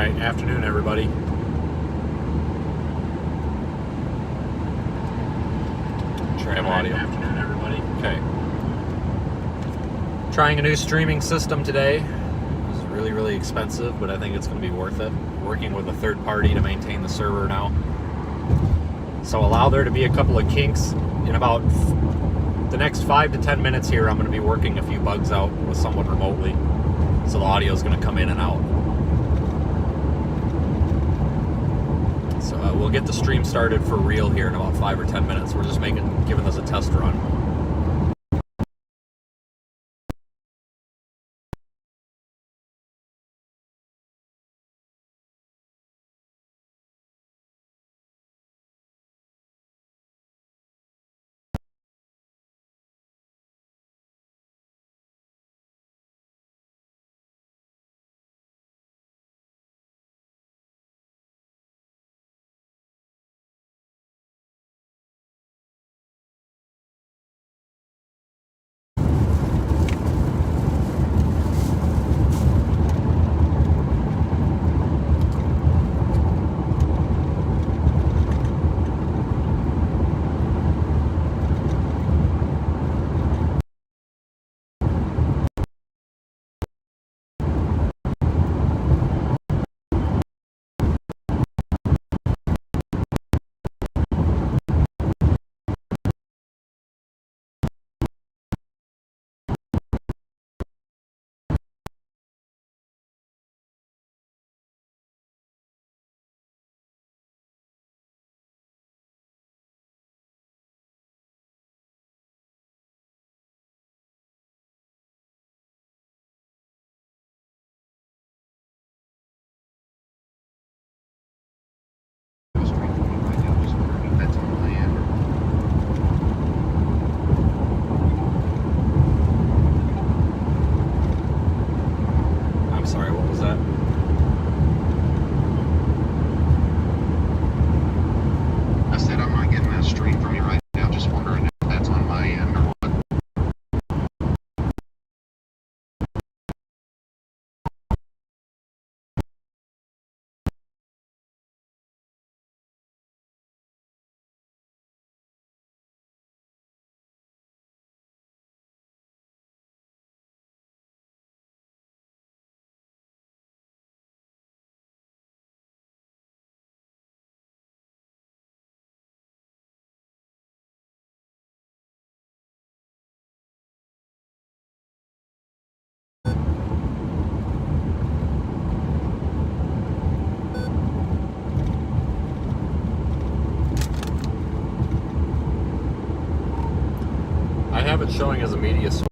right, afternoon everybody. Try audio. Afternoon everybody. Okay. Trying a new streaming system today. It's really expensive, but I think it's going to be worth it. Working with a third party to maintain the server now. So allow there to be a couple of kinks. In about the next 5 to 10 minutes here, I'm going to be working a few bugs out with someone remotely. So the audio is going to come in and out. So we'll get the stream started for real here in about 5 or 10 minutes. We're just giving this a test run. I have it showing as a media source.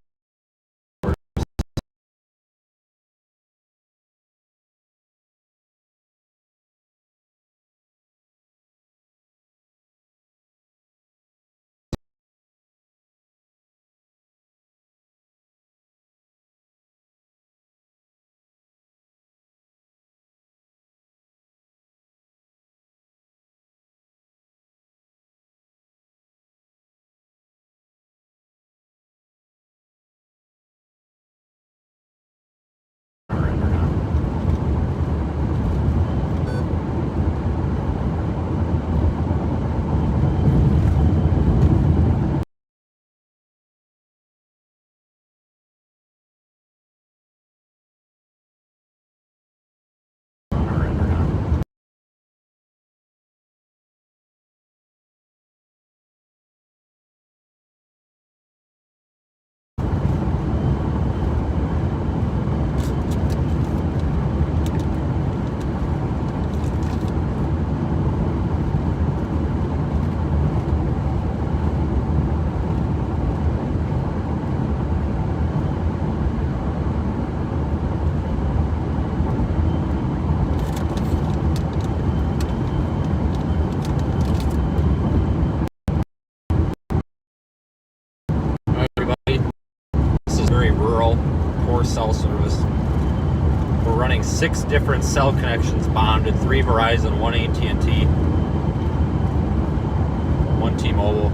Cell service. We're running 6 different cell connections bonded, 3 Verizon, 1 AT&T, 1 T-Mobile.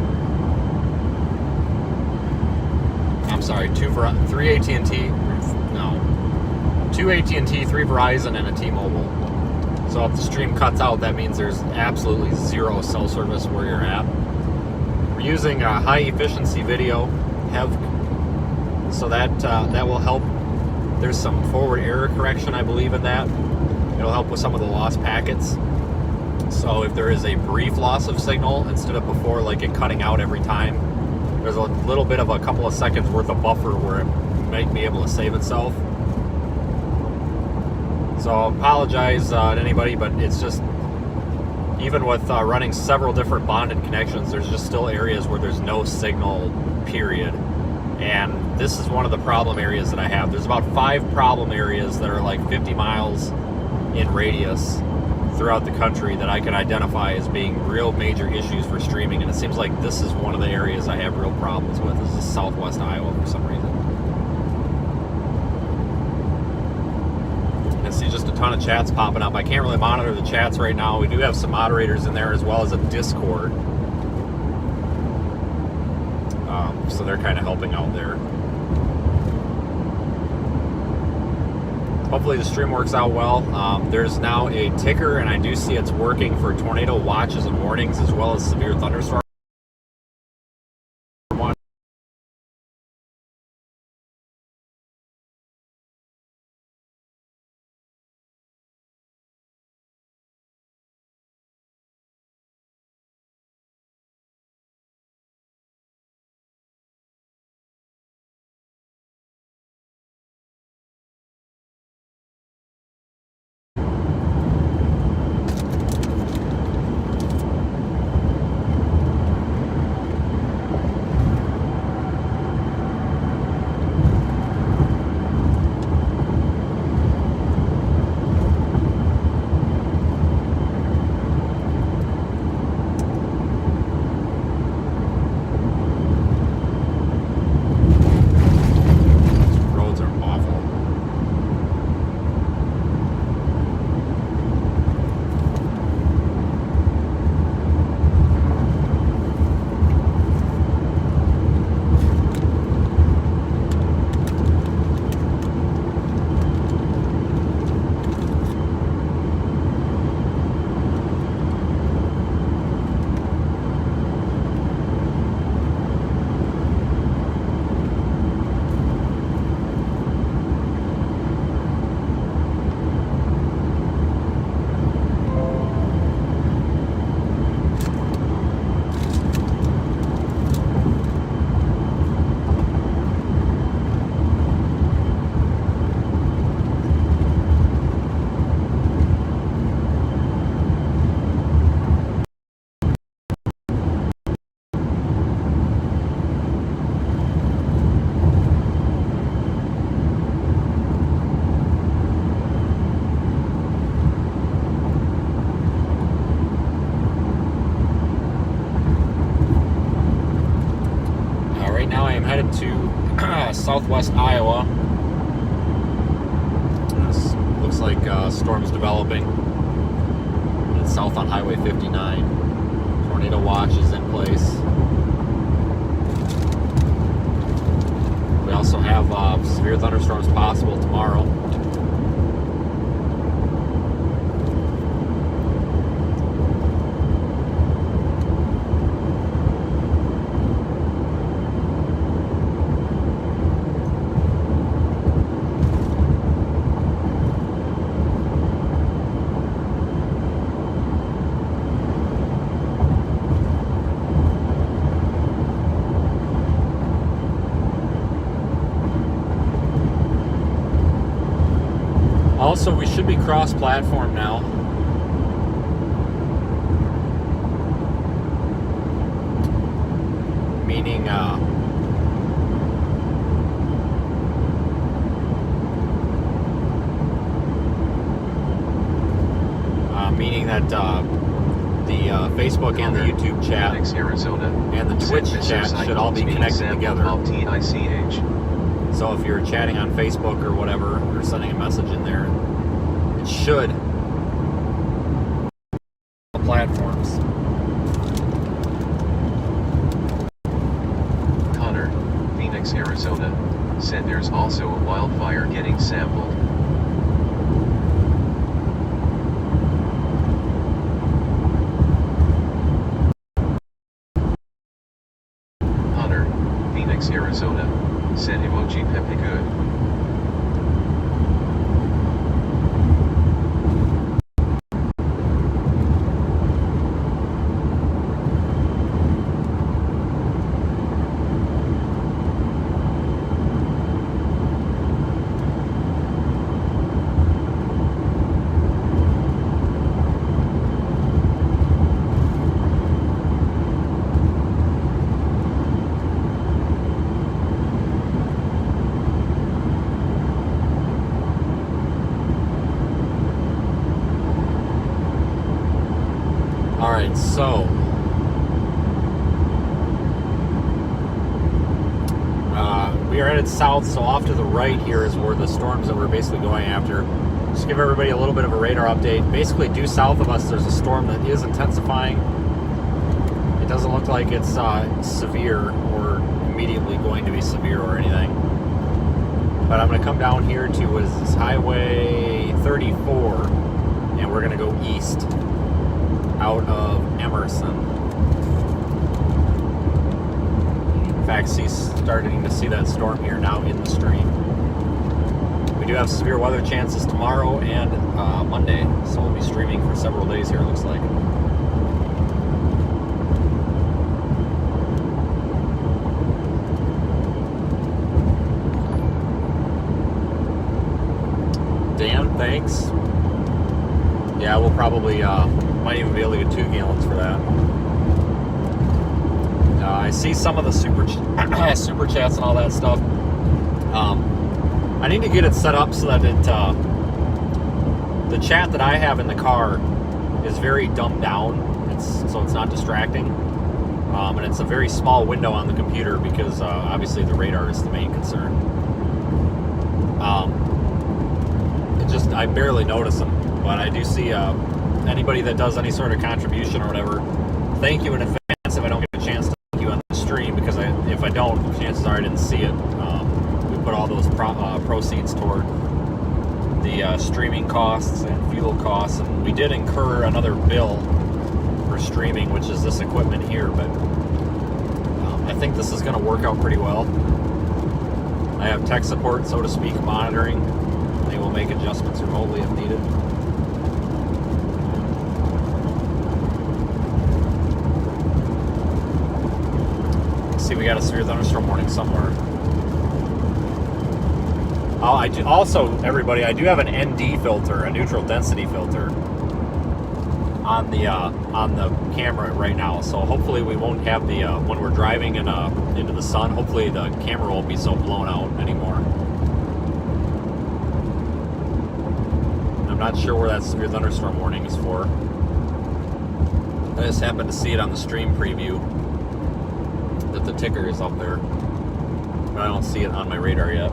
I'm sorry, 3 AT&T, no, 2 AT&T, 3 Verizon, and a T-Mobile. So if the stream cuts out, that means there's absolutely zero cell service where you're at. We're using a high efficiency video, so that will help. There's some forward error correction, I believe, in that. It'll help with some of the lost packets. So if there is a brief loss of signal, instead of before like it cutting out every time, there's a little bit of a couple of seconds worth of buffer where it might be able to save itself. So I apologize to anybody, but it's just, even with running several different bonded connections, there's just still areas where there's no signal, period. And this is one of the problem areas that I have. There's about 5 problem areas that are like 50 miles in radius throughout the country that I can identify as being real major issues for streaming, and it seems like this is one of the areas I have real problems with. This is Southwest Iowa for some reason. I see just a ton of chats popping up. I can't really monitor the chats right now. We do have some moderators in there as well as a Discord. So they're kind of helping out there. Hopefully the stream works out well. There's now a ticker, and I do see it's working for tornado watches and warnings as well as severe thunderstorm. Headed to Southwest Iowa. This looks like storm's developing. It's south on Highway 59. Tornado watch is in place. We also have severe thunderstorms possible tomorrow. Also, we should be cross-platform now. Meaning, that the Facebook and the YouTube chat and the Twitch chat should all be connected together. So if you're chatting on Facebook or whatever, or sending a message in there, it should platforms. Connor, Phoenix, Arizona, said there's also a wildfire getting sampled. Arizona, send emoji Pepe good. Alright, so we are headed south, so off to the right here is where the storms that we're basically going after. Just give everybody a little bit of a radar update. Basically, due south of us, there's a storm that is intensifying. It doesn't look like it's severe or immediately going to be severe or anything. But I'm going to come down here to what is this, Highway 34, and we're going to go east out of Emerson. In fact, starting to see that storm here now in the stream. We do have severe weather chances tomorrow and Monday, so we'll be streaming for several days here, it looks like. Dan, thanks. Yeah, we'll probably might even be able to get 2 gallons for that. I see some of the super chats and all that stuff. I need to get it set up so that the chat that I have in the car is very dumbed down. So it's not distracting. And it's a very small window on the computer because obviously the radar is the main concern. I barely notice them, but I do see anybody that does any sort of contribution or whatever. Thank you in advance if I don't get a chance to thank you on the stream, because if I don't, chances are I didn't see it. We put all those proceeds toward the streaming costs and fuel costs, and we did incur another bill for streaming, which is this equipment here, but I think this is going to work out pretty well. I have tech support, so to speak, monitoring. They will make adjustments remotely if needed. Let's see, we got a severe thunderstorm warning somewhere. Also, everybody, I do have an ND filter, a neutral density filter, on the camera right now. So hopefully we won't have the when we're driving into the sun. Hopefully the camera won't be so blown out anymore. I'm not sure where that severe thunderstorm warning is for. I just happened to see it on the stream preview that the ticker is up there, but I don't see it on my radar yet.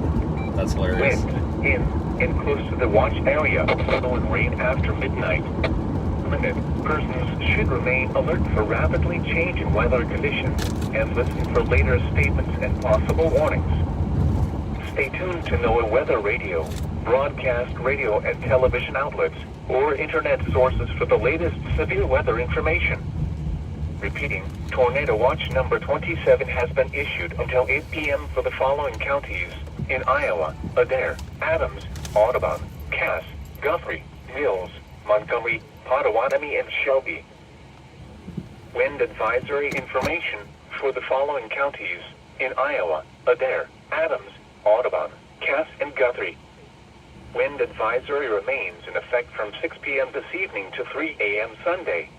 That's hilarious. Wind in close to the watch area, snow and rain after midnight. Persons should remain alert for rapidly changing weather conditions and listen for later statements and possible warnings. Stay tuned to NOAA Weather Radio, broadcast radio and television outlets, or internet sources for the latest severe weather information. Repeating, Tornado Watch number 27 has been issued until 8 p.m. for the following counties in Iowa: Adair, Adams, Audubon, Cass, Guthrie, Mills, Montgomery, Pottawatomie, and Shelby. Wind advisory information for the following counties in Iowa: Adair, Adams, Audubon, Cass, and Guthrie. Wind advisory remains in effect from 6 p.m. this evening to 3 a.m. Sunday.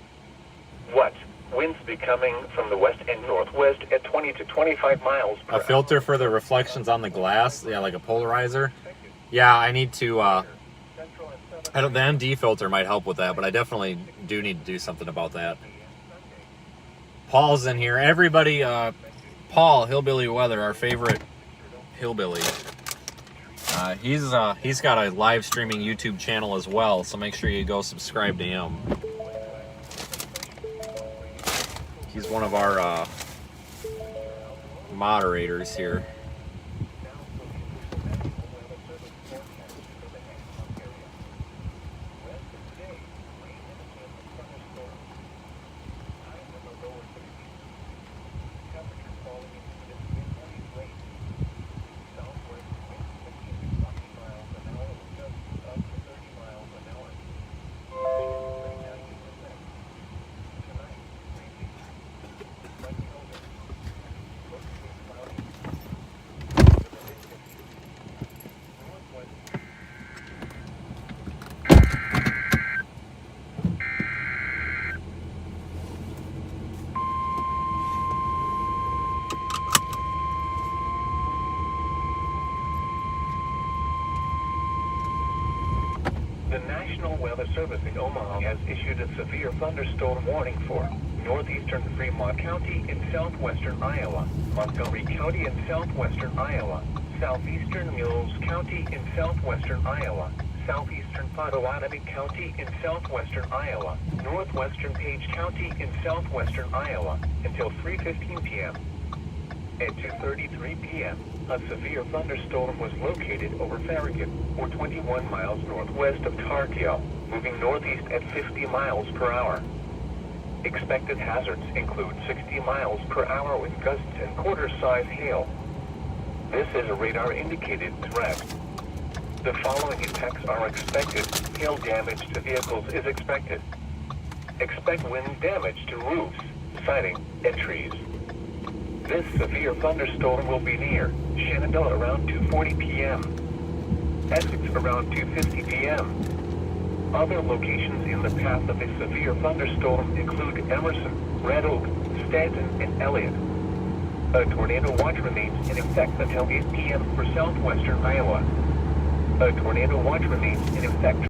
What? Winds becoming from the west and northwest at 20 to 25 miles per hour. A filter for the reflections on the glass, yeah, like a polarizer. Yeah, I need to. The ND filter might help with that, but I definitely do need to do something about that. Paul's in here. Everybody, Paul, Hillbilly Weather, our favorite hillbilly. He's got a live streaming YouTube channel as well, so make sure you go subscribe to him. He's one of our moderators here. Weather Service in Omaha has issued a severe thunderstorm warning for northeastern Fremont County in southwestern Iowa, Montgomery County in southwestern Iowa, southeastern Mills County in southwestern Iowa, southeastern Potawatomi County in southwestern Iowa, northwestern Page County in southwestern Iowa, until 3:15 p.m. At 2:33 p.m., a severe thunderstorm was located over Farragut, or 21 miles northwest of Tarkio, moving northeast at 50 miles per hour. Expected hazards include 60 miles per hour with gusts and quarter-size hail. This is a radar-indicated threat. The following impacts are expected. Hail damage to vehicles is expected. Expect wind damage to roofs, siding, and trees. This severe thunderstorm will be near Shenandoah around 2:40 p.m. Essex around 2:50 p.m. Other locations in the path of a severe thunderstorm include Emerson, Red Oak, Stanton, and Elliott. A tornado watch remains in effect until 8 p.m. for southwestern Iowa. A tornado watch remains in effect.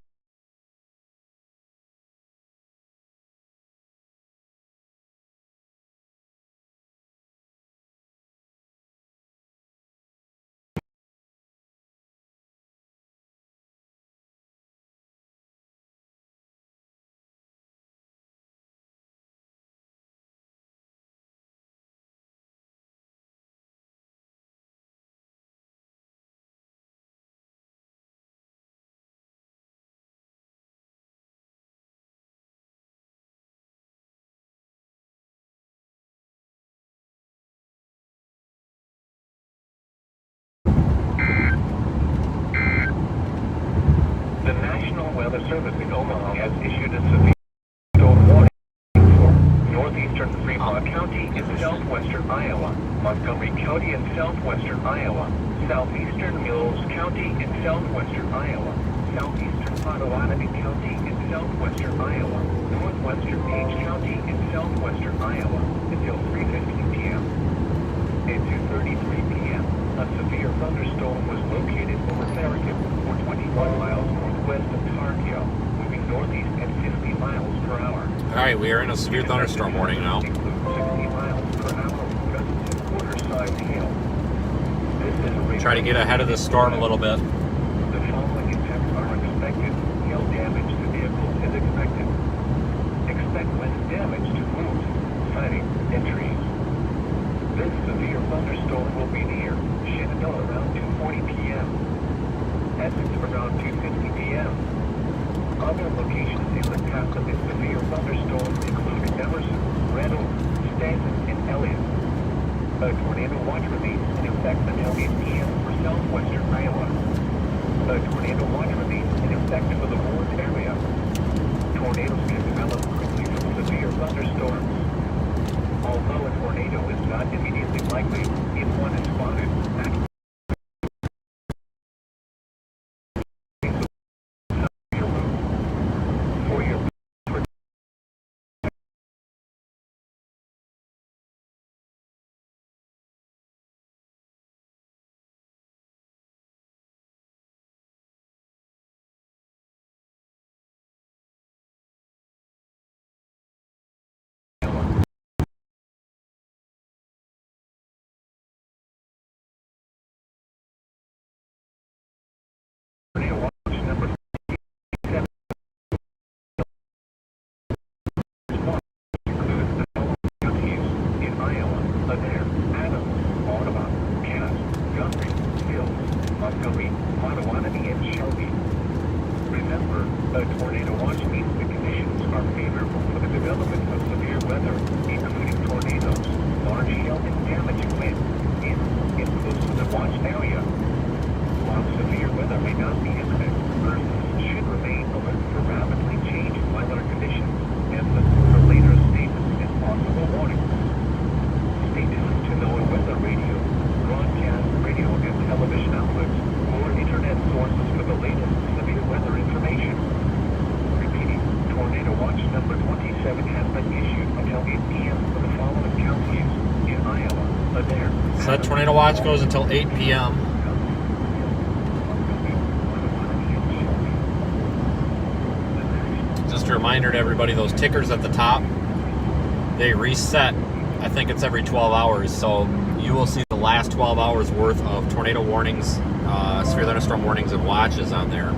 The National Weather Service in Omaha has issued a severe storm warning for northeastern Fremont County in southwestern Iowa, Montgomery County in southwestern Iowa, southeastern Mills County in southwestern Iowa, southeastern Potawatomi County in southwestern Iowa, northwestern Page County in southwestern Iowa, until 3:15 p.m. At 2:33 p.m., a severe thunderstorm was located over Farragut, or 21 miles northwest of Tarkio, moving northeast at 50 miles per hour. All right, we are in a severe thunderstorm warning now. Include 60 miles per hour with gusts and quarter-size hail. This is a radar- Try to get ahead of this storm a little bit. The following impacts are expected. Hail damage to vehicles is expected. Expect wind damage to roofs, siding, and trees. This severe thunderstorm will be near Shenandoah around 2:40 p.m. Essex around 2:50 p.m. Other locations in the path of this severe thunderstorm include Emerson, Red Oak, Stanton, and Elliott. A tornado watch remains in effect until 8 p.m. for southwestern Iowa. A tornado watch remains in effect for the Moines area. Tornadoes can develop quickly from severe thunderstorms. Although a tornado is not immediately likely, if one is spotted, act for your tornado watch number 7 includes the following counties in Iowa: Adair, Adams, Audubon, Cass, Guthrie, Hills, Montgomery, Potawatomi, and Shelby. Remember, a tornado watch means the conditions are favorable for the development of severe weather, including tornadoes, large hail, and damaging wind in and close to the watch area. While severe weather may not be imminent, persons should remain alert for rapidly changing weather conditions and listen for later statements and possible warnings. Stay tuned to NOAA Weather Radio, broadcast radio and television outlets, or internet sources for the latest severe weather information. Repeating, tornado watch number 27 has been issued until 8 p.m. for the following counties in Iowa: Adair. So that tornado watch goes until 8 p.m. just a reminder to everybody, those tickers at the top, they reset, I think it's every 12 hours, so you will see the last 12 hours worth of tornado warnings, severe thunderstorm warnings, and watches on there.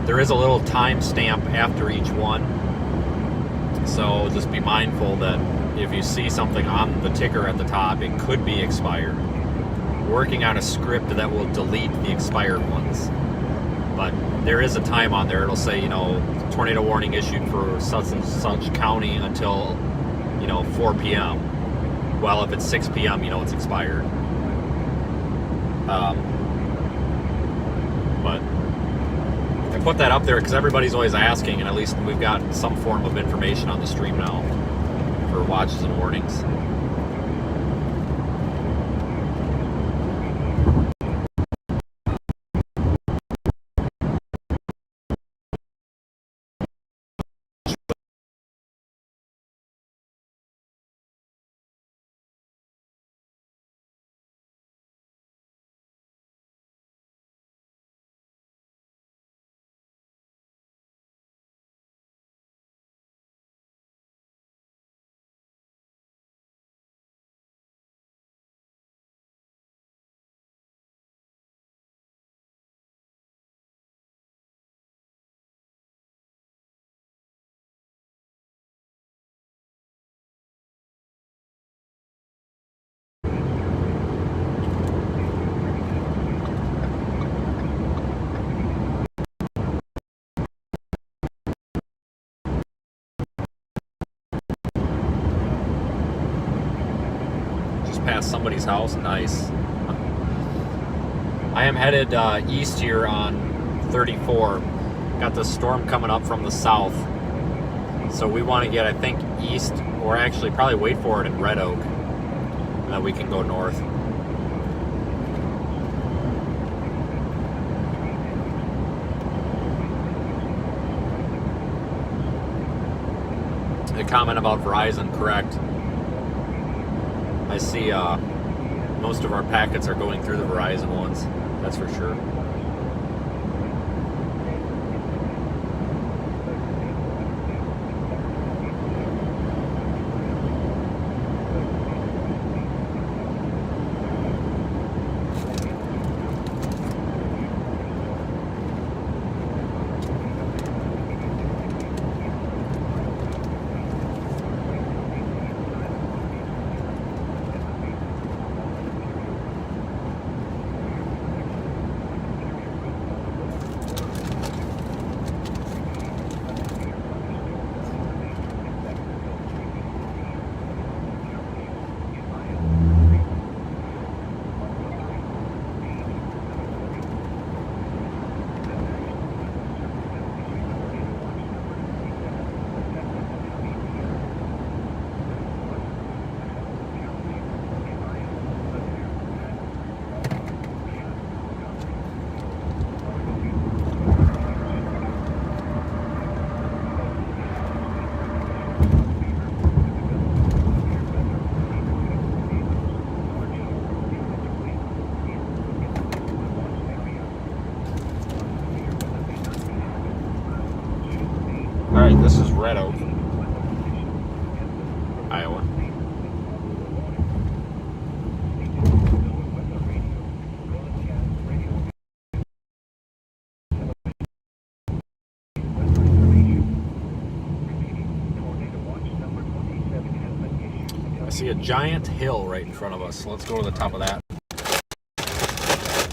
There is a little time stamp after each one, so just be mindful that if you see something on the ticker at the top, it could be expired. We're working on a script that will delete the expired ones, but there is a time on there. It'll say, tornado warning issued for such and such county until 4 p.m. Well, if it's 6 p.m., it's expired. But I put that up there because everybody's always asking, and at least we've got some form of information on the stream now for watches and warnings. Past somebody's house. Nice. I am headed east here on 34. Got the storm coming up from the south, so we want to get, I think, east, or actually probably wait for it in Red Oak, and then we can go north. The comment about Verizon, correct. I see most of our packets are going through the Verizon ones, that's for sure. Alright, this is Red Oak, Iowa. I see a giant hill right in front of us, so let's go to the top of that.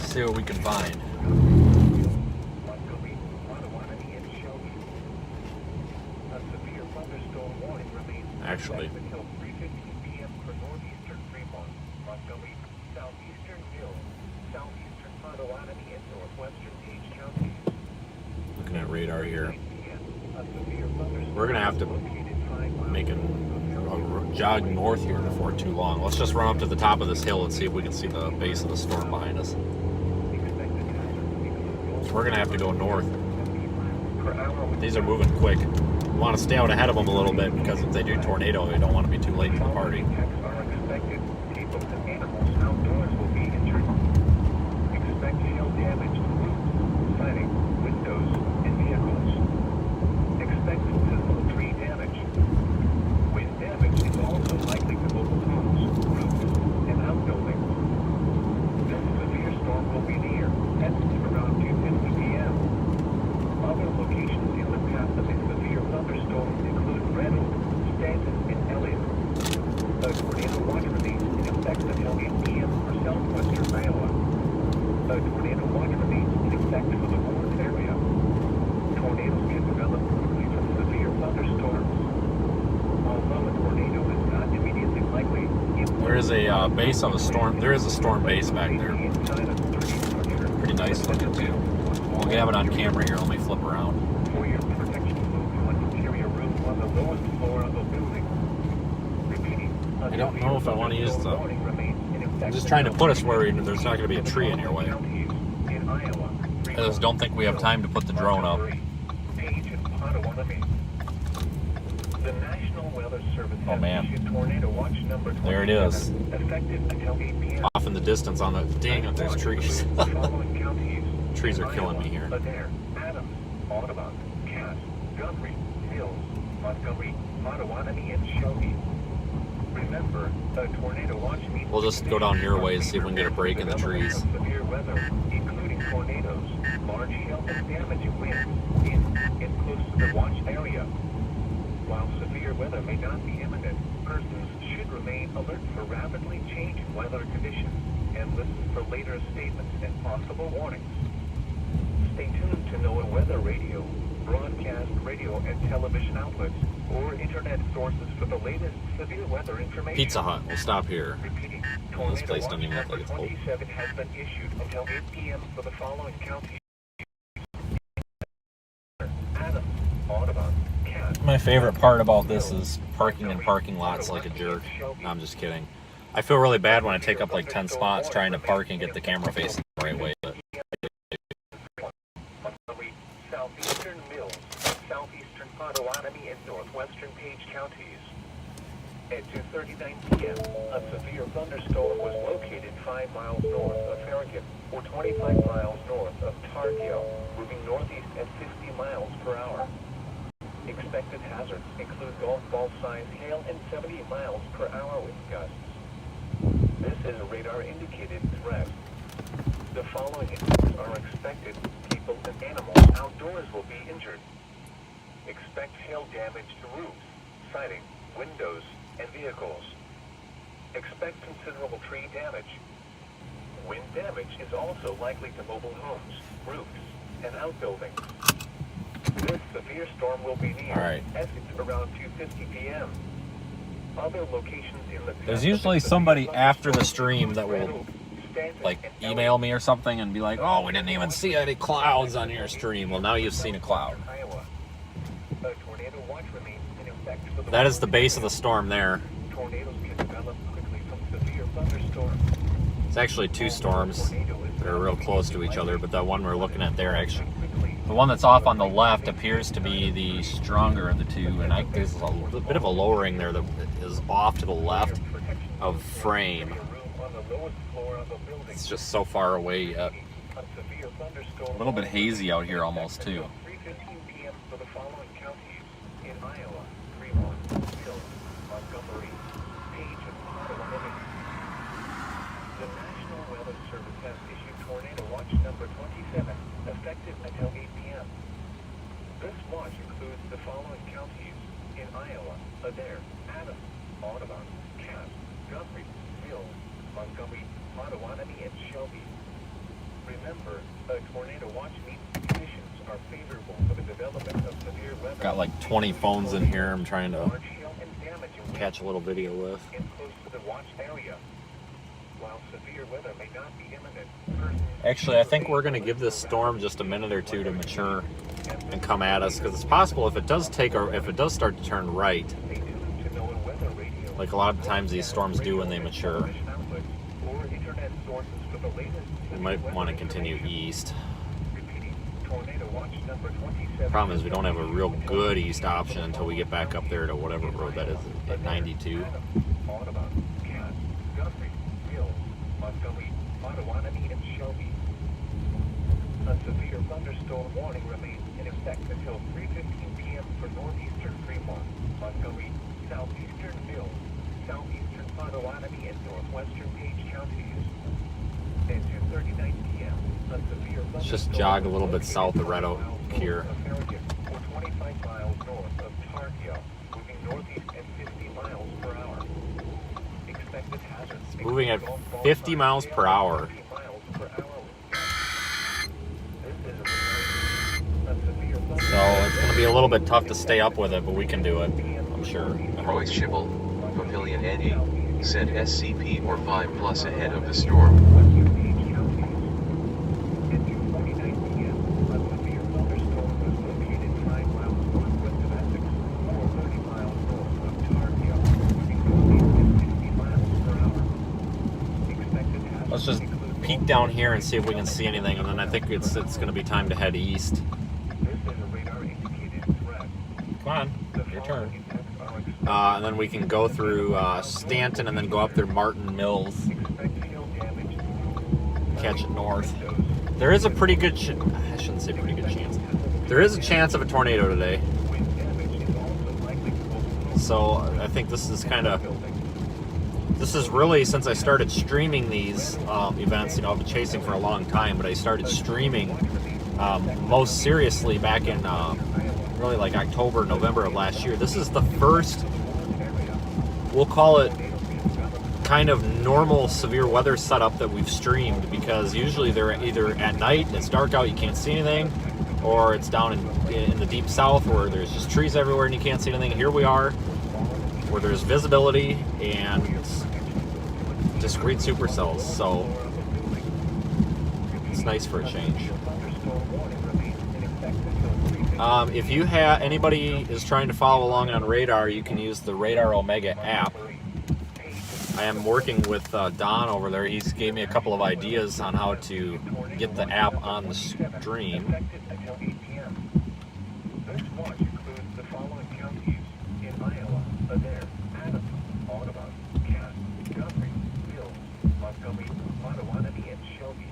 See what we can find. Actually, looking at radar here, we're gonna have to make a jog north here before too long. Let's just run up to the top of this hill and see if we can see the base of the storm behind us. So we're gonna have to go north. These are moving quick. We want to stay out ahead of them a little bit because if they do tornado, we don't want to be too late to the party. Expect There is a base of a storm. There is a storm base back there. Pretty nice looking too. We'll have it on camera here. Let me flip around. For your protection, move to an interior room on the lowest floor of the building. Repeating. I don't know if I want to use the... I'm just trying to put us where there's not going to be a tree in your way. I just don't think we have time to put the drone up. The National Weather Service Oh man, tornado watch number there it is. Effective until 8 p.m. Off in the distance on the... Dang it, there's trees. Trees are killing me here. Adair, Adams, Audubon, Cass, Guthrie, Hills, Montgomery, Potawatomi, and Shelby. Remember, a tornado watch means... We'll just go down your way and see if we can get a break in the trees. Severe weather, including tornadoes, large hail and damaging winds in close to the watch area. While severe weather may not be imminent, persons should remain alert for rapidly changing weather conditions and listen for later statements and possible warnings. Stay tuned to NOAA Weather Radio, broadcast radio and television outlets, or internet sources for the latest severe weather information. Pizza Hut. We'll stop here. Repeating, Well, this place doesn't even look like it's full. 27 has been issued until 8 p.m. for the following counties. Adams, Audubon, Cass. My favorite part about this is parking in parking lots like a jerk. No, I'm just kidding. I feel really bad when I take up like 10 spots trying to park and get the camera facing the right way. But Montgomery, southeastern Mills, southeastern Potawatomi, and northwestern Page counties. At 2:39 p.m., a severe thunderstorm was located 5 miles north of Farragut, or 25 miles north of Tarkio, moving northeast at 50 miles per hour. Expected hazards include golf ball-sized hail and 70 miles per hour wind gusts. This is a radar-indicated threat. The following incidents are expected. People and animals outdoors will be injured. Expect hail damage to roofs, siding, windows, and vehicles. Expect considerable tree damage. Wind damage is also likely to mobile homes, roofs, and outbuildings. This severe storm will be near Essex around 2:50 p.m. Other locations in the... there's usually somebody after the stream that will like email me or something and be like, oh, we didn't even see any clouds on your stream. Well, now you've seen a cloud. That is the base of the storm there. It's actually two storms. They're real close to each other, but that one we're looking at there, actually, the one that's off on the left appears to be the stronger of the two, and there's a bit of a lowering there that is off to the left of frame. It's just so far away yet. A little bit hazy out here almost too. Number 27, effective until 8 p.m. This watch includes the following counties in Iowa: Adair, Adams, Audubon, Cass, Guthrie, Mills, Montgomery, Potawatomi, and Shelby. Remember, a tornado watch means conditions are favorable for the development of severe weather. Got like 20 phones in here I'm trying to catch a little video with. In close to the watch area. While severe weather may not be imminent, actually, I think we're going to give this storm just a minute or two to mature and come at us, because it's possible if it does start to turn right, like a lot of times these storms do when they mature, we might want to continue east. The problem is we don't have a real good east option until we get back up there to whatever road that is at 92. Montgomery, Potawatomi, and Shelby. A severe thunderstorm warning remains in effect until 3:15 p.m. for northeastern Fremont, Montgomery, southeastern Mills, southeastern Potawatomi, and northwestern Page counties. At 2:39 p.m., a severe thunderstorm... Let's just jog a little bit south of Red Oak here. Or 25 miles north of Tarkio, moving northeast at 50 miles per hour. Expected hazards... Moving at 50 miles per hour. So it's going to be a little bit tough to stay up with it, but we can do it, I'm sure. Royce Schibble, Pavilion NE. Set SCP or 5 plus ahead of the storm. At 2:49 p.m., a severe thunderstorm was located 5 miles northwest of Essex, or 30 miles north of Tar Heel, moving at 60 miles per hour. Expected hazards Let's just include peek down here and see if we can see anything, and then I think it's going to be time to head east. This is a radar-indicated threat. Come on, The your following turn. events are expected. And then we can go through Stanton and then go up through Martin Mills, Expect hail damage. catch it north. There is a pretty good I shouldn't say pretty good chance. There is a chance of a tornado today. Wind damage is also likely to overflow So I think this is really, since I started streaming these events, I've been chasing for a long time, but I started streaming most seriously back in really like October, November of last year. This is the first, we'll call it kind of normal severe weather setup that we've streamed, because usually they're either at night and it's dark out, you can't see anything, or it's down in the deep south where there's just trees everywhere and you can't see anything. Here we are where there's visibility and discrete supercells, so it's nice for a change. If you have anybody is trying to follow along on Radar, you can use the Radar Omega app. I am working with Don over there. He's gave me a couple of ideas on how to get the app on the stream. This watch includes the following counties in Iowa: Adair, Adams, Audubon, Cass, Guthrie, Mills, Montgomery, Potawatomi, and Shelby.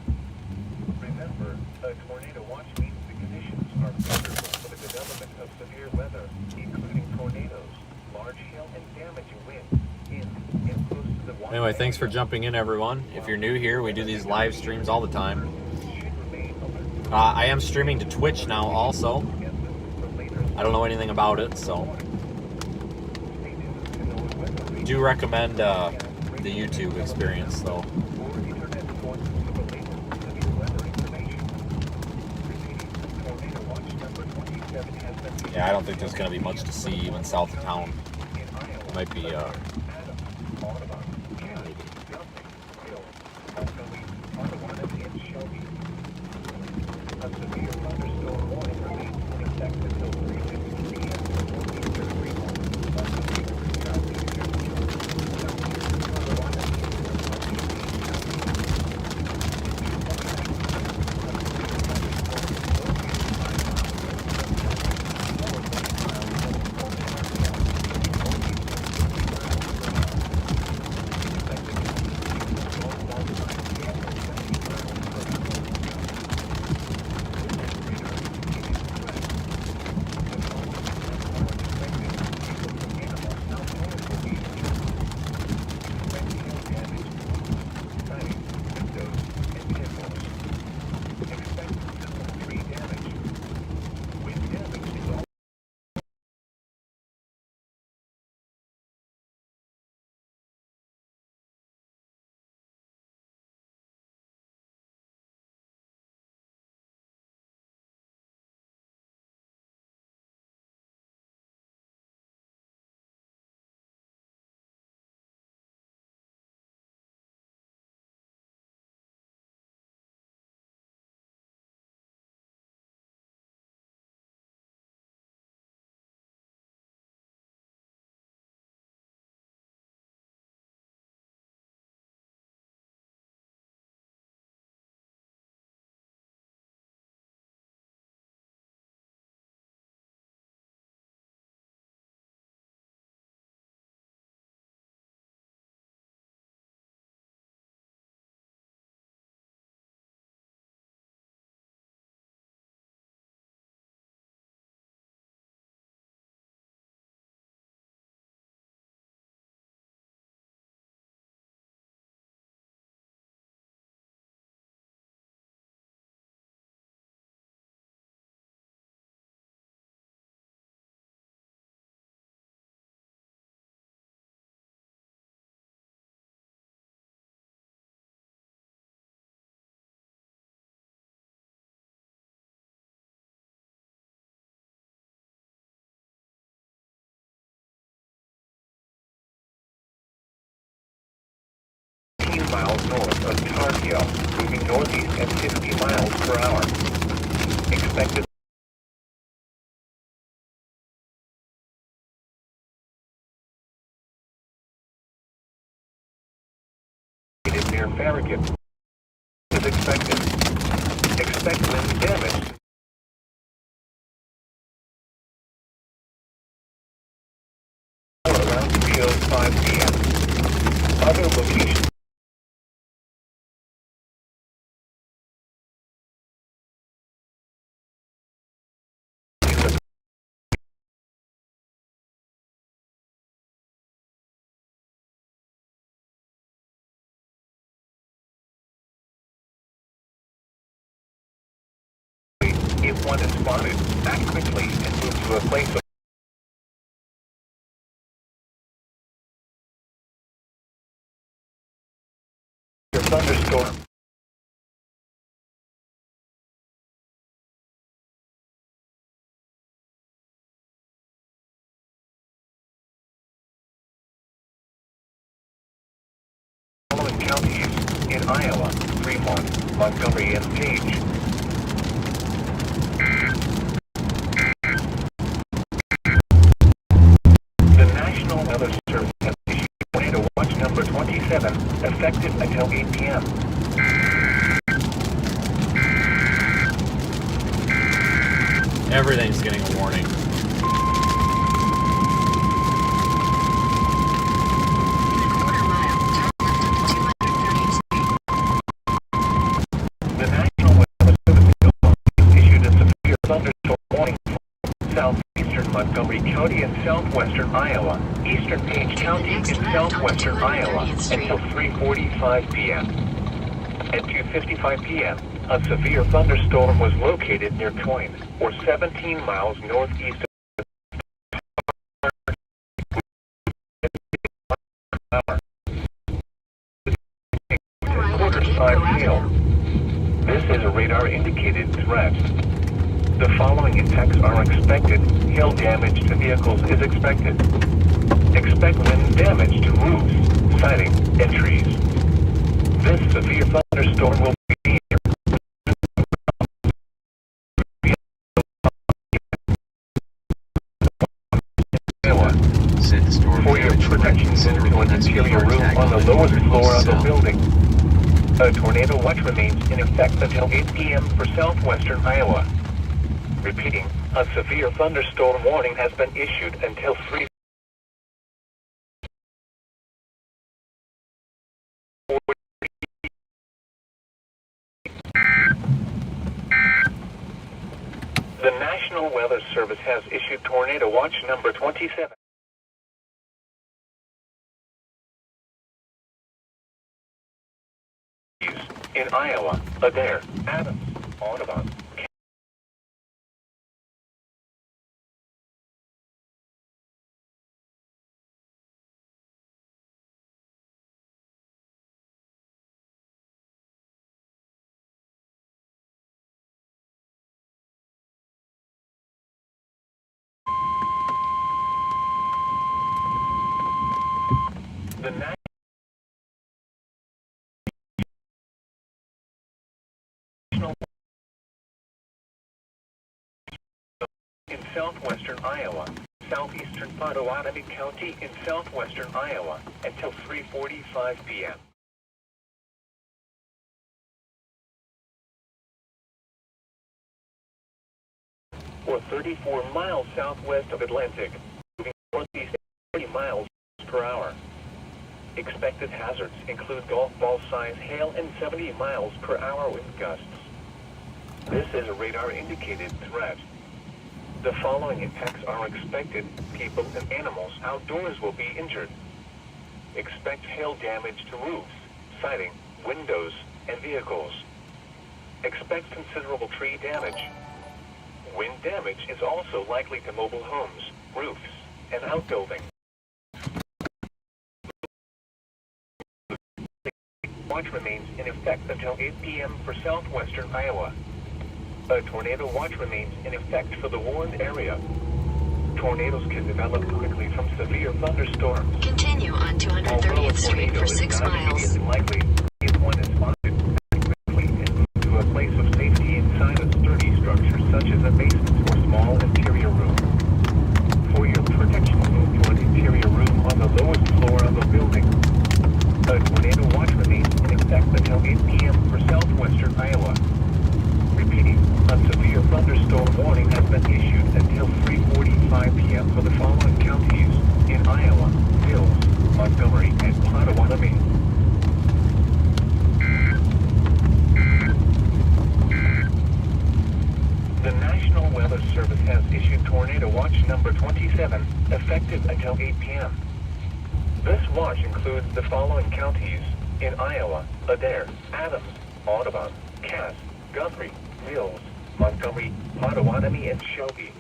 Remember, a tornado watch means the conditions are favorable for the development of severe weather, including tornadoes, large hail, and damaging winds in and close to the watch. Anyway, thanks for jumping in, everyone. If you're new here, we do these live streams all the time. I am streaming to Twitch now also. I don't know anything about it, so do recommend the YouTube experience, though. Yeah, I don't think there's going to be much to see even south of town. It might be, maybe. A severe thunderstorm warning remains in effect until 3:50 p.m. Eastern Freeport. of Tarkio, moving northeast at 50 miles per hour. Expected near Farragut is expected. Expect wind damage around 3:05 p.m. Other locations if one is spotted, act quickly and move to a place of your thunderstorm. Following counties in Iowa, Fremont, Montgomery, and Page. The National Weather Service has issued tornado watch number 27, effective until 8 p.m. Everything's getting a warning. The National Weather Service issued a severe thunderstorm warning for southeastern Montgomery County and southwestern Iowa, eastern Page County in southwestern Iowa until 3:45 p.m. At 2:55 p.m., a severe thunderstorm was located near Moines, or 17 miles northeast of quarter-size hail. This is a radar-indicated threat. The following impacts are expected. Hail damage to vehicles is expected. Expect wind damage to roofs, siding, and trees. This severe thunderstorm will be for your protection into an interior room on the lowest floor of the building. A tornado watch remains in effect until 8 p.m. for southwestern Iowa. Repeating, a severe thunderstorm warning has been issued until 3. The National Weather Service has issued tornado watch number 27. In Iowa, Adair, Adams, Audubon. The National in southwestern Iowa, southeastern Potawatomi County in southwestern Iowa until 3:45 p.m. Or 34 miles southwest of Atlantic, moving northeast at 40 miles per hour. Expected hazards include golf ball size hail and 70 miles per hour wind gusts. This is a radar indicated threat. The following impacts are expected. People and animals outdoors will be injured. Expect hail damage to roofs, siding, windows, and vehicles. Expect considerable tree damage. Wind damage is also likely to mobile homes, roofs, and outbuildings. Watch remains in effect until 8 p.m. for southwestern Iowa. A tornado watch remains in effect for the warned area. Tornadoes can develop quickly from severe thunderstorms. Continue on 230th Street for 6 miles. Likely if one is until 8 p.m. This watch includes the following counties in Iowa: Adair, Adams, Audubon, Cass, Guthrie, Mills, Montgomery, Potawatomi, and Shelby.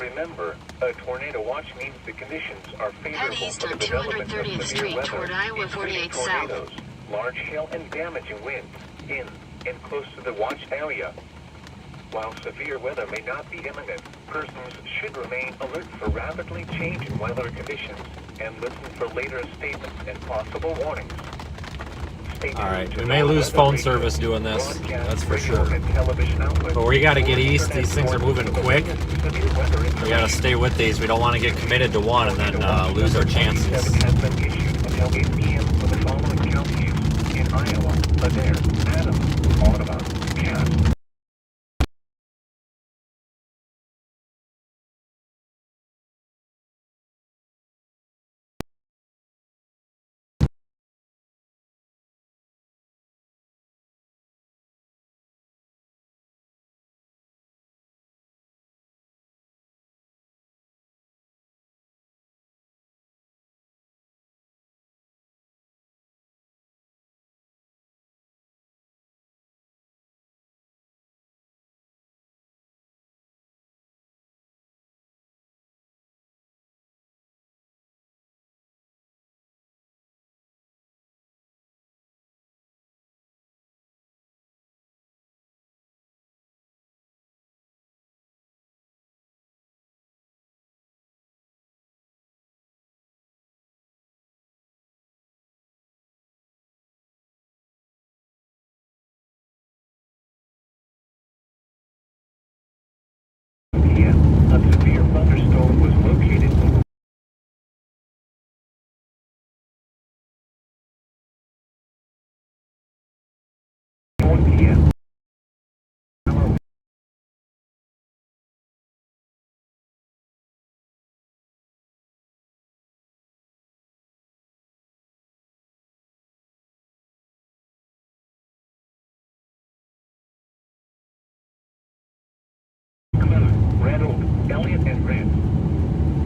Remember, a tornado watch means the conditions are favorable Head east for the on development of 230th severe Street weather, toward Iowa including 48 South. tornadoes, large hail, and damaging winds in and close to the watch area. While severe weather may not be imminent, persons should remain alert for rapidly changing weather conditions and listen for later statements and possible warnings. Alright, we may lose phone service doing this, that's for sure. But we gotta get east, these things are moving quick. We gotta stay with these, we don't want to get committed to one and then lose our chances. Has been issued until 8 p.m. for the following counties in Iowa: Adair, Adams, Audubon, Cass. A severe thunderstorm was located over 1 p.m. Include Red Oak, Elliott, and Red.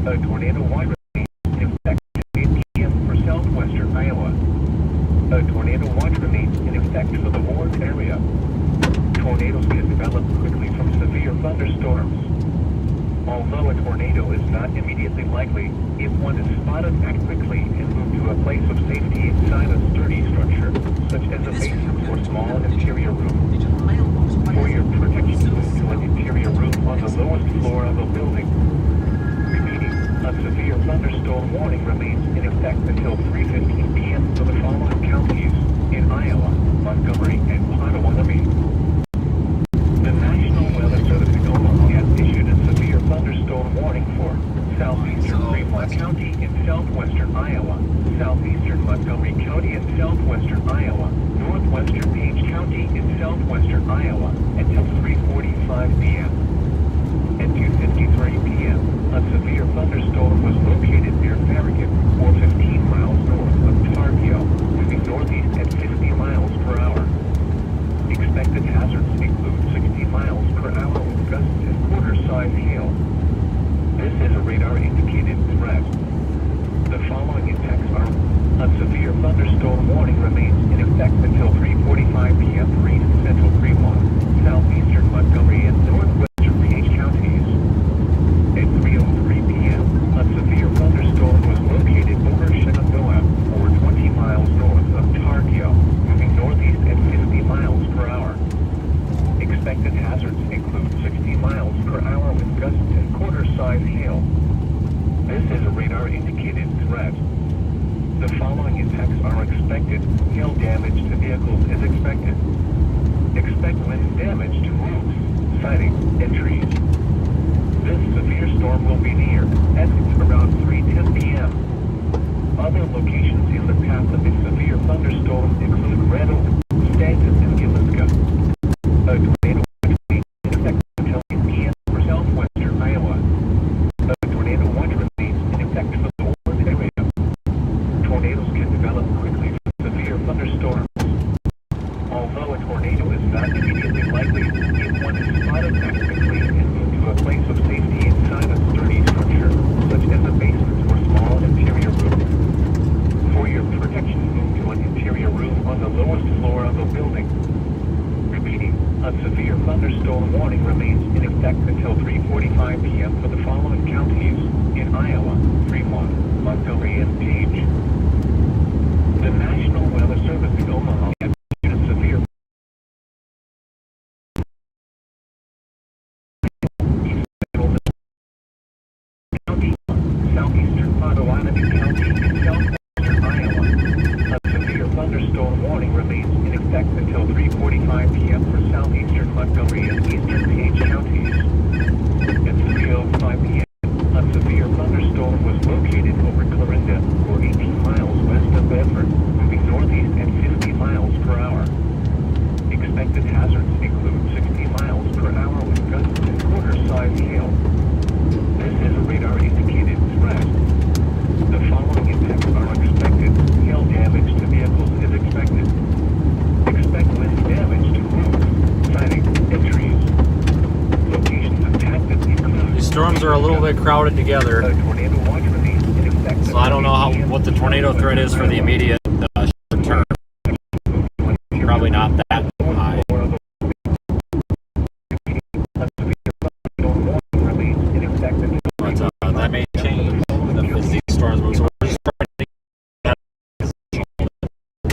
A tornado watch remains in effect at 8 p.m. for southwestern Iowa. A tornado watch remains in effect for the Warren area. Tornadoes can develop quickly from severe thunderstorms. Although a tornado is not immediately likely, if one is spotted, act quickly and move to a place of safety inside a sturdy structure, such as a basement or small interior room. For your protection, move to an interior room on the lowest floor of a building. Repeating, a severe thunderstorm warning remains in effect until 3:15 p.m. for the following counties in Iowa: Montgomery, and Potawatomi. The National Weather Service in Omaha has issued a severe thunderstorm warning for southeastern Fremont County in southwestern Iowa, southeastern Montgomery County in southwestern Iowa, northwestern Page County in southwestern Iowa until 3:45 p.m. At 2:53 p.m., a severe thunderstorm was located near Farragut, or 15 miles north of Targio, moving northeast at 50 miles per hour. Expected hazards include 60 miles per hour with gusts and quarter-size hail. This is a radar-indicated threat. The following impacts are: a severe thunderstorm warning remains in effect until 3:45 p.m. for east central Fremont, southeastern Montgomery, and northwestern Page counties. At 3:03 p.m., a severe thunderstorm was located over Shenandoah, or 20 miles north of Targio, moving northeast at 50 miles per hour. Expected hazards include 60 miles per hour with gusts and quarter-size hail. This is a radar-indicated threat. The following impacts are expected. Hail damage to vehicles is expected. Expect wind damage to roofs, siding, and trees. This severe storm will be near Essex around 3:10 p.m. Other locations in the path of this severe thunderstorm include Red Oak, Stanton, and Gilliska. A tornado watch remains in effect until 8 p.m. for southwestern Iowa. A tornado watch remains in effect for the Warren area. Tornadoes can develop quickly from severe thunderstorms. Although a little bit crowded together. A tornado watch remains in effect. So I don't know what the tornado threat is for the immediate short term. Probably not that high. But that may change if these storms move. So we're just trying to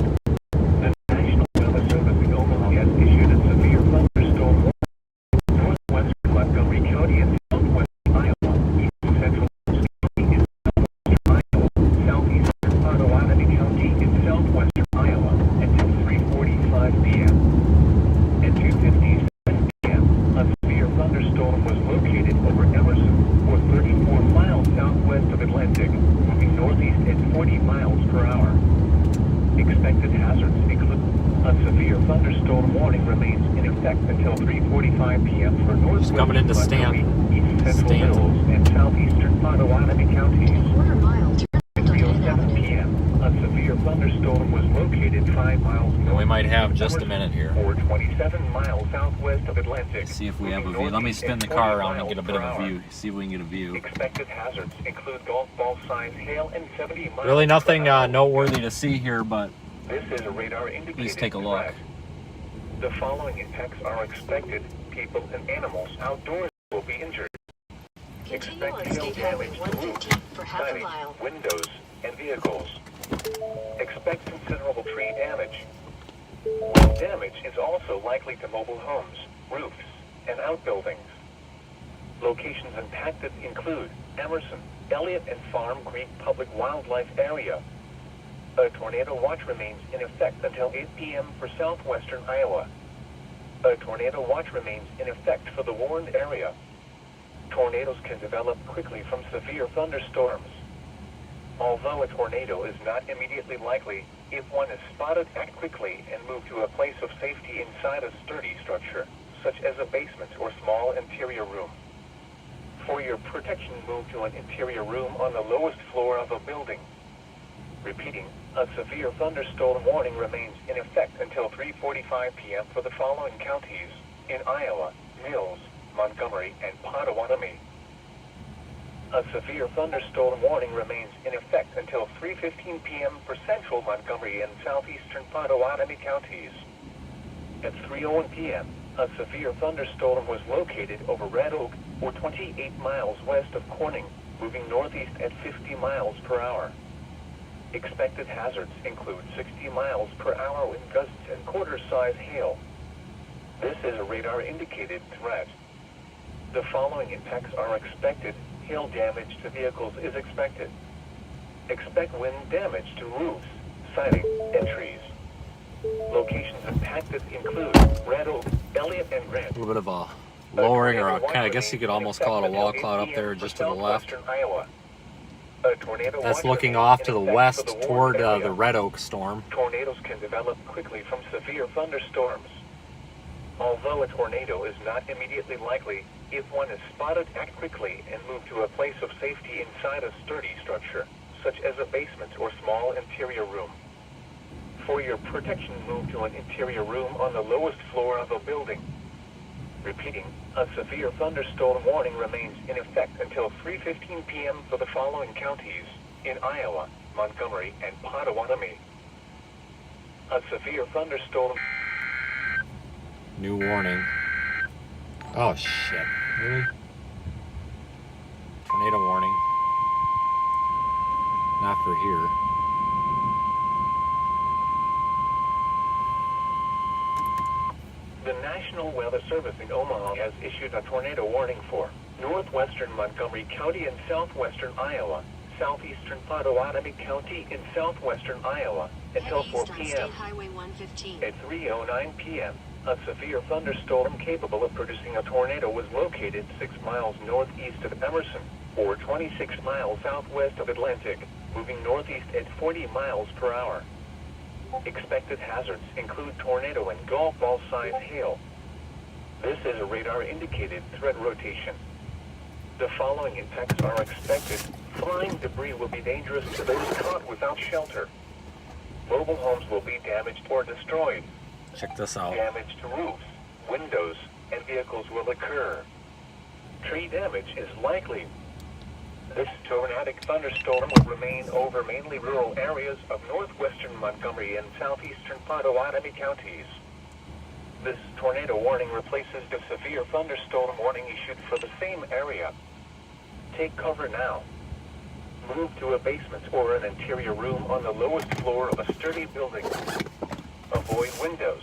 The National Weather Service in Omaha has issued a severe thunderstorm warning. Northwestern Montgomery County and southwestern Iowa, east central County in southwestern Iowa, southeastern Potawatomi County in southwestern Iowa until 3:45 p.m. At 2:57 p.m., a severe thunderstorm was located over Emerson, or 34 miles southwest of Atlantic, moving northeast at 40 miles per hour. Expected hazards include a severe thunderstorm warning remains in effect until 3:45 p.m. for northwestern coming into Montgomery, east central Stanton. Mills, and southeastern Potawatomi counties. Quarter mile turn At left on 3:07 p.m., a severe thunderstorm was located 5 miles north. And we might have just a minute here. Or 27 miles southwest of Atlantic. See if we have a moving view. Let me northeast spin the at car 40 around and get a bit of miles a per view. hour. See if we can get a view. Expected hazards include golf ball size hail and 70 miles Really nothing per hour. noteworthy to see here, but This is a radar indicated please take a look. threat. The following impacts are expected. People and animals outdoors will be injured. Continue on Expect hail State Highway damage to 115 for half a siding, mile. windows, and vehicles. Expect considerable tree damage. Wind damage is also likely to mobile homes, roofs, and outbuildings. Locations impacted include Emerson, Elliott, and Farm Creek Public Wildlife Area. A tornado watch remains in effect until 8 p.m. for southwestern Iowa. A tornado watch remains in effect for the warned area. Tornadoes can develop quickly from severe thunderstorms. Although a tornado is not immediately likely, if one is spotted, act quickly and move to a place of safety inside a sturdy structure, such as a basement or small interior room. For your protection, move to an interior room on the lowest floor of a building. Repeating, a severe thunderstorm warning remains in effect until 3:45 p.m. for the following counties in Iowa: Mills, Montgomery, and Potawatomi. A severe thunderstorm warning remains in effect until 3:15 p.m. for central Montgomery and southeastern Potawatomi counties. At 3:01 p.m., a severe thunderstorm was located over Red Oak, or 28 miles west of Corning, moving northeast at 50 miles per hour. Expected hazards include 60 miles per hour wind gusts and quarter-size hail. This is a radar-indicated threat. The following impacts are expected. Hail damage to vehicles is expected. Expect wind damage to roofs, siding, and trees. Locations impacted include Red Oak, Elliott, and Grant. a little bit of a lowering, or a kind of, I guess you could almost call it a wall cloud up there just to the left. That's looking off to the west toward the Red Oak storm. Tornadoes can develop quickly from severe thunderstorms. Although a tornado is not immediately likely, if one is spotted, act quickly and move to a place of safety inside a sturdy structure, such as a basement or small interior room. For your protection, move to an interior room on the lowest floor of a building. Repeating, a severe thunderstorm warning remains in effect until 3:15 p.m. for the following counties in Iowa, Montgomery, and Potawatomi. A severe thunderstorm. New warning. Oh shit. Really? Tornado warning. Not for here. The National Weather Service in Omaha has issued a tornado warning for northwestern Montgomery County and southwestern Iowa, southeastern Potawatomi County in southwestern Iowa until 4 p.m. State Highway 115. At 3:09 p.m., a severe thunderstorm capable of producing a tornado was located 6 miles northeast of Emerson, or 26 miles southwest of Atlantic, moving northeast at 40 miles per hour. Expected hazards include tornado and golf ball size hail. This is a radar-indicated threat rotation. The following impacts are expected. Flying debris will be dangerous to those caught without shelter. Mobile homes will be damaged or destroyed. Check this out. Damage to roofs, windows, and vehicles will occur. Tree damage is likely. This tornadic thunderstorm will remain over mainly rural areas of northwestern Montgomery and southeastern Potawatomi counties. This tornado warning replaces the severe thunderstorm warning issued for the same area. Take cover now. Move to a basement or an interior room on the lowest floor of a sturdy building. Avoid windows.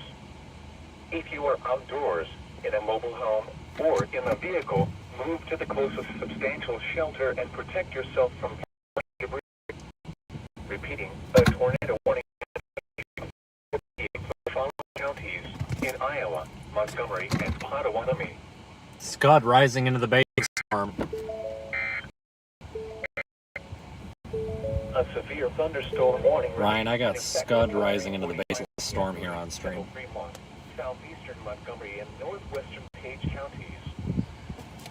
If you are outdoors, in a mobile home, or in a vehicle, move to the closest substantial shelter and protect yourself from debris. Repeating, a tornado warning for the following counties in Iowa, Montgomery, and Potawatomi. Scud rising into the base storm. A severe thunderstorm warning. Ryan, I got Scud rising into the base of the storm here on stream. Southeastern Montgomery and northwestern Page counties.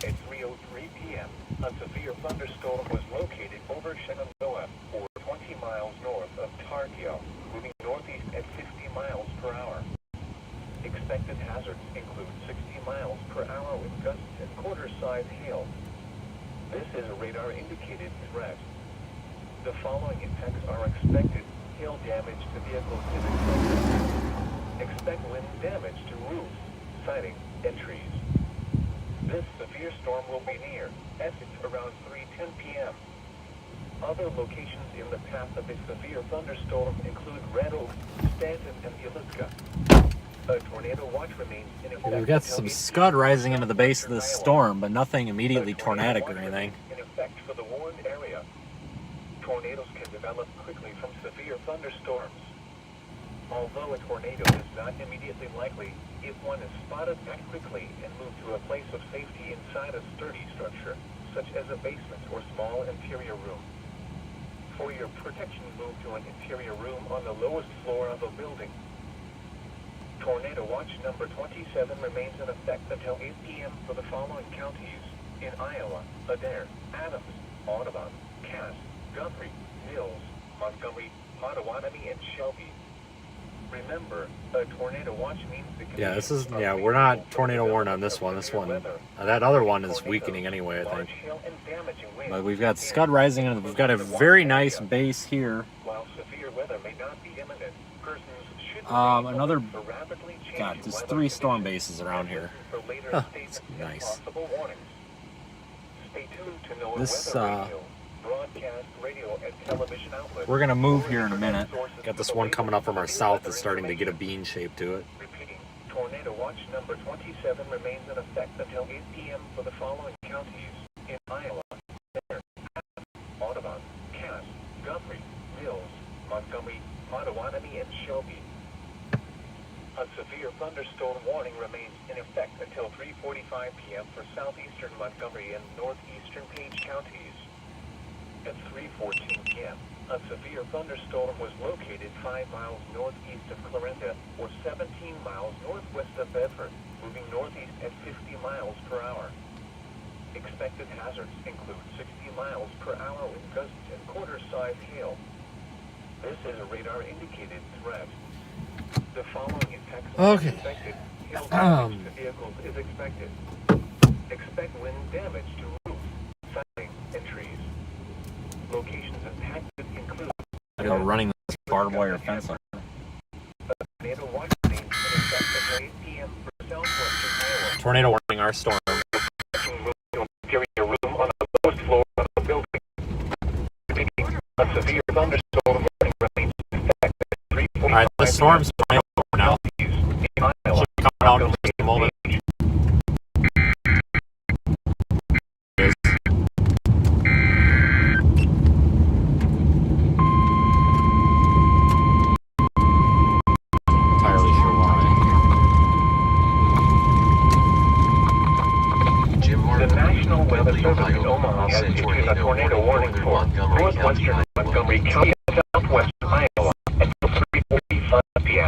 At 3:03 p.m., a severe thunderstorm was located over Shenandoah, or 20 miles north of Tarkio, moving northeast at 50 miles per hour. Expected hazards include 60 miles per hour with gusts and quarter-size hail. This is a radar-indicated threat. The following impacts are expected. Hail damage to vehicles is expected. Expect wind damage to roofs, siding, and trees. This severe storm will be near Essex around 3:10 p.m. Other locations in the path of a severe thunderstorm include Red Oak, Stanton, and Ilisca. A tornado watch remains in effect. We've got some Scud rising into the base of this storm, but nothing immediately tornadic or anything. In effect for the warned area. Tornadoes can develop quickly from severe thunderstorms. Although a tornado is not immediately likely, if one is spotted, act quickly and move to a place of safety inside a sturdy structure, such as a basement or small interior room. For your protection, move to an interior room on the lowest floor of a building. Tornado watch number 27 remains in effect until 8 p.m. for the following counties in Iowa: Adair, Adams, Audubon, Cass, Guthrie, Mills, Montgomery, Potawatomi, and Shelby. Remember, a tornado watch means the we're not tornado warned on this one. This one, that other one is weakening anyway, I think. But we've got Scud rising, and we've got a very nice base here. While severe weather may not be imminent, persons should Another, for rapidly changing God, there's weather 3 storm conditions bases around here. for later Huh, statements that's and nice. possible warnings. Stay tuned to NOAA This, Weather Radio, broadcast radio and television outlets. We're gonna move here in a minute. Got this one coming up from our south that's starting to get a bean shape to it. Repeating, tornado watch number 27 remains in effect until 8 p.m. for the following counties in Iowa: Adair, Audubon, Cass, Guthrie, Mills, Montgomery, Potawatomi, and Shelby. A severe thunderstorm warning remains in effect until 3:45 p.m. for southeastern Montgomery and northeastern Page counties. At 3:14 p.m., a severe thunderstorm was located 5 miles northeast of Clarinda, or 17 miles northwest of Bedford, moving northeast at 50 miles per hour. Expected hazards include 60 miles per hour with gusts and quarter-size hail. This is a radar-indicated threat. The following impacts are expected. Hail damage to vehicles is expected. Expect wind damage to roofs, siding, and trees. Locations impacted include Running this barbed wire fence. tornado watch remains in effect until 8 p.m. for southwestern Iowa. Tornado warning our storm. Interior room on the lowest floor of the building. Repeating, a severe thunderstorm warning remains in effect at 3:45 Alright, the storm's over now. in Iowa. Should be coming out in just a moment. Entirely sure why. Jim The Martin, National Weather Waelti, Service in Ohio, Omaha has sent issued a tornado warning for Montgomery northwestern County, Montgomery County and southwestern Iowa until 3:45 p.m.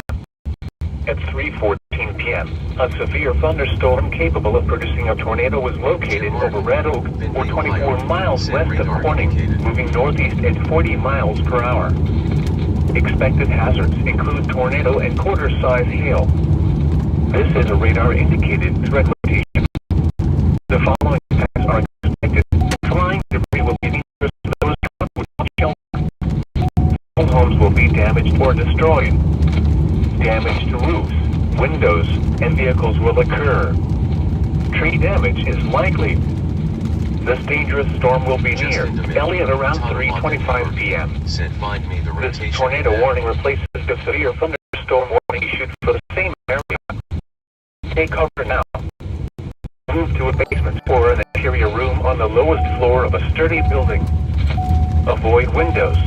At 3:14 p.m., a severe thunderstorm capable of producing a tornado was located over Red Oak, or 24 miles west of Corning, moving northeast at 40 miles per hour. Expected hazards include tornado and quarter-size hail. This is a radar-indicated threat location. The following impacts homes will be damaged or destroyed. Damage to roofs, windows, and vehicles will occur. Tree damage is likely. This dangerous storm will be near Elliott around 3:25 p.m. Said find me the This rotation tornado map. warning replaces the severe thunderstorm warning issued for the same area. Take cover now. Move to a basement or an interior room on the lowest floor of a sturdy building. Avoid windows.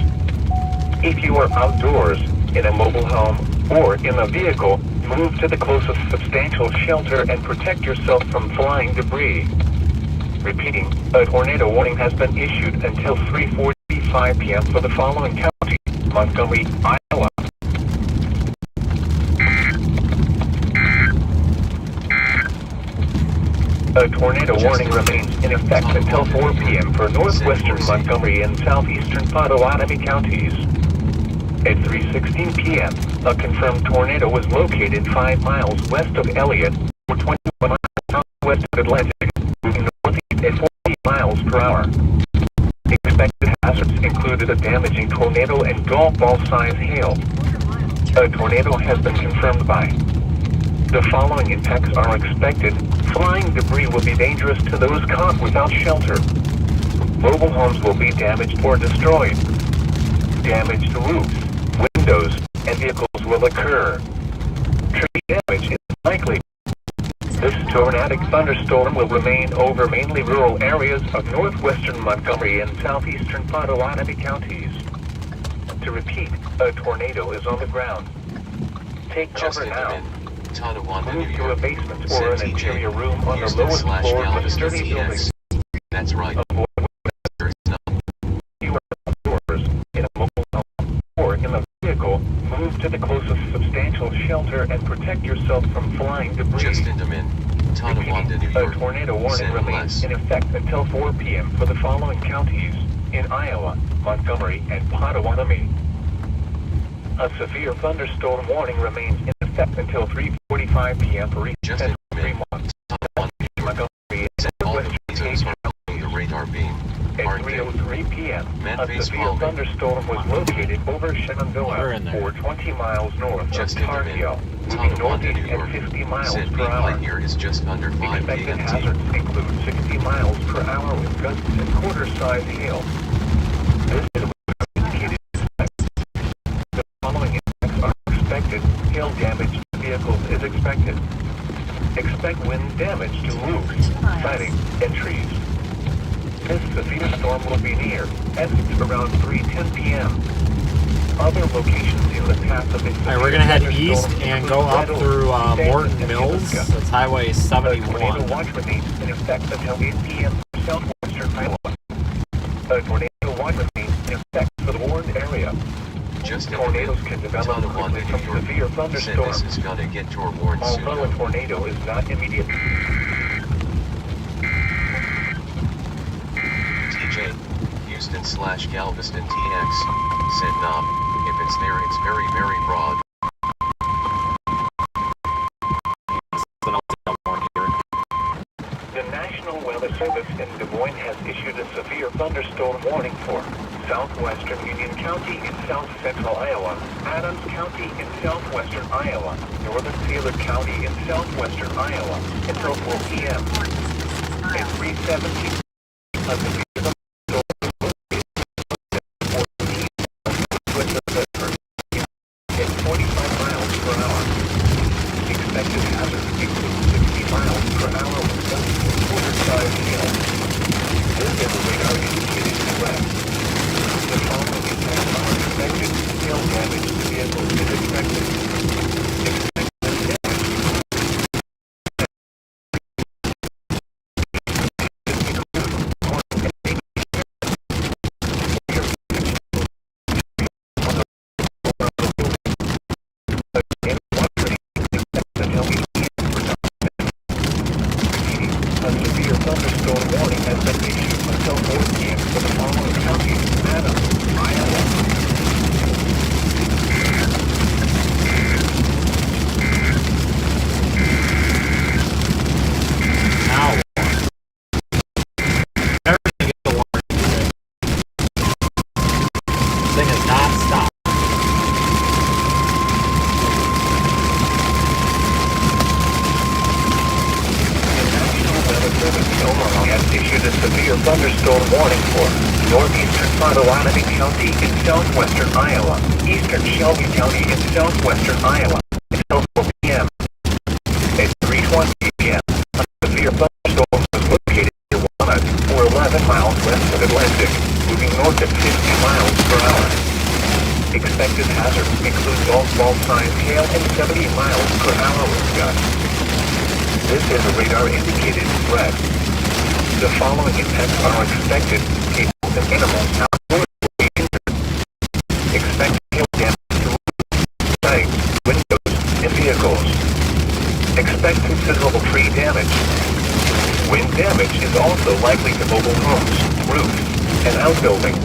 If you are outdoors, in a mobile home, or in a vehicle, move to the closest substantial shelter and protect yourself from flying debris. Repeating, a tornado warning has been issued until 3:45 p.m. for the following counties: Montgomery, Iowa. A tornado warning remains in effect until 4 p.m. for northwestern Montgomery and southeastern Potawatomi counties. At 3:16 p.m., a confirmed tornado was located 5 miles west of Elliott, or 21 miles southwest of Atlantic, moving northeast at 40 miles per hour. Expected hazards included a damaging tornado and golf ball-sized hail. A tornado has been confirmed by. The following impacts are expected. Flying debris will be dangerous to those caught without shelter. Mobile homes will be damaged or destroyed. Damage to roofs, windows, and vehicles will occur. Tree damage is likely. This tornadic thunderstorm will remain over mainly rural areas of northwestern Montgomery and southeastern Potawatomi counties. To repeat, a tornado is on the ground. Take cover now. Tonawanda, New Move to a York. basement or Said an TJ, interior room on the Houston lowest slash floor of a Galveston sturdy building. TX. That's right. Avoid There is none. you are outdoors, in a mobile home, or in a vehicle. Move to the closest substantial shelter and protect yourself from flying debris. Justin Demin, Tonawanda, New Repeating, a York. tornado warning Send remains less. in effect until 4 p.m. for the following counties: in Iowa, Montgomery, and Potawatomi. A severe thunderstorm warning remains in effect until 3:45 p.m. for each Justin and Demin, Fremont, Tonawanda, New York. Montgomery, Said and all Western the reasons are on the radar beam. At Aren't they? 3:03 p.m., Man a face severe palming. thunderstorm was located over Water in Shenandoah, there. or 20 miles north Justin of Tar Demin, Heel, moving Tonawanda, northeast New York. at 50 miles Said per peak hour. height here is just under 5 Expected PMT. hazards include 60 miles per hour with gusts and quarter-size hail. This is indicated effect. The following impacts are expected. Hail damage to vehicles is expected. Expect wind damage to roofs, siding, and trees. This severe storm will be near Essex around 3:10 p.m. Other locations in the path of this Alright, we're gonna head east and go up through Morton Mills. That's Highway A tornado 71. watch remains in effect until 8 p.m. for southwestern Iowa. A tornado watch remains in effect for the warned area. Justin Tornadoes Demin, can develop Tonawanda, quickly New from York. severe Said thunderstorms. this is gonna get your warrant soon. Although a tornado is not immediate. TJ, Houston slash Galveston TX. Said knob. If it's there, it's very, very broad. The National Weather Service in Des Moines has issued a severe thunderstorm warning for southwestern Union County in south central Iowa, Adams County in southwestern Iowa, northern Taylor County in southwestern Iowa until 4 p.m. At 3:17, a severe thunderstorm was located at 45 miles per hour. Expected hazards include 60 miles per hour with gusts and quarter-size hail. This is a radar indicated threat. The following impacts are expected. Hail damage to vehicles is expected. Expected A severe thunderstorm warning has been issued until 4 p.m. for the following counties: Adams, Iowa. Now, everything gets a warning today. This thing has not stopped. southwestern Iowa, eastern Shelby County in southwestern Iowa until 4 p.m. At 3:20 p.m., a severe thunderstorm was located near Walnut, or 11 miles west of Atlantic, moving north at 50 miles per hour. Expected hazards include golf-ball size hail and 70 miles per hour wind gusts. This is a radar-indicated threat. The following impacts are expected. People and animals outdoors will be injured. Expect hail damage to roofs, sites, windows, and vehicles. Expect considerable tree damage. Wind damage is also likely to mobile homes, roofs, and outbuildings.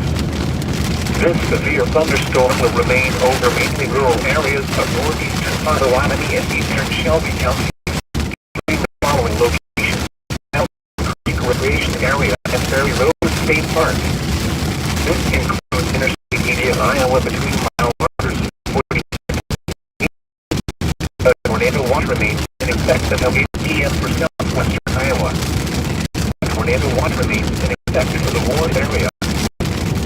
This severe thunderstorm will remain over mainly rural areas of northeastern Potawatomi and eastern Shelby County, including the following locations: Elk Creek Recreation Area and Ferry Road State Park. This includes Interstate 80 in Iowa between mile markers 40. A tornado watch remains in effect until 8 p.m. for southwestern Iowa. A tornado watch remains in effect for the Warren area.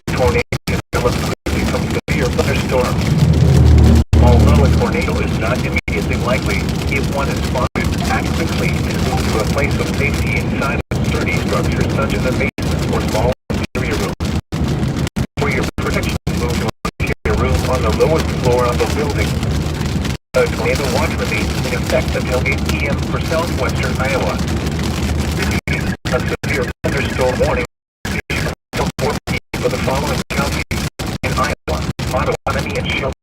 Tornado develop quickly from severe thunderstorms. Although a tornado is not immediately likely, if one is spotted, act quickly and move to a place of safety inside a sturdy structure such as a basement or small interior room. For your protection, move to an interior room on the lowest floor of the building. A tornado watch remains in effect until 8 p.m. for southwestern Iowa. A severe thunderstorm warning until 4 p.m. for the following counties in Iowa, Potawatomi, and Shelby.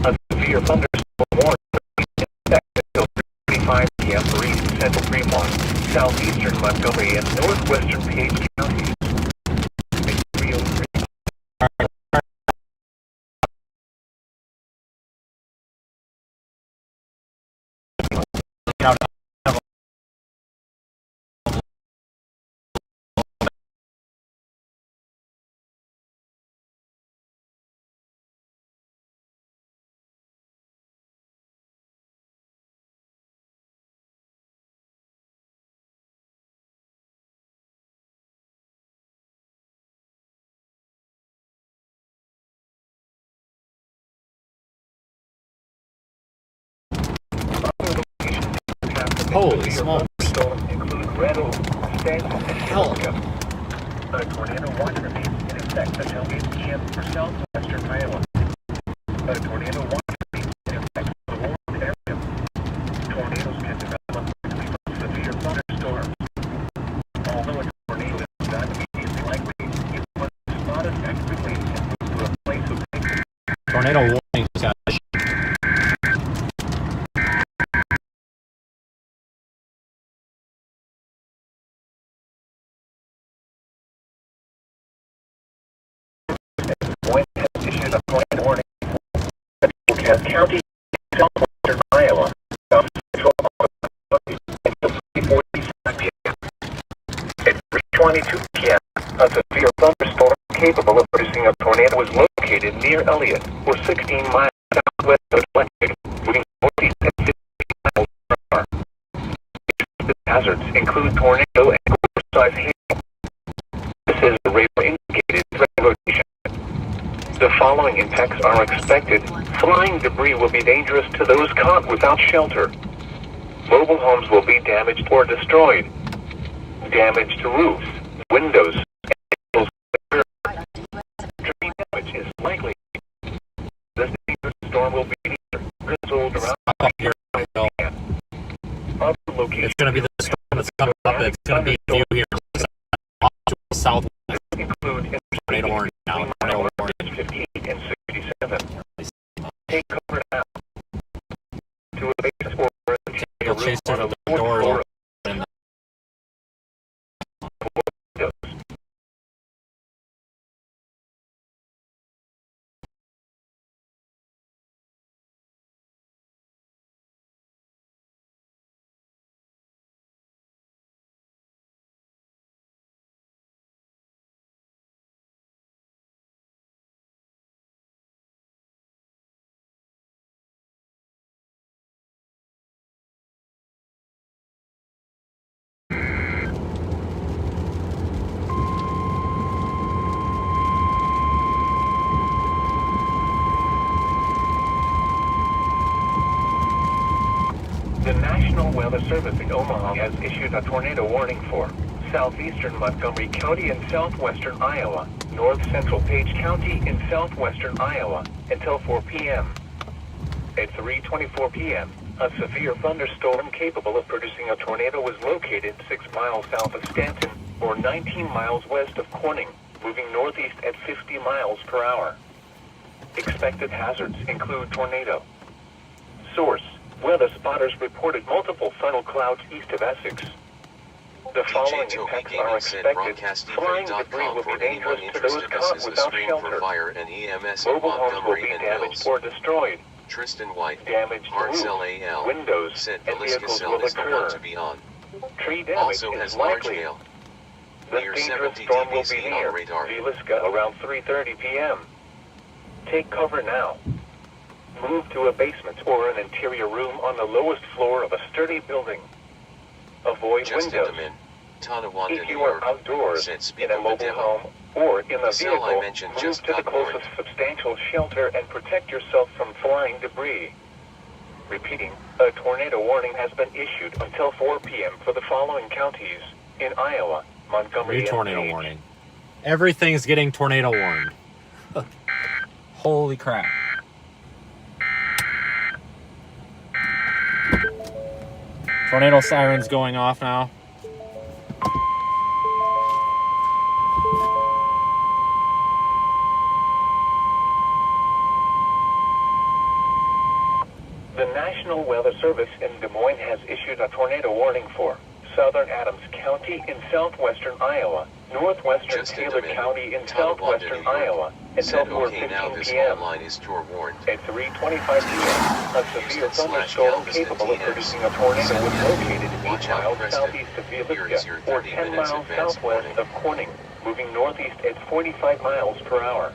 A severe thunderstorm warning remains in effect until 3:35 p.m. for east central Fremont, southeastern Montgomery, and northwestern Page counties. At 3:03 Holy smokes. include Red Oak, Stanton, and Hell. Hillsborough. A tornado watch remains in effect until 8 p.m. for southwestern Iowa. A tornado watch remains in effect for the Warren area. Tornadoes can develop quickly from severe thunderstorms. Although a tornado is not immediately likely, if one is spotted, act quickly and move to a place of safety. Tornado warning, guys. Moines has issued a tornado warning for Cass County, southwestern Iowa, south central Iowa, until 3:45 p.m. At 3:22 p.m., a severe thunderstorm capable of producing a tornado was located near Elliott, or 16 miles southwest of Atlantic, moving northeast at 50 miles per hour. Hazards include tornado and core-size hail. This is a radar-indicated threat location. The following impacts are expected. Flying debris will be dangerous to those caught without shelter. Mobile homes will be damaged or destroyed. Damage to roofs, windows, and tree damage is likely. This dangerous storm will be drizzled around here. Other locations It's going to be the storm that's coming up. It's going to be due here off to the southwest. include Tornado warning now. Tornado warning. 15 and 67. Take cover now. To a base or a Chaser room on to the the door. floor National Weather Service in Omaha has issued a tornado warning for southeastern Montgomery County and southwestern Iowa, north central Page County in southwestern Iowa, until 4 p.m. At 3:24 p.m., a severe thunderstorm capable of producing a tornado was located 6 miles south of Stanton, or 19 miles west of Corning, moving northeast at 50 miles per hour. Expected hazards include tornado. Source: weather spotters reported multiple funnel clouds east of Essex. The following impacts are expected. Flying debris will be dangerous to those caught without shelter. Fire and EMS Mobile homes will be damaged or destroyed. Tristan White, Damaged Marcel roofs, A.L. windows, said and vehicles will is the one occur. to be on. Tree damage Also is has large likely. hail. The Near dangerous 70 storm will be dBz near on radar. Villisca around 3:30 p.m. Take cover now. Move to a basement or an interior room on the lowest floor of a sturdy building. Avoid Justin windows. Demin, Tonawanda, If New you are York, outdoors, said speak in a of the mobile devil. home, or in a The cell I vehicle, mentioned move just to the got warned. closest substantial shelter and protect yourself from flying debris. Repeating, a tornado warning has been issued until 4 p.m. for the following counties in Iowa, Montgomery, New and tornado Page. warning. Everything's getting tornado warned. Holy crap. Tornado sirens going off now. The National Weather Service in Des Moines has issued a tornado warning for southern Adams County in southwestern Iowa, northwestern Justin Taylor Demin, County in Tonawanda, southwestern New York, Iowa, until said okay now 4:15 this p.m. line is warned. At 3:25 p.m., a severe thunderstorm Houston/Galveston capable of TX. producing a tornado was located 8 Watch out, miles Preston. southeast of Here is your Villisca, or 30 10 minutes miles advance southwest warning. of Corning, moving northeast at 45 miles per hour.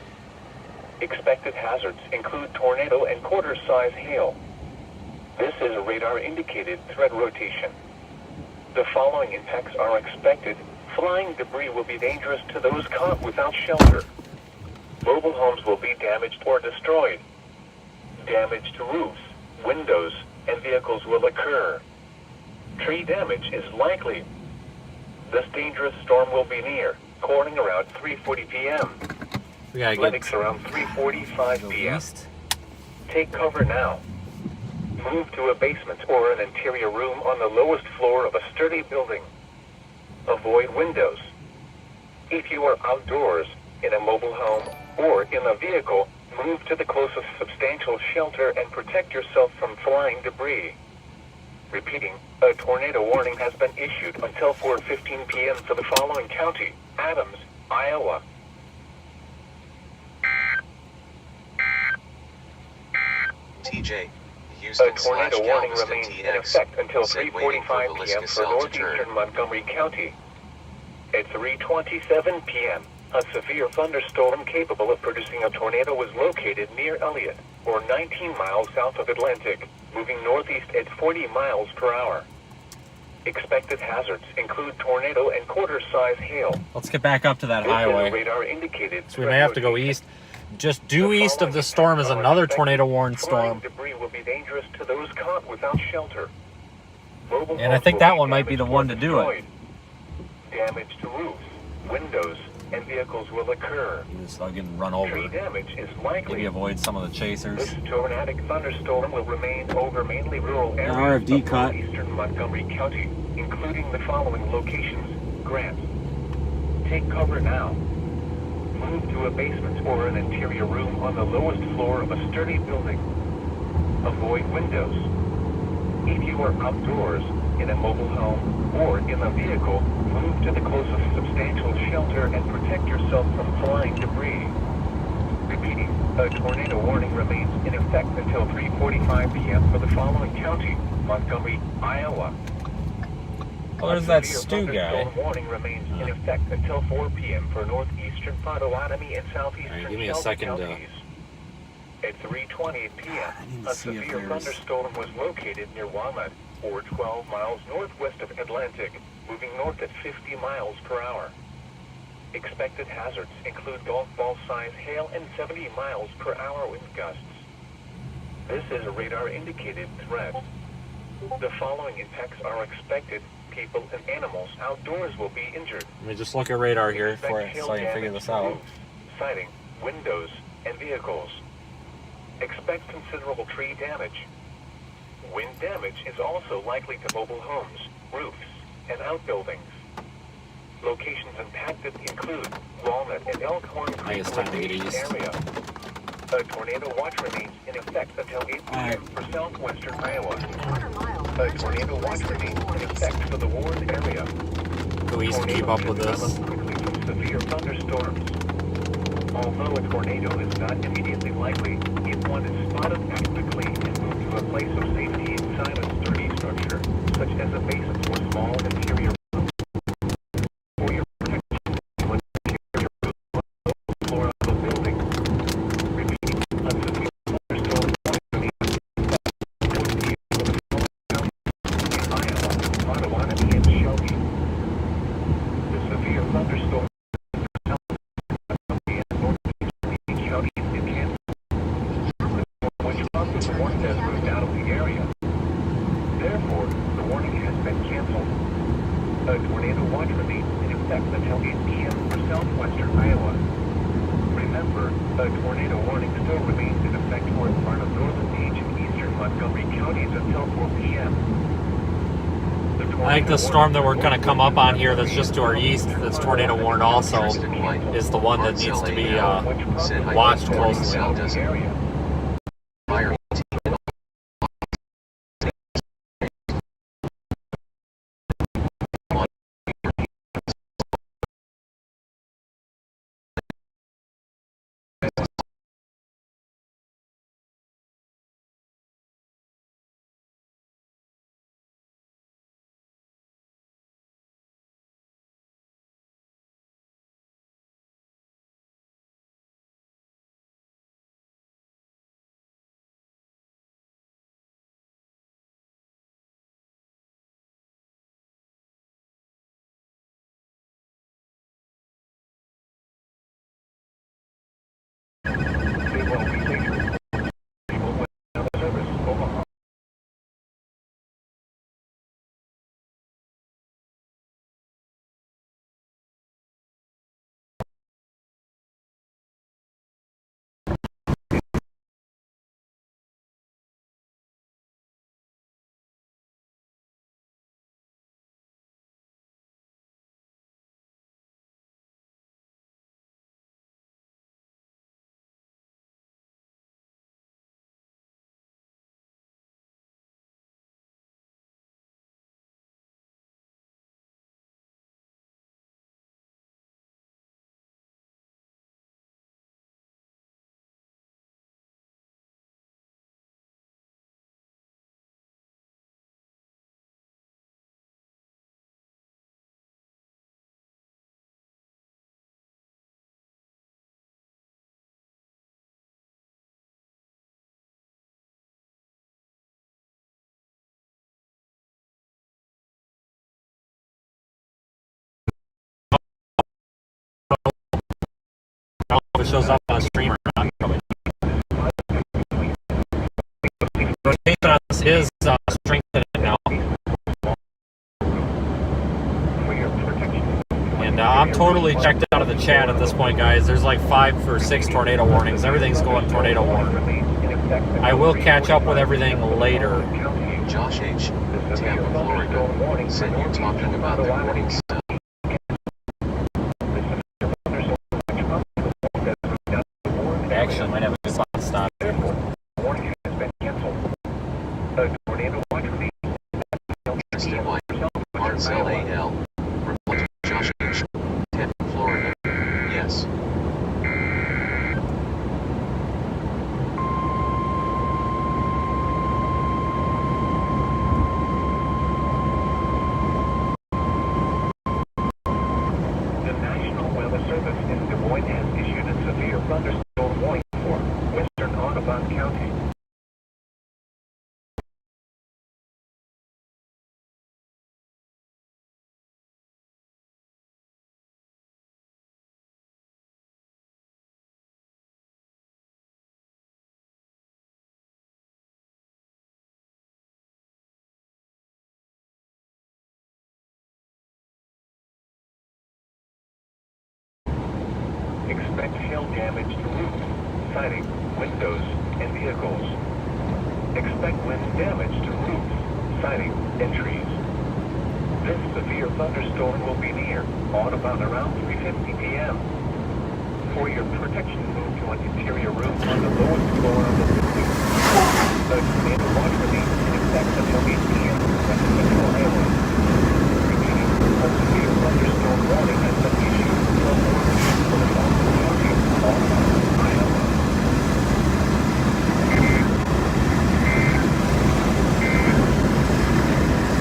Expected hazards include tornado and quarter-size hail. This is a radar-indicated threat rotation. The following impacts are expected. Flying debris will be dangerous to those caught without shelter. Mobile homes will be damaged or destroyed. Damage to roofs, windows, and vehicles will occur. Tree damage is likely. This dangerous storm will be near Corning around 3:40 p.m. We gotta Athletics get around 3:45 to the p.m. east. Take cover now. Move to a basement or an interior room on the lowest floor of a sturdy building. Avoid windows. If you are outdoors, in a mobile home, or in a vehicle, move to the closest substantial shelter and protect yourself from flying debris. Repeating, a tornado warning has been issued until 4:15 p.m. for the following county: Adams, Iowa. TJ, A tornado warning Houston/Galveston remains in TX, effect until said waiting for 3:45 p.m. Villisca for cell to turn. northeastern Montgomery County. At 3:27 p.m., a severe thunderstorm capable of producing a tornado was located near Elliott, or 19 miles south of Atlantic, moving northeast at 40 miles per hour. Expected hazards include tornado and quarter-size hail. Let's get back up to that This is a highway. radar-indicated So we may have to go east. Just due east of the storm is another tornado warned storm. Debris will be dangerous to those caught without shelter. Mobile And I homes think will that be one might be the damaged one or to do it. destroyed. Damage to roofs, windows, and vehicles will occur. Just I'll get run Tree over. damage is Maybe likely. avoid some of the chasers. This tornadic thunderstorm will remain over mainly rural areas RFD of cut. eastern Montgomery County, including the following locations: Grant. Take cover now. Move to a basement or an interior room on the lowest floor of a sturdy building. Avoid windows. If you are outdoors, in a mobile home, or in a vehicle, move to the closest substantial shelter and protect yourself from flying debris. Repeating, a tornado warning remains in effect until 3:45 p.m. for the following county: Montgomery, Iowa. Oh, there's A that severe stew guy. thunderstorm warning remains in effect until 4 p.m. for northeastern Potawatomi and southeastern Alright, give me a Shelby second to- counties. At 3:20 p.m., I need to a see if severe there's- thunderstorm was located near Walnut, or 12 miles northwest of Atlantic, moving north at 50 miles per hour. Expected hazards include golf ball-sized hail and 70 miles per hour wind gusts. This is a radar-indicated threat. The following impacts are expected. People and animals outdoors will be injured. Let me just look at radar here Expect hail so I can figure damage this to out. roofs, siding, windows, and vehicles. Expect considerable tree damage. Wind damage is also likely to mobile homes, roofs, and outbuildings. Locations impacted include Walnut and Elkhorn I think it's time to get east. area. A tornado watch remains in effect until 8 p.m. for southwestern Iowa. Quarter mile. A tornado watch remains in effect for the Warren area. Go east and keep up with this. Tornadoes can develop quickly from severe thunderstorms. Although a tornado is not immediately likely, if one is spotted, act quickly and move to a place of safety inside a sturdy structure, such as a basement or small interior room. For your protection, one interior room on the floor of the building. Repeating, a severe thunderstorm warning remains in Iowa, Potawatomi, and Shelby. The severe thunderstorm which causes the warning has moved out of the area. Therefore, the warning has been canceled. A tornado watch remains in effect until 8 p.m. for southwestern Iowa. Remember, a tornado warning still remains in effect for part of northern Page and eastern Montgomery counties until 4 p.m. I think the storm that we're going to come up on here that's just to our east, that's tornado warned also, is the one that needs to be watched closely. Fire If it shows up on a streamer, rotation on this is strengthening now. And I'm totally checked out of the chat at this point, guys. There's like 5 or 6 tornado warnings. Everything's going tornado warning. I will catch up with everything later. Josh H. Tampa, Florida, said you're talking about the warnings. Actually, might have a good spot to stop. Warning has been canceled. A tornado watch remains in effect. Tristan White, Marcel A.L. Report Josh H. Tampa, Florida. Yes. Expect hail damage to roofs, siding, windows, and vehicles. Expect wind damage to roofs, siding, and trees. This severe thunderstorm will be near on about around 3:50 p.m. For your protection, move to an interior room on the lowest floor of the building. The tornado watch remains in effect until 8 p.m. at the central Iowa. Repeating, a severe thunderstorm warning has been issued from Moines for the Southwestern county all around Iowa.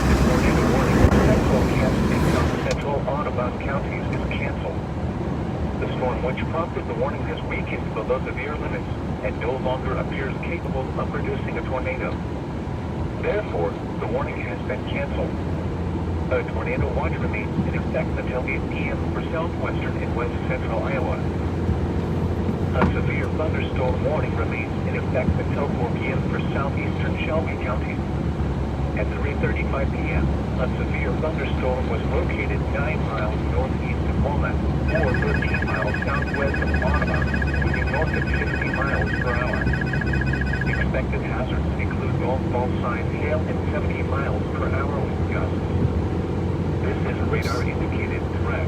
The tornado warning for central Kansas and South Central Audubon counties is canceled. The storm which prompted the warning has weakened below severe limits and no longer appears capable of producing a tornado. Therefore, the warning has been canceled. A tornado watch remains in effect until 8 p.m. for southwestern and west central Iowa. A severe thunderstorm warning remains in effect until 4 p.m. for southeastern Shelby County. At 3:35 p.m., a severe thunderstorm was located 9 miles northeast of Walnut, or 13 miles southwest of Audubon, moving north at 50 miles per hour. Expected hazards include golf ball size hail and 70 miles per hour wind gusts. This is a radar-indicated threat.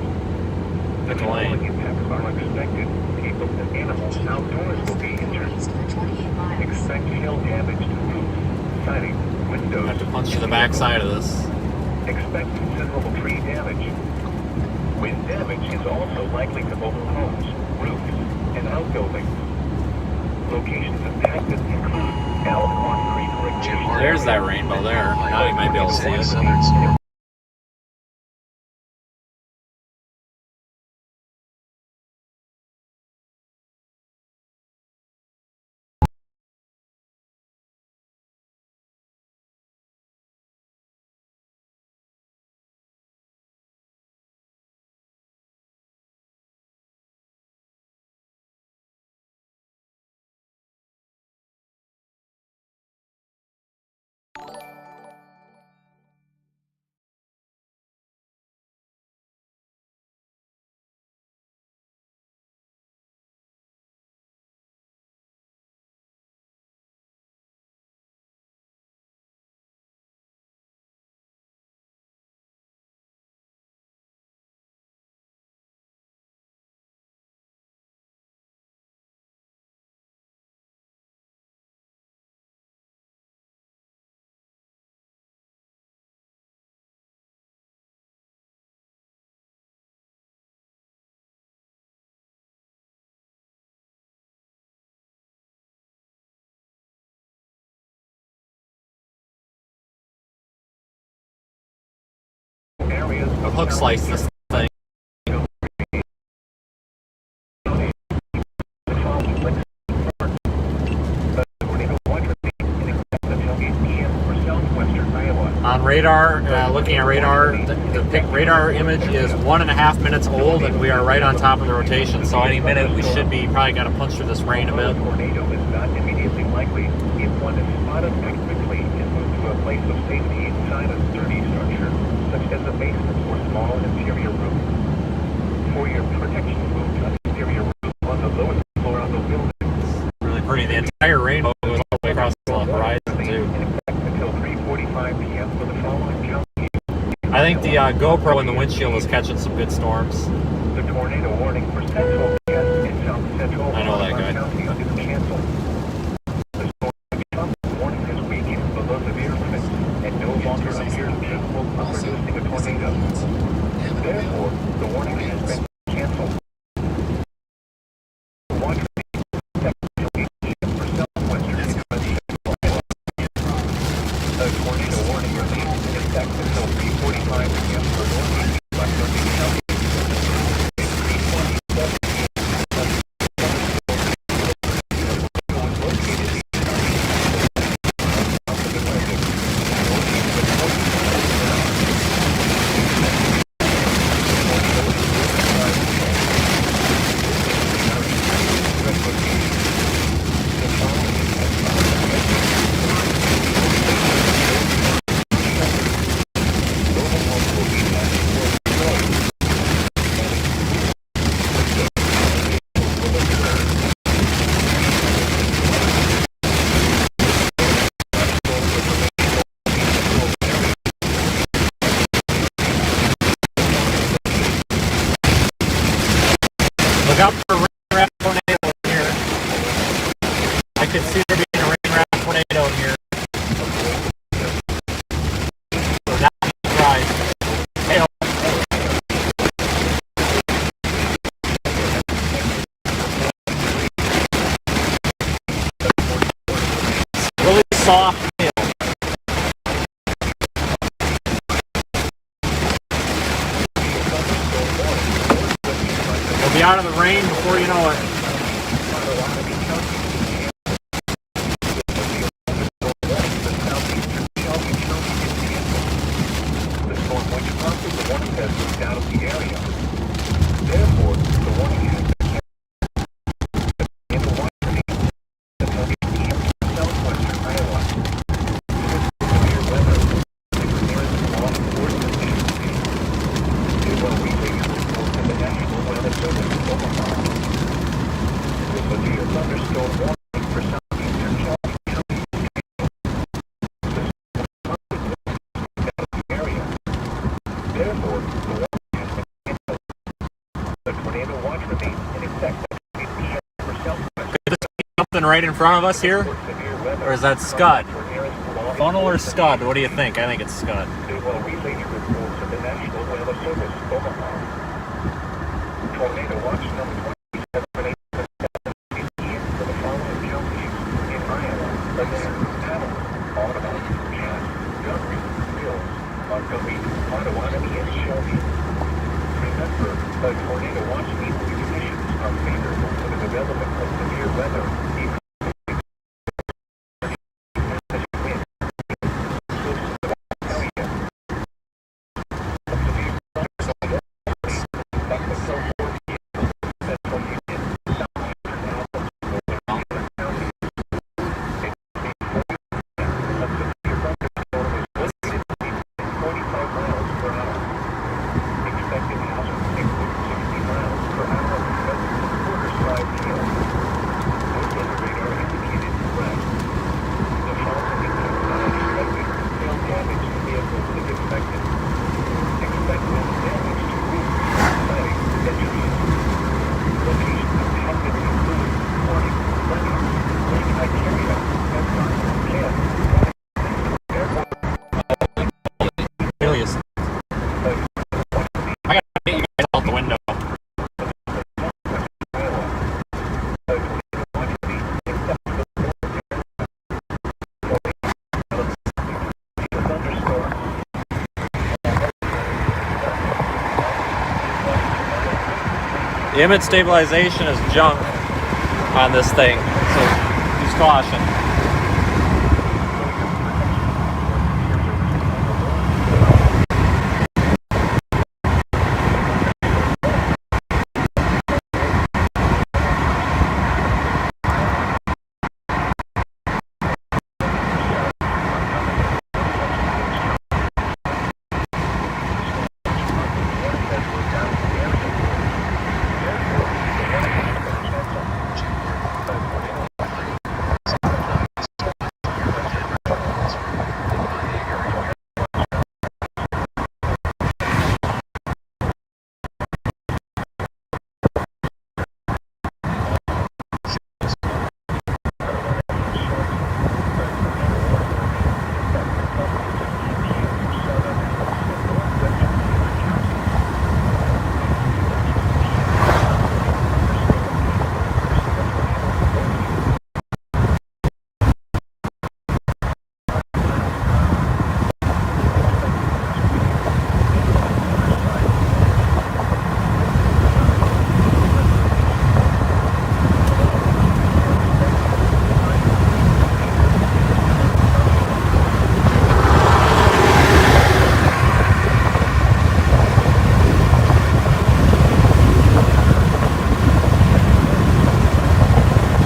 The following impacts are expected. People and animals outdoors will be injured. East for 28 miles. Expect hail damage to roofs, siding, I windows. have to punch through the back side of this. Expect considerable tree damage. Wind damage is also likely to both homes, roofs, and outbuildings. Locations impacted include Alcorn Creek Recreation. There's that rainbow there. Now you might be able to see it. Thunderstorm. Areas of Hook slice this thing. On radar, looking at radar, the radar image is 1.5 minutes old, and we are right on top of the rotation. So any minute we should be probably got to punch through this rain a bit. tornado is not immediately likely if one is spotted quickly and moved to a place of safety inside a sturdy structure, such as a basement or small interior room. For your protection, move to an interior room on the lowest floor of the building. Really pretty. The entire rainbow goes all the way across the horizon too. In effect until 3:45 p.m. for the following counties. I think the GoPro in the windshield is catching some good storms. The tornado warning for central Kansas and south central I know that guy. counties is canceled. The storm warning has weakened below severe limits and no longer appears capable of producing a tornado. Therefore, the warning has been canceled. Watch for southwestern and central Iowa. A tornado warning remains in effect until 3:45 p.m. for northeast Western County. out for a rain wrap tornado in here. I could see there being a rain wrap tornado in here. Not be surprised. Hail. Really soft hail. We'll be out of the rain before you know it. The storm which prompted the warning has moved out of the area. Therefore, the warning has been kept in the Waelti until 8 p.m. Southwestern Iowa. This is severe weather. The nearest law enforcement agency. It will relay your report to the National Weather Service in Omaha. This will be your thunderstorm warning for southeastern Shelby County. Therefore, the warning has been canceled. The tornado watch remains in effect at 8 p.m. for Southwest. Could this be something right in front of us here? For severe weather, Or is that Scud? your nearest law Funnel or enforcement Scud? What do you think? I think it's Scud. They will relay your report to the National Weather Service, Omaha. Tornado watch number 27 for the following counties in Iowa: Lanier, Hamilton, Audubon, Cass, Guthrie, Mills, Montgomery, Potawatomi, and Shelby. Remember, a tornado watch means the conditions are favorable for the development of severe weather. Alias. I gotta get you guys out the window. The image stabilization is junk on this thing, so use caution.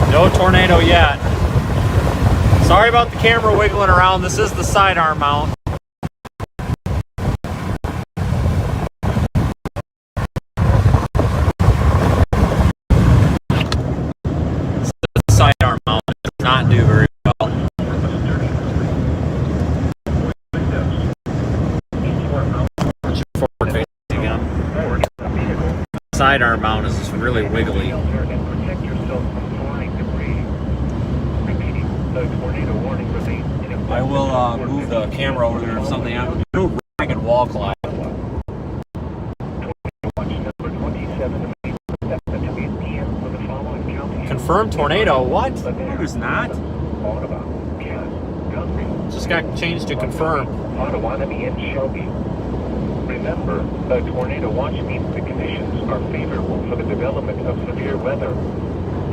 No tornado yet. Sorry about the camera wiggling around. This is the sidearm mount. This is the sidearm mount. It does not do very well. Forward facing again. sidearm mount is just really wiggly. Shelter and protect yourself from flying debris. Repeating, the tornado warning remains in effect. I will move the camera over there if something happens. Do a ragged wall climb. Watch number 27 remains in effect until 8 p.m. for the following counties. Confirmed tornado. What? No, there's not. Ottawa, Cass, Guthrie, Just got changed to confirmed. Potawatomi, and Shelby. Remember, a tornado watch means the conditions are favorable for the development of severe weather.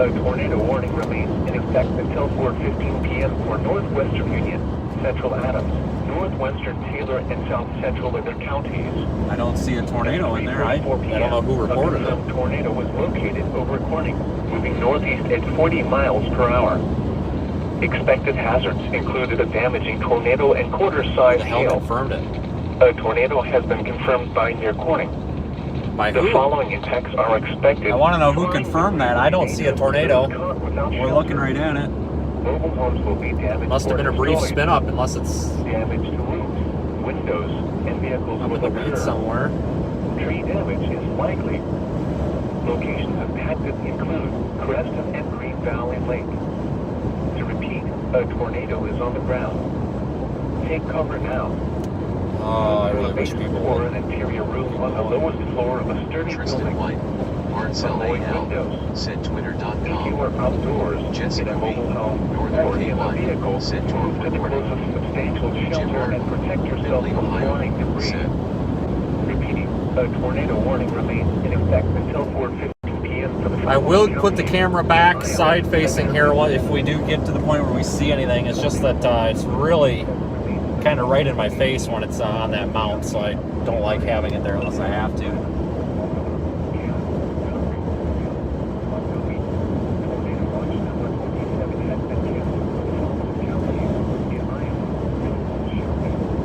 A tornado warning remains in effect until 4:15 p.m. for Northwestern Union, Central Adams, Northwestern Taylor, and South Central of their counties. I don't see a tornado in there. I don't know who reported it. A tornado was located over Corning, moving northeast at 40 miles per hour. Expected hazards included a damaging tornado and quarter-size The hell hail. confirmed it? A tornado has been confirmed by near Corning. By The who? following impacts are expected. I want to know who confirmed that. I don't see a tornado. We're looking right at it. Mobile homes will be damaged. Must have been a brief destroyed. spin up, unless it's Damage to roofs, windows, and vehicles up in will the weeds occur. somewhere. Tree damage is likely. Locations impacted include Creston and Green Valley Lake. To repeat, a tornado is on the ground. Take cover now. Oh, I really wish people Or would. an interior room on the lowest floor of a sturdy Tristan building. White, Marcel Avoid AL, windows. said If you Twitter.com. are outdoors, Jessica in a mobile V, home, North or in a 41, vehicle, said move to the 1240. closest substantial Jim shelter Martin, and protect yourself Italy, from Ohio, flying debris. said. Repeating, a tornado warning remains in effect until 4:15 p.m. for the I will following put the counties. camera back side facing here if we do get to the point where we see anything. It's just that it's really kind of right in my face when it's on that mount, so I don't like having it there unless I have to.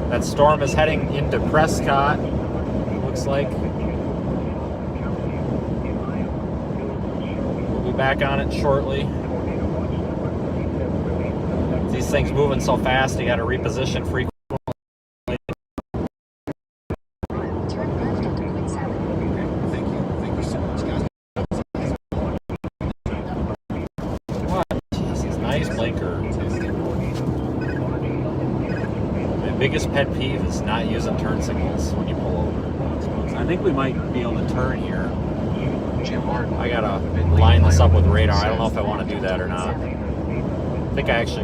That storm is heading into Prescott, looks like. We'll be back on it shortly. These things moving so fast, you got to reposition frequently. Royal, turn left onto Quince Avenue. Thank you. Thank you so much, guys. What? Jesus, nice blinker. My biggest pet peeve is not using turn signals when you pull over. I think we might be able to turn here. Jim Martin, I gotta line this up with radar. I don't know if I want to do that or not. I think I actually.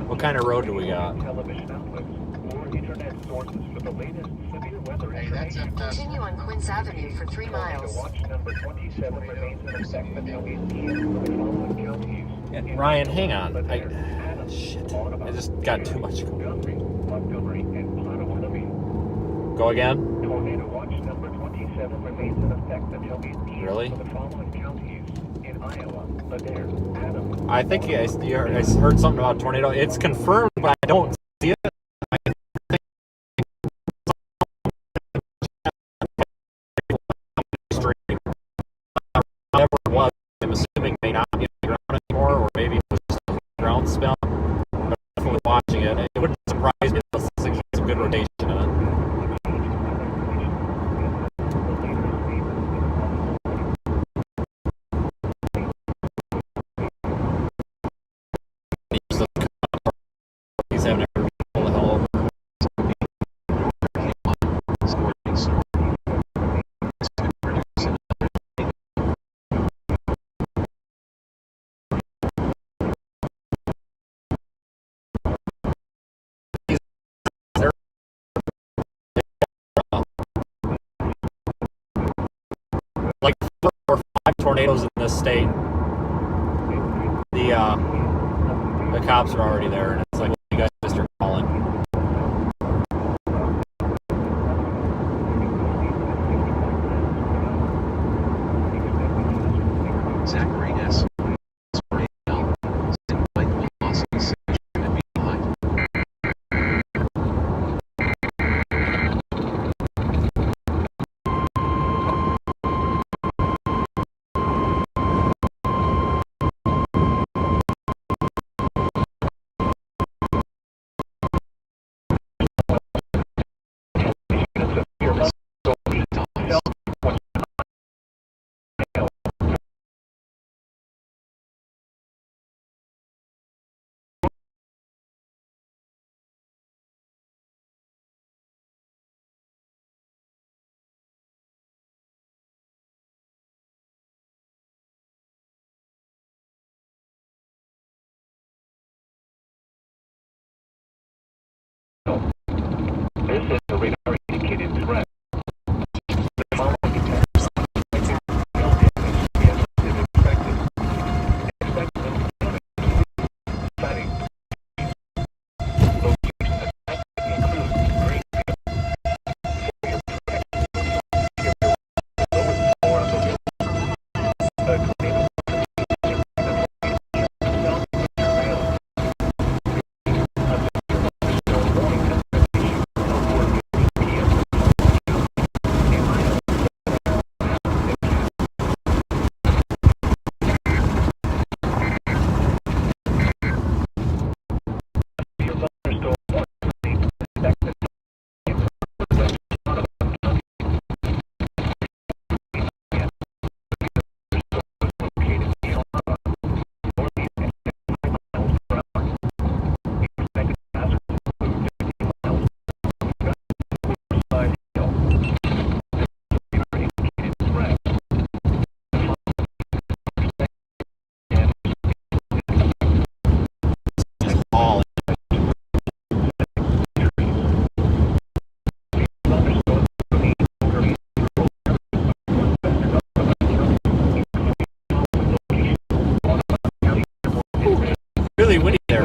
What kind of road do we got? Hey, that's it. Continue on Quince Avenue for 3 miles. Watch number 27 remains in effect until 8 p.m. for the following counties. Yeah, Ryan, hang on. Shit. I just got too much. Guthrie, Montgomery, and Potawatomi. Go again? Tornado watch number 27 remains in effect until 8 p.m. Really? for the following counties in Iowa, Adair, Adams. I think I heard something about tornado. It's confirmed, but I don't see it. I think whatever it was, I'm assuming may not be on the ground anymore, or maybe it was just a ground spell. But definitely watching it. It wouldn't surprise me unless this thing has some good rotation in it. He's having everybody pull the hell over. Sporting storm. This could produce another Like 4 or 5 tornadoes in this state. The cops are already there, and it's like, you guys just are calling. Zachary S. Spray L. Said White velocity should be behind. really windy there.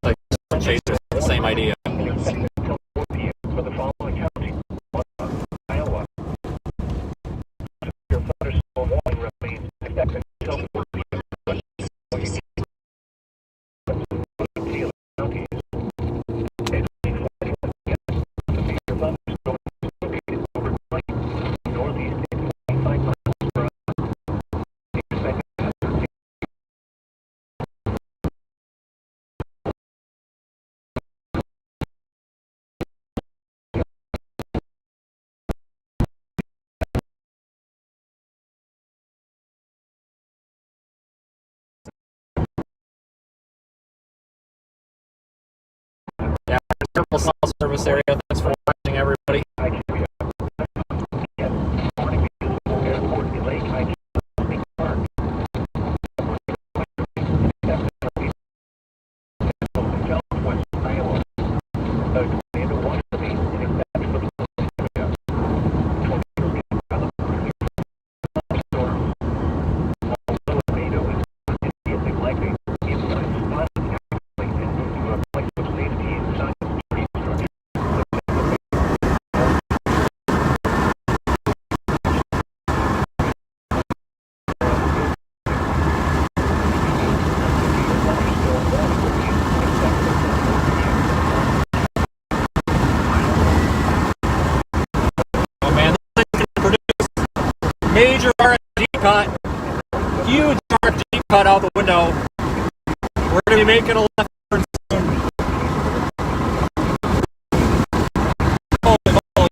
Like Chaser, the same idea. For the following county, Iowa. Your thunderstorm warning remains in effect until 4 p.m. Yeah, triple cell service area. Thanks for watching, everybody. Oh man, this thing's gonna produce major RFD cut, huge RFD cut out the window. We're gonna be making a left turn soon. Holy moly.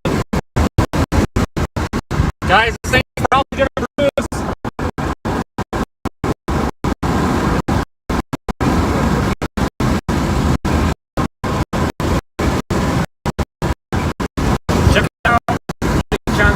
Guys, this thing's probably gonna produce. Check it out. John.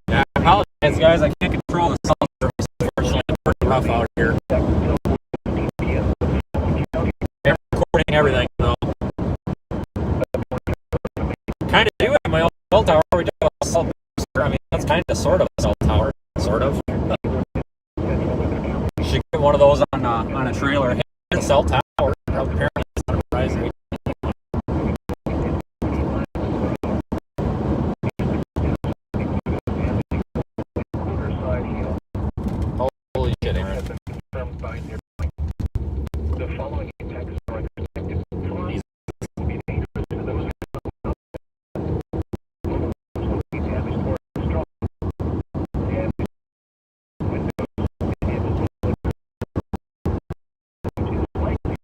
Yeah, I apologize, guys. I can't control the cell service. Unfortunately, it's pretty rough out here. I'm recording everything, though. Kind of doing my own cell tower. We do a cell tower. I mean, that's kind of sort of a cell tower. Sort of. You should get one of those on a trailer. Hey, cell tower. Apparently, it's not surprising. Holy shit, Aaron. The following impacts are expected. These will be dangerous to those who be damaged or strong. And windows, it is likely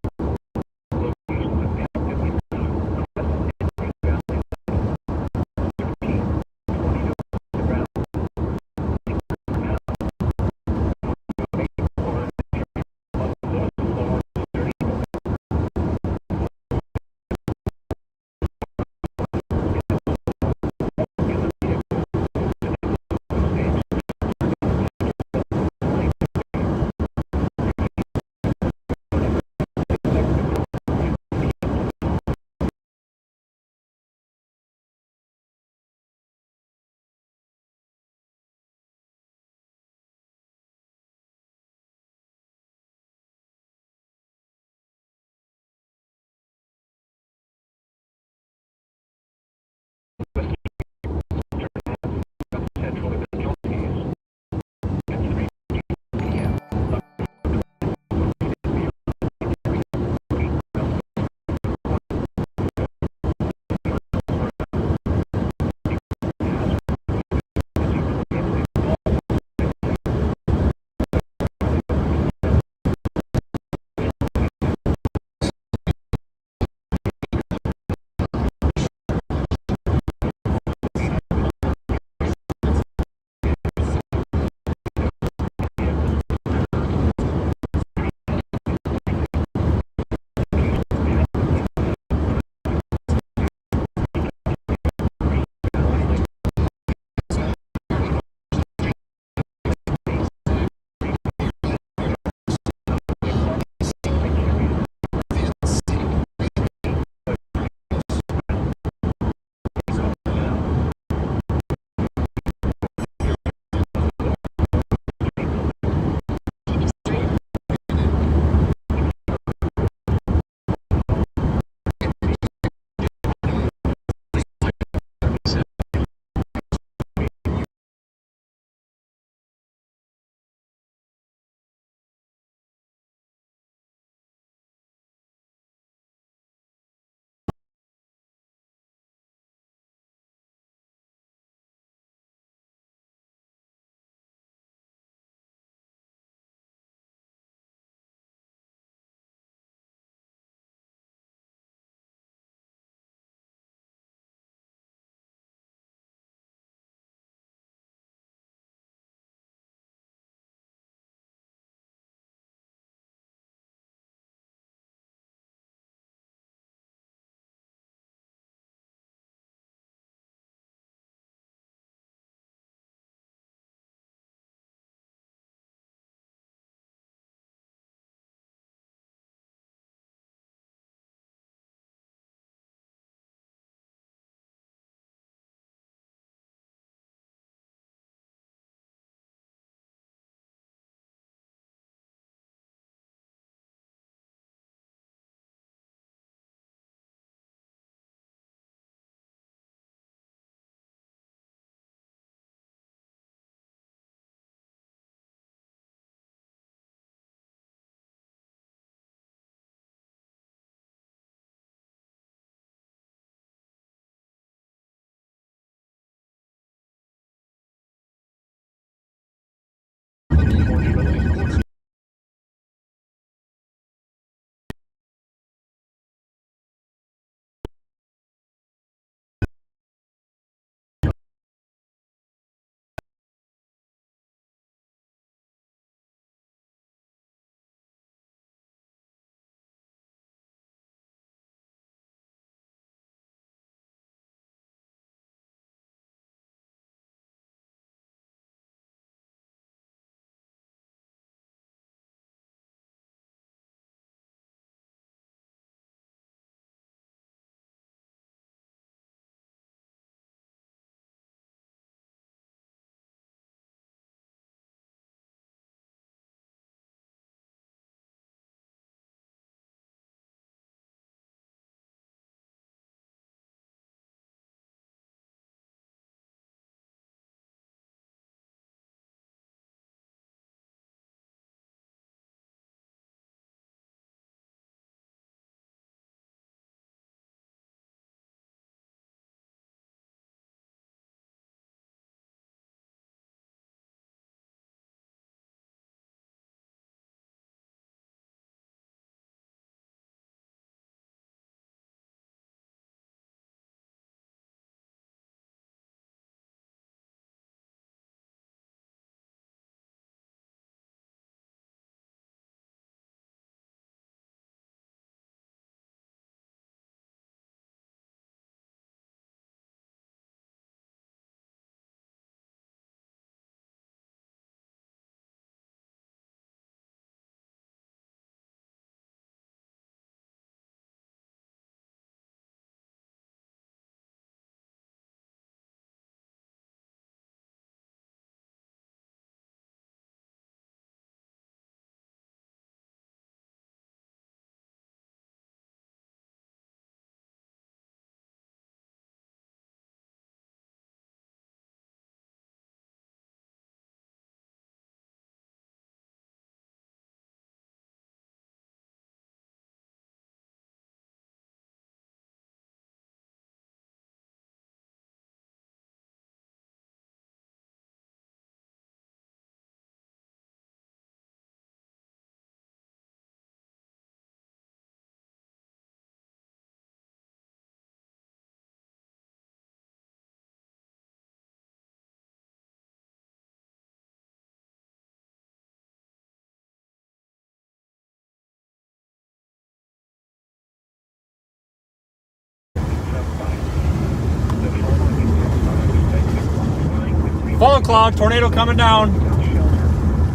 Funnel cloud, tornado coming down.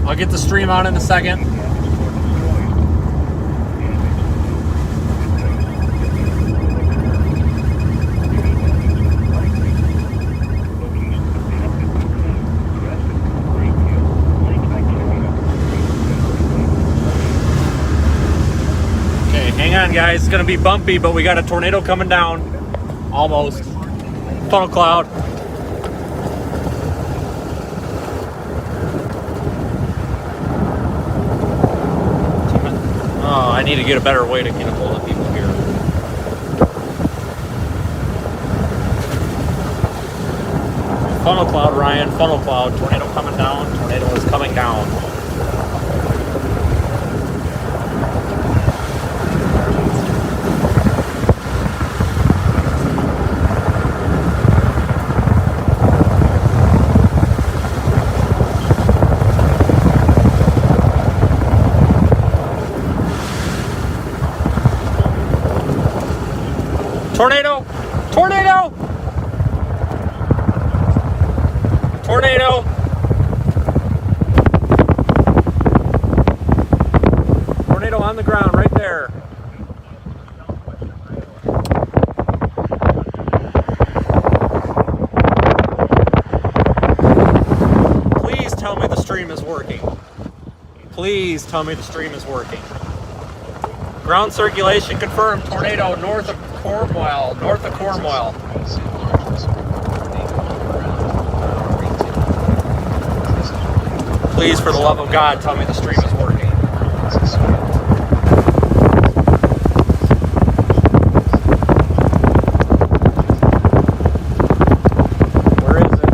I'll get the stream on in a second. Okay, hang on guys, it's gonna be bumpy, but we got a tornado coming down. Almost. Funnel cloud. Oh, I need to get a better way to get a hold of people here. Funnel cloud, Ryan. Funnel cloud. Tornado coming down. Tornado is coming down. Tornado! Tornado! Tornado! Tornado on the ground right there. Please tell me the stream is working. Please tell me the stream is working. Ground circulation confirmed. Tornado north of Cornwall. North of Cornwall. Please, for the love of God, tell me the stream is working. Where is it?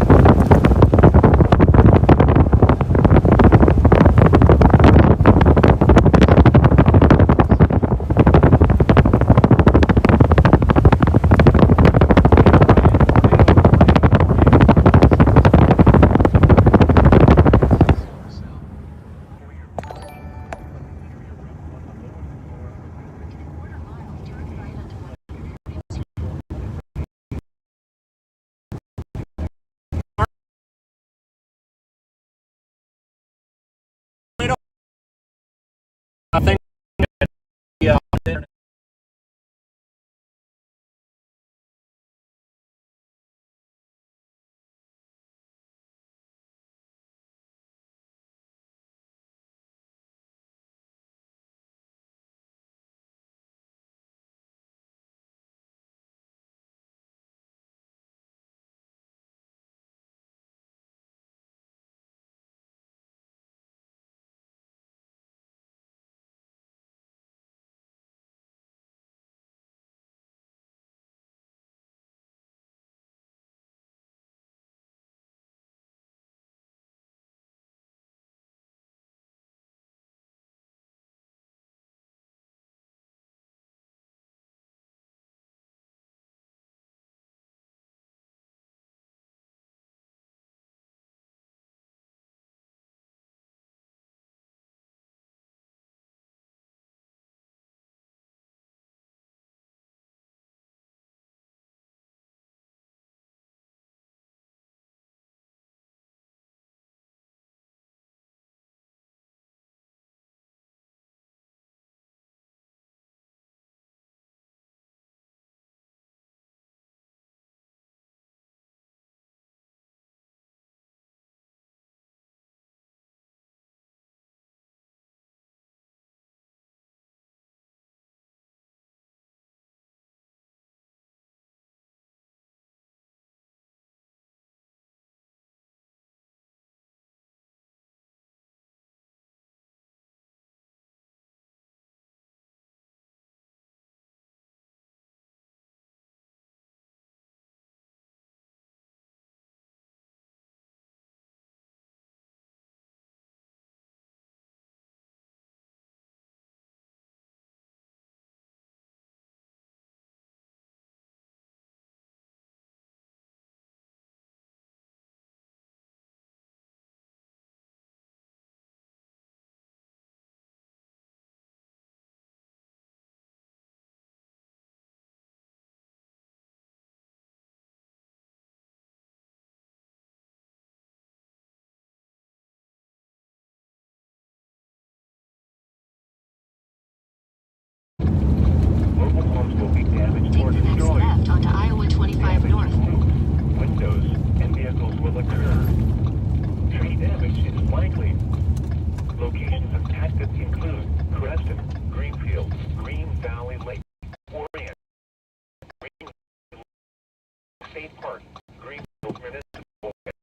both municipal and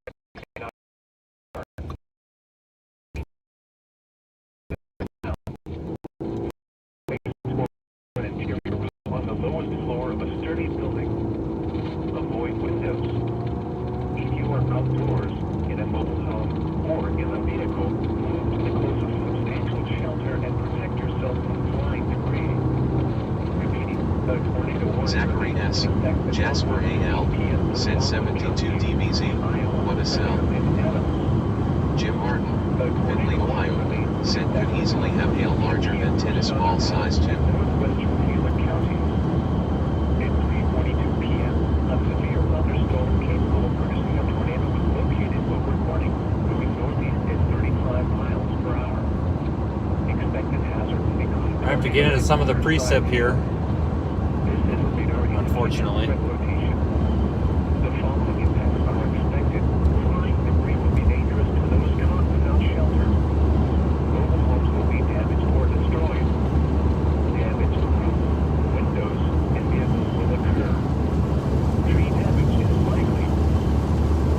an interior room on the lowest floor of a sturdy building. Avoid windows. If you are outdoors, in a mobile home, or in a vehicle, move to the closest substantial shelter and protect yourself from flying debris. Repeating, a tornado warning. Zachary S. Jasper A.L. Sent 72 DBZ. What a cell. Jim Martin, Findlay, Ohio. Sent could easily have hail larger than tennis ball size too. Northwestern Taylor counties. At 3:42 p.m., a severe thunderstorm capable of producing a tornado was located over warning, moving northeast at 35 miles per hour. Expected hazards include... I have to get into some of the precip here, unfortunately. The following impacts are expected. Flying debris will be dangerous to those caught without shelter. Mobile homes will be damaged or destroyed. Damage to roofs, windows, and vehicles will occur. Tree damage is likely.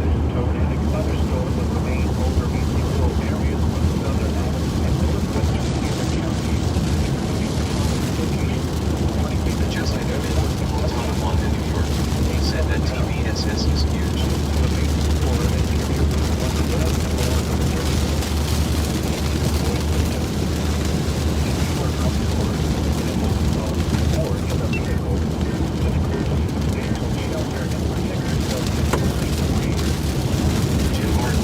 This tornadic thunderstorm will remain over easy rural areas of southern Adams and northwestern Taylor counties, including the following locations. Just in a minute, Tonawanda, New York. He said that TVSS is huge. Jim Martin,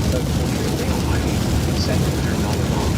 Ohio. Said that they're not alone.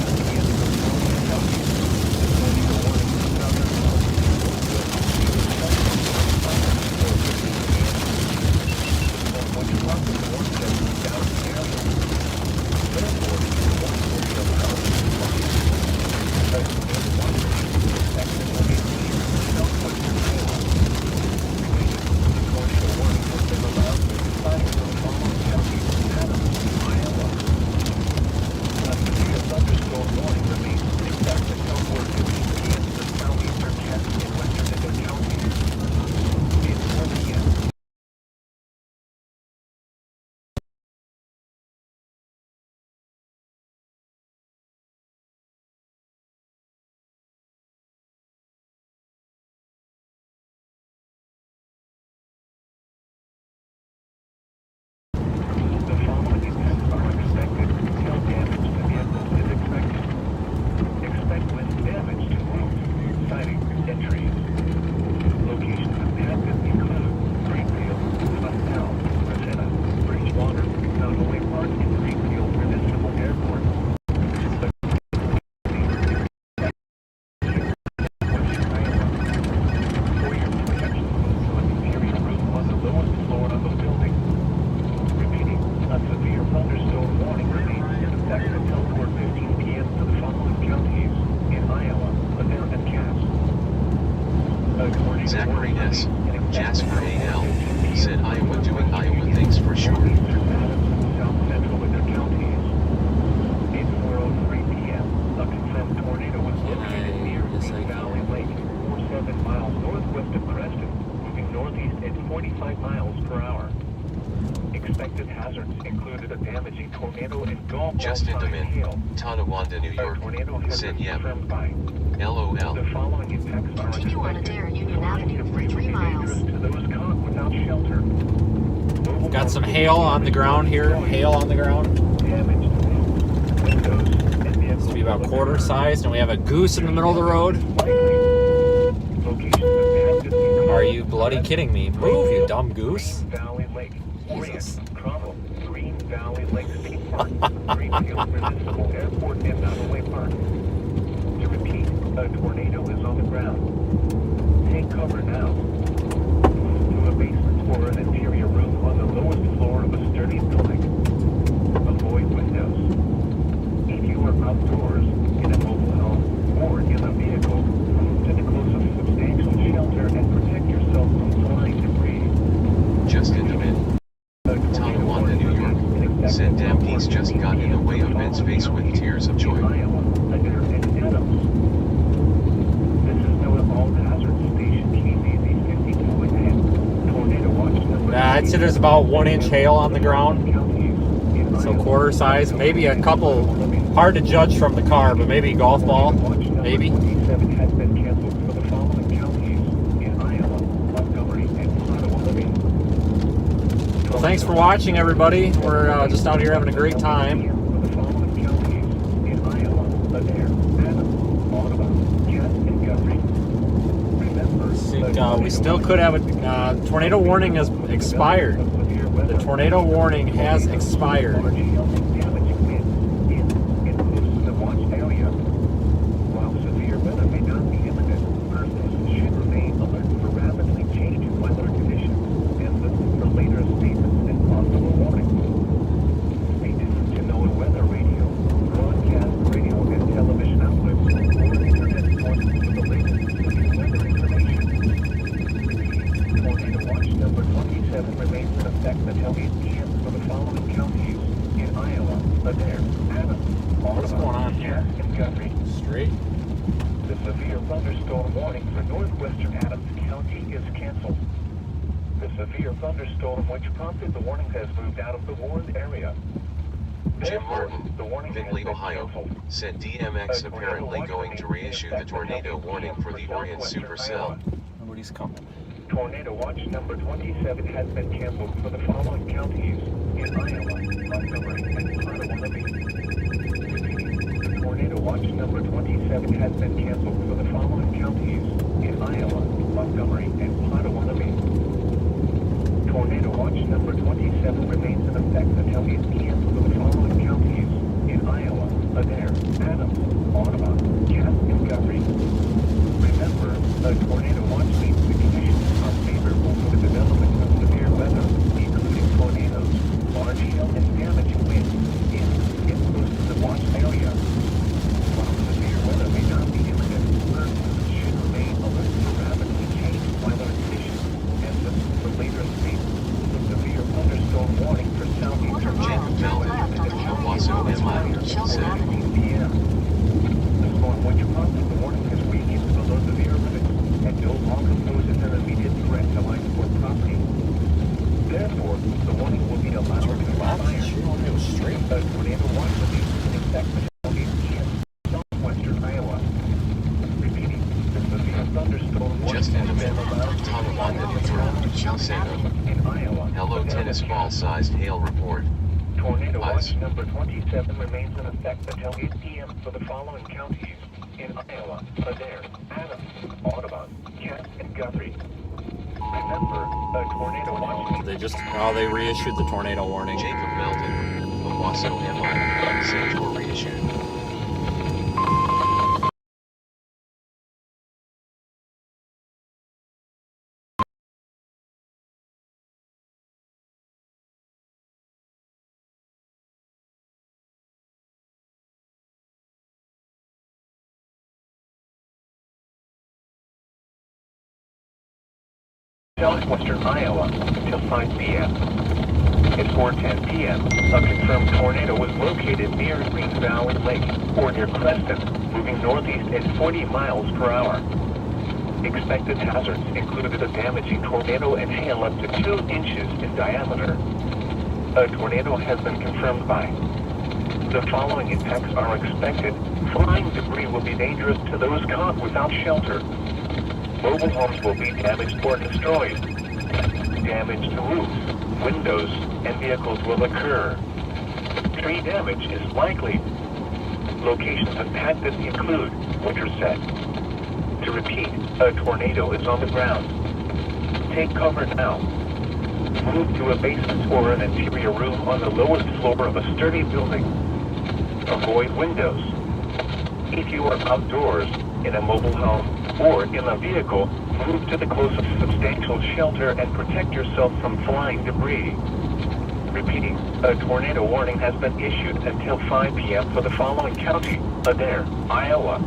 Zachary S. Jasper A.L. said Iowa doing Iowa things for sure. Expected hazards included a damaging tornado and golf ball Justin size Demin, hail. Tonawanda, New York. Said yep. LOL. The following impacts are Continue on Adair Union Avenue for 3 miles. to those caught without shelter. Got some hail on the ground here. Hail on the ground. Damage to roofs, windows, and vehicles. It's to be about quarter sized, and we have a goose in the middle of the road. Are you bloody kidding me? Move, you dumb goose. Valley Lake, Jesus. Cromwell, Green Valley Lake State Park, Greenfield Municipal Airport, and Nottoway Park. To repeat, a tornado is on the ground. Take cover now. Move to a basement or an interior room on the lowest floor of a sturdy building. Avoid windows. If you are outdoors, in a mobile home, or in a vehicle, move to the closest substantial shelter and protect yourself from flying debris. Justin Demin, Tonawanda, New York. Said damn geese just got in the way of Ben's face with tears of joy. Iowa, Adair, and Adams. This is NOAA All Hazard Station KBZ 52 and 10. Tornado watch number. I I'd say there's about 1 inch hail on the ground. So quarter size, maybe a couple, hard to judge from the car, but maybe a golf ball, maybe. Well, thanks for watching, everybody. We're just out here having a great time. We still could have a tornado warning has expired. The tornado warning has expired. What's going on here? Straight? The severe thunderstorm warning for northwestern Adams County is canceled. The severe thunderstorm which prompted the warning has moved out of the warned area. Jim Martin, Findlay, Ohio, said DMX apparently going to reissue the tornado warning for the Orient supercell. Nobody's coming. Tornado watch number 27 has been canceled for the following counties in Iowa, Montgomery, and Potawatomi. Tornado watch number 27 has been canceled for the following counties in Iowa, Montgomery, and Potawatomi. Tornado watch number 27 remains in effect until 8 p.m. for the following counties in Iowa, Adair, Adams, Audubon, Cass, and Guthrie. Remember, a tornado watch means the conditions are favorable for the development of severe weather, including tornadoes, large hail, and damaging winds in and close to the watch area. While severe weather may not be imminent, persons should remain alert to rapidly changing weather conditions and listen for later statements. The severe thunderstorm warning for southeastern Jacob Melvin, Waso MI, said. p.m. The storm which prompted the warning has weakened below severe limits and no longer poses an immediate threat to life or property. Therefore, the warning will be allowed to expire. A tornado watch will be in effect until 8 p.m. Southwestern Iowa. Repeating, the severe thunderstorm warning Just has in been allowed to expire in Iowa. Hello, tennis ball-sized hail report. Tornado watch number 27 remains in effect until 8 p.m. for the following counties in Iowa, Adair, Adams, Audubon, Cass, and Guthrie. Remember, a tornado watch They reissued the tornado warning. Jacob Melton, Waso MI, said to reissued. Southwestern Iowa until 5 p.m. At 4:10 p.m., a confirmed tornado was located near Green Valley Lake, or near Creston, moving northeast at 40 miles per hour. Expected hazards included a damaging tornado and hail up to 2 inches in diameter. A tornado has been confirmed by. The following impacts are expected. Flying debris will be dangerous to those caught without shelter. Mobile homes will be damaged or destroyed. Damage to roofs, windows, and vehicles will occur. Tree damage is likely. Locations impacted include Winterset. To repeat, a tornado is on the ground. Take cover now. Move to a basement or an interior room on the lowest floor of a sturdy building. Avoid windows. If you are outdoors, in a mobile home, or in a vehicle, move to the closest substantial shelter and protect yourself from flying debris. Repeating, a tornado warning has been issued until 5 p.m. for the following county: Adair, Iowa.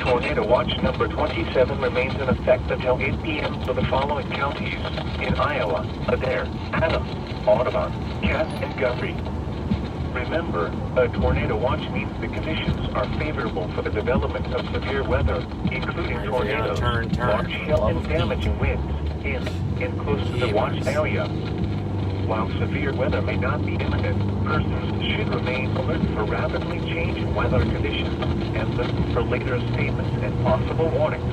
Tornado watch number 27 remains in effect until 8 p.m. for the following counties in Iowa: Adair, Adams, Audubon, Cass, and Guthrie. Remember, a tornado watch means the conditions are favorable for the development of severe weather, including Right, if you're gonna tornadoes, turn, large hail love and of damaging winds in and close to the watch area. While severe weather may not be imminent, persons should remain alert for rapidly changing weather conditions and listen for later statements and possible warnings.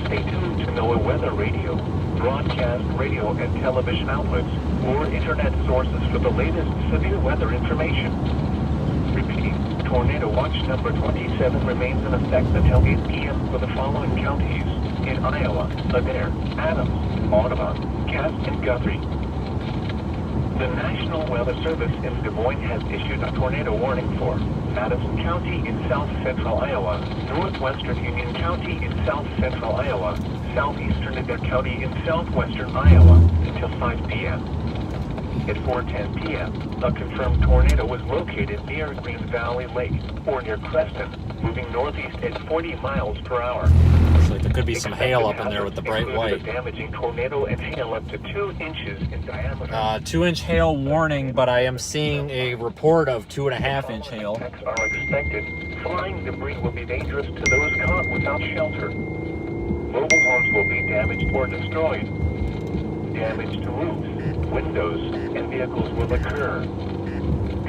Stay tuned to NOAA Weather Radio, broadcast radio and television outlets, or internet sources for the latest severe weather information. Repeating, Tornado Watch number 27 remains in effect until 8 p.m. for the following counties in Iowa: Adair, Adams, Audubon, Cass, and Guthrie. The National Weather Service in Des Moines has issued a tornado warning for Madison County in south-central Iowa, northwestern Union County in south-central Iowa, southeastern Adair County in southwestern Iowa until 5 p.m. At 4:10 p.m., a confirmed tornado was located near Green Valley Lake, or near Creston, moving northeast at 40 miles per hour. Looks like there could be some hail up in there with the bright white. A damaging tornado and hail up to 2 inches in diameter. 2-inch hail warning, but I am seeing a report of 2.5-inch hail. Effects are expected. Flying debris will be dangerous to those caught without shelter. Mobile homes will be damaged or destroyed. Damage to roofs, windows, and vehicles will occur.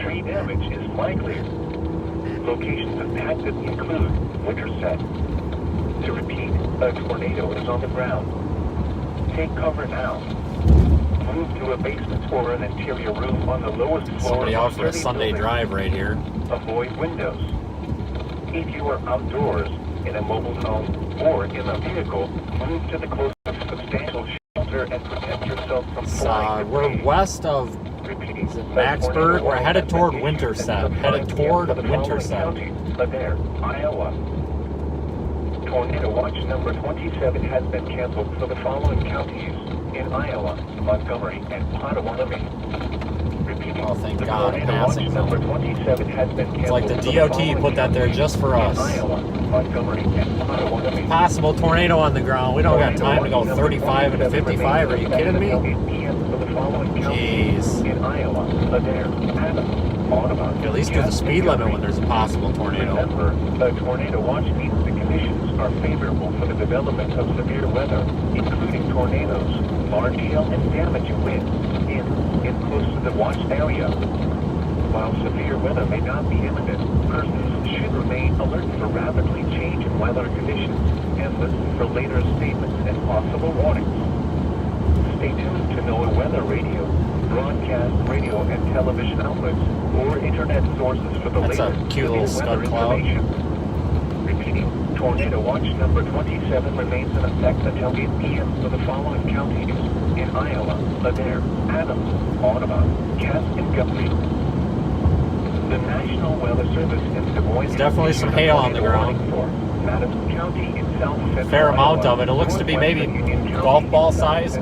Tree damage is likely. Locations impacted include Winterset. To repeat, a tornado is on the ground. Take cover now. Move to a basement or an interior room on the lowest floor. Somebody out for a of Sunday building. drive right here. Avoid windows. If you are outdoors, in a mobile home, or in a vehicle, move to the closest substantial shelter and protect yourself from flying We're debris. west of Repeating, is it Maxburg? We're headed toward Winterset. Headed toward Winterset. Adair, Iowa. Tornado watch number 27 has been canceled for the following counties in Iowa: Montgomery and Potawatomi. Repeating, Oh, thank the God, tornado passing watch number zone. 27 has been canceled. It's like the for DOT following put that there just for us. in Iowa, Montgomery, and Potawatomi. Possible tornado on the ground. We don't got time to go 35 and 55. Are you kidding me? Jeez. In Iowa, Adair, Adams, Audubon. At least do the speed limit when there's a possible tornado. Remember, a tornado watch means the conditions are favorable for the development of severe weather, including tornadoes, large hail, and damaging winds in and close to the watch area. While severe weather may not be imminent, persons should remain alert for rapidly changing weather conditions and listen for later statements and possible warnings. Stay tuned to NOAA Weather Radio, broadcast radio and television outlets, or internet sources for the That's a latest cute little severe weather scud cloud. information. Repeating, Tornado Watch number 27 remains in effect until 8 p.m. for the following counties in Iowa: Adair, Adams, Audubon, Cass, and Guthrie. The National Weather Service in Des Moines. There's definitely some hail on the ground. Madison County in south central Fair amount Iowa, of it. It looks to be maybe northwestern Union golf County ball in size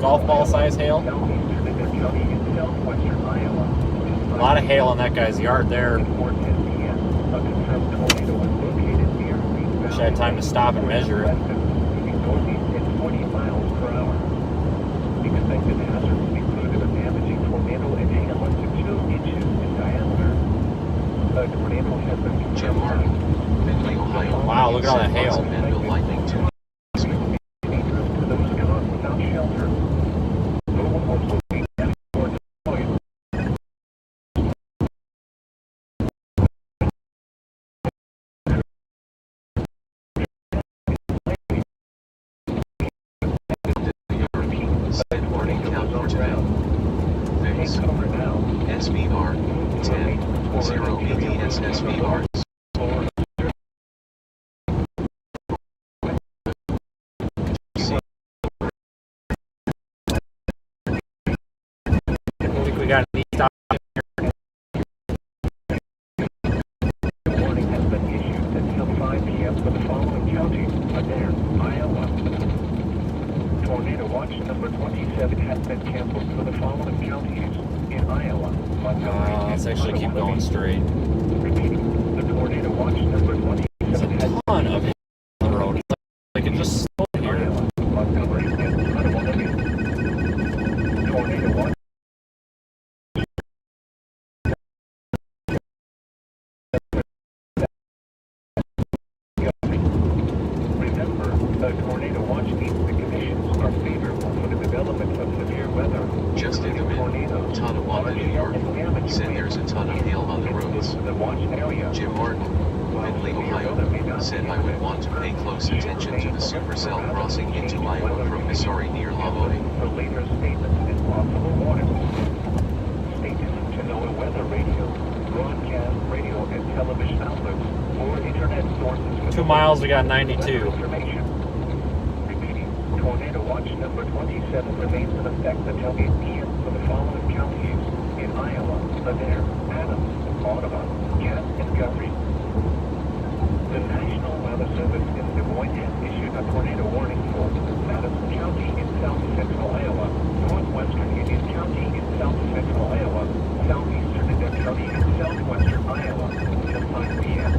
hail. southeastern Adair County in southwestern Iowa. A lot of hail in that guy's yard there. At 4:10 p.m., a confirmed tornado was located near Green Valley. Wish I had time to stop and measure it. Moving northeast at 40 miles per hour. Expected hazards included a damaging tornado and hail up to 2 inches in diameter. A tornado has been Jim Martin, Findlay, Ohio. Wow, look at all that hail. And lightning to dangerous to those caught without shelter. Mobile homes will be damaged or destroyed. Send warning count for today. Take Thanks. cover now. SVR 10 0 BDS SVR. I think we got any stop. Warning has been issued until 5 p.m. for the following counties: Adair, Iowa. Tornado watch number 27 has been canceled for the following counties in Iowa, Montgomery, Let's and actually keep going Potawatomi. straight. Repeating, the tornado watch number 27 There's a has ton of hail on the road. It's like it just snowed here. Iowa, Montgomery, and Potawatomi. Tornado watch said I would want to pay close attention to the supercell crossing into Iowa from Missouri near Waelti. For later statements and possible warnings. Stay tuned to NOAA weather radio, broadcast radio and television outlets, or internet sources. For 2 miles, we got 92. information. Repeating, tornado watch number 27 remains in effect until 8 p.m. for the following counties in Iowa, Adair, Adams, Audubon, Cass, and Guthrie. The National Weather Service in Des Moines has issued a tornado warning for Madison County in south-central Iowa, northwestern Indian County in south-central Iowa, southeastern Indian County in southwestern Iowa until 5 p.m.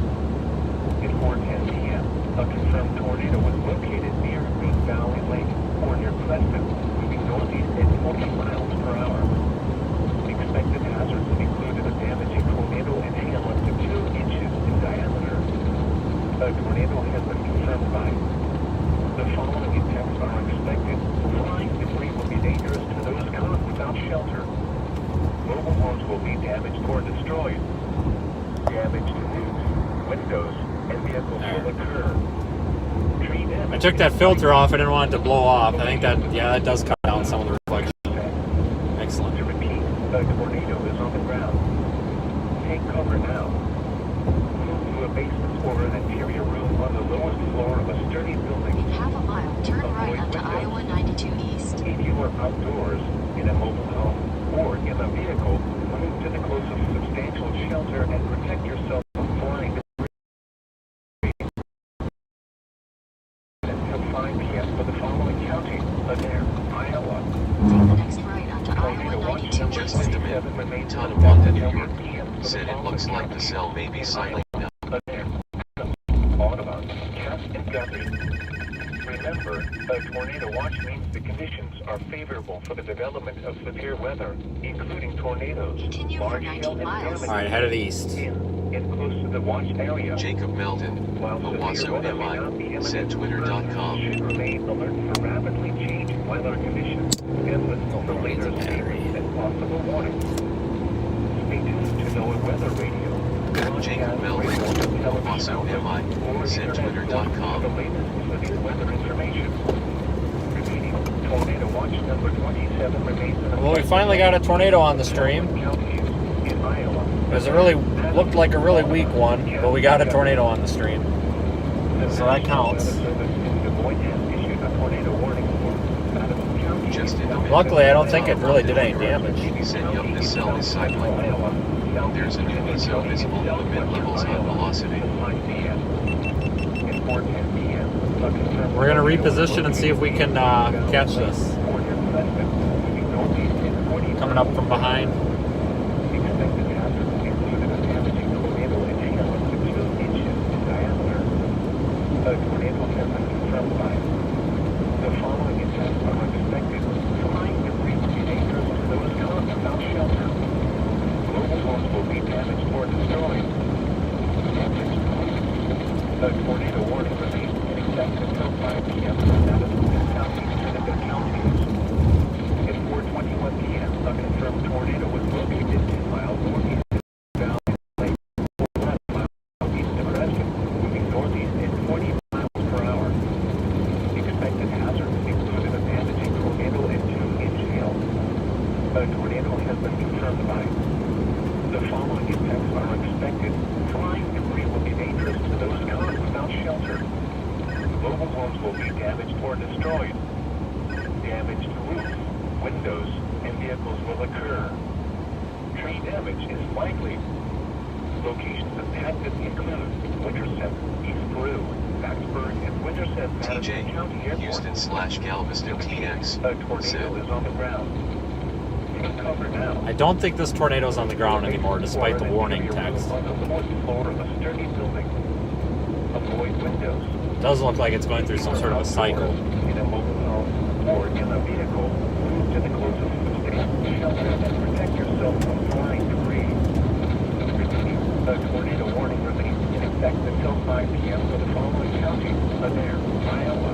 At 4:10 p.m., a confirmed tornado was located near Green Valley Lake or near Preston, moving northeast at 40 miles per hour. Expected hazards included a damaging tornado and hail up to 2 inches in diameter. A tornado has been confirmed by. The following attacks are expected. Flying debris will be dangerous to those caught without shelter. Mobile homes will be damaged or destroyed. Damage to roofs, windows, and vehicles will occur. Tree damage. I took that filter off. I didn't want it to blow off. I think that, yeah, that does cut down some of the reflection. Excellent. To repeat, a tornado is on the ground. Take cover now. Move to a basement or an interior room on the lowest floor of a sturdy building. In half a mile, turn right onto Iowa 92 East. If you are outdoors, in a mobile home, or in a vehicle, move to the closest substantial shelter and protect yourself from flying debris. Until 5 p.m. for the following county, Adair, Iowa. Take the next right onto Tornado Iowa watch 92 number Just East. a 27 remains in Tonawanda, effect New until York, 8 p.m. for the said it following looks like the counties cell may be in silent now. Adair, Audubon, Cass, and Guthrie. Remember, a tornado watch means the conditions are favorable for the development of severe weather, including tornadoes, Continue for large 19 hail, and miles. damage All right, headed east. in close to the watch area. Jacob Melton, While severe Owasso weather may not be MI, imminent, said Twitter.com. should remain alert for rapidly changing weather conditions and listen for later statements and possible warnings. Stay tuned to NOAA Weather Radio. Jacob Melton, Owasso MI, said For the Twitter.com. latest severe weather information. Repeating, tornado watch number 27 remains in Well, we finally got a tornado on the stream. counties in Iowa. Because it really looked like a really weak one, but we got a tornado on the stream. So that counts. Just in the minute. Luckily, I don't think it really did any damage. He said, yup, this cell is cycling. There's a new meso visible in the mid-levels on velocity. We're going to reposition and see if we can catch this. Coming up from behind. Expected hazards included a damaging tornado and hail up to 2 inches in diameter. A tornado has been confirmed by. The following attacks are expected. Flying debris will be dangerous to those caught without shelter. Mobile homes will be damaged or destroyed. Damage to roofs. A tornado warning remains in effect until 5 p.m. for Madison and southeastern of their counties. At 4:21 p.m., a confirmed tornado was located 2 miles northeast of Valley Lake, 11 miles southeast of Preston, moving northeast at 40 miles per hour. Expected hazards included a damaging tornado and 2-inch hail. A tornado has been confirmed by. The following effects are expected. Flying debris will be dangerous to those caught without shelter. Mobile homes will be damaged or destroyed. Damage to roofs, windows, and vehicles will occur. Tree damage is likely. Locations impacted include Winterset, East Peru, Battsburg, and Winterset, Madison County TJ, Airport. Houston/Galveston TX, A tornado said. is on the ground. Take cover now. I don't think this tornado's on the ground anymore, despite the warning text. On the 4th floor of a sturdy building. Avoid windows. It does look like it's going through some sort of a cycle. In a mobile home or in a vehicle, move to the closest substantial shelter and protect yourself from flying debris. Repeating, a tornado warning remains in effect until 5 p.m. for the following counties: Adair, Iowa.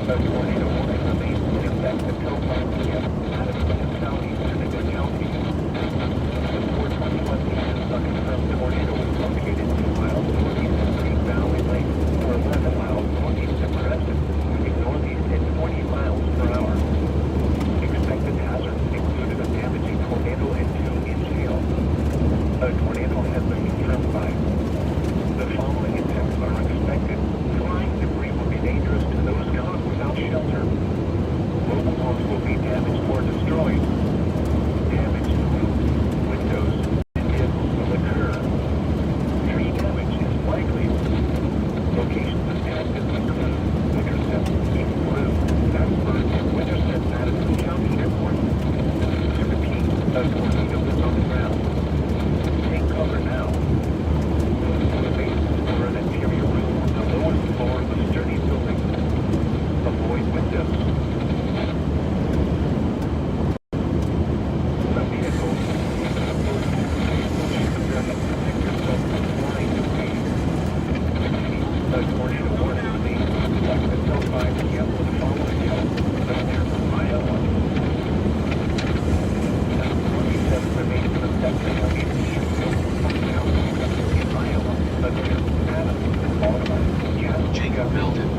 A tornado warning remains in effect until 5 p.m. Madison and southeastern of their counties. At 4:21 p.m., a confirmed tornado was located 2 miles northeast of Green Valley. Locations of active include Winterset, East Blue, Plattsburgh, and Winterset, Madison County Airport. To repeat, a tornado is on the ground. Take cover now. Move to a basement or an interior room on the lowest floor of a sturdy building. Avoid windows. A vehicle protect yourself from flying debris. A tornado warning remains in effect until 5 p.m. for the following hour. Iowa. 27 remains in effect until 8 p.m. In Iowa, Ladera, Adams, Baltimore, Jacob Melton,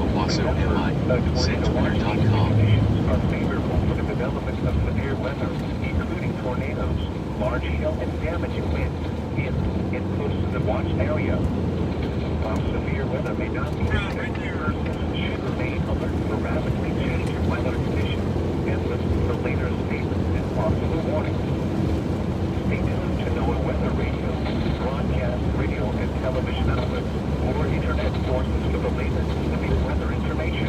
Owasso MI, SendTwitter.com. Conditions are favorable for the development of severe weather, including tornadoes, large hail, and damaging winds in and close to the watch area. While severe weather may not be expected, persons should remain alert for rapidly changing weather conditions and listen for later statements and possible warnings. Stay tuned to NOAA Weather Radio, broadcast radio and television outlets, or internet sources for the latest severe weather information.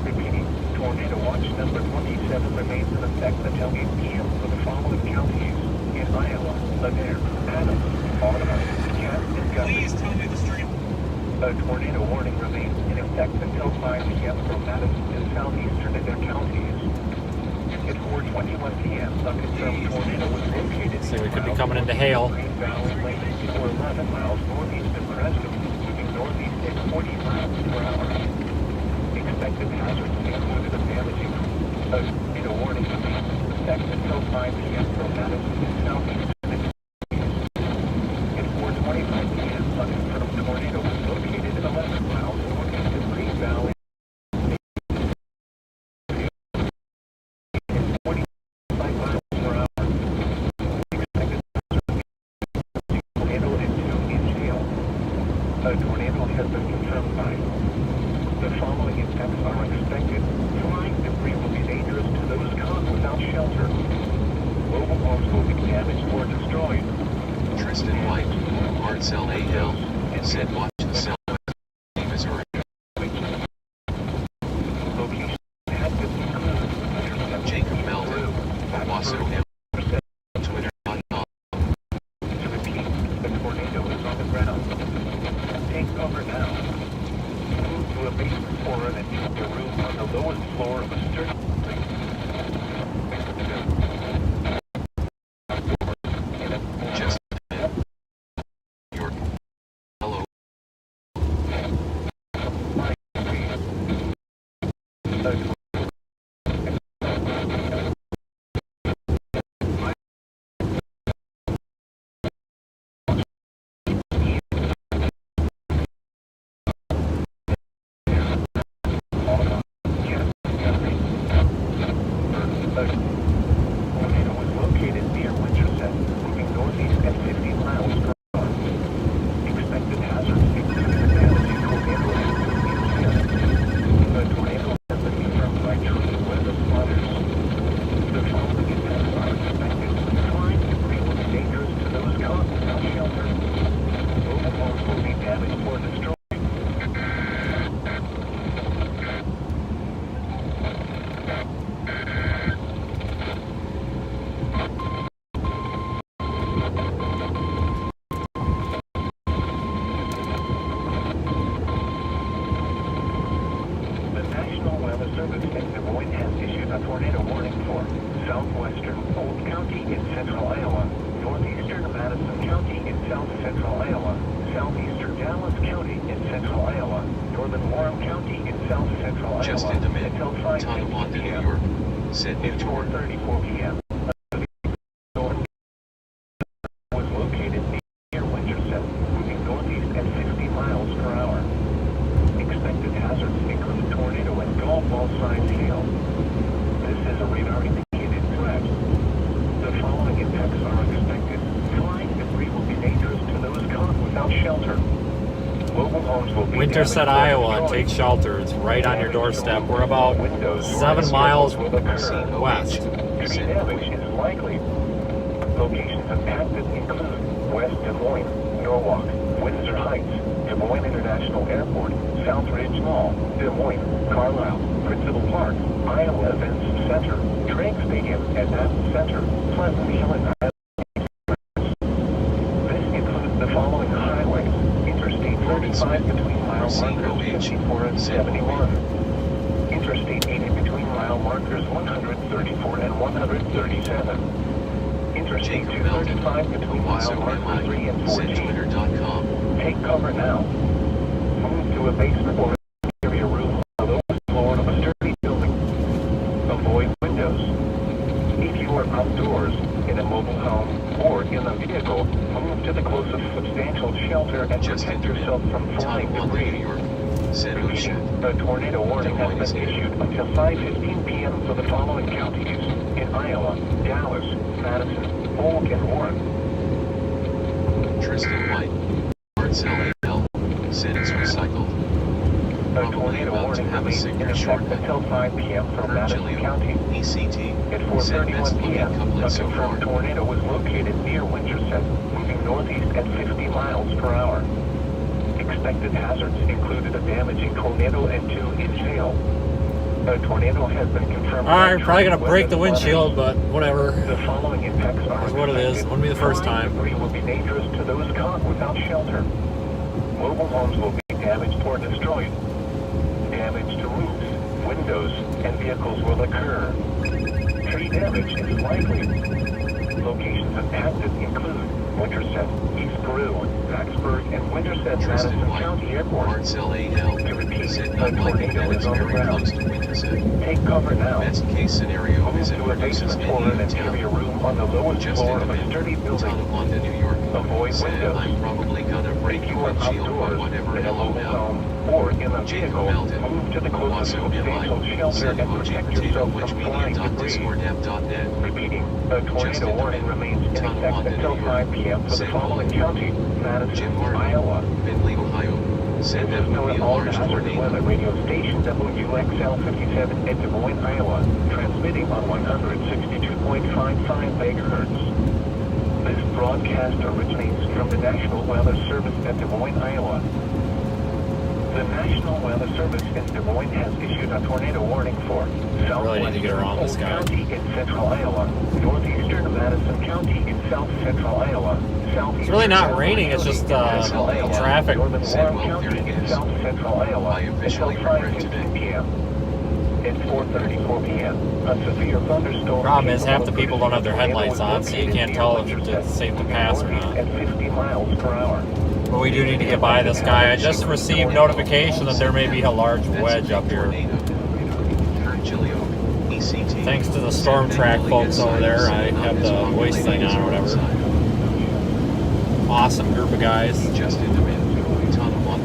Repeating, tornado watch number 27 remains in effect until 8 p.m. for the following counties in Iowa, Ladera, Adams, Baltimore, Cass, and Guthrie. Please tell me the stream. A tornado warning remains in effect until 5 p.m. for Madison and Southeastern and their counties. At 4:21 p.m., a confirmed tornado was located. So we could be coming into hail. Green Valley Lake, or 11 miles northeast of Creston, moving northeast at 40 miles per hour. Expected hazards included a damaging. A tornado warning remains in effect until 5 p.m. for Madison and Southeastern. At 4:25 p.m., a confirmed tornado was located at 11 miles northeast of Green Valley. A tornado has been confirmed by. The following effects are expected. Flying debris will be dangerous to those caught without shelter. Mobile homes will be damaged or destroyed. Tristan White, Marcel A.L., said watch the Southwestern, Missouri. Locations active include Jacob Melton, Owasso MI, Twitter.com. To repeat, the tornado is on the ground. Take cover now. Move to a basement or an interior room on the lowest floor of a sturdy building. Just your hello. Tornado was located near Winterset, moving northeast at 50 miles per hour. Expected hazards include the damaging tornado and the tornado has been confirmed by tree weather plotters. The following events are expected. Flying debris will be dangerous to those caught without shelter. Mobile homes will be damaged or destroyed. The National Weather Service in Des Moines has issued a tornado warning for Southwestern Polk County in central Iowa, Northeastern Madison County in south central Iowa, Southeastern Dallas County in central Iowa, Northern Warren County in south central Just Iowa, in a minute, until 5 Tonawanda, New p.m. York, said At 4:34 p.m. was located near Winterset, moving northeast at 60 miles per hour. Expected hazards include tornado and golf ball-sized hail. This is a radar-indicated threat. The following effects are expected. Flying debris will be dangerous to those caught without shelter. Mobile homes will be Winterset, damaged or Iowa. destroyed. Take shelter. It's right on your doorstep. We're about 7 miles west. Tree damage is likely. Locations of active include West Des Moines, Norwalk, Windsor Heights, Des Moines International Airport, Southridge Mall, Des Moines, Carlisle, Principal Park, Iowa Events Center, Drake Stadium, and Madison Center, Pleasant Hill, and Iowa. This includes the following highways: Interstate 35 between mile markers 54 and 71. Interstate 80 between mile markers 134 and 137. Interstate 235 between mile markers 3 and 14. Twitter.com. Take cover now. Move to a basement or area room on the lowest floor of a sturdy building. Avoid windows. If you are outdoors, in a mobile home, or in a vehicle, move to the closest substantial shelter and protect yourself from flying debris. Repeating, a tornado warning has been issued until 5:15 p.m. for the following counties: in Iowa, Dallas, Madison, Polk, and Warren. Tristan White. Arts LAL. Sentence recycled. A tornado warning remains in effect until 5 p.m. for Madison County. ECT. At 4:31 p.m., a confirmed tornado was located near Winterset, moving northeast at 50 miles per hour. Expected hazards included a damaging tornado and 2-inch hail. A tornado has been confirmed. Alright, probably gonna break the windshield, but whatever. The following impacts are That's what it is. Wouldn't be the first Flying time. debris will be dangerous to those caught without shelter. Mobile homes will be damaged or destroyed. Damage to roofs, windows, and vehicles will occur. Tree damage is likely. Locations impacted include Winterset, East Peru, Vicksburg, and Winterset Madison County Airport. Arts LAL. To repeat, Said a not likely tornado that is it's on the very close ground. to Winterset. Take cover now. Best case scenario Move is it to a produces basement or many an in interior town. room on the lowest Just floor in of a a minute. sturdy building. Tonawanda, New York. Avoid Said windows. I'm probably gonna break If the you are windshield or outdoors, whatever. in a Hello mobile now. home, or in a Jacob vehicle, Melton. move to the closest Waso substantial shelter Said and protect yourself from flying debris. Wikimedia.discordapp.net. Repeating, a tornado in warning the remains in effect Tonawanda, until New York. 5 p.m. for the Said following Paul. counties: Madison, Jim Martin. Iowa. Findlay, Ohio. Said that would be a All large hazard tornado. weather radio station WXL 57 in Des Moines, Iowa, transmitting on 162.55 megahertz. This broadcast originates from the National Weather Service at Des Moines, Iowa. The National Weather Service in Des Moines has issued a tornado warning for Really need to get around this guy. County in central Iowa, northeastern Madison County in south central Iowa, southeastern. It's really not raining, it's just traffic. Northern Said, Warren well, County there it in is. south central Iowa I officially until regret 5:15 p.m. At 4:34 p.m., a severe thunderstorm. Problem is, half the people don't have their headlights on, so you can't tell if it's safe to pass or not. At 50 miles per hour. But we do need to get by this guy. I just received notification that there may be a large wedge up here. Thanks to the storm track folks over there, I have the voice thing on or whatever. Awesome group of guys.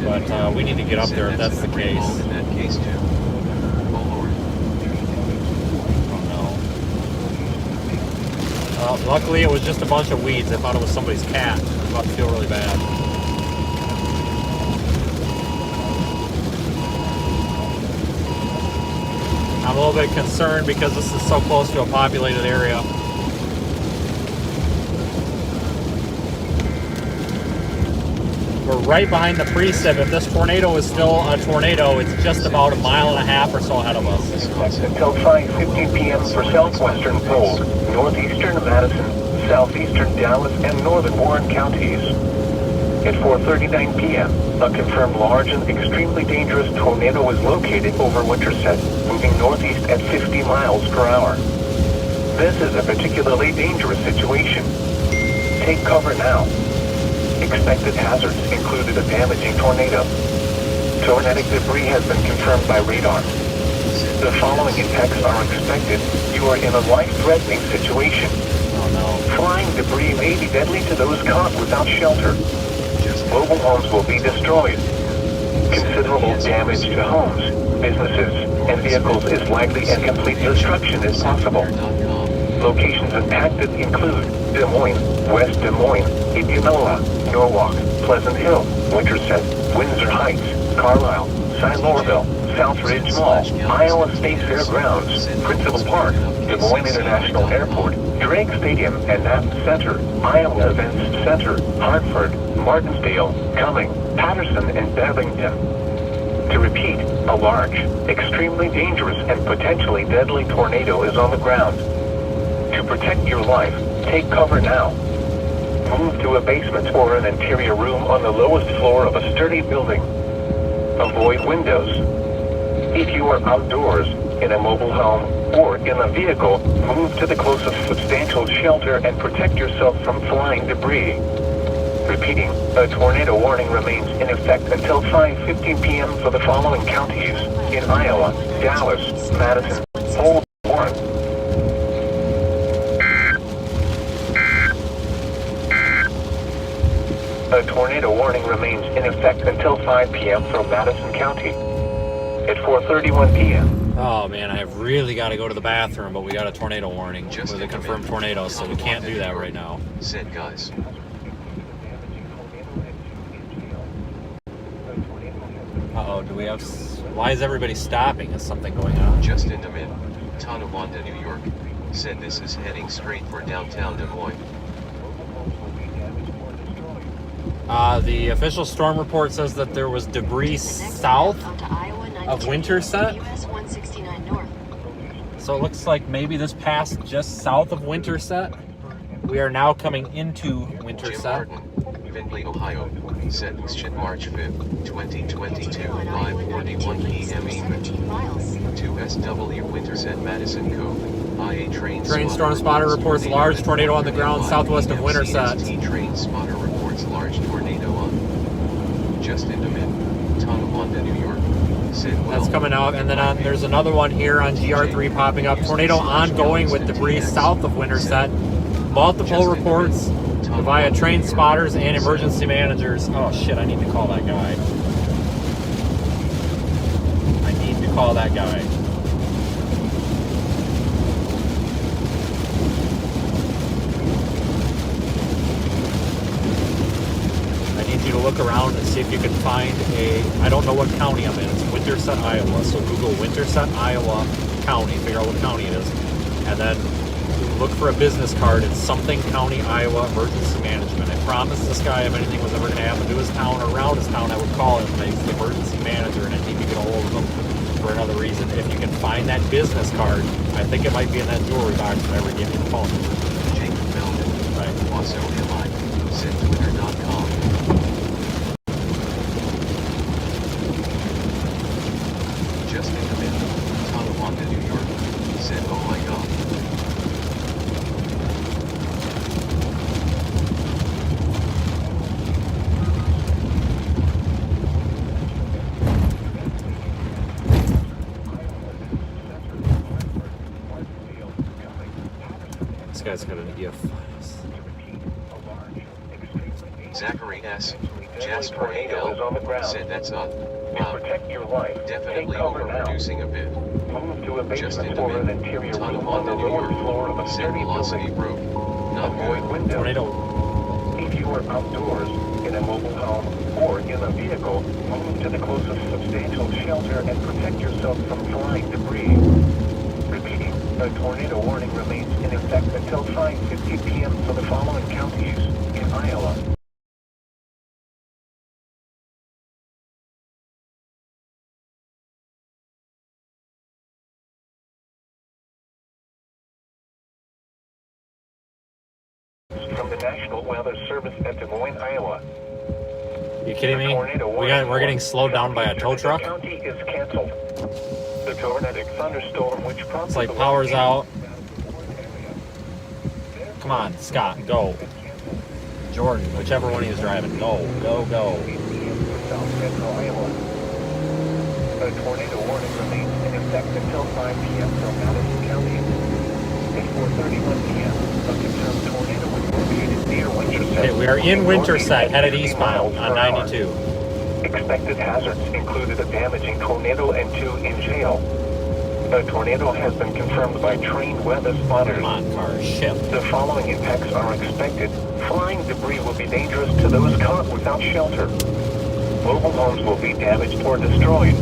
But we need to get up there if that's the case. In that case too. Oh Lord. No. Luckily it was just a bunch of weeds. I thought it was somebody's cat. I was about to feel really bad. I'm a little bit concerned because this is so close to a populated area. We're right behind the precip. If this tornado is still a tornado, it's just about a mile and a half or so ahead of us. Until 5:15 p.m. for southwestern Polk, northeastern Madison, southeastern Dallas, and northern Warren counties. At 4:39 p.m., a confirmed large and extremely dangerous tornado was located over Winterset, moving northeast at 50 miles per hour. This is a particularly dangerous situation. Take cover now. Expected hazards included a damaging tornado. Tornadic debris has been confirmed by radar. The following impacts are expected. You are in a life-threatening situation. Oh no. Flying debris may be deadly to those caught without shelter. Mobile homes will be destroyed. Considerable damage to homes, businesses, and vehicles is likely and complete destruction is possible. Locations impacted include Des Moines, West Des Moines, Indianola, Norwalk, Pleasant Hill, Winterset, Windsor Heights, Carlisle, St. Laureville, Southridge Mall, Iowa State Fairgrounds, Principal Park, Des Moines International Airport, Drake Stadium and Knapp Center, Iowa Events Center, Hartford, Martinsdale, Cumming, Patterson, and Bevington. To repeat, a large, extremely dangerous, and potentially deadly tornado is on the ground. To protect your life, take cover now. Move to a basement or an interior room on the lowest floor of a sturdy building. Avoid windows. If you are outdoors, in a mobile home, or in a vehicle, move to the closest substantial shelter and protect yourself from flying debris. Repeating, a tornado warning remains in effect until 5:15 p.m. for the following counties in Iowa, Dallas, Madison, Polk, Warren. A tornado warning remains in effect until 5 p.m. for Madison County. At 4:31 p.m. Oh man, I have really got to go to the bathroom, but we got a tornado warning with a confirmed tornado, so we can't do that right now. Said guys. Uh-oh, do we have... Why is everybody stopping? Is something going on? Justin DeMint, Tonawanda, New York, said this is heading straight for downtown Des Moines. The official storm report says that there was debris south of Winterset. So it looks like maybe this passed just south of Winterset. We are now coming into Jim Winterset. Martin, Findlay, Ohio, said March 5th, 2022, 5:41 p.m. Eastern. 2SW Winterset, Madison Cove. IA Train storm spotter reports large tornado on the ground southwest of Winterset. Train spotter reports large tornado on. Justin DeMint, Tonawanda, New York, said That's coming out, and then there's another one here on GR3 popping up. Tornado ongoing with debris south of Winterset. Multiple reports via train spotters and emergency managers. Oh shit, I need to call that guy. I need to call that guy. I need you to look around and see if you can find I don't know what county I'm in. It's Winterset, Iowa. So Google Winterset, Iowa county, figure out what county it is. And then look for a business card. It's something County, Iowa, emergency management. I promised this guy if anything was ever going to happen to his town or around his town, I would call him. He's the emergency manager, and I need to get a hold of him for another reason. If you can find that business card, I think it might be in that jewelry box whenever you give me the phone. Jacob Melvin, Right. also MI, said Twitter.com. Justin DeMint, Tonawanda, New York, said, oh my god. This guy's got an EF. Zachary S. Jasper A.L. said that's on. Protect your life. Definitely Take cover now. overproducing a bit. Move to a Justin basement or an DeMint, interior room on the Tonawanda, New lower floor of York, a said sturdy velocity building. broke. Not Avoid good. windows. Tornado. If you are outdoors, in a mobile home, or in a vehicle, move to the closest substantial shelter and protect yourself from flying debris. Repeating, a tornado warning remains in effect until 5:50 p.m. for the following counties in Iowa. From the National Weather Service at Des Moines, Iowa. You kidding me? We're getting slowed down by a tow truck. The county is canceled. The tornadic thunderstorm, which prompted It's like power's out. Come on, Scott, go. Jordan, whichever one he was driving, go, go, go. Southwestern Iowa. A tornado warning remains in effect until 5 p.m. from Madison County. At 4:31 p.m., a confirmed tornado was located near Winterset. Okay, we are in Winterset, headed eastbound on 92. Expected hazards included a damaging tornado and 2 in jail. A tornado has been confirmed by trained weather spotters. Come on, car, shift. The following impacts are expected. Flying debris will be dangerous to those caught without shelter. Mobile homes will be damaged or destroyed.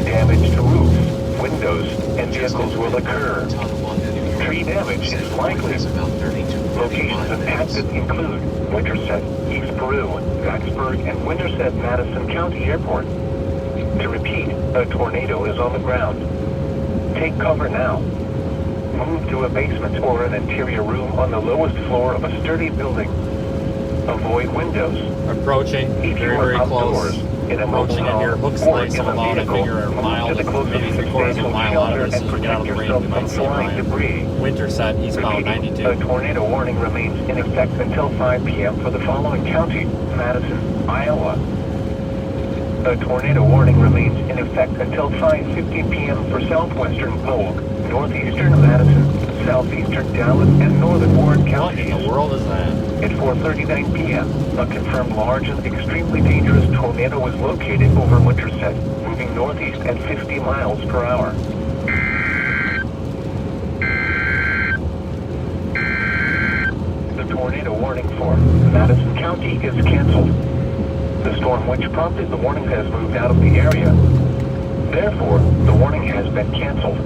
Damage to roofs, windows, and vehicles will occur. Tonawanda, Tree damage is likely. is about 30 to 45 Locations impacted minutes. include Winterset, East Peru, Vicksburg, and Winterset Madison County Airport. To repeat, a tornado is on the ground. Take cover now. Move to a basement or an interior room on the lowest floor of a sturdy building. Avoid windows. Approaching, If you very, are very outdoors, close. in a mobile Approaching at your home hook or slice in of a about, I vehicle, figure, a move mile to the to closest maybe 3/4 of a substantial mile out of shelter this and as we get out of the protect rain. yourself We might from see flying Ryan. debris. Winterset, eastbound Repeating, 92. a tornado warning remains in effect until 5 p.m. for the following county: Madison, Iowa. A tornado warning remains in effect until 5:15 p.m. for southwestern Polk, northeastern Madison, southeastern Dallas, and northern Warren What counties. in the world is that? At 4:39 p.m., a confirmed large and extremely dangerous tornado was located over Winterset, moving northeast at 50 miles per hour. The tornado warning for Madison County is canceled. The storm which prompted the warning has moved out of the area. Therefore, the warning has been canceled.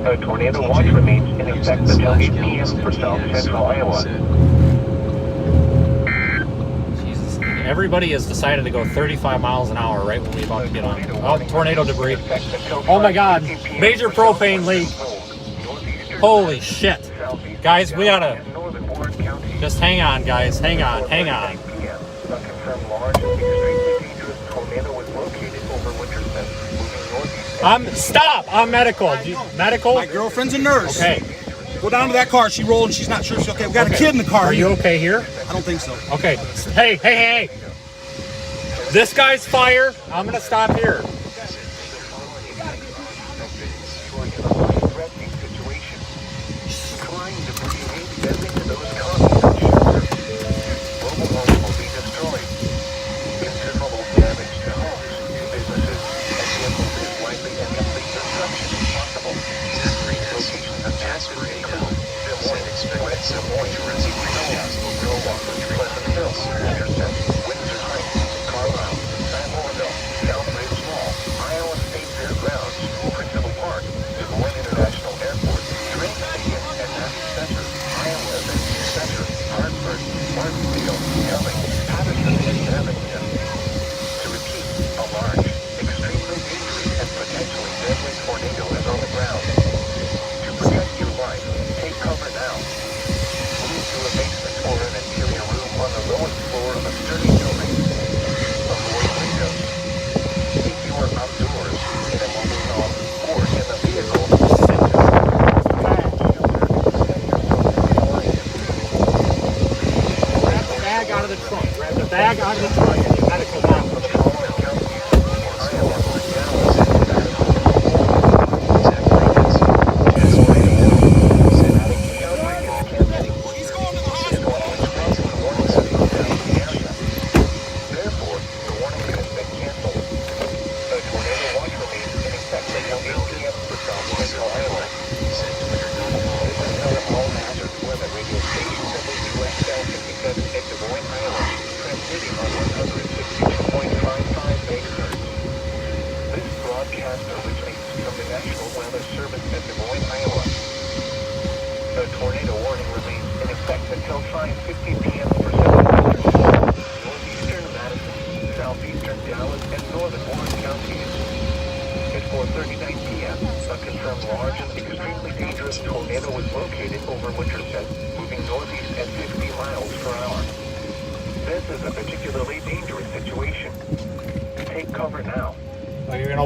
A tornado watch remains in effect until 8 p.m. for south central Iowa. Jesus. Everybody has decided to go 35 miles an hour right when we're about to get on. Oh, tornado debris. Oh my God. Major propane leak. Holy shit. Guys, we gotta... Just hang on, guys. Hang on. Hang on. Stop! I'm medical. Medical? My girlfriend's a nurse. Okay. Go down to that car. She rolled and she's not sure she's okay. We got a kid in the car. Are you okay here? I don't think so. Okay. Hey. This guy's fire. I'm gonna stop here. Bag out of the truck and you medical now.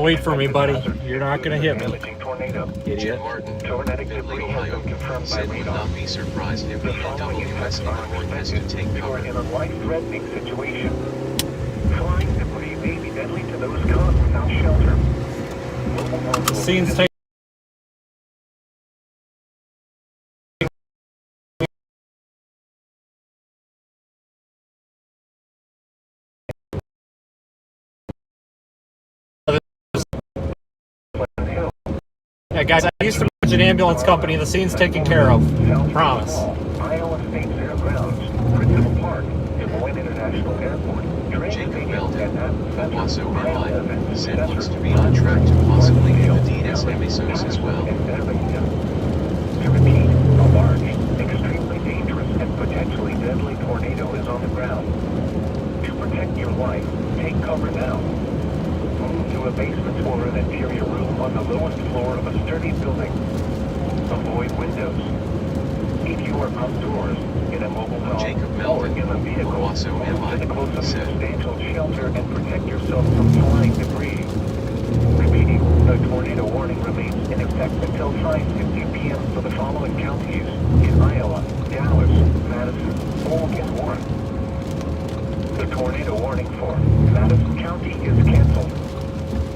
Wait for me, buddy. You're not gonna hit me. Idiot. Tornadic debris has been confirmed by radar. Not be surprised if the WS has to take cover. In a life-threatening situation. Flying debris may be deadly to those caught without shelter. The scene's taking. Yeah, guys, I used to manage an ambulance company. The scene's taken care of. Promise. Iowa State Fairgrounds, Principal Park, Des Moines International Airport, Jacob Belden, Waso MI said looks to be on track to possibly hit the DS episodes as well. To repeat, a large, extremely dangerous, and potentially deadly tornado is on the ground. To protect your life, take cover now. Move to a basement or an interior room on the lowest floor of a sturdy building. Avoid windows. If you are outdoors, in a mobile home, Jacob or Melvin, in a vehicle, Waso move to the MI, closest said. substantial shelter and protect yourself from flying debris. Repeating, the tornado warning remains in effect until 5:50 p.m. for the following counties in Iowa, Dallas, Madison, Polk, and Warren. The tornado warning for Madison County is canceled.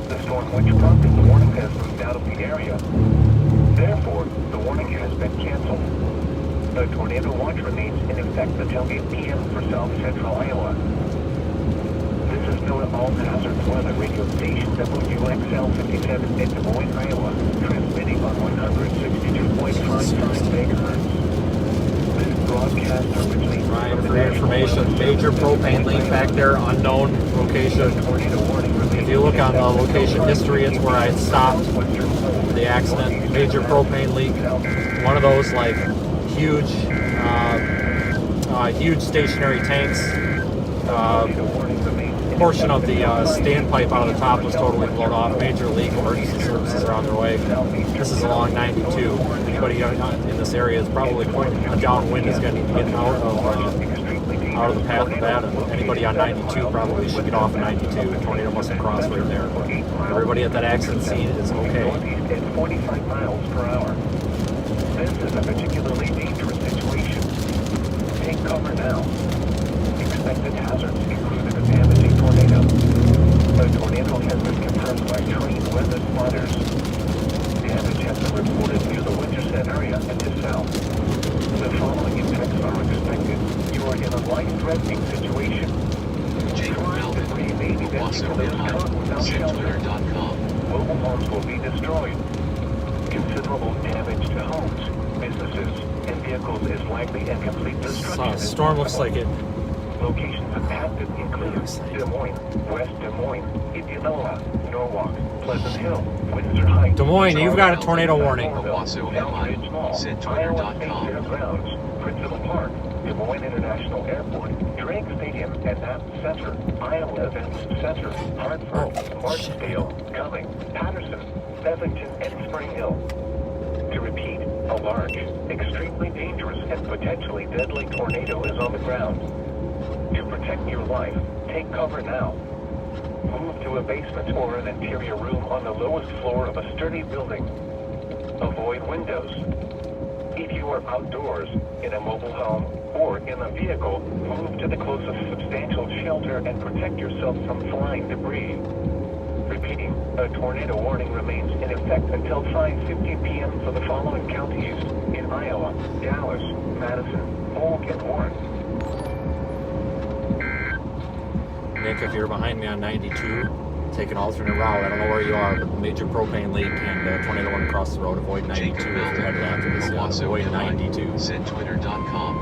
The storm which prompted the warning has moved out of the area. Therefore, the warning has been canceled. The tornado watch remains in effect until 8 p.m. for south central Iowa. This is NOAA All Hazards Weather Radio Station WXL 57 in Des Moines, Iowa, transmitting on 162.55 megahertz. This broadcast originates Ryan, from for the your National information, Weather major Service propane leak back there, unknown location. The tornado warning remains If you look on the in effect location until history, it's where I had stopped for the accident. Major propane leak. One of those like huge, huge stationary tanks. Portion of the standpipe out of the top was totally blown off. Major leak. Emergency services are on their way. This is along 92. Anybody in this area is probably pointing a downwind is going to get out of the path of that. And anybody on 92 probably should get off 92. The tornado must have crossed right there. But everybody at that accident scene is okay. Northeast at 45 miles per hour. This is a particularly dangerous situation. Take cover now. Expected hazards include a damaging tornado. The tornado has been confirmed by trained weather spotters. Damage has been reported near the Winterset area and to south. The following impacts are expected. You are in a life-threatening situation. Jacob Melvin, Waso MI, said Twitter.com. Mobile homes will be destroyed. Considerable damage to homes, businesses, and vehicles is likely, and complete destruction. Storm looks like it. Locations impacted include Des Moines, West Des Moines, Indianola, Norwalk, Pleasant Hill, Windsor Heights. Des Moines, you've got a tornado warning. Waso MI, said Twitter.com. Fairgrounds, Principal Park, Des Moines International Airport, Drake Stadium and App Center, Iowa Events Center, Hartford, Martinsdale, Cumming, Patterson, Bevington, and Spring Hill. To repeat, a large, extremely dangerous, and potentially deadly tornado is on the ground. To protect your life, take cover now. Move to a basement or an interior room on the lowest floor of a sturdy building. Avoid windows. If you are outdoors, in a mobile home, or in a vehicle, move to the closest substantial shelter and protect yourself from flying debris. Repeating, a tornado warning remains in effect until 5:50 p.m. for the following counties in Iowa, Dallas, Madison, Polk, and Warren. Nick, if you're behind me on 92, take an alternate route. I don't know where you are, but major propane leak and tornado warning across the road. Avoid 92 if Jacob you're headed after this. Melvin, Yeah, Waso avoid MI, 92. said Twitter.com.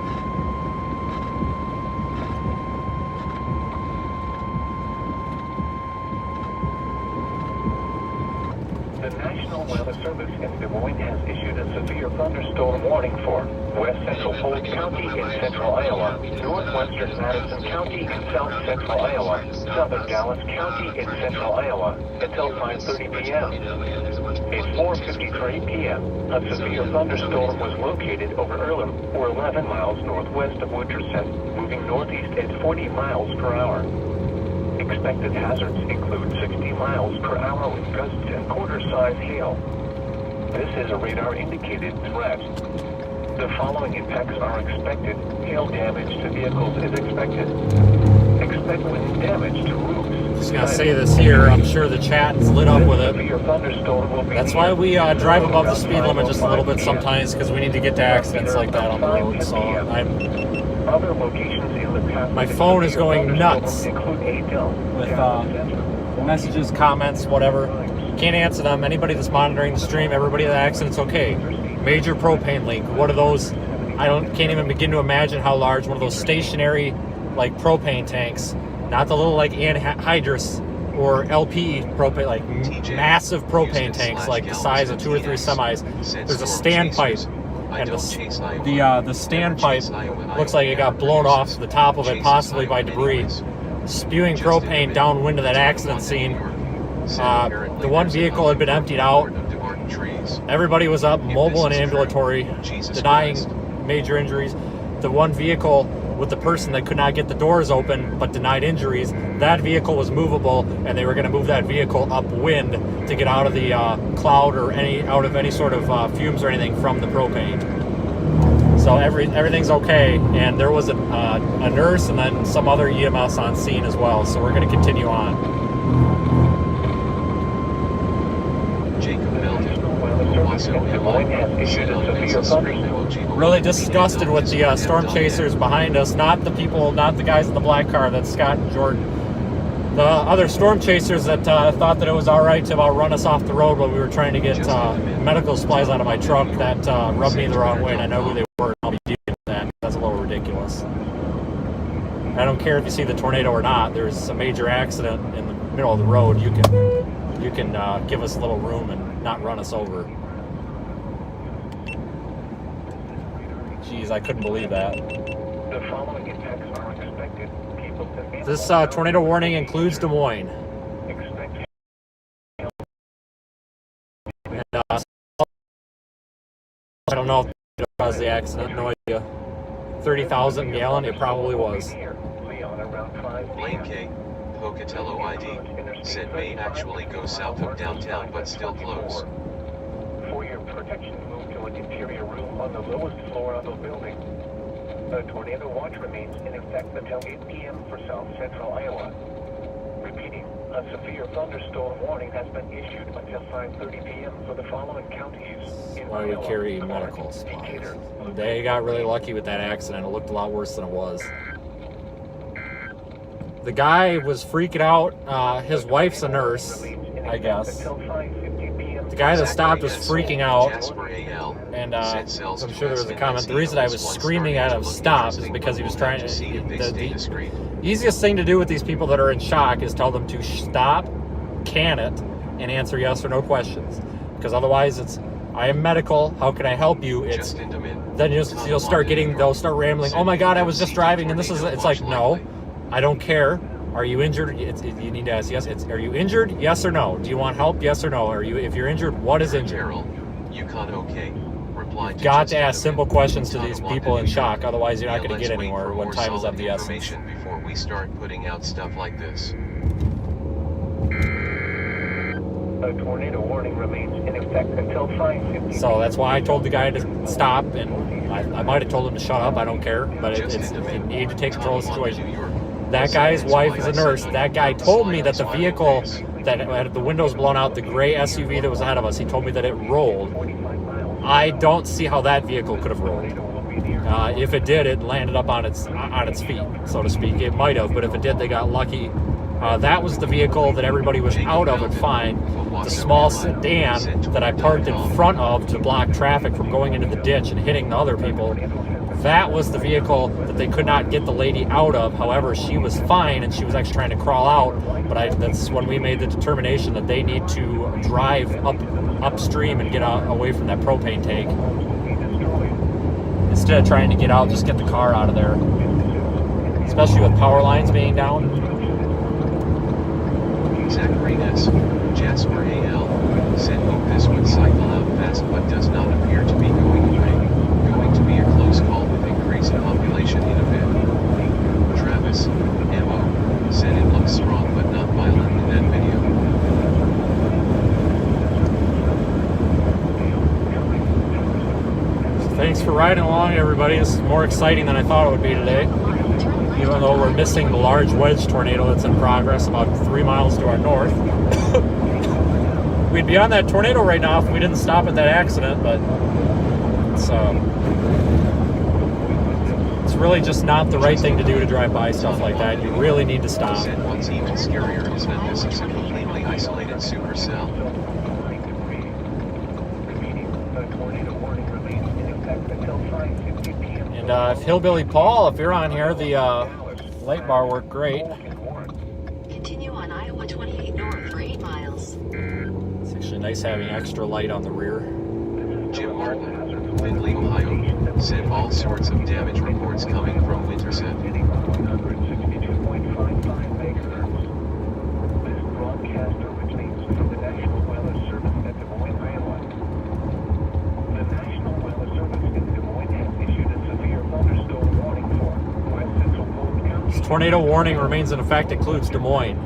The National Weather Service in Des Moines has issued a severe thunderstorm warning for West Central Polk County in central Iowa, Northwestern Madison County in south central Iowa, southern Dallas County in central Iowa, until 5:30 p.m. At 4:53 p.m., a severe thunderstorm was located over Earlham, or 11 miles northwest of Winterset, moving northeast at 40 miles per hour. Expected hazards include 60 miles per hour with gusts and quarter-size hail. This is a radar-indicated threat. The following impacts are expected. Hail damage to vehicles is expected. Expect wind damage to roofs. Just gonna say this here. I'm sure the chat is lit up with it. That's why we drive above the speed limit just a little bit sometimes, because we need to get to accidents like that on the road. So Other locations in the path. My phone is going nuts with messages, comments, whatever. Can't answer them. Anybody that's monitoring the stream, everybody at the accident's okay. Major propane leak. What are those? Can't even begin to imagine how large one of those stationary like propane tanks, not the little like anhydrous or LP propane, like massive propane tanks, like the size of 2 or 3 semis. There's a standpipe, and the standpipe looks like it got blown off the top of it, possibly by debris, spewing propane downwind of that accident scene. The one vehicle had been emptied out. Everybody was up, mobile and ambulatory, denying major injuries. The one vehicle with the person that could not get the doors open but denied injuries, that vehicle was movable, and they were going to move that vehicle upwind to get out of the cloud or out of any sort of fumes or anything from the propane. So everything's okay, and there was a nurse and then some other EMS on scene as well. So we're going to continue on. Really disgusted with the storm chasers behind us, not the people, not the guys in the black car. That's Scott and Jordan. The other storm chasers that thought that it was all right to outrun us off the road while we were trying to get medical supplies out of my truck, that rubbed me the wrong way, and I know who they were, and I'll be dealing with that. That's a little ridiculous. I don't care if you see the tornado or not. There's a major accident in the middle of the road. You can give us a little room and not run us over. Jeez, I couldn't believe that. The following impacts are expected. People to This tornado warning includes Des Moines. expect And, I don't know if it caused the accident, no idea. 30,000 gallon, it probably was. Leon around 5 Lane K, Pocatello ID, said may actually go south of downtown but still close. For your protection, move to an interior room on the lowest floor of the building. A tornado watch remains in effect until 8 p.m. for South Central Iowa. Repeating, a severe thunderstorm warning has been issued until 5:30 p.m. for the following counties. Why we carry medical supplies. They got really lucky with that accident. It looked a lot worse than it was. The guy was freaking out. His wife's a nurse, I guess. The guy that stopped was freaking out, and I'm sure there was a comment. The reason I was screaming at him stop is because he was trying to. The easiest thing to do with these people that are in shock is tell them to stop, can it, and answer yes or no questions. Because otherwise, it's I am medical. How can I help you? It's then they'll start rambling. Oh my God, I was just driving, and this is. It's like no, I don't care. Are you injured? You need to ask yes. Are you injured? Yes or no? Do you want help? Yes or no? If you're injured, what is injured? Yukon OK. You've got to ask simple questions to these people in shock. Otherwise, you're not going to get anywhere when time is of the essence. Before we start putting out stuff like this. A tornado warning remains in effect until 5:50. So that's why I told the guy to stop, and I might have told him to shut up. I don't care, but you need to take control of the situation. That guy's wife is a nurse. That guy told me that the vehicle that had the windows blown out, the gray SUV that was ahead of us, he told me that it rolled. I don't see how that vehicle could have rolled. If it did, it landed up on its feet, so to speak. It might have, but if it did, they got lucky. That was the vehicle that everybody was out of and fine. The small sedan that I parked in front of to block traffic from going into the ditch and hitting the other people. That was the vehicle that they could not get the lady out of. However, she was fine, and she was actually trying to crawl out. But that's when we made the determination that they need to drive upstream and get away from that propane tank. Instead of trying to get out, just get the car out of there. Especially with power lines being down. Zachary S. Jasper AL said hope this would cycle out fast but does not appear to be going away. Going to be a close call with increased population in a bit. Travis M.O. said it looks strong but not violent in that video. Thanks for riding along, everybody. This is more exciting than I thought it would be today. Even though we're missing the large wedge tornado that's in progress about 3 miles to our north. We'd be on that tornado right now if we didn't stop at that accident, but it's really just not the right thing to do to drive by stuff like that. You really need to stop. What's even scarier is that this is a completely isolated supercell. And if Hillbilly Paul, if you're on here, the light bar worked great. Continue on Iowa 28 nice having extra light on the rear. Jim Martin, Findlay, Ohio, said all sorts of damage reports coming from Winterset. 162.55 megahertz. This broadcast originates from the National Weather Service at Des Moines, Iowa. The National Weather Service in Des Moines has issued a severe thunderstorm warning for West Central Polk County. This tornado warning remains in effect. Includes Des Moines.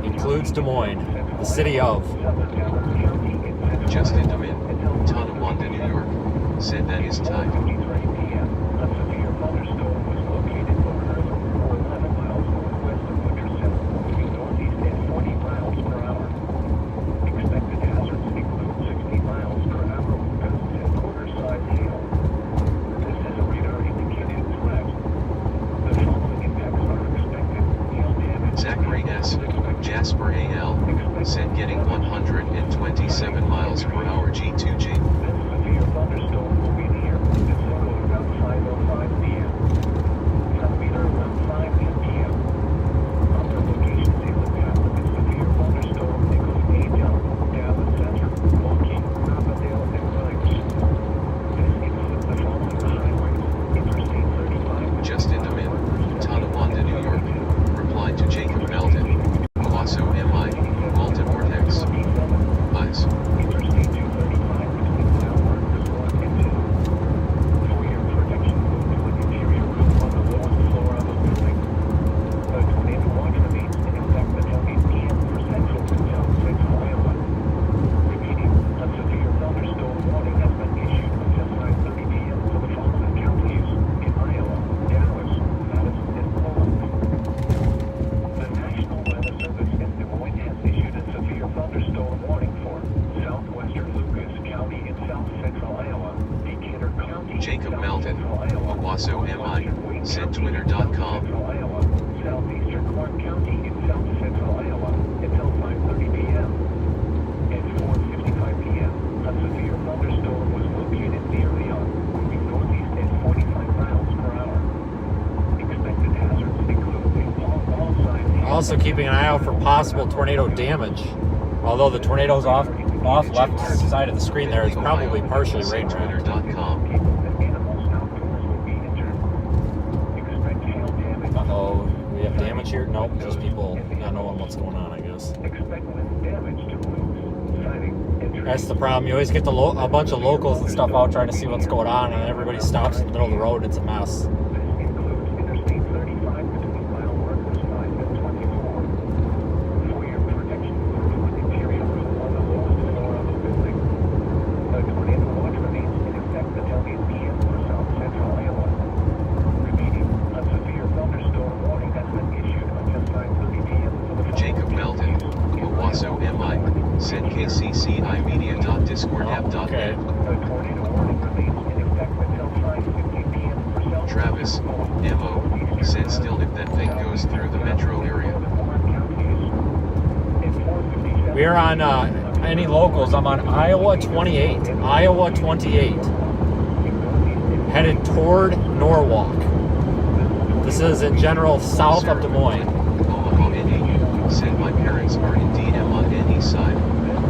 The city of. Justin Domin, Tonawanda, New York, said that his time. A severe thunderstorm was located over Earth for 11 miles northwest of Winterset, moving northeast at 40 miles per hour. Expected hazards include 60 miles per hour with gusts and quarter-size hail. This is a radar-indicated threat. The following impacts are expected. Hail damage. Zachary S., Jasper AL, said getting 127 miles per hour G2G. This severe thunderstorm will be near Winterset around 5:05 p.m. From either 1:05 p.m. Other locations in the path of this severe thunderstorm include Angel, Dallas Center, Waelti, Carbondale, and Grimes. This includes the following highways: Interstate 35. Justin Domin, Tonawanda, New York, replied to Jacob Melton, Owasso MI, Malta Vortex. Ice. Interstate 235 between Southwestern and 2. For your protection, move to an interior room on the lowest floor of the building. A tornado watch remains in effect until 8 p.m. for Central and South Central Iowa. Repeating, a severe thunderstorm warning has been issued until 5:30 p.m. for the following counties in Iowa, Dallas, Madison, and Poland. The National Weather Service in Des Moines has issued a severe thunderstorm warning for Southwestern Lucas County in South Central Iowa, Decatur County, Jacob South Melton, Central Iowa, Owasso MI, said Twitter.com. Central Iowa, Southeastern Clark County in South Central Iowa until 5:30 p.m. At 4:55 p.m., a severe thunderstorm was located near Leon, moving northeast at 45 miles per hour. Expected hazards include all-size hail. Also keeping an eye out for possible tornado damage. Although the tornado's off left side of the screen there, it's probably partially rain tracked. Twitter.com. People and animals outdoors will be injured. Expect hail damage. Uh-oh, we have damage here? Nope, just people not knowing what's going on, I guess. Expect wind damage to roofs, siding, and trees. That's the problem. You always get a bunch of locals and stuff out trying to see what's going on, and everybody stops in the middle of the road. It's a mess. This includes Interstate 35 between mile markers 5 and 24. For your protection, move to an interior room on the lowest floor of the building. A tornado watch remains in effect until 8 p.m. for South Central Iowa. Repeating, a severe thunderstorm warning has been issued until 5:30 p.m. for the Jacob Melton, Owasso MI, said kccimedia.discordapp.net. Okay. A tornado warning remains in effect until 5:50 p.m. for South Travis, MO, said still if that thing goes through the metro area. We are on any locals. I'm on Iowa 28. Iowa 28. Headed toward Norwalk. This is in general south of Des Moines. Omaha, NE, said my parents are indeed on NE's side.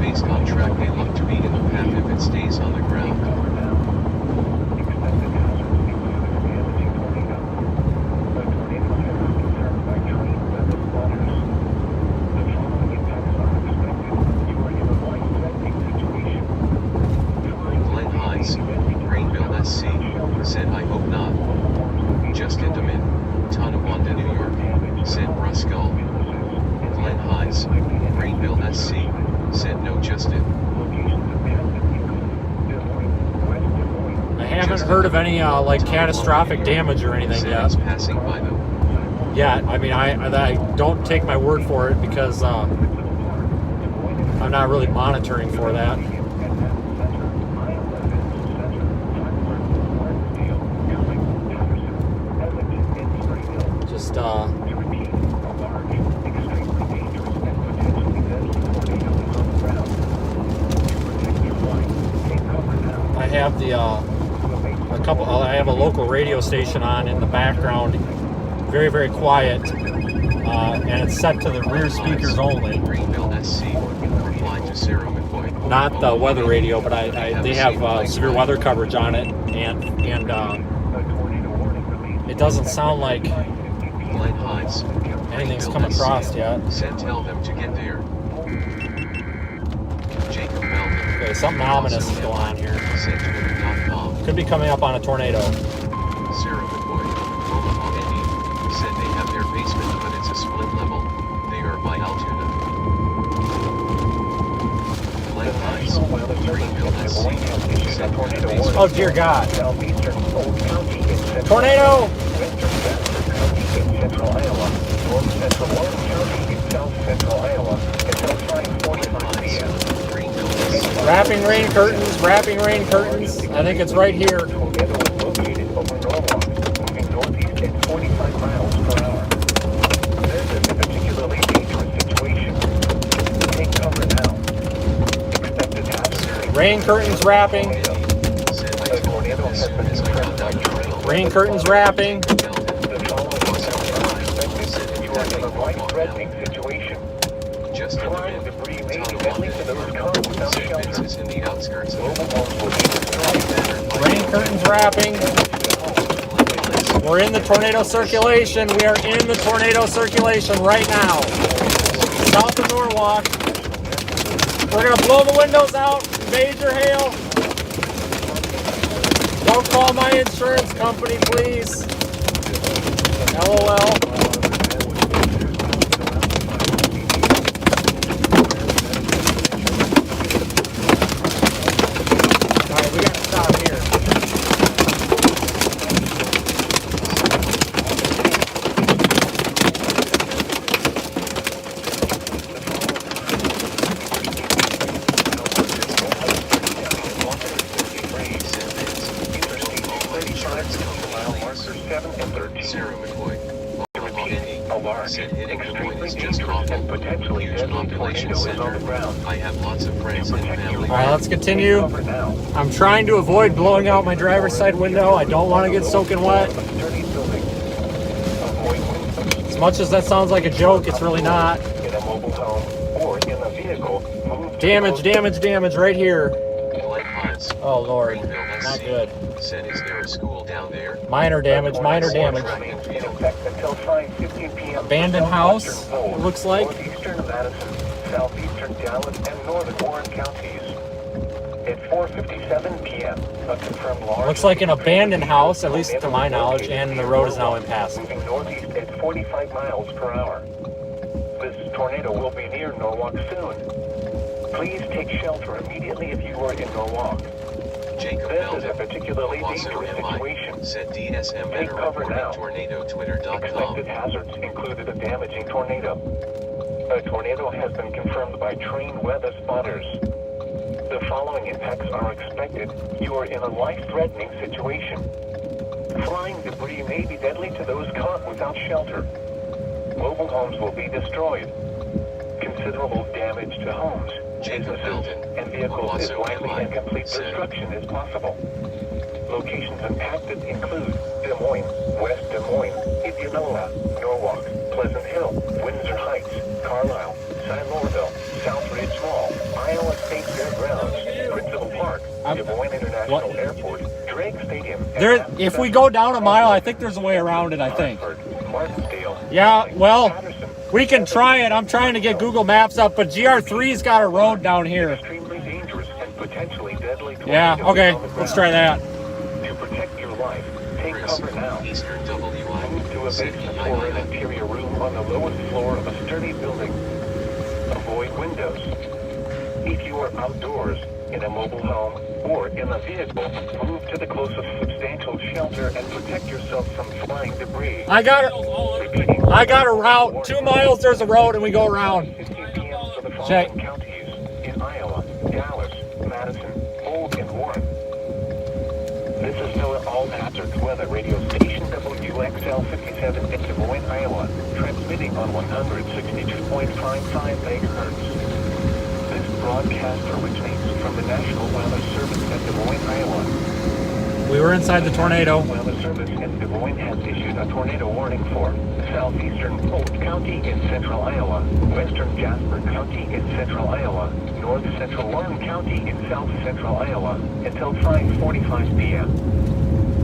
Based on track, they look to be in the path if it stays on the ground. Glenn Hines, Greenville SC, said I hope not. Justin Domin, Tonawanda, New York, said Bruskull. Glenn Hines, Greenville SC, said no Justin. I haven't heard of any like catastrophic damage or anything Said yet. it's passing by them. Yeah, I mean, I don't take my word for it because I'm not really monitoring for that. Just I have I have a local radio station on in the background, very, very quiet, and it's set to the rear speakers only. Greenville SC, replied to Sarah McCoy. not the weather radio, but they have severe weather coverage on it, and it doesnn't sound like Light highs. anything's come across yet. Said tell them to get there. Jacob Melvin. Okay, something ominous is going on here. Said Twitter.com. Could be coming up on a tornado. Sarah McCoy, Omaha, Indy, said they have their basement, but it's a split level. They are by Altoona. Light highs. Greenville, SC. Said their basement. Oh dear God! Southeastern Old County in central Tornado! Western Jasper County in central Iowa, north central Warren County in south central Iowa, until 5:45 p.m. Wrapping rain curtains, wrapping rain curtains. I think it's right here. Tornado is located over Norwalk, moving northeast at 45 miles per hour. This is a particularly dangerous situation. Take cover now. Expected hazard. Rain curtains wrapping. A tornado has been confirmed by trail. Rain curtains wrapping. The following is expected. You are in a life-threatening situation. Just in the Flying mid. debris may be deadly to those caught without shelter. Fences in the outskirts of Global homes will be destroyed. Rain curtains wrapping. We're in the tornado circulation. We are in the tornado circulation right now. South of Norwalk. We're going to blow the windows out. Major hail. Don't call my insurance company, please. LOL. Alright, we got to stop here. Sarah McCoy, Omaha, Indy, A large, said hitting Des extremely Moines is just dangerous awful. and potentially Huge deadly population tornado is on the center. ground. I have lots of friends and family. Alright, let's continue. Cover now. I'm trying to avoid blowing out my driver's side window. I don't want to get soaking wet. As much as that sounds like a joke, it's really not. In a mobile home or in a vehicle, move to Damage, the damage, damage right here. Light highs. Oh Lord, Greenville, not SC. good. Said, is there a school down there? Minor damage, minor damage. In effect until 5:15 p.m. Abandoned house, Southwestern it looks like. Northeastern Madison, southeastern Dallas, and northern Warren counties. At 4:57 p.m., a confirmed large. Looks like an abandoned house, at least to my knowledge, and the road is now impassable. Moving northeast at 45 miles per hour. This tornado will be near Norwalk soon. Please take shelter immediately if you are in Norwalk. Jacob This is a Melvin, particularly Owasso dangerous MI, situation. said DSM Take better cover report now. at tornadotwitter.com. Expected hazards included a damaging tornado. A tornado has been confirmed by trained weather spotters. The following impacts are expected. You are in a life-threatening situation. Flying debris may be deadly to those caught without shelter. Mobile homes will be destroyed. Considerable damage to homes, Jacob businesses, Belden, and vehicles is Owasso likely MI, and complete said. destruction is possible. Locations impacted include Des Moines, West Des Moines, Indianola, Norwalk, Pleasant Hill, Windsor Heights, Carlisle, San Laurville, Southridge Mall, Iowa State Fairgrounds, Principal Park, Des Moines International Airport, Drake Stadium. and There, Madison if we Central go down a mile, I think there's a way around it, I think. Hartford, Martinsdale, Yeah, well, Patterson. we can try it. I'm trying to get Google Maps up, but GR3's got a road down here. Extremely dangerous and potentially deadly. Yeah, tornadoes okay, on the let's ground. try that. To protect your life, take Chris, cover now. Eastern Move to WI, a said basement or an interior room on the lowest floor of a sturdy building. Avoid windows. If you are outdoors, in a mobile home, or in a vehicle, move to the closest substantial shelter and protect yourself from flying debris. I got Repeating. a route. 2 miles, there's a road, and we go around. 15 p.m. for the Check. following counties in Iowa, Dallas, Madison, Old, and Warren. This is NOAA All Hazards Weather Radio Station WXL 57 in Des Moines, Iowa, transmitting on 162.55 megahertz. This broadcast originates from the National Weather Service at Des Moines, Iowa. We were inside the tornado. Weather Service in Des Moines has issued a tornado warning for southeastern Polk County in central Iowa, western Jasper County in central Iowa, north central Warren County in south central Iowa until 5:45 p.m.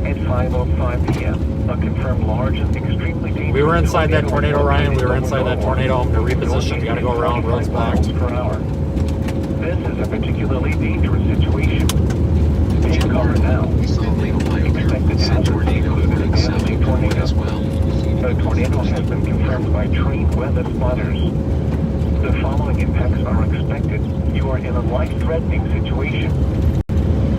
At 5:05 p.m., a confirmed large and extremely dangerous We were inside that tornado, Ryan. We were inside that tornado. I'm going to reposition. We got to go around. Road's blocked. Per hour. This is a particularly dangerous situation. Take cover now. Finley, Ohio. Sent tornado warning south as well. A tornado has been confirmed by trained weather spotters. The following impacts are expected. You are in a life-threatening situation.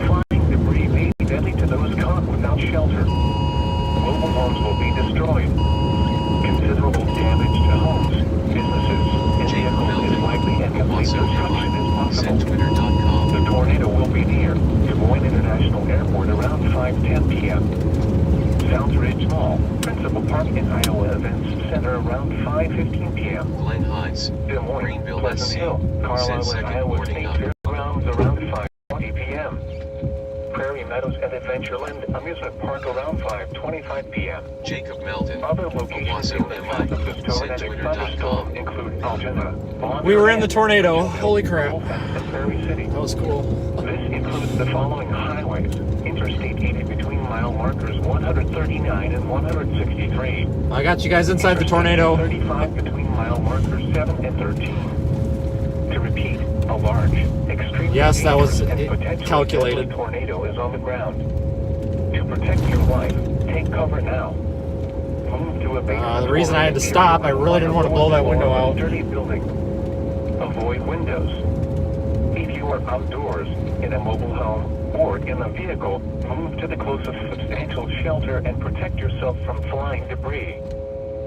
Flying debris may be deadly to those caught without shelter. Mobile homes will be destroyed. Considerable damage to homes, businesses, and vehicles is likely, and complete destruction is possible. Twitter.com. The tornado will be near Des Moines International Airport around 5:10 p.m. South Ridge Mall, Principal Park and Iowa Events Center around 5:15 p.m. Glen Heights, Des Moines, Greenville, Pleasant SC. Hill, Sent Carlisle and second Iowa warning State up. Fairgrounds around 5:20 p.m. Prairie Meadows and Adventureland Amusement Park around 5:25 p.m. Jacob Melton, Other locations in the south of the tornadic thunderstorm include Algena, We were in the tornado. Holy crap. and Prairie City. That was cool. This includes the following highways: Interstate 80 between mile markers 139 and 163. I got you guys inside the tornado. 35 between mile markers 7 and 13. To repeat, a large, extremely Yes, that was dangerous and potentially calculated. deadly tornado is on the ground. To protect your life, take cover now. Move to a basement. The reason I had to stop, I really didn't want to blow that window out. Sturdy building. Avoid windows. If you are outdoors, in a mobile home, or in a vehicle, move to the closest substantial shelter and protect yourself from flying debris.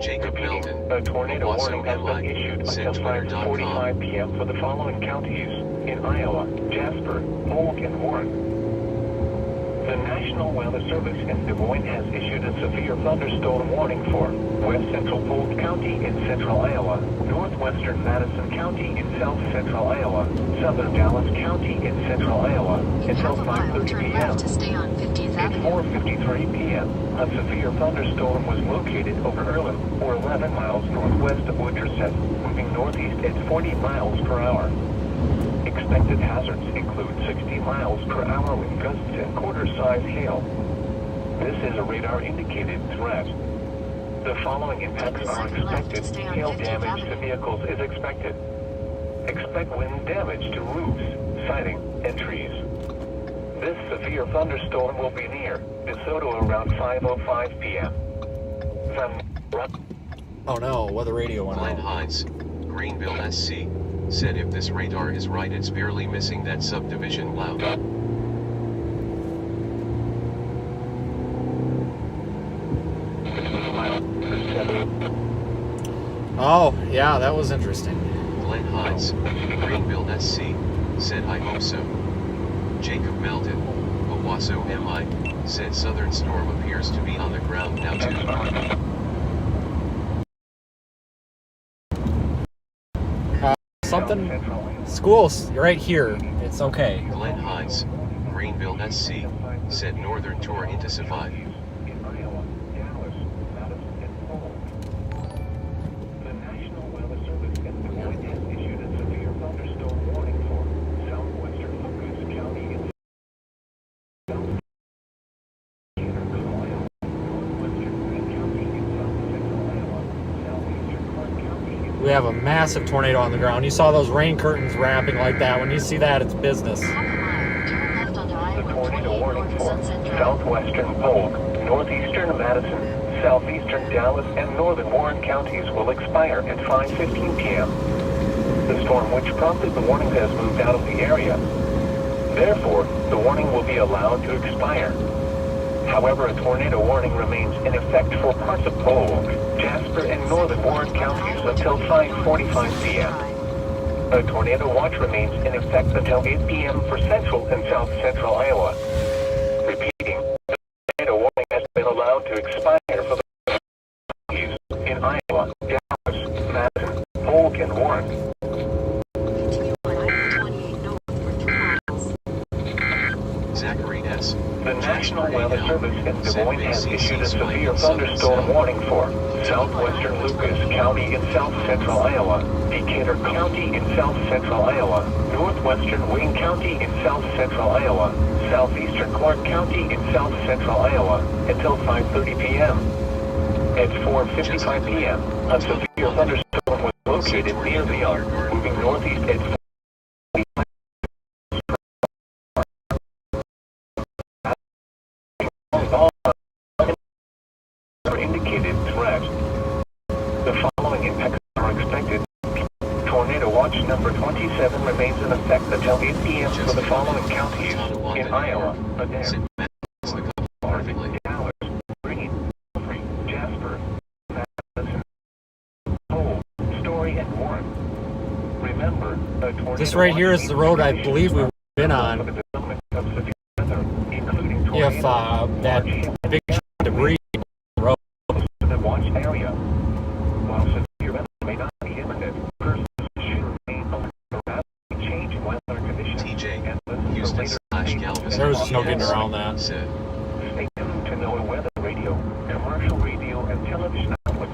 Jacob Repeating, Melton, a tornado Owasso warning has been MI, issued sent until Twitter.com. 5:45 p.m. for the following counties in Iowa, Jasper, Polk, and Warren. The National Weather Service in Des Moines has issued a severe thunderstorm warning for west central Polk County in central Iowa, northwestern Madison County in south central Iowa, southern Dallas County in central Iowa You until have a mile, 5:30 turn p.m. left to stay on 50th At Avenue. 4:53 p.m., a severe thunderstorm was located over Earlham, or 11 miles northwest of Woodruset, moving northeast at 40 miles per hour. Expected hazards include 60 miles per hour with gusts and quarter-size hail. This is a radar-indicated threat. The following impacts are Second left to expected. stay on Hail 50th damage to Avenue. vehicles is expected. Expect wind damage to roofs, siding, and trees. This severe thunderstorm will be near DeSoto around 5:05 p.m. Oh no, weather radio went Glen out. Heights, Greenville, SC. Said if this radar is right, it's barely missing that subdivision loud. Oh, yeah, that was interesting. Glen Heights, Greenville, SC. Said I hope so. Jacob Melton, Owasso MI. Said Southern Storm appears to be on the ground now too. Something? School's right here. It's okay. Glen Heights, Greenville, SC. Said Northern Tour intensified. In Iowa, Dallas, Madison, and Polk. The National Weather Service in Des Moines has issued a severe thunderstorm warning for southwestern Lucas County in south Iowa, northwestern Green County in south central Iowa, southeastern Clark County in We have a massive tornado on the ground. You saw those rain curtains wrapping like that. When you see that, it's business. Half a mile, turn left onto the Iowa tornado 28 warning north for Sunset Drive. southwestern Polk, northeastern Madison, southeastern Dallas, and northern Warren counties will expire at 5:15 p.m. The storm which prompted the warning has moved out of the area. Therefore, the warning will be allowed to expire. However, a tornado warning remains in effect for parts of Polk, Jasper, and northern Warren counties until 5:45 p.m. A tornado watch remains in effect until 8 p.m. for central and south central Iowa. Repeating, the tornado warning has been allowed to expire for the counties in Iowa, Dallas, Madison, Polk, and Warren. Continue on Highway 28 north for 3 miles. Zachary S. The National Jasper Weather AL. Service in Des Send Moines has BCC issued a severe Spike thunderstorm 77. warning for southwestern Lucas County in south-central Iowa, Decatur County in south-central Iowa, northwestern Wayne County in south-central Iowa, southeastern Clark County in south-central Iowa, until 5:30 p.m. At 4:55 p.m., a severe thunderstorm was located near Leon, moving northeast at 4 for indicated threat. The following impacts are expected. Tornado watch number 27 remains in effect until 8 p.m. for the following counties in Iowa: Adair, Send Max the couple perfectly. Dallas, Green, Jasper, Madison, Cole, Story, and Warren. Remember, a tornado This right here is the road I believe we've been on. If that big debris road. To the watch area. While severe weather may not be imminent, persons should remain alert for rapidly changing weather conditions. TJ, and listen for Houston later / Galveston. There was just no getting around that. Said. Stay tuned to NOAA Weather Radio, commercial radio, and television outlets.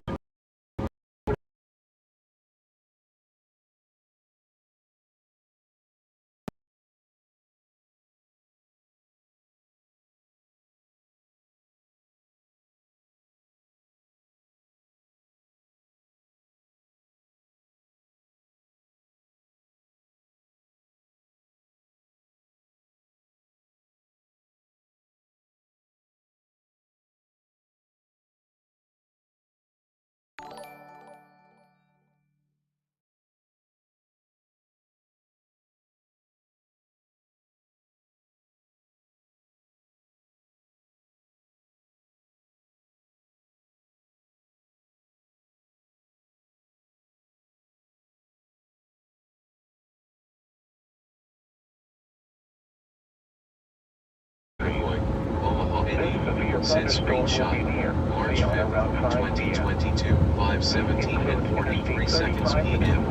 Omaha, Indiana. Send screenshot. March 5th, 2022, 5:17 and 43 seconds p.m.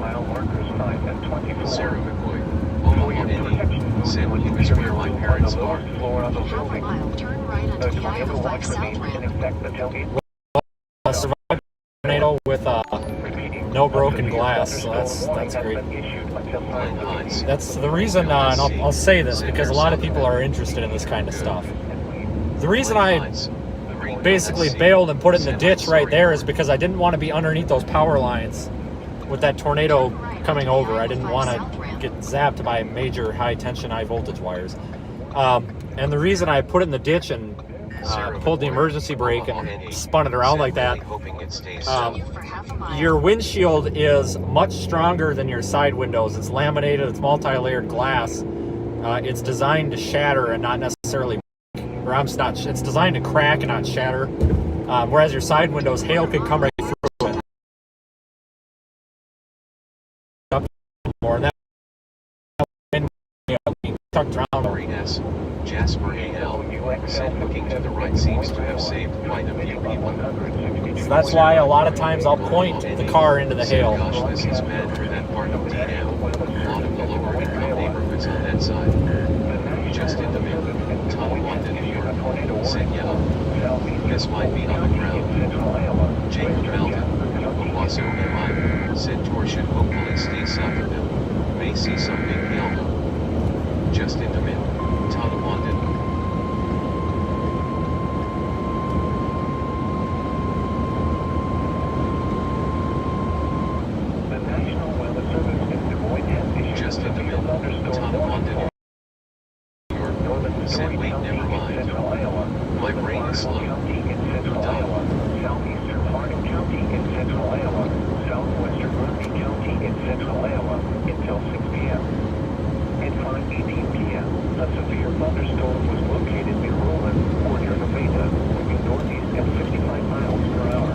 Sarah McCoy. Omaha, Indiana. Send Lucas where my parents are. Half a mile, turn right onto the I-05 South ramp. Survived a tornado with no broken glass, so that's great. That's the reason, and I'll say this because a lot of people are interested in this kind of stuff. The reason I basically bailed and put it in the ditch right there is because I didn't want to be underneath those power lines with that tornado coming over. I didn't want to get zapped by major high tension, high voltage wires. And the reason I put it in the ditch and pulled the emergency brake and spun it around like that, your windshield is much stronger than your side windows. It's laminated, it's multi-layered glass. It's designed to shatter and not necessarily, it's designed to crack and not shatter. Whereas your side windows, hail can come right through it. More and that being tucked around. Jasper AL. Said looking to the right seems to have saved quite a few people. So that's why a lot of times I'll point the car into the hail. Gosh, this is bad for that part of DM. A lot of the lower income neighborhoods on that side. Just in the middle. Tom London, New York. Said yellow. This might be on the ground. Jacob Melton. Owasso MI. Said Tor should hopefully stay south of them. May see some big hail though. Just in the middle. Tom London. The National Weather Service in Des Moines has issued Just in the middle. thunderstorm Tom warning London. for northern Said Story wait, County never in mind. central Iowa, My brain is slow. County in central Iowa, southeastern Hardin County in central Iowa, southwestern Grundy County in central Iowa until 6 p.m. At 5:18 p.m., a severe thunderstorm was located in Roland or near Nevada, moving northeast at 55 miles per hour.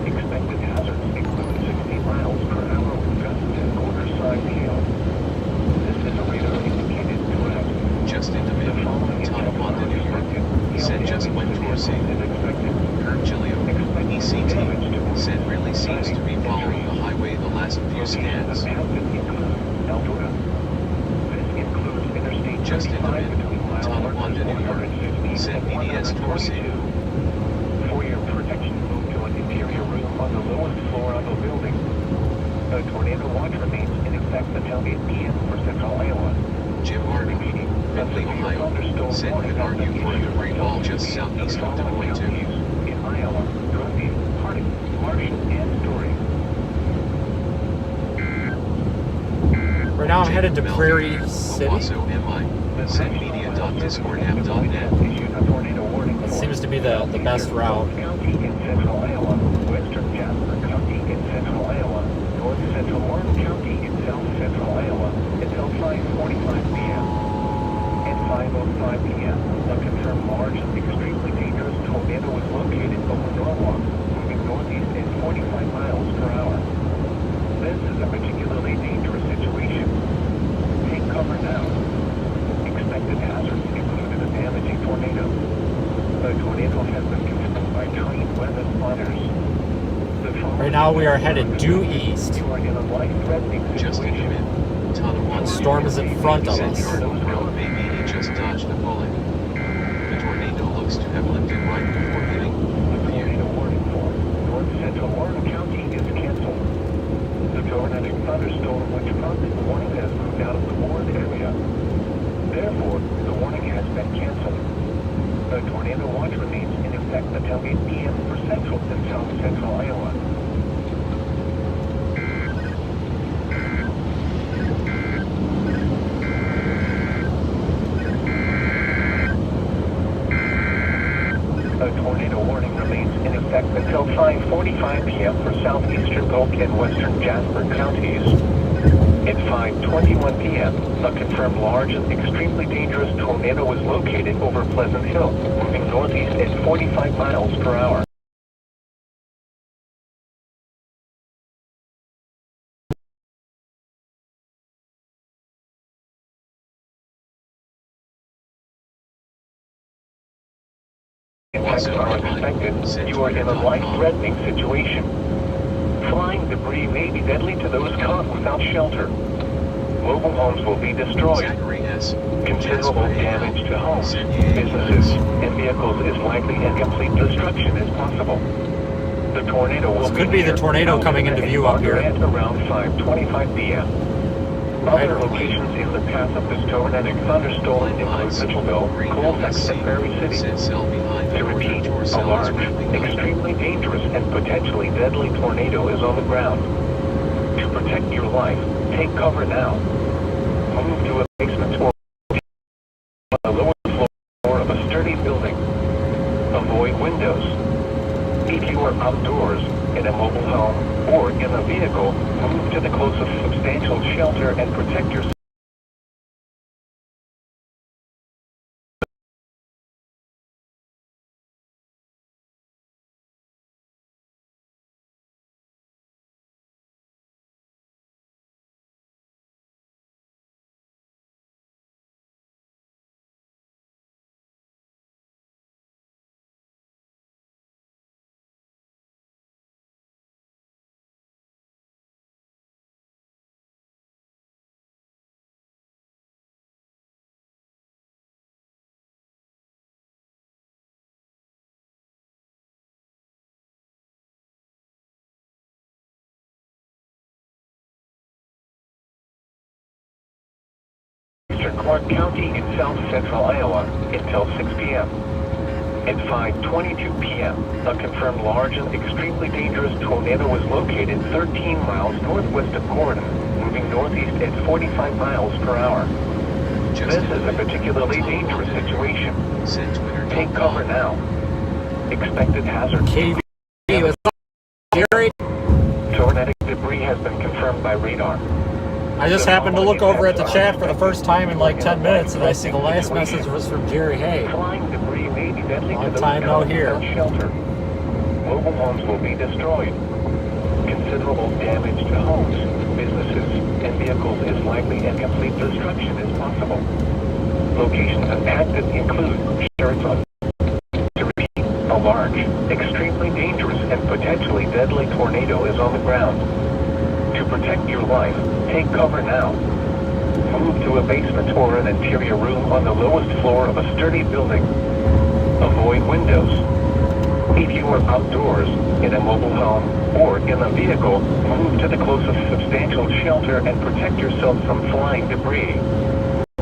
Expected hazards include 60 miles per hour with gusts and quarter-size hail. This is a radar indicated threat. Just in the The middle. following Tom London, New York. Said just went to is expected. Kurt Gilio. ECT. Said really seems to be following the highway the last few scans. Alberta. This includes Interstate Just in the 35 middle. between mile Tom markers London, New York. Send PDS Torsi. For your protection, move to an interior room on the lowest floor of the building. A tornado watch remains in effect until 8 p.m. for central Iowa. Jim Martin, Findlay, Ohio. Send could argue for a debris fall just southeast of Des Moines, too. In Iowa, Grundy, Harding, Marshall, and Story. Right now I'm headed to Prairie City. Owasso, MI. Send media.discordapp.net. Issued a tornado warning That for seems to be the best route. County in central Iowa, western Jasper County in central Iowa, north central Warren County in south central Iowa until 5:45 p.m. At 5:05 p.m., a confirmed large and extremely dangerous tornado was located over Norwalk, moving northeast at 45 miles per hour. This is a particularly dangerous situation. Take cover now. Expected hazards included a damaging tornado. The tornado has been confirmed by trained weather spotters. Right now we are headed due east. You are in a life-threatening Just in situation. mid. Tonawanda. The storm is in front of Send us. Cardinal Road, maybe he just dodged a bullet. The tornado looks to have lifted right before hitting The the view. tornado warning for north central Warren County is canceled. The tornadic thunderstorm which prompted the warning has moved out of the Warren area. Therefore, the warning has been canceled. The tornado watch remains in effect until 8 p.m. for central and south central Iowa. A tornado warning remains in effect until 5:45 p.m. for southeastern Polk and western Jasper counties. At 5:21 p.m., a confirmed large and extremely dangerous tornado was located over Pleasant Hill, moving northeast at 45 miles per hour. Impacts are expected. You are in a life-threatening situation. Flying debris may be deadly to those caught without shelter. Mobile homes will be destroyed. Zachary S. Considerable damage to homes, businesses, and vehicles is likely, and complete destruction is possible. The tornado will This could be the tornado coming into view up here. At around 5:25 p.m. Other Right. locations in the path of this tornadic thunderstorm include Mitchellville, Colfax, and Prairie City. Sit cell behind To the repeat, door a cell large, is quickly extremely dangerous, and potentially deadly tornado is on the ground. To protect your life, take cover now. Move to a basement or the lower floor of a sturdy building. Avoid windows. If you are outdoors, in a mobile home, or in a vehicle, move to the closest substantial shelter and protect yourself. Clark County in south central Iowa until 6 p.m. At 5:22 p.m., a confirmed large and extremely dangerous tornado was located 13 miles northwest of Corydon, moving northeast at 45 miles per hour. This is a particularly dangerous situation. Take cover now. Expected hazard. KV, what's up, Jerry? Tornadic debris has been confirmed by radar. I just happened to look over at the chat for the first time in like 10 minutes, and I see the last message was from Jerry. Hey, Flying debris may be deadly to long those time no caught here. without shelter. Mobile homes will be destroyed. Considerable damage to homes, businesses, and vehicles is likely, and complete destruction is possible. Locations impacted include Sheraton. To repeat, a large, extremely dangerous, and potentially deadly tornado is on the ground. To protect your life, take cover now. Move to a basement or an interior room on the lowest floor of a sturdy building. Avoid windows. If you are outdoors, in a mobile home, or in a vehicle, move to the closest substantial shelter and protect yourself from flying debris.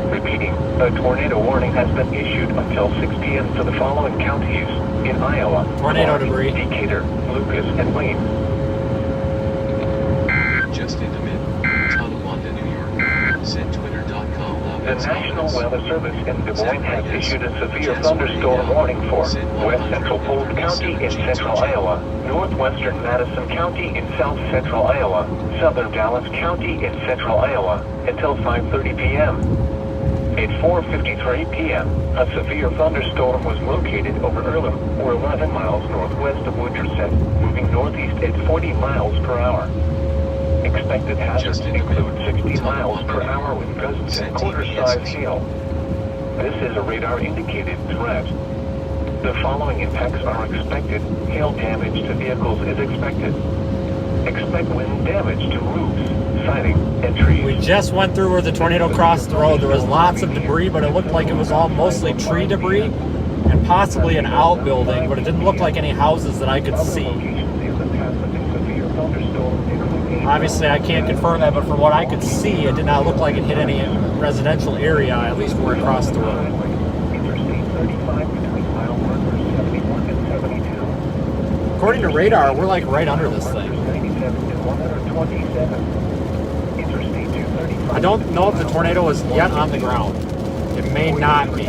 Repeating, a tornado warning has been issued until 6 p.m. to the following counties in Iowa. Tornado Clark, debris. Decatur, Lucas, and Wayne. Just into mid. Tonawanda, New York. Send Twitter.com. The National Weather Service in Des Moines has issued a severe thunderstorm warning for West Central Polk County in central Iowa, Northwestern Madison County in south central Iowa, Southern Dallas County in central Iowa, until 5:30 p.m. At 4:53 p.m., a severe thunderstorm was located over Earlham, or 11 miles northwest of Winterset, moving northeast at 40 miles per hour. Expected hazards include 60 miles per hour with gusts and quarter-size hail. This is a radar-indicated threat. The following impacts are expected. Hail damage to vehicles is expected. Expect wind damage to roofs, siding, and trees. We just went through where the tornado crossed the road. There was lots of debris, but it looked like it was all mostly tree debris and possibly an outbuilding, but it didn't look like any houses that I could see. Obviously, I can't confirm that, but from what I could see, it did not look like it hit any residential area, at least where it crossed the road. According to radar, we're like right under this thing. I don't know if the tornado is yet on the ground. It may not be.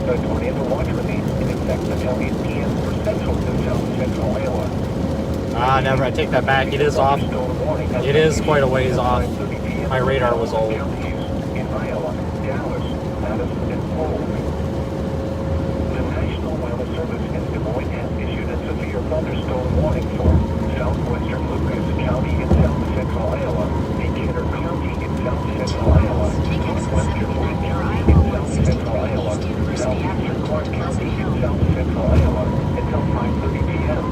The tornado watch remains in effect until 8 p.m. for central to south central Iowa. Never. I take that back. It is off. It is quite a ways off. My radar was old. In Iowa, Dallas, Madison, and Polk. The National Weather Service in Des Moines has issued a severe thunderstorm warning for southwestern Lucas County in south central Iowa, Decatur County in south central Iowa, northwestern Wayne County in south central Iowa, southeastern Clark County in south central Iowa until 5:30 p.m.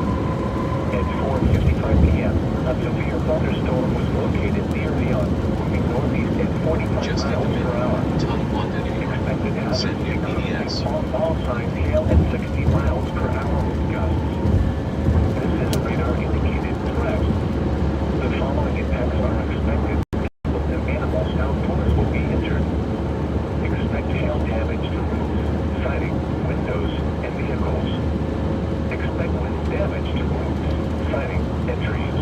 At 4:55 p.m., a severe thunderstorm was located near Leon, moving northeast at 45 Just miles per hour. Tonawanda, New York. Expected hazards Send new PDS. include all signs hail at 60 miles per hour with gusts. This is a radar-indicated threat. The following impacts are expected. People and animals outdoors will be injured. Expect hail damage to roofs, siding, windows, and vehicles. Expect wind damage to roofs, siding, and trees.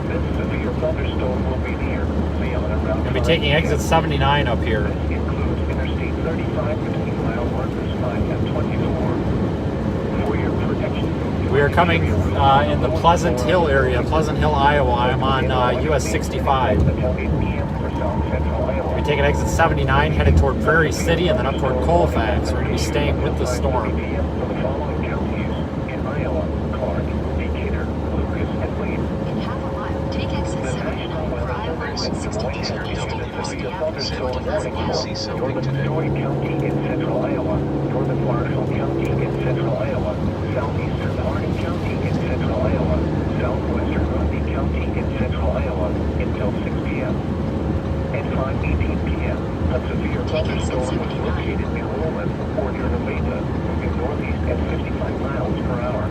This severe thunderstorm will be near Leon around. I'll be taking exit 79 up here. This includes Interstate 35 between mile markers 5 and 24. For your protection, We are coming in the Pleasant Hill area, Pleasant Hill, Iowa. I'm on US 65. until 8 p.m. for south central Iowa. We're taking exit 79, headed toward Prairie City, and then up toward Colfax. We're going to be staying with the storm. 5:30 p.m. for the following counties in Iowa, Clark, Decatur, Lucas, and Wayne. In half a mile, take exit 79 for Iowa 163 East University Avenue. See something Northern today. Story County in central Iowa, Northern Marshall County in central Iowa, southeastern Hardin County in central Iowa, southwestern Grundy County in central Iowa until 6 p.m. At 5:18 p.m., a severe thunderstorm was located near Roland or near Nevada, moving northeast at 55 miles per hour.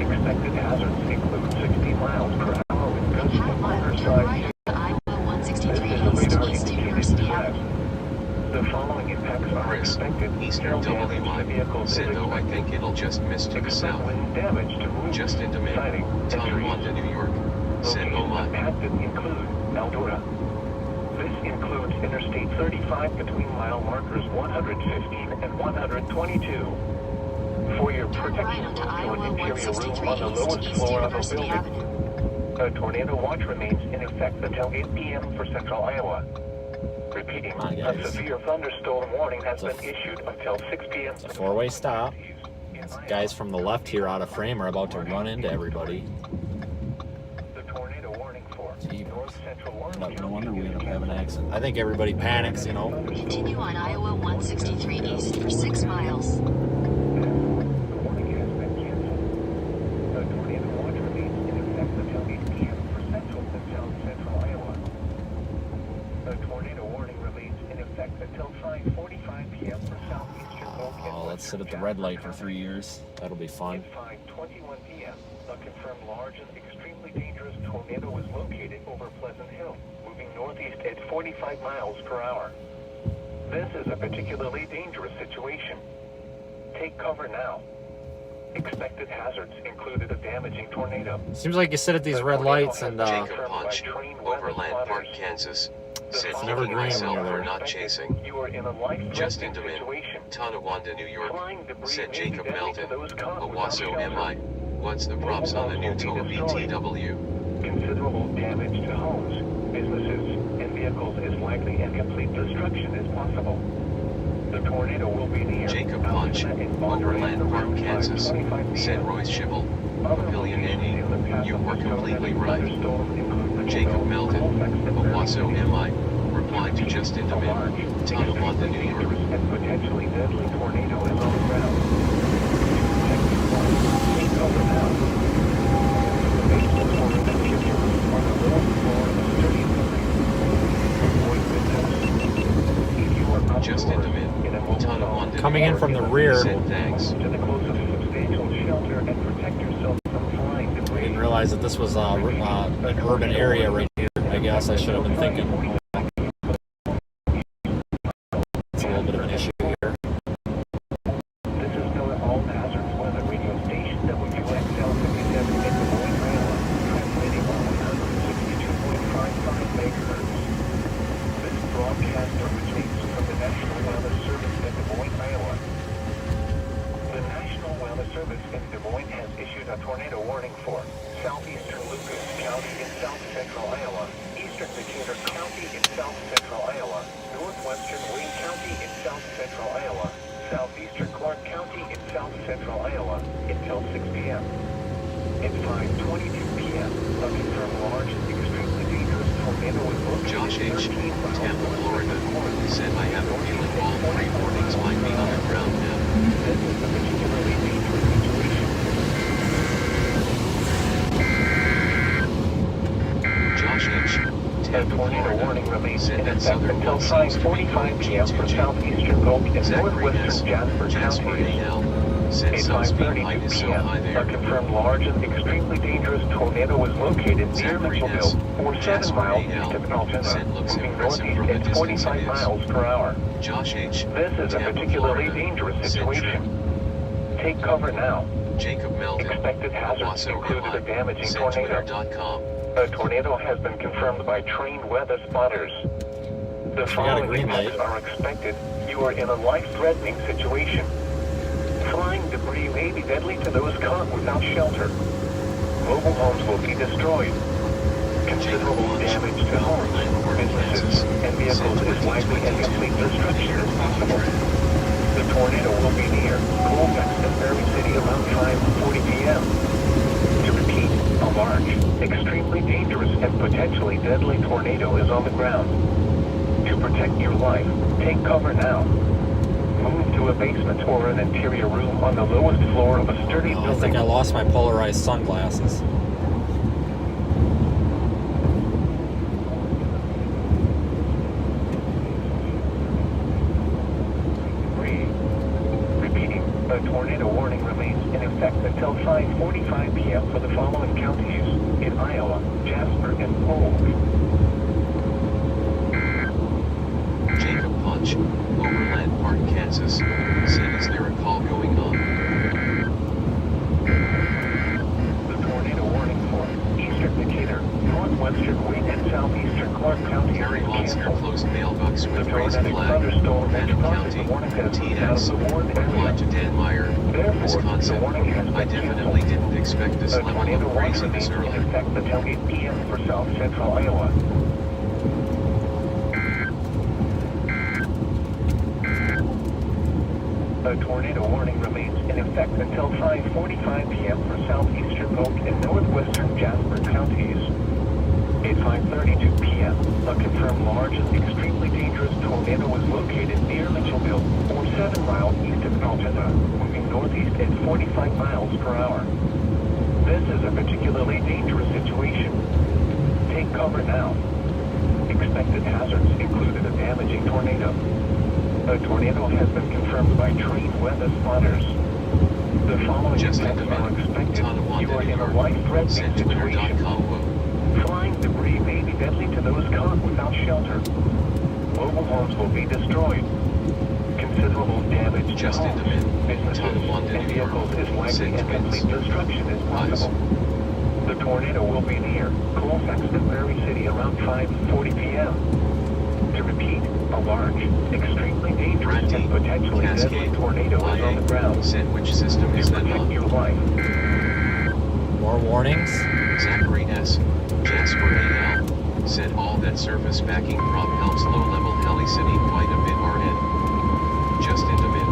Expected hazards include 60 miles per hour with In gusts half a and mile, turn quarter-size right hail. to Iowa This 163 is a East radar-indicated University threat. Avenue. The following impacts are Chris, expected. Eastern Hail damage to WY. vehicles is Said no, I expected. think it'll just miss to the Expect south. wind damage to roofs, Just into mid. siding, and trees. Tonawanda, New York. Send Locations Oma. impacted include Eldora. This includes Interstate 35 between mile markers 115 and 122. For your Turn right protection, onto move to Iowa an interior room 163 on the lowest East floor of a University building. Avenue. A tornado watch remains in effect until 8 p.m. for central Iowa. Repeating, Come on, a guys. severe thunderstorm warning has It's a been issued until 6 p.m. It's a four-way stop. These guys from the left here out of frame are about to run into everybody. The tornado warning for Gee, north central Warren no County wonder we end up having an accident. I think everybody panics, you know. Continue on Iowa 163 East for 6 miles. The warning has been canceled. The tornado watch remains in effect until 8 p.m. for central and south effect until 5:45 p.m. for southeastern Oak and Oh, let's sit western at the red Jasper light for County. 3 years. That'll be fun. At 5:21 p.m., a confirmed large and extremely dangerous tornado was located over Pleasant Hill, moving northeast at 45 miles per hour. This is a particularly dangerous situation. Take cover now. Expected hazards included a damaging tornado. Seems like you sit at these red lights and Jacob Punch, Overland Park, Kansas. Said never thanking green when myself you're there. for not chasing. You are in a life-threatening Justin DeMint, situation. Tonawanda, New York. Flying debris Said may be Jacob deadly Melton, to those caught without Owasso shelter. MI. What's the props on the new TOW BTW? Considerable damage to homes, businesses, and vehicles is likely, and complete destruction is possible. The tornado will be near Jacob Punch, Overland Park, Kansas. Said Royce Schibel, Pavilion NE. You were completely right. Jacob Melton, Owasso MI. Replied to Justin DeMint, Tonawanda, New York. And potentially deadly tornado is on the ground. Take cover now. The basement or an interior room on the lower floor of a sturdy building. Avoid windows. If you are Justin outdoors DeMint, in a mobile Tonawanda, Coming New in York. from the rear. Said thanks. to the closest substantial shelter and protect yourself from flying I debris. didn't realize that this was an urban area right here. I guess I should have been thinking. It's a little bit of an issue here. This is known as All Hazards Weather Radio Station WXL 57 in Des Moines, Iowa, transmitting on 162.55 megahertz. This broadcast originates from the National Weather Service in Des Moines, Iowa. The National Weather Service in Des Moines has issued a tornado warning for southeastern Lucas County in south central Iowa, eastern Decatur County in south central Iowa, northwestern Wayne County in south central Iowa, southeastern Clark County in south central Iowa until 6 p.m. At 5:22 p.m., a confirmed large and extremely dangerous tornado was located Josh H., 13 miles Tampa, north of Florida. Moines. Said I have a feeling all 3 warnings might be underground now. This is a particularly dangerous situation. Josh H., A Tampa, tornado Florida. warning remains Said in that effect southern until one seems to be 5:45 p.m. for G2G. southeastern Oak and Zachary S., northwestern Jasper Jasper counties. AL. Said At some speed height 5:32 is so p.m., high a there. confirmed large and extremely dangerous tornado was located near Zachary S., Mitchellville, or 7 Jasper miles AL. east of Altoona, Said looks moving impressive northeast from the at distance 45 it is. miles per hour. Josh H., This is a Tampa, particularly Florida. dangerous Said situation. Take cover now. Jacob Melton, Expected hazards Owasso included a MI. damaging Said tornado. Twitter.com. A tornado has been confirmed by trained weather spotters. The got a following green light. events are expected. You are in a life-threatening situation. Flying debris may be deadly to those caught without shelter. Mobile homes will be destroyed. Considerable damage to homes, businesses, and vehicles is likely, and complete destruction is possible. The tornado will be near Colfax and Berry City around 5:40 p.m. To repeat, a large, extremely dangerous, and potentially deadly tornado is on the ground. To protect your life, take cover now. Move to a basement or an interior room on the lowest floor of a sturdy Oh, I building. think I lost my polarized sunglasses. Repeating, a tornado warning remains in effect until 5:45 p.m. for the following counties in Iowa, Jasper, and Polk. Jacob Punch, Overland Park, Kansas. Said, is there a call going on? The tornado warning for eastern Decatur, northwestern Wayne, and southeastern Clark County Harry is Monster canceled. closed mailbox The with raised tornadic flag. thunderstorm that Phantom crosses the County, warning has moved out of TS. the warned Replied area. to Dan Meyer, Therefore, the Wisconsin. warning has been I definitely canceled. didn't expect this A level tornado of warning craziness remains in early. effect until 8 p.m. for south central Iowa. A tornado warning remains in effect until 5:45 p.m. for southeastern Oak and northwestern Jasper counties. At 5:32 p.m., a confirmed large and extremely dangerous tornado was located near Mitchellville, or 7 miles east of Altoona, moving northeast at 45 miles per hour. This is a particularly dangerous situation. Take cover now. Expect expected hazards included a damaging tornado. A tornado has been confirmed by trained weather spotters. The following Just effects into are expected. Tonawanda, You are New in a York. life-threatening situation. SendTwitter.com. Flying debris may be deadly to those caught without shelter. Mobile homes will be destroyed. Considerable damage to Just homes, into businesses, Tonawanda, and New York. vehicles is likely and complete destruction is possible. The tornado will be near Colfax and Prairie City around 5:40 p.m. To repeat, a large, extremely dangerous and potentially deadly tornado is on the ground. Sandwich system is To then protect on. your life, More warnings. Zachary S. Jasper AL. Said all that surface backing prop helps low-level heli city quite a bit RN. Just into mid.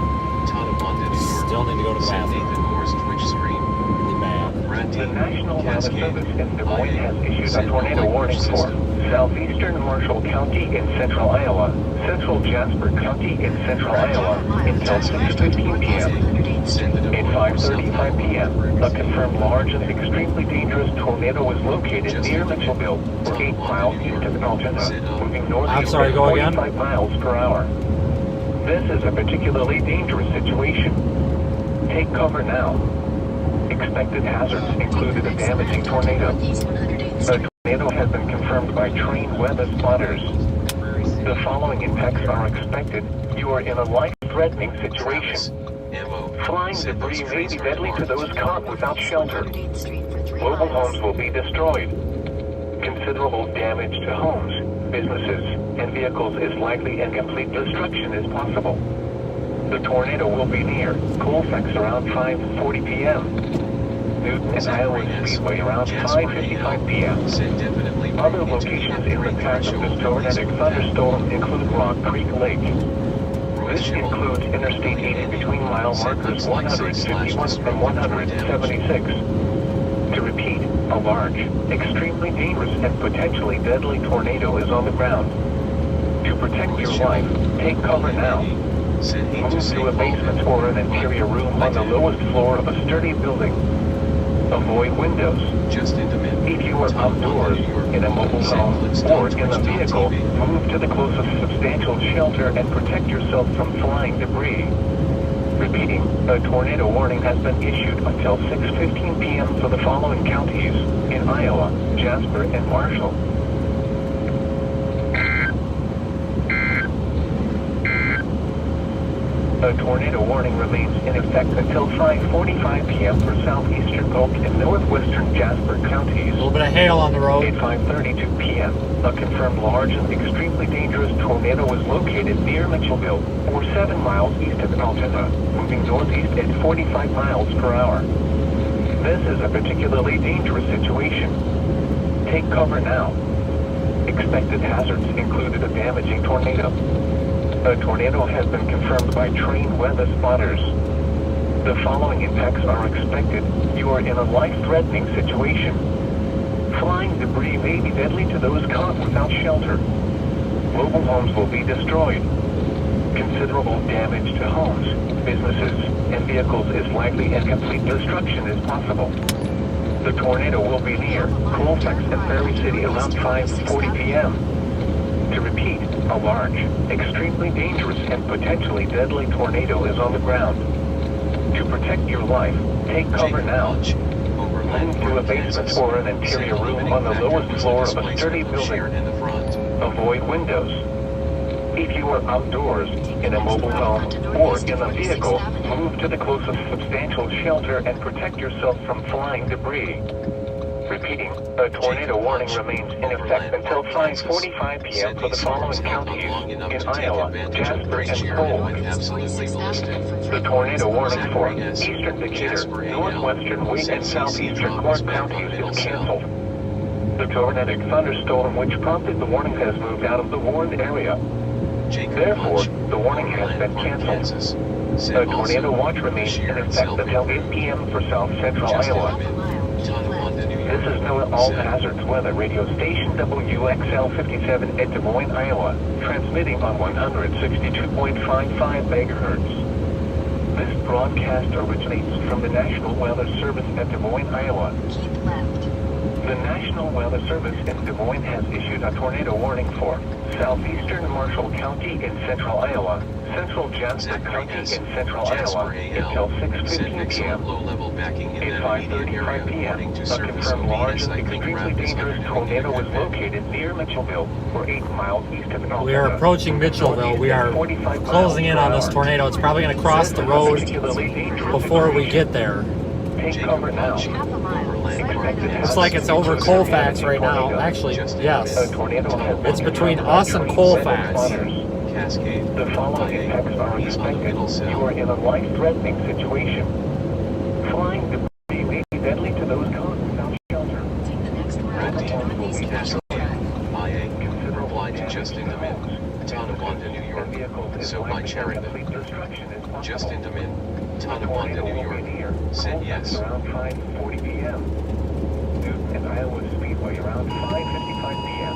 Tonawanda, New York. Still need to go to the Said bathroom. Nathan Moore's Twitch stream. Really bad. Randy, the National Weather Cascade, Service in Des Moines has issued a Send tornado language warning for system. southeastern Marshall County in central Iowa, central Jasper County in central Iowa until 6:15 p.m. Send the At 5:35 p.m., a confirmed large and extremely dangerous tornado was located near Mitchellville, 8 miles east of Altoona, moving northeast I'm sorry, at go again? 45 miles per hour. This is a particularly dangerous situation. Take cover now. Expected hazards included a damaging tornado. A tornado has been confirmed by trained weather spotters. The following impacts are expected. You are in a life-threatening situation. Flying debris may be deadly to those caught without shelter. Mobile homes will be destroyed. Considerable damage to homes, businesses, and vehicles is likely and complete destruction is possible. The tornado will be near Colfax around 5:40 p.m. Newton and Iowa Speedway around 5:55 p.m. Said definitely Other locations in the path of this tornadic thunderstorm include Rock Creek Lake. This includes Interstate 80 between mile markers 151 and 176. To repeat, a large, extremely dangerous and potentially deadly tornado is on the ground. To protect your life, take cover now. Move to a basement or an interior room on the lowest floor of a sturdy building. Avoid windows. Just into mid. If you are outdoors, in a mobile home, or in a vehicle, move to the closest substantial shelter and protect yourself from flying debris. Repeating, a tornado warning has been issued until 6:15 p.m. for the following counties in Iowa, Jasper, and Marshall. A tornado warning remains in effect until 5:45 p.m. for southeastern Polk and northwestern Jasper counties. A little bit of hail on the road. At 5:32 p.m., a confirmed large and extremely dangerous tornado was located near Mitchellville, or 7 miles east of Altoona, moving northeast at 45 miles per hour. This is a particularly dangerous situation. Take cover now. Expected hazards included a damaging tornado. A tornado has been confirmed by trained weather spotters. The following impacts are expected. You are in a life-threatening situation. Flying debris may be deadly to those caught without shelter. Mobile homes will be destroyed. Considerable damage to homes, businesses, and vehicles is likely and complete destruction is possible. The tornado will be near Colfax and Prairie City around 5:40 p.m. To repeat, a large, extremely dangerous and potentially deadly tornado is on the ground. To protect your life, take cover now. Move to a basement or an interior room on the lowest floor of a sturdy building. Avoid windows. If you are outdoors, in a mobile home, or in a vehicle, move to the closest substantial shelter and protect yourself from flying debris. Repeating, a tornado warning remains in effect until 5:45 p.m. for the following counties in Iowa, Jasper, and Polk. The tornado warning for eastern Decatur, northwestern Wayne, and southeastern Clark counties is canceled. The tornadic thunderstorm which prompted the warning has moved out of the warned area. Therefore, the warning has been canceled. A tornado watch remains in effect until 8 p.m. for south central Iowa. This is NOAA All Hazards Weather Radio Station WXL 57 at Des Moines, Iowa, transmitting on 162.55 megahertz. This broadcast originates from the National Weather Service at Des Moines, Iowa. Keep left. The National Weather Service in Des Moines has issued a tornado warning for southeastern Marshall County in central Iowa, central Jasper County in central Iowa until 6:15 p.m. Low-level backing in At that immediate 5:35 area, p.m., according to a surface confirmed large and cycling extremely ramp is dangerous undergoing tornado was event. located near Mitchellville, or 8 miles east of Alberta. We are approaching Mitchellville. We are closing in on this tornado. It's probably going to cross the road before we get there. Take cover now. Half a mile. Looks like it's over Colfax right now. Actually, yes. A tornado has It's between us and Colfax. Cascade. The following impacts are expected. You are in a life-threatening situation. Flying debris may be deadly to those caught without shelter. Take the next road to Northeast National Drive. IA. Reply to Justin Demin. Tonawanda, New York. So by Sheridan. Justin Demin. Tonawanda, New York. Said yes. Around 5:40 p.m. Newton and Iowa Speedway around 5:55 p.m.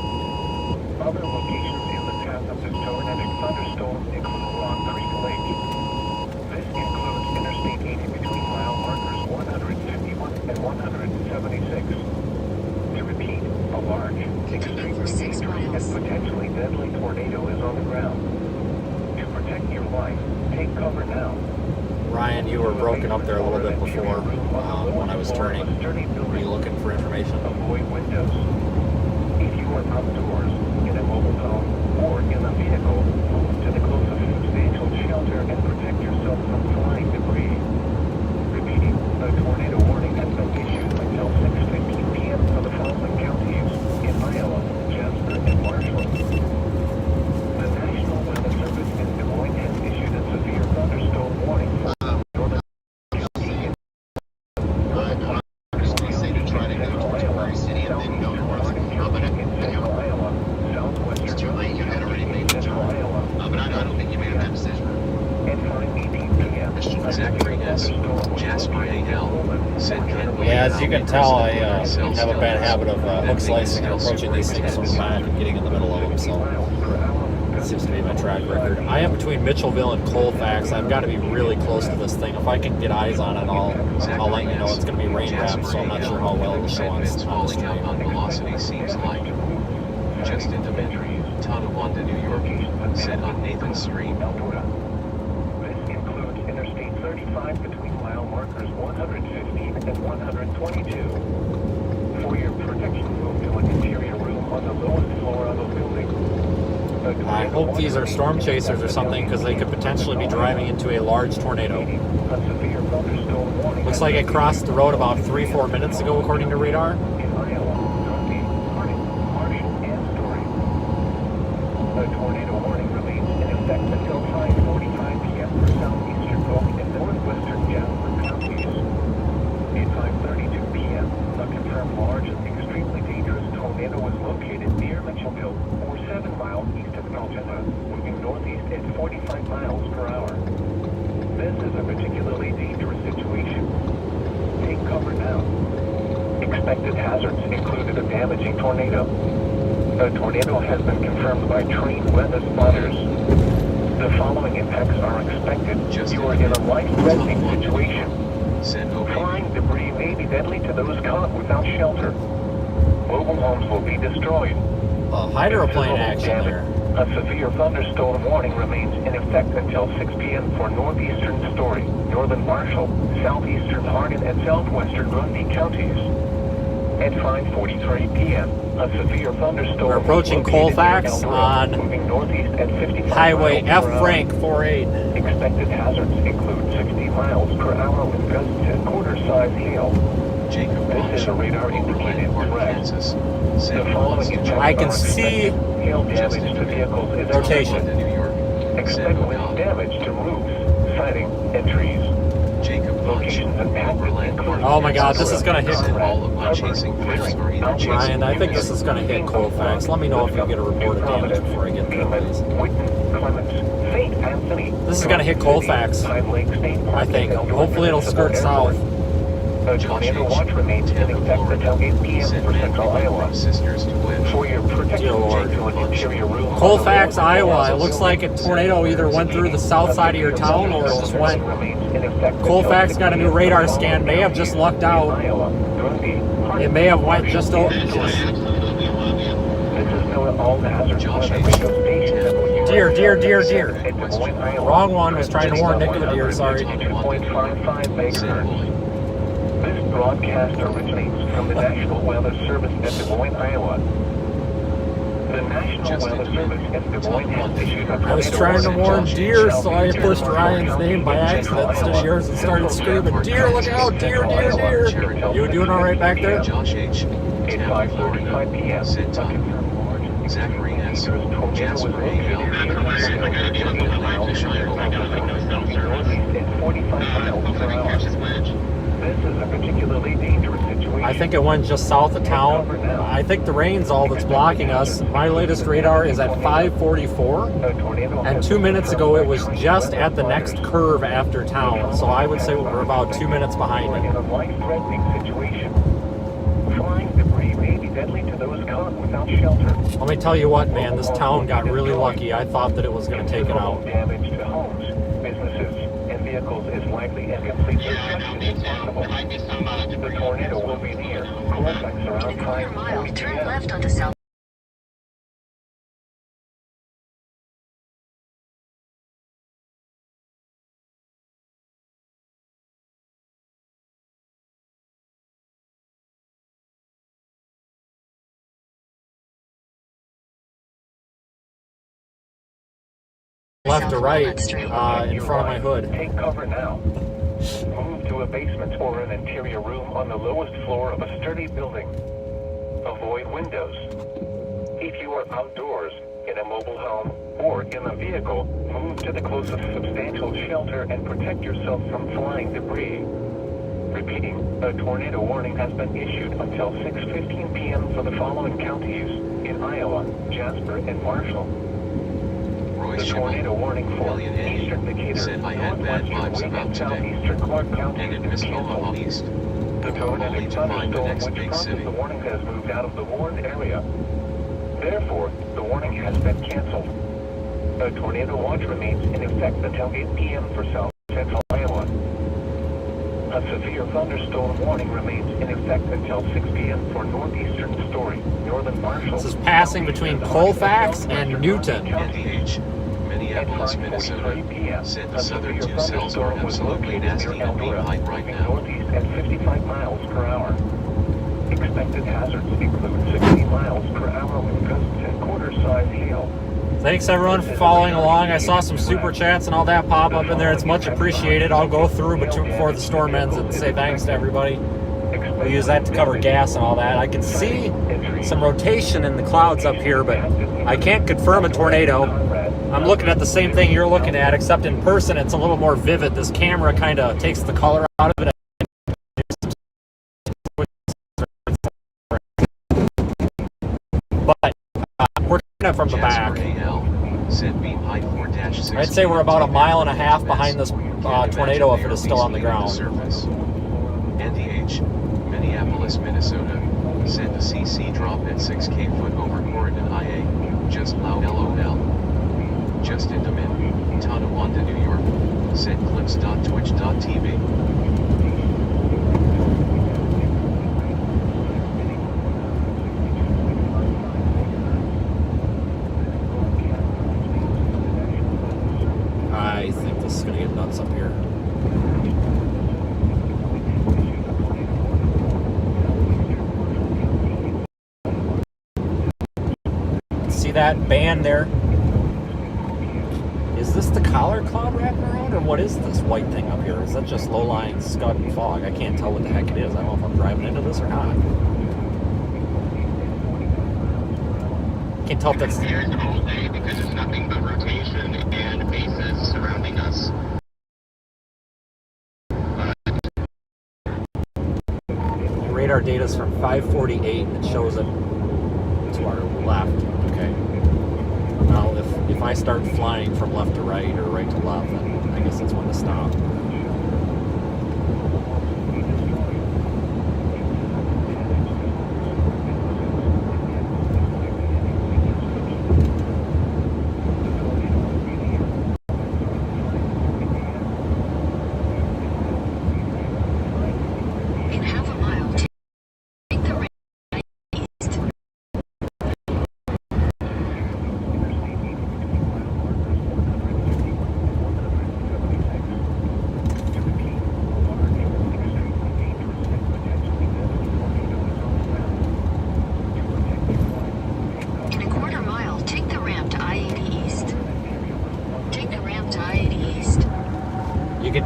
Other locations in the path of this tornadic thunderstorm include Rock Creek Lake. This includes Interstate 80 between mile markers 151 and 176. To repeat, a large, extremely dangerous and potentially deadly tornado is on the ground. To protect your life, take cover now. Ryan, you were broken up there a little bit before when I was turning. Were you looking for information? Avoid windows. If you are outdoors, in a mobile home, or in a vehicle, move to the closest substantial shelter and protect yourself from flying debris. Repeating, a tornado warning has been issued until 6:15 p.m. for the following counties in Iowa, Jasper, and Marshall. The National Weather Service in Des Moines has issued a severe thunderstorm warning for northern county Zachary S. Jasper A.L. Said Ken. Yeah, as you can tell, I have a bad habit of hook slicing and approaching these things from the back and getting in the middle of them, so that seems to be my track record. I am between Mitchellville and Colfax. I've got to be really close to this thing. If I can get eyes on it, I'll let you know. It's going to be rain wrapped, so I'm not sure how well it'll show on the falling out on stream. velocity seems like. Justin Demin. Tonawanda, New York. Said on Nathan's stream. This includes Interstate 35 between mile markers 150 and 122. For your protection, move to an interior room on the lowest floor of a building. I hope these are storm chasers or something, because they could potentially be driving into a large tornado. Looks like it crossed the road about 3-4 minutes ago, according to radar. In Iowa, Marshall, and Story. The tornado warning remains in effect until 5:45 p.m. for southeastern Oak and northwestern Jasper counties. At 5:32 p.m., a confirmed large and extremely dangerous tornado was located near Mitchellville, or 7 miles east of Alberta, moving northeast at 45 miles per hour. This is a particularly dangerous situation. Take cover now. Expected hazards included a damaging tornado. A tornado has been confirmed by trained weather spotters. The following impacts are expected. You are in a life-threatening situation. Flying debris may be deadly to those caught without shelter. Mobile homes will be destroyed. Hydroplane action there. A severe thunderstorm warning remains in effect until 6 p.m. for northeastern Story, northern Marshall, southeastern Hardin, and southwestern Grundy counties. At 5:43 p.m., a severe thunderstorm. We're approaching Colfax on moving northeast at 55 Highway miles F. per hour. Frank 48. Expected hazards include 60 miles per hour with gusts and quarter-size hail. Jacob This is a radar indicated threat. Kansas. The following impacts I can are see expected. Hail damage to vehicles is rotation. expected. New York. Expect wind damage to roofs, siding, and trees. Jacob Locations impacted include... Oh my God, this is gonna hit- all of my chasing threats are either chasing Ryan, I think this humans. is going to hit Colfax. Let me know if you get a report of damage before I get there, please. This is going to hit Colfax, I think. Hopefully it'll skirt south. A tornado watch remains in effect until 8 p.m. for central Iowa. Sisters to win. For your protection, Dear Lord. to an interior room. Colfax, Iowa. It looks like a tornado either went through the south side of your town or it just went. Colfax got a new radar scan. May have just lucked out. Iowa, Grundy, It may have went just over. This is Noah All Hazard Josh Weather H. Radio Station Deer, deer, deer, deer. at Des Moines, Iowa. Wrong one. Was trying to warn Nick of a deer. Sorry. 2.55 megahertz. This broadcast originates from the National Weather Service at Des Moines, Iowa. The National Weather Service at Des Moines has issued a I was trying to warn deer, so I pushed Ryan's name by accident instead of yours and started screaming, "Deer, look out! Deer, deer, deer!" You doing all right back there? Josh H. At Tampa, Florida. 5:35 p.m. Sid Tom. Zachary S. Jasper A.L. Sid at 45 miles per hour. This is a particularly dangerous situation. I think it went just south of town. I think the rain's all that's blocking us. My latest radar is at 544, and 2 minutes ago it was just at the next curve after town. So I would say we're about 2 minutes behind In it. a life-threatening situation. Flying debris may be deadly to those caught without shelter. Let me tell you what, man, this town got really lucky. I thought that it was going to take it out. Damage to homes, businesses, and vehicles is likely and complete destruction is possible. The tornado will be near Colfax In around a quarter mile, 5:40 turn p.m. left onto South. Left to right in front of my hood. Take cover now. Move to a basement or an interior room on the lowest floor of a sturdy building. Avoid windows. If you are outdoors, in a mobile home, or in a vehicle, move to the closest substantial shelter and protect yourself from flying debris. Repeating, a tornado warning has been issued until 6:15 p.m. for the following counties in Iowa, Jasper, and Marshall. Royce The Schimmel, tornado warning for Million A, eastern Decatur, said I had bad northwestern vibes Wayne, about and today. southeastern Clark counties And it is missed canceled. Omaha East. The Only tornadic to find the thunderstorm next which big prompted city. the warning has moved out of the warned area. Therefore, the warning has been canceled. A tornado watch remains in effect until 8 p.m. for South Central Iowa. A severe thunderstorm warning remains in effect until 6 p.m. for northeastern Story, northern Marshall. This is passing between Colfax and Newton. NDH, Minneapolis, Minnesota, said the southern two cells are absolutely nasty and being high right now. Northeast at 55 miles per hour. Expected hazards include 60 miles per hour wind gusts and quarter-size hail. Thanks everyone for following along. I saw some super chats and all that pop up in there. It's much appreciated. I'll go through before the storm ends and say thanks to everybody. We use that to cover gas and all that. I can see some rotation in the clouds up here, but I can't confirm a tornado. I'm looking at the same thing you're looking at, except in person it's a little more vivid. This camera kind of takes the color out of it. But we're kind of from the back. I'd say we're about a mile and a half behind this tornado if it is still on the ground. NDH, Minneapolis, Minnesota, said the CC drop at 6K foot over Corridon IA, just loud LOL. Justin Demin, Tonawanda, New York, said clips.twitch.tv. I think this is going to get nuts up here. See that band there? Is this the collar cloud wrapping around, or what is this white thing up here? Is that just low-lying scud and fog? I can't tell what the heck it is. I don't know if I'm driving into this or not. Can't tell if that's... Here's the whole day because there's nothing but rotation and bases surrounding us. Radar data is from 548 and it shows it to our left. Okay. Now, if I start flying from left to right or right to left, then I guess that's when to stop. In half a mile, take the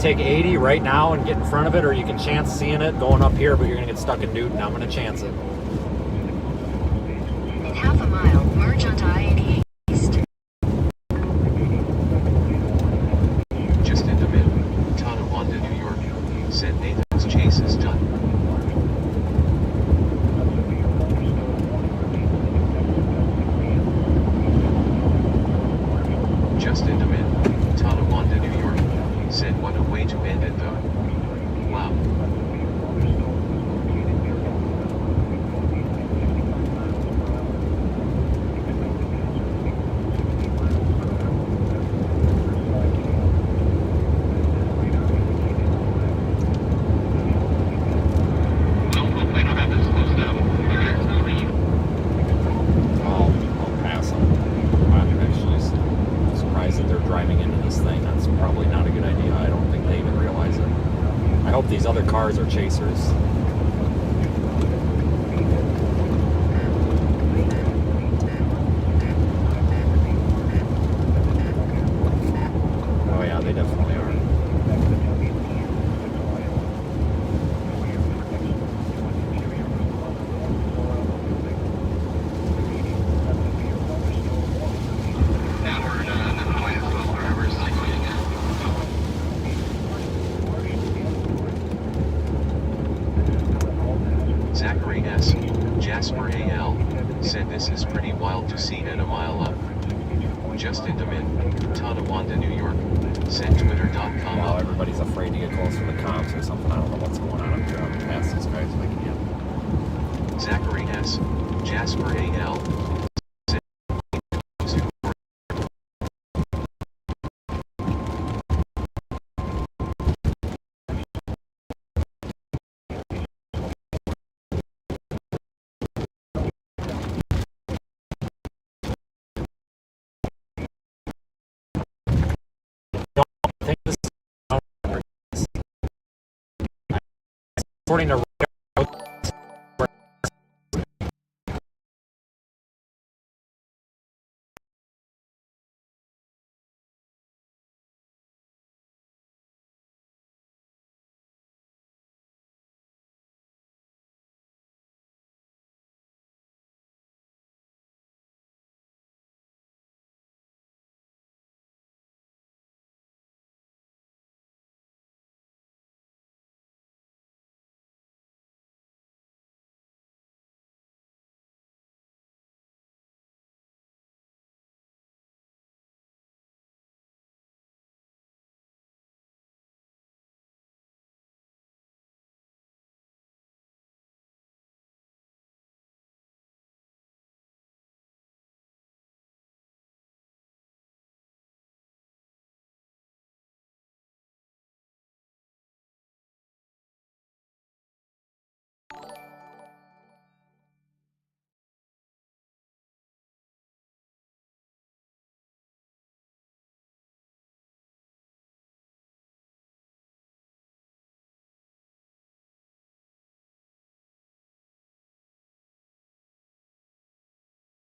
take 80 right now and get in front of it, or you can chance seeing it going up here, but you're going to get stuck in Newton. I'm going to chance it. In half a mile, merge onto I-88 East. Just into mid, Tonawanda, New York. St. Nathan's Chase is done. Just into mid, Tonawanda, New York. Said what a way to end it though. Wow. Well, hopefully I don't have this close to leave. I'll pass them. I'm actually surprised that they're driving into this thing. That's probably not a good idea. I don't think they even realize it. I hope these other cars are chasers. Oh yeah, they definitely are. Downward, minus 12 drivers cycling again. Zachary S. Jasper A.L. said this is pretty wild to see at a mile up. Just into mid, Tonawanda, New York. Said twitter.com Now up. everybody's afraid to get close to the comps or something. I don't know what's going on up here. I'm past these guys if I can. Zachary S. Jasper A.L. I think this is according to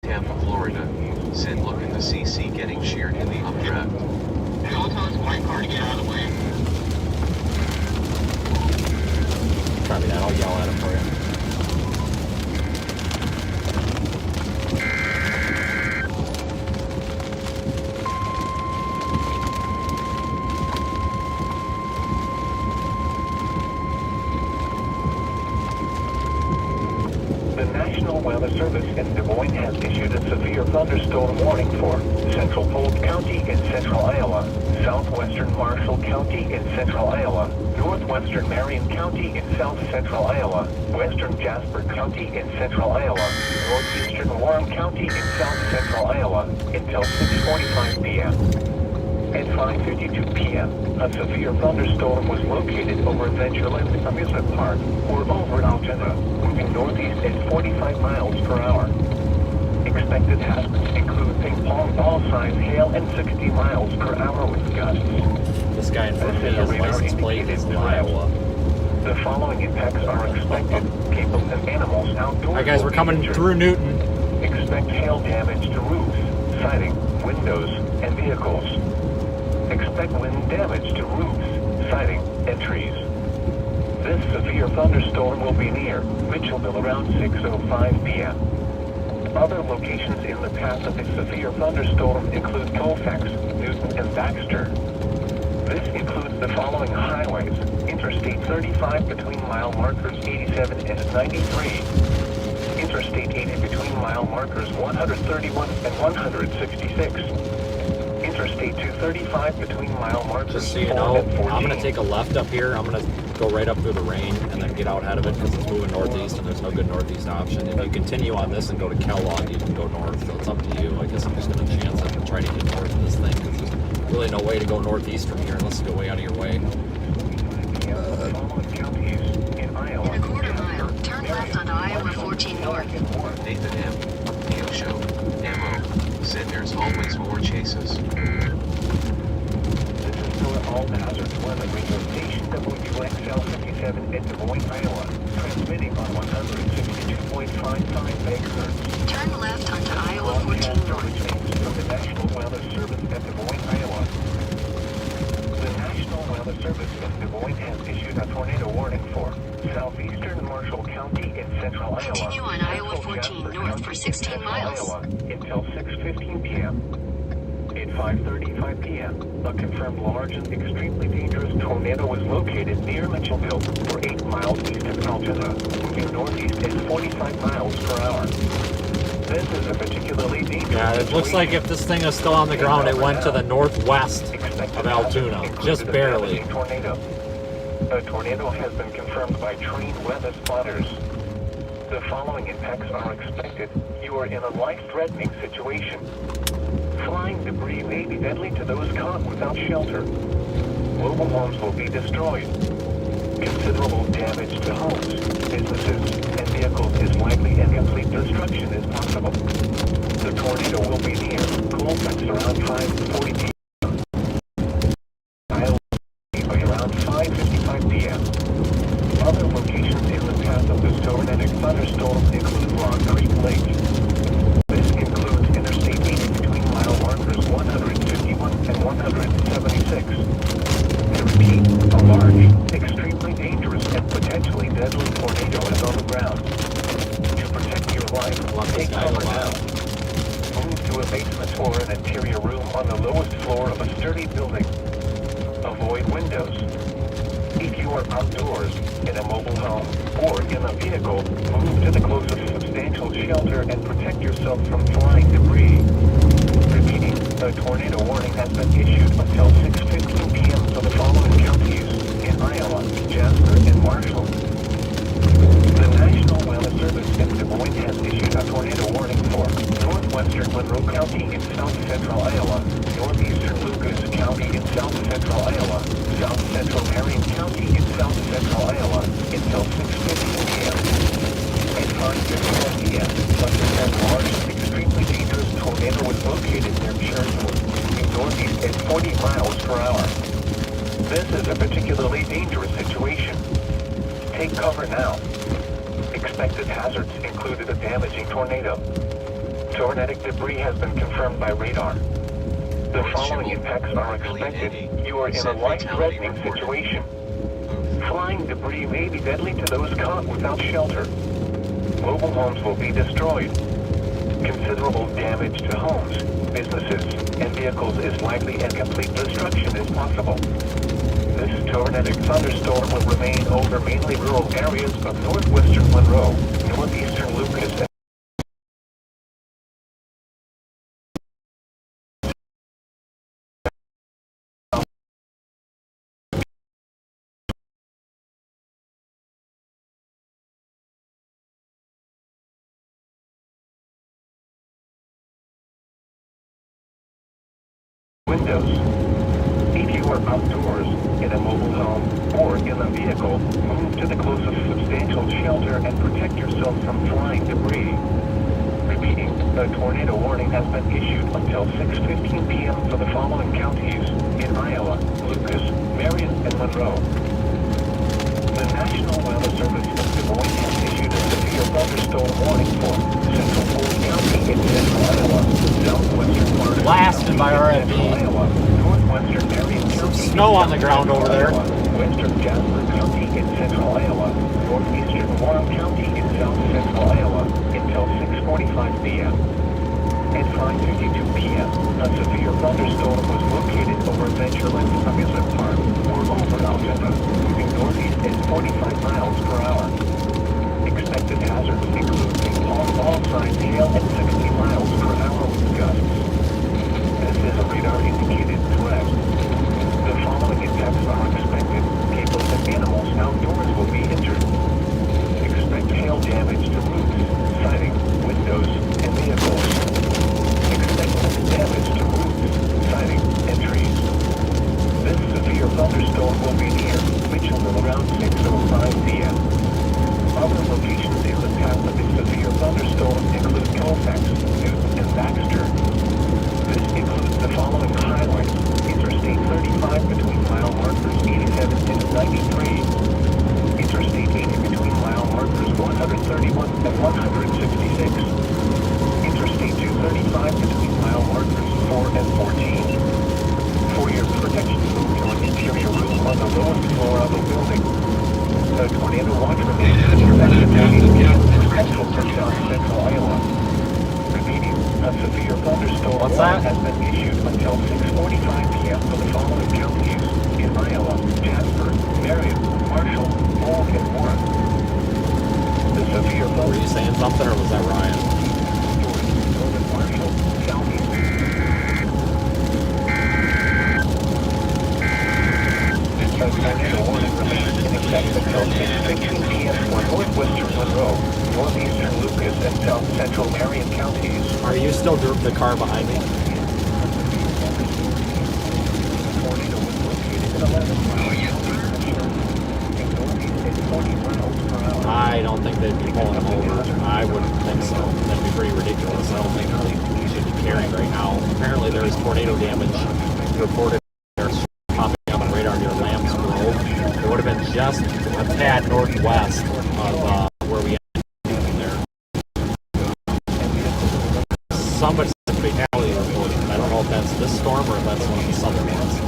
Tampa, Florida. Said look in the CC getting sheared in the updraft. They all tell us white car to get out of the way. Copy that. I'll yell at him for you. The National Weather Service in Des Moines has issued a severe thunderstorm warning for Central Polk County in central Iowa, Southwestern Marshall County in central Iowa, Northwestern Marion County in south central Iowa, Western Jasper County in central Iowa, Northeastern Warren County in south central Iowa until 6:45 p.m. At 5:52 p.m., a severe thunderstorm was located over Adventureland Amusement Park, or over Altoona, moving northeast at 45 miles per hour. Expected hazards include ping pong ball-sized hail and 60 miles per hour wind gusts. This guy in front of me, This is a his radar license plate indicated is delay. Iowa. The following impacts are expected. People and animals outdoors. Alright guys, we're will be coming injured. through Newton. Expect hail damage to roofs, siding, windows, and vehicles. Expect wind damage to roofs, siding, and trees. This severe thunderstorm will be near Mitchellville around 6:05 p.m. Other locations in the path of the severe thunderstorm include Colfax, Newton, and Baxter. This includes the following highways: Interstate 35 between mile markers 87 and 93. Interstate 80 between mile markers 131 and 166. Interstate 235 between mile markers Just so you 4 know, and 14. I'm going to take a left up here. I'm going to go right up through the rain and then get out ahead of it because it's moving northeast and there's no good northeast option. If you continue on this and go to Kellogg, you can go north, so it's up to you. I guess I'm just going to chance it and try to get north of this thing because there's really no way to go northeast from here unless you go way out of your way. In a quarter mile, turn left onto Iowa 14 North. Nathan M. Neosho. Ammo. Said there's always more chases. This is for all hazards weather radio station WXL 57 in Des Moines, Iowa, transmitting on 162.55 MHz. Turn left onto Iowa 14 North. From the National Weather Service at Des Moines, Iowa. The National Weather Service in Des Moines has issued a tornado warning for southeastern Marshall County in central Iowa. Continue on Iowa Central 14 Jasper north County for in 16 central miles. Iowa until 6:15 p.m. At 5:35 p.m., a confirmed large and extremely dangerous tornado was located near Mitchellville, or 8 miles east of Altoona, moving northeast at 45 miles per hour. This is a particularly dangerous Yeah, it looks like if this thing is still on the ground, it went to the northwest of Altoona, just barely. A tornado has been confirmed by trained weather spotters. The following impacts are expected. You are in a life-threatening situation. Flying debris may be deadly to those caught without shelter. Mobile homes will be destroyed. Considerable damage to homes, businesses, and vehicles is likely and complete destruction is possible. The tornado will be near Colfax around 5:40 p.m. Iowa by around 5:55 p.m. Other locations in the path of this tornadic thunderstorm include Rock Creek Lake. This includes Interstate 80 between mile markers 151 and 176. I repeat, a large, extremely dangerous, and potentially deadly tornado is on the ground. To protect your life, take cover now. Move to a basement or an interior room on the lowest floor of a sturdy building. Avoid windows. If you are outdoors, in a mobile home, or in a vehicle, move to the closest substantial shelter and protect yourself from flying debris. Repeating, a tornado warning has been issued until 6:15 p.m. for the following counties in Iowa, Jasper, and Marshall. The National Weather Service in Des Moines has issued a tornado warning for Northwestern Monroe County in south central Iowa, Northeastern Lucas County in south central Iowa, South Central Marion County in south central Iowa until 6:15 p.m. At 5:51 p.m., a confirmed large, extremely dangerous tornado was located near Sherwood, moving northeast at 40 miles per hour. This is a particularly dangerous situation. Take cover now. Expected hazards included a damaging tornado. Tornadic debris has been confirmed by radar. The following impacts are expected. You are in a life-threatening situation. Flying debris may be deadly to those caught without shelter. Mobile homes will be destroyed. Considerable damage to homes, businesses, and vehicles is likely and complete destruction is possible. This tornadic thunderstorm will remain over mainly rural areas of northwestern Monroe, northeastern Lucas, and windows. If you are outdoors, in a mobile home, or in a vehicle, move to the closest substantial shelter and protect yourself from flying debris. Repeating, a tornado warning has been issued until 6:15 p.m. for the following counties in Iowa, Lucas, Marion, and Monroe. The National Weather Service of Des Moines has issued a severe thunderstorm warning for Central County in central Iowa, southwestern Marshall Blasted by County in RFB. central Iowa, northwestern Southwestern Marion Some County. snow on the ground over there. Western Jasper County in central Iowa. Northeastern Warren County in south central Iowa until 6:45 p.m. At 5:52 p.m., a severe thunderstorm was located over Ventureland Amusement Park, or over Algeta, moving northeast at 45 miles per hour. Expected hazards include all signs hail at 60 miles per hour with gusts. This is a radar-indicated threat. The following effects are expected. People and animals outdoors will be injured. Expect hail damage to roofs, siding, windows, and vehicles. Expect damage to roofs, siding, and trees. This severe thunderstorm will be near Mitchellville around 6:05 p.m. Other locations in the path of the severe thunderstorm include Colfax, Newton, and Baxter. This includes the following highways: Interstate 35 between mile markers 87 and 93. Interstate 80 between mile markers 131 and 166. Interstate 235 between mile markers 4 and 14. For your protection, move to an interior room on the lowest floor of the building. The tornado watch remains in effect central for south central Iowa. Repeating, a severe thunderstorm What's that? has been issued until 6:45 p.m. for the following counties in Iowa: Jasper, Marion, Marshall, Polk, and Warren. The severe Were you saying something, or was that Ryan? Northern Marshall, southeast. A tornado warning remains in effect until 6:15 p.m. for northwestern Monroe, northeastern Lucas, and south central Marion counties. Are you still the car behind me? Tornado was located at 11 miles and northeast at 40 miles per hour. I don't think they'd be pulling him over. I wouldn't think so. That'd be pretty ridiculous. I don't think he should be carrying right now. Apparently there is tornado damage reported. They're popping up on radar near Lamb's Grove. It would have been just a tad northwest of where we ended there. Somebody's fatality reported. I don't know if that's this storm or if that's one of the southern ones.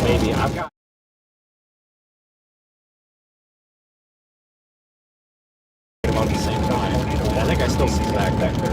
Maybe. I've got about the same time. I think I still see the back there.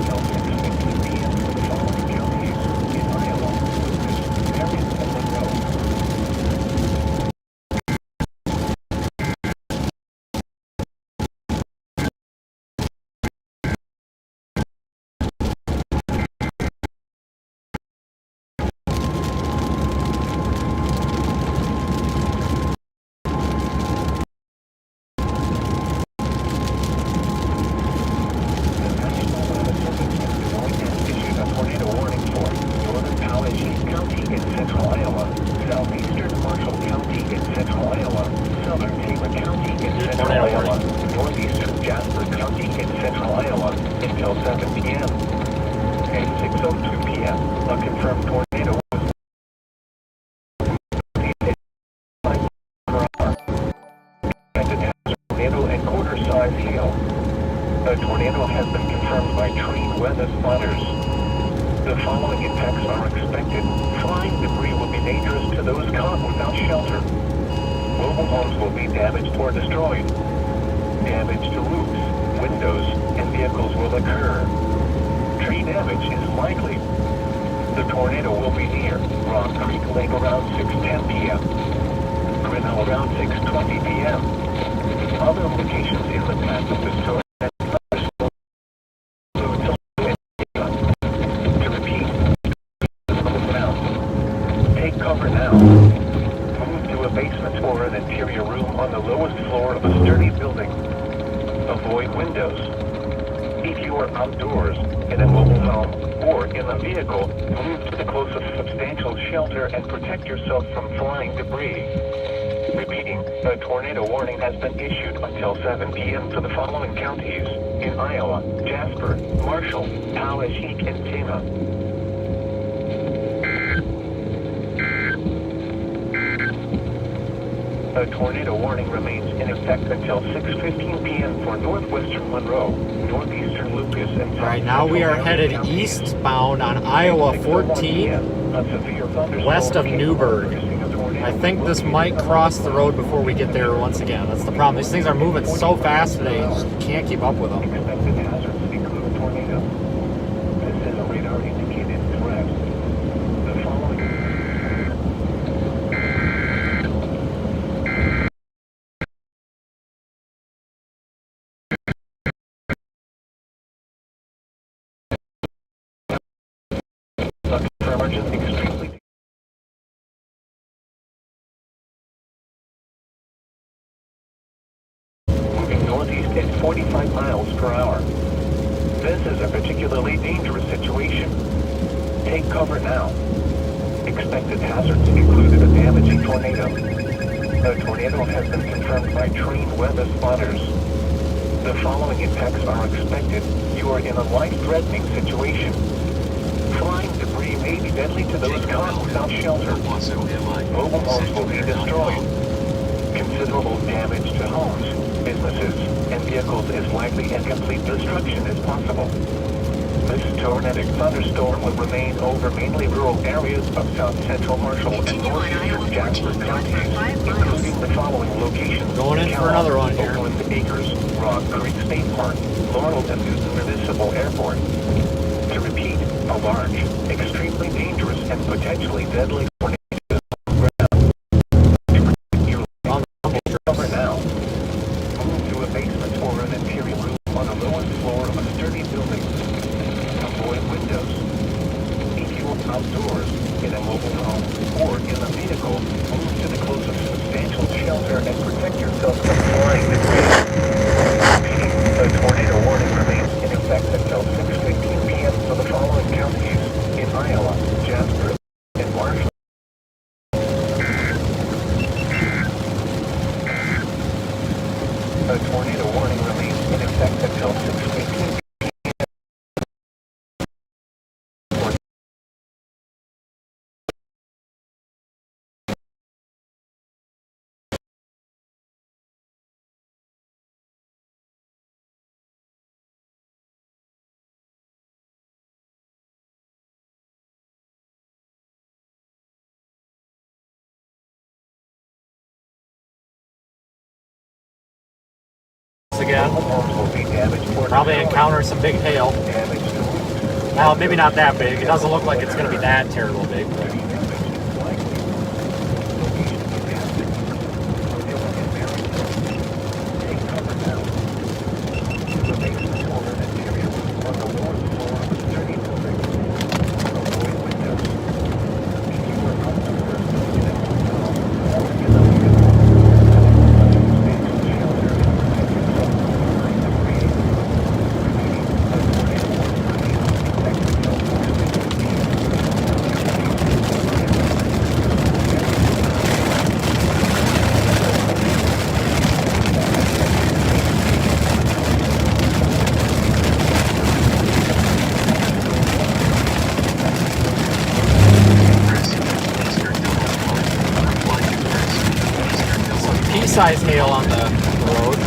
Northeastern Jasper County in central Iowa until 7 p.m. At 6:02 p.m., a confirmed tornado was tornado and quarter-size hail. A tornado has been confirmed by trained weather spotters. The following impacts are expected. Flying debris will be dangerous to those caught without shelter. Mobile homes will be damaged or destroyed. Damage to roofs, windows, and vehicles will occur. Tree damage is likely. The tornado will be near Rock Creek Lake around 6:10 p.m. Grinnell around 6:20 p.m. Other locations in the path of the storm. To repeat, take cover now. Move to a basement or an interior room on the lowest floor of a sturdy building. Avoid windows. If you are outdoors, in a mobile home, or in a vehicle, move to the closest substantial shelter and protect yourself from flying debris. Repeating, a tornado warning has been issued until 7 p.m. for the following counties in Iowa: Jasper, Marshall, Poweshiek, and Tama. A tornado warning remains in effect until 6:15 p.m. for northwestern Monroe, northeastern Lucas, and Right now we are headed eastbound on Iowa 14, west of Newburgh. I think this might cross the road before we get there once again. That's the problem. These things are moving so fast today, you just can't keep up with them. Expected hazards include a tornado. This is a radar indicated threat. The following for emergency extremely moving northeast at 45 miles per hour. This is a particularly dangerous situation. Take cover now. Expected hazards included a damaging tornado. A tornado has been confirmed by trained weather spotters. The following impacts are expected. You are in a life-threatening situation. Flying debris may be deadly to those caught without shelter. Mobile homes will be destroyed. Considerable damage to homes, businesses, and vehicles is likely, and complete destruction is possible. This tornadic thunderstorm will remain over mainly rural areas of south central Marshall and northeastern Jasper counties, including the following locations: Going in for another one here. Oakland Acres, Rock Creek State Park, Laurel and Newton Municipal Airport. To repeat, a large, extremely dangerous, and potentially deadly tornado. Cover now. Move to a basement or an interior room on the lowest floor of a sturdy building. Avoid windows. If you are outdoors, in a mobile home, or in a vehicle, move to the closest substantial shelter and protect yourself from flying debris. Repeating, a tornado warning remains in effect until 6:15 p.m. for the following counties in Iowa, Jasper, and Marshall. A tornado warning remains in effect until 6:15 Again, homes will be damaged or probably destroyed. encounter some big hail. Damage to roofs. Well, maybe not that big. It doesn't look like it's going to be that terrible big. But pea-sized hail on the road.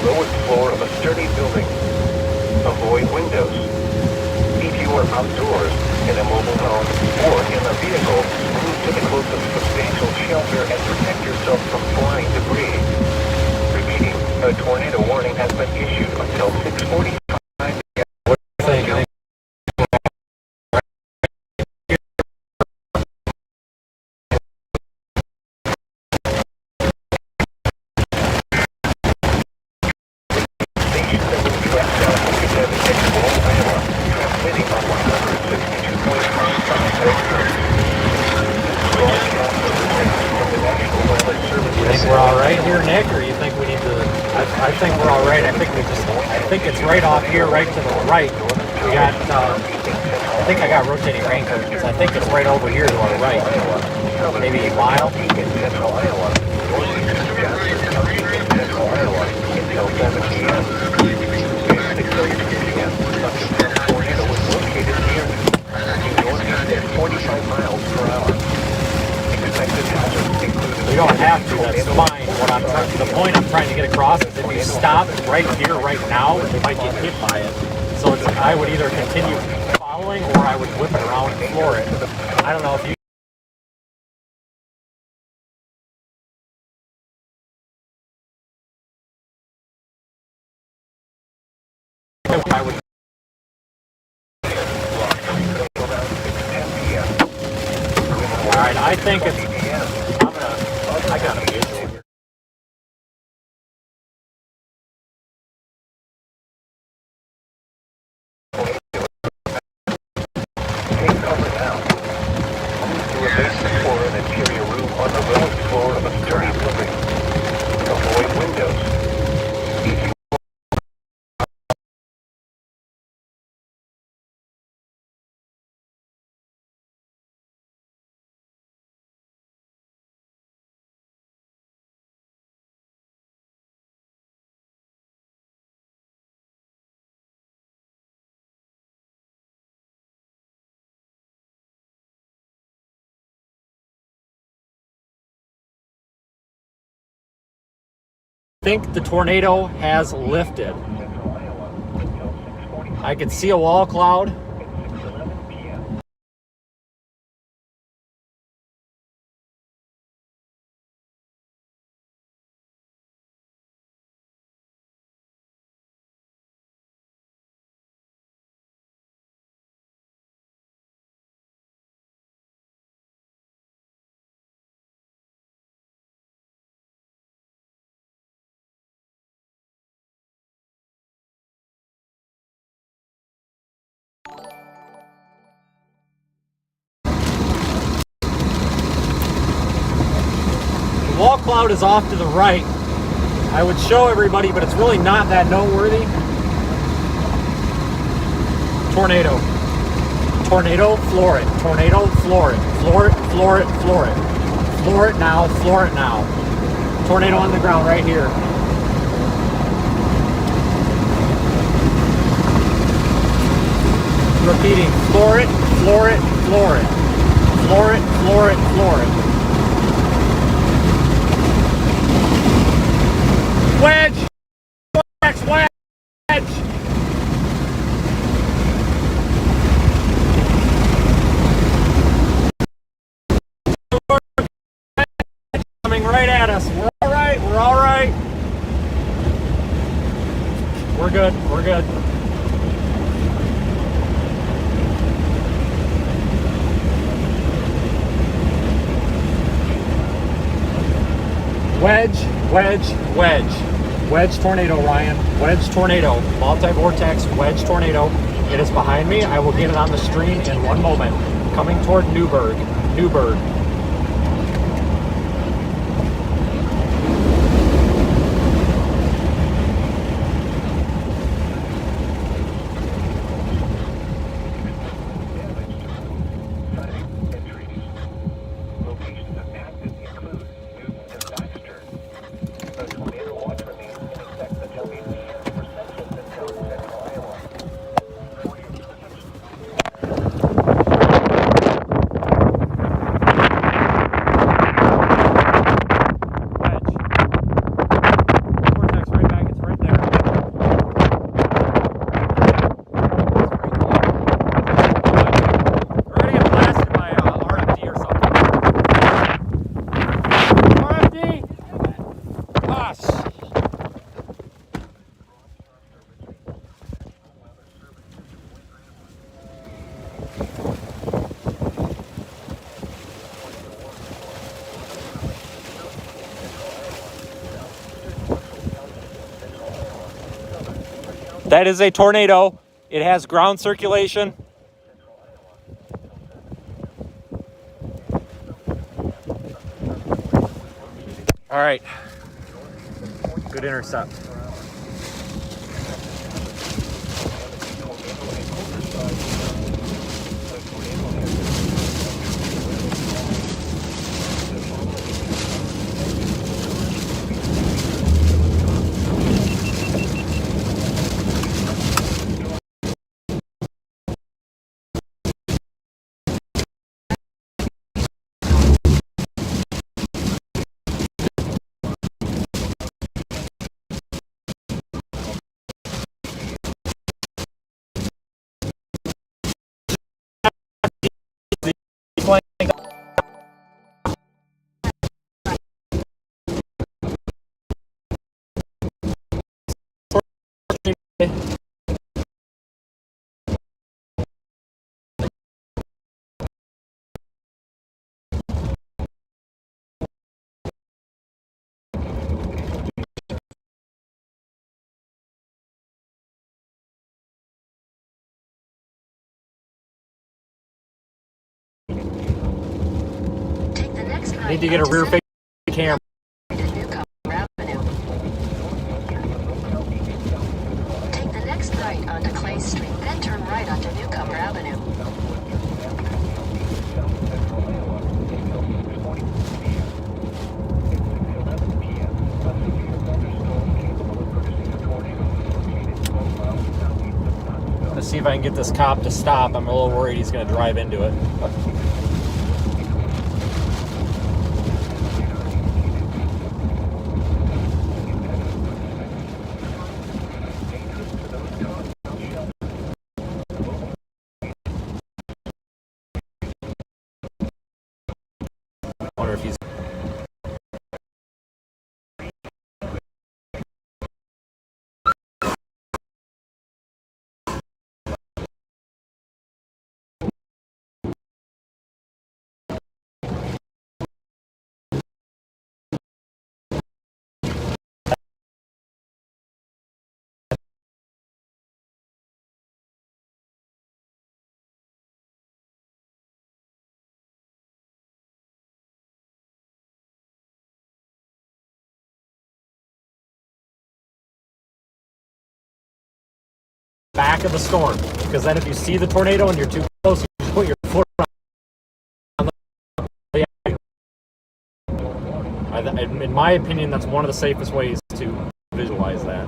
lowest floor of a sturdy building. Avoid windows. If you are outdoors, in a mobile home, or in a vehicle, move to the closest substantial shelter and protect yourself from flying debris. Repeating, a tornado warning has been issued until 6:45. It's right off here, right to the right. We got, I think I got rotating rain curtains. I think it's right over here to our right. Maybe a mile. You don't have to, that's fine. The point I'm trying to get across is if you stop right here, right now, you might get hit by it. So I would either continue following or I would whip it around and floor it. I don't know if you... I would... Alright, I think it's... I got a visual here. Take cover now. Move to a basement or an interior room on the lowest floor of a sturdy building. Avoid windows. If you think the tornado has lifted. I can see a wall cloud. The wall cloud is off to the right. I would show everybody, but it's really not that noteworthy. Tornado. Tornado, floor it. Tornado, floor it. Floor it, floor it, floor it. Floor it now, floor it now. Tornado on the ground right here. Repeating, floor it, floor it, floor it. Floor it, floor it, floor it. Wedge! Wedge! Coming right at us. We're all right. We're all right. We're good. We're good. Wedge, wedge, wedge. Wedge tornado, Ryan. Wedge tornado. Multi-vortex wedge tornado. It is behind me. I will get it on the screen in one moment. Coming toward Newburgh. Newburgh. That is a tornado. It has ground circulation. All right. Good intercept. Take the next right Need to get a onto rear facing camera. Newcomer Avenue. Take the next right onto Clay Street, then turn right onto Newcomer Avenue. Let's see if I can get this cop to stop. I'm a little worried he's going to drive into it. I wonder if he's... back of the storm, because then if you see the tornado and you're too close, you just put your foot on the... In my opinion, that's one of the safest ways to visualize that.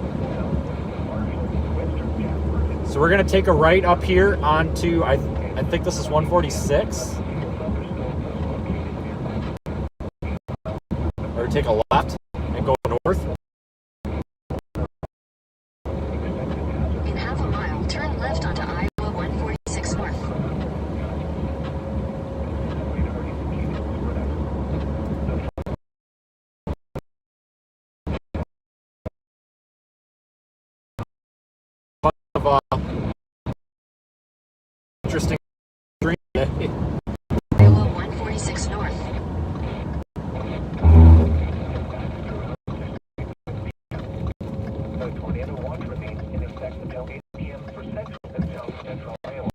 So we're going to take a right up here onto, I think this is 146. Or take a left and go north. In half a mile, turn left onto Iowa 146 North. Of interesting stream today. Iowa 146 North. The tornado watch remains in effect until 8 p.m. for central and south-central Iowa.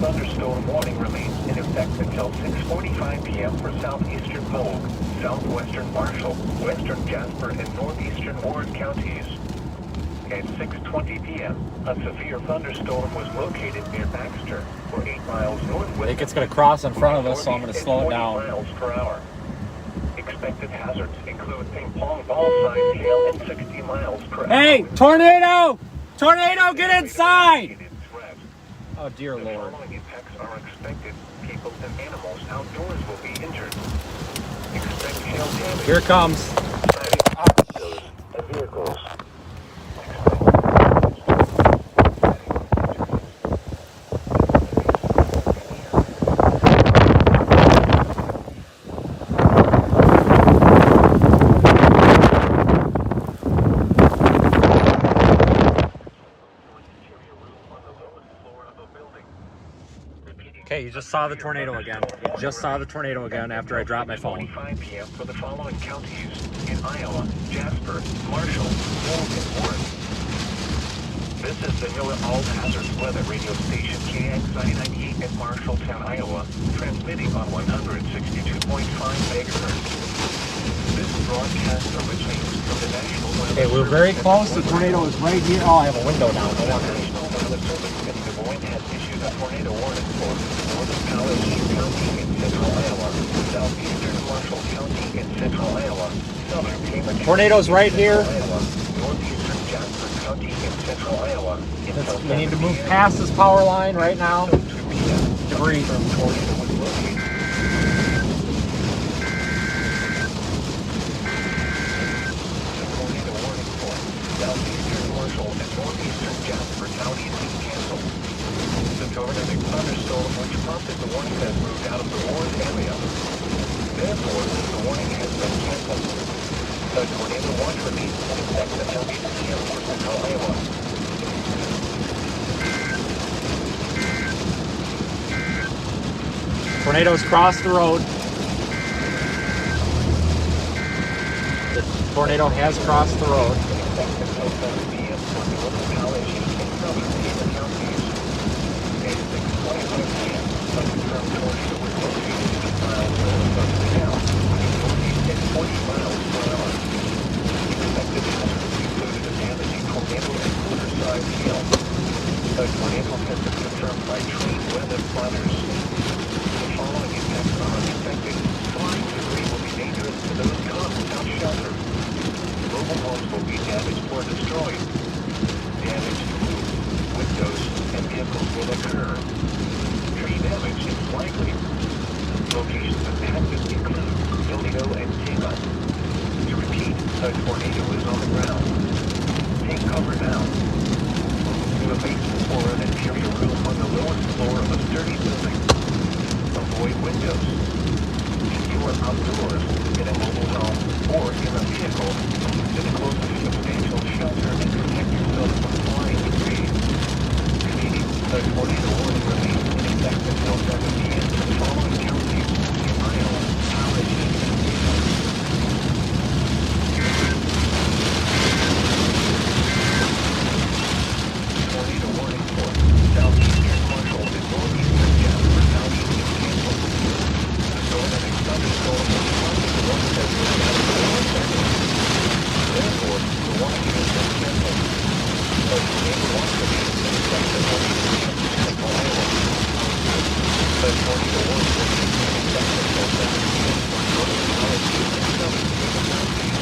thunderstorm warning remains in effect until 6:45 p.m. for southeastern Mogue, southwestern Marshall, western Jasper, and northeastern Ward counties. At 6:20 p.m., a severe thunderstorm was located near Baxter, or 8 miles northwest. I think it's going to cross in front of us, so I'm going to slow it down. 40 miles per hour. Expected hazards include ping pong ball size hail and 60 miles per hour. Hey, tornado! Tornado, get inside! Oh, dear The Lord. following impacts are expected. People and animals outdoors will be injured. Expect hail damage. Here it comes. Autos and vehicles. Okay, you just saw the tornado again. You just saw the tornado again after I dropped my phone. 5 p.m. for the following counties in Iowa, Jasper, Marshall, Mogue, and Ward. This is the NOAA All Hazards Weather Radio Station KXI-98 in Marshalltown, Iowa, transmitting on 162.5 megahertz. This broadcast originates from the National Weather Okay, we're very close. The tornado is right here. Oh, I have a window now. The National Weather Service in Des Moines has issued a tornado warning for northern Palisade County in central Iowa, southeastern Marshall County in central Iowa, southern Cayman Tornado's right here. Iowa, northeastern Jasper County in central Iowa. We need to move past this power line right now. Debris. Tornado was located. Tornado warning for southeastern Marshall and northeastern Jasper counties is canceled. The tornadic thunderstorm which prompted the warning has moved out of the Ward area. Therefore, the warning has been canceled. The tornado watch remains in effect until 8 p.m. for central Iowa. Tornado's crossed the road. The tornado has crossed the road. The tornado has been confirmed by trained weather planners. The following impacts are expected. Flying debris will be dangerous to those caught without shelter. Mobile homes will be damaged or destroyed. Damage to roofs, windows, and vehicles will occur. Tree damage is likely. Locations of hazards include Toledo and Tama. To repeat, a tornado is on the ground. Take cover now. To a basement or an interior room on the lowest floor of a sturdy building. Avoid windows. If you are outdoors, in a mobile home, or in a vehicle, get close to substantial shelter and protect yourself from flying debris. Repeating, the tornado warning remains in effect until 7 p.m. for the following counties in Iowa, Palisade, and Cayman. Tornado warning for southeastern Marshall and northeastern Jasper counties is canceled. The tornadic thunderstorm was prompted the warning has moved out of the Ward area. Therefore, the warning has been canceled. The tornado watch remains in effect until 8 p.m. for central Iowa. The tornado warning remains in effect until 7 p.m. for northern Palisade and southern Cayman counties.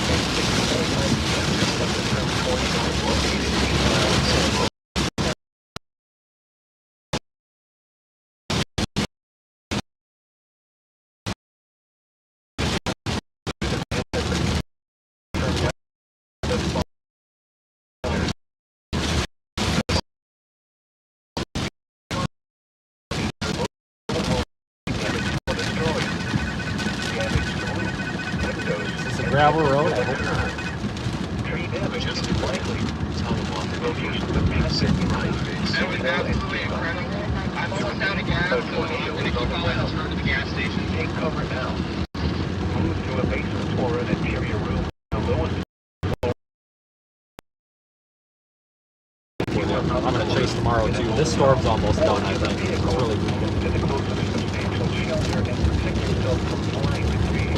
At 6:45 p.m., the confirmed tornado is located 8 miles south. It's a gravel road. I hope not. Tree damage is likely. Locations of passive That was absolutely incredible. I'm almost out of gas, so I'm going to keep on this road to the gas station. Take cover now. Move to a basement or an interior room. The lowest floor. I'm going to chase tomorrow too. This storm's almost done, I think. It's really weakened.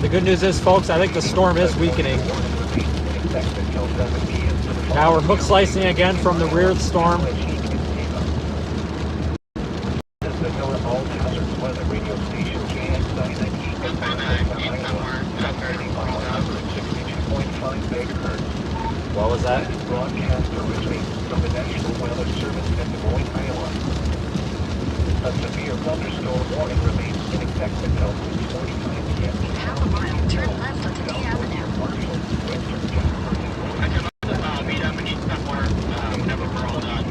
The good news is, folks, I think the storm is weakening. Now we're hook slicing again from the rear of the storm. What was that? Broadcaster received from the National Weather Service in Des Moines, Iowa. A severe thunderstorm warning remains in effect until 6:45 p.m. In half a mile, turn left onto D Avenue. Meet up and eat somewhere whenever we're all done.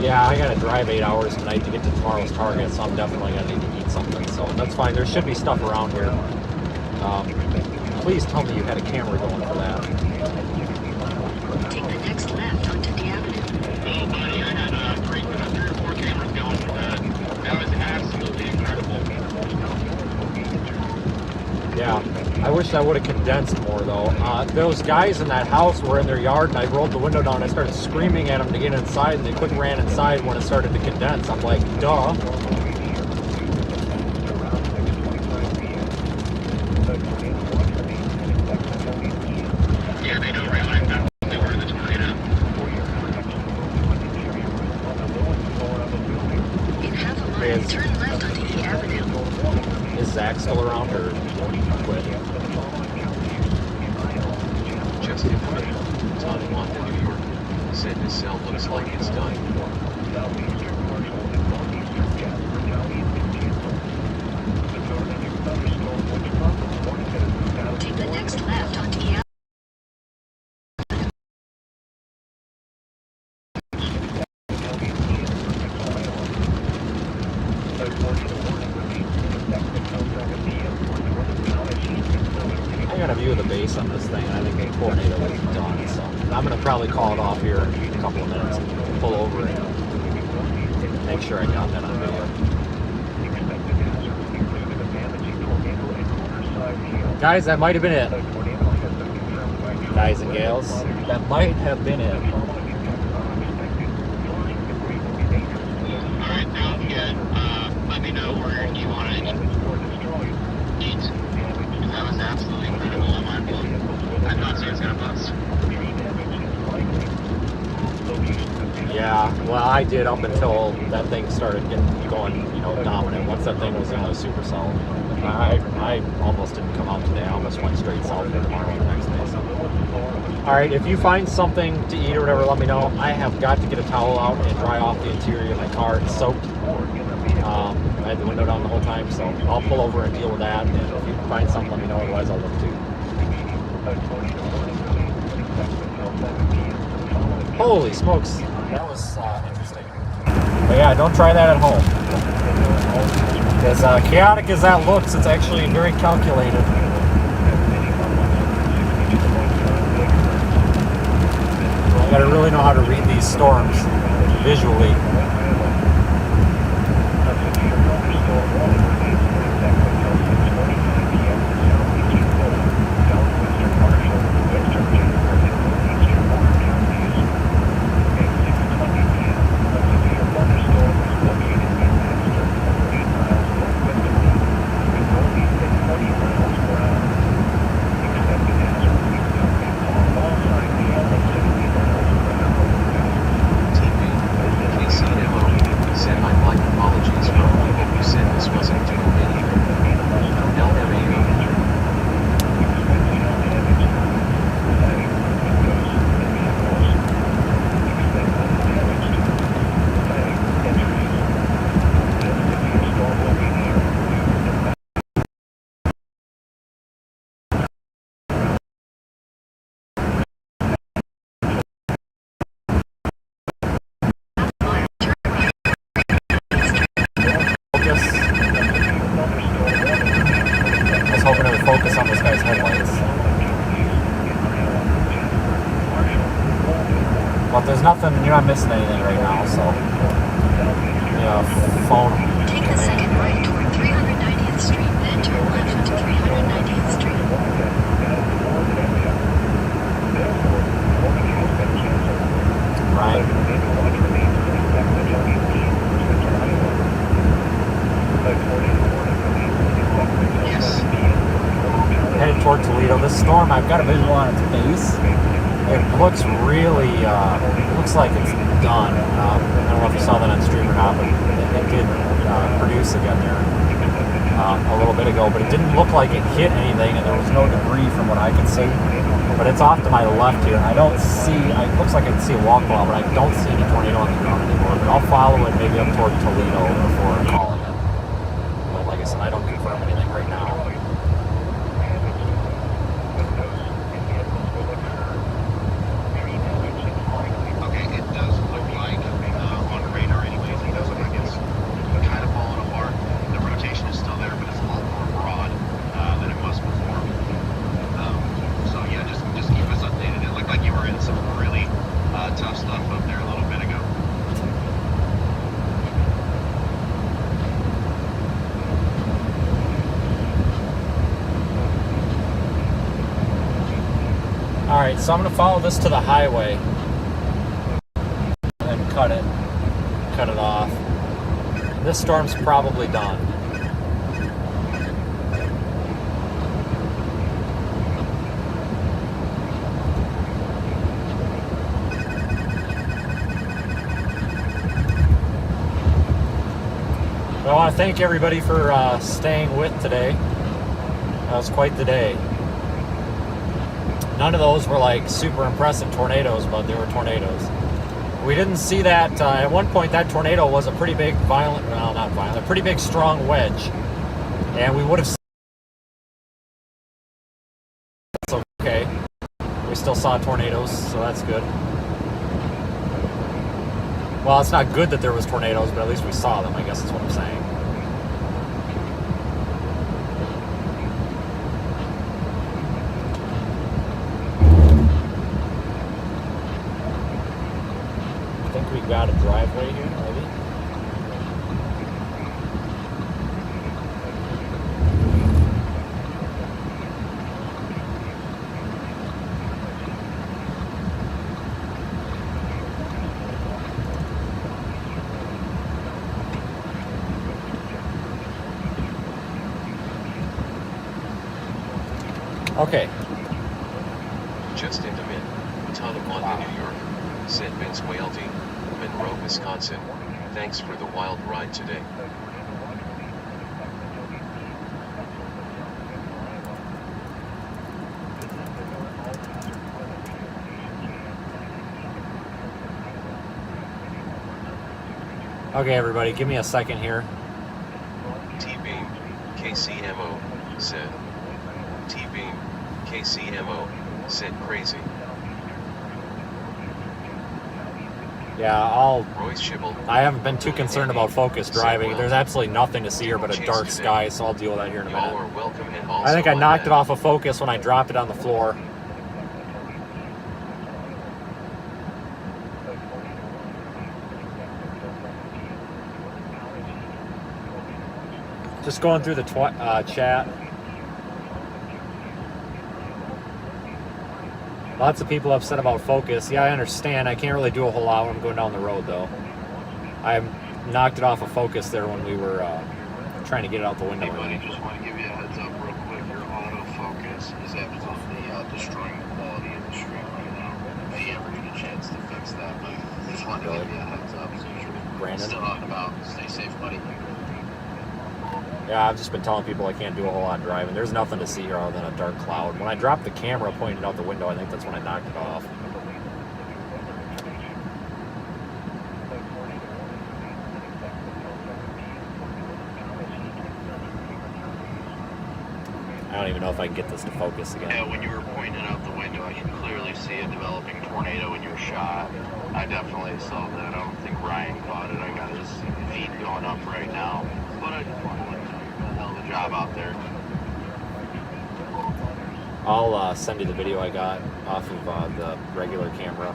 Yeah, I gotta drive 8 hours tonight to get to tomorrow's target, so I'm definitely gonna need to eat something. So that's fine. There should be stuff around here. Please tell me you had a camera going for that. Take the next left onto D Avenue. Oh, buddy, I had 3 or 4 cameras going for that. That was absolutely incredible. Yeah, I wish I would have condensed more though. Those guys in that house were in their yard, and I rolled the window down. I started screaming at them to get inside, and they quick ran inside when it started to condense. I'm like, duh. Yeah, they don't realize that they were in the tornado. In half a mile, turn left onto E Avenue. Is Zach still around or quit? Just information. Todd Wanda, New York, said his cell looks like it's done. Take the next left onto E Avenue. I got a view of the base on this thing, and I think the tornado is done. So I'm gonna probably call it off here in a couple of minutes, pull over and make sure I got that on video. Guys, that might have been it. Guys and gals, that might have been it. Alright, sounds good. Let me know where you want to eat. That was absolutely incredible. I'm mindful. I thought she was going to bust. Yeah, well, I did up until that thing started getting going, dominant. Once that thing was in a supercell, I almost didn't come out today. I almost went straight south for tomorrow and the next day. So. All right, if you find something to eat or whatever, let me know. I have got to get a towel out and dry off the interior of my car. It's soaked. I had the window down the whole time, so I'll pull over and deal with that. And if you find something, let me know. Otherwise, I'll look too. Holy smokes. That was interesting. But yeah, don't try that at home. As chaotic as that looks, it's actually very calculated. I gotta really know how to read these storms visually. Focus on this guy's headlights. But there's nothing, you're not missing anything right now, so yeah, phone. Take the second right toward 390th Street, then turn left onto 390th Street. Right. I've got a visual on its base. It looks really, it looks like it's done. I don't know if you saw that on stream or not, but it did produce again there a little bit ago. But it didn't look like it hit anything, and there was no debris from what I could see. But it's off to my left here. I don't see, it looks like I can see a wall cloud, but I don't see any tornado on the ground anymore. But I'll follow it maybe up toward Toledo before calling it. But like I said, I don't confirm anything right now. Okay, it does look like on radar anyways, it does look like it's kind of falling apart. The rotation is still there, but it's a lot more broad than it was before. So yeah, just keep us updated. It looked like you were in some really tough stuff up there a little bit ago. All right, so I'm going to follow this to the highway and cut it off. This storm's probably done. I want to thank everybody for staying with today. That was quite the day. None of those were like super impressive tornadoes, but they were tornadoes. We didn't see that. At one point, that tornado was a pretty big, a pretty big, strong wedge. And we would have seen. That's okay. We still saw tornadoes, so that's good. Well, it's not good that there was tornadoes, but at least we saw them, I guess is what I'm saying. I think we got a driveway here, maybe. Okay. Just into Tonawanda, New York, said Vince Waelti, Monroe, Wisconsin. Thanks for the wild ride today. Okay, everybody, give me a second here. T-Beam, KCMO, said. T-Beam, KCMO, said crazy. Yeah, Royce Schibble. I haven't been too concerned about focus driving. There's absolutely nothing to see here but a dark sky, so I'll deal with that here in a Y'all minute. are welcome and also I think I on knocked that. it off of focus when I dropped it on the floor. Just going through the chat. Lots of people upset about focus. Yeah, I understand. I can't really do a whole lot when I'm going down the road, though. I knocked it off of focus there when we were trying to get it out the window. Hey buddy, just want to give you a heads up real quick. Your autofocus is absolutely destroying the quality of the stream right now. If you ever get a chance to fix that, but just wanted to give you a heads up so you're Brandon? still out and about. Stay safe, buddy. Yeah, I've just been telling people I can't do a whole lot of driving. There's nothing to see here other than a dark cloud. When I dropped the camera pointed out the window, I think that's when I knocked it off. I don't even know if I can get this to focus again. Yeah, when you were pointing out the window, I could clearly see a developing tornado in your shot. I definitely saw that. I don't think Ryan caught it. I got his feed going up right now. But I just want to let you know you're doing a hell of a job out there. I'll send you the video I got off of the regular camera.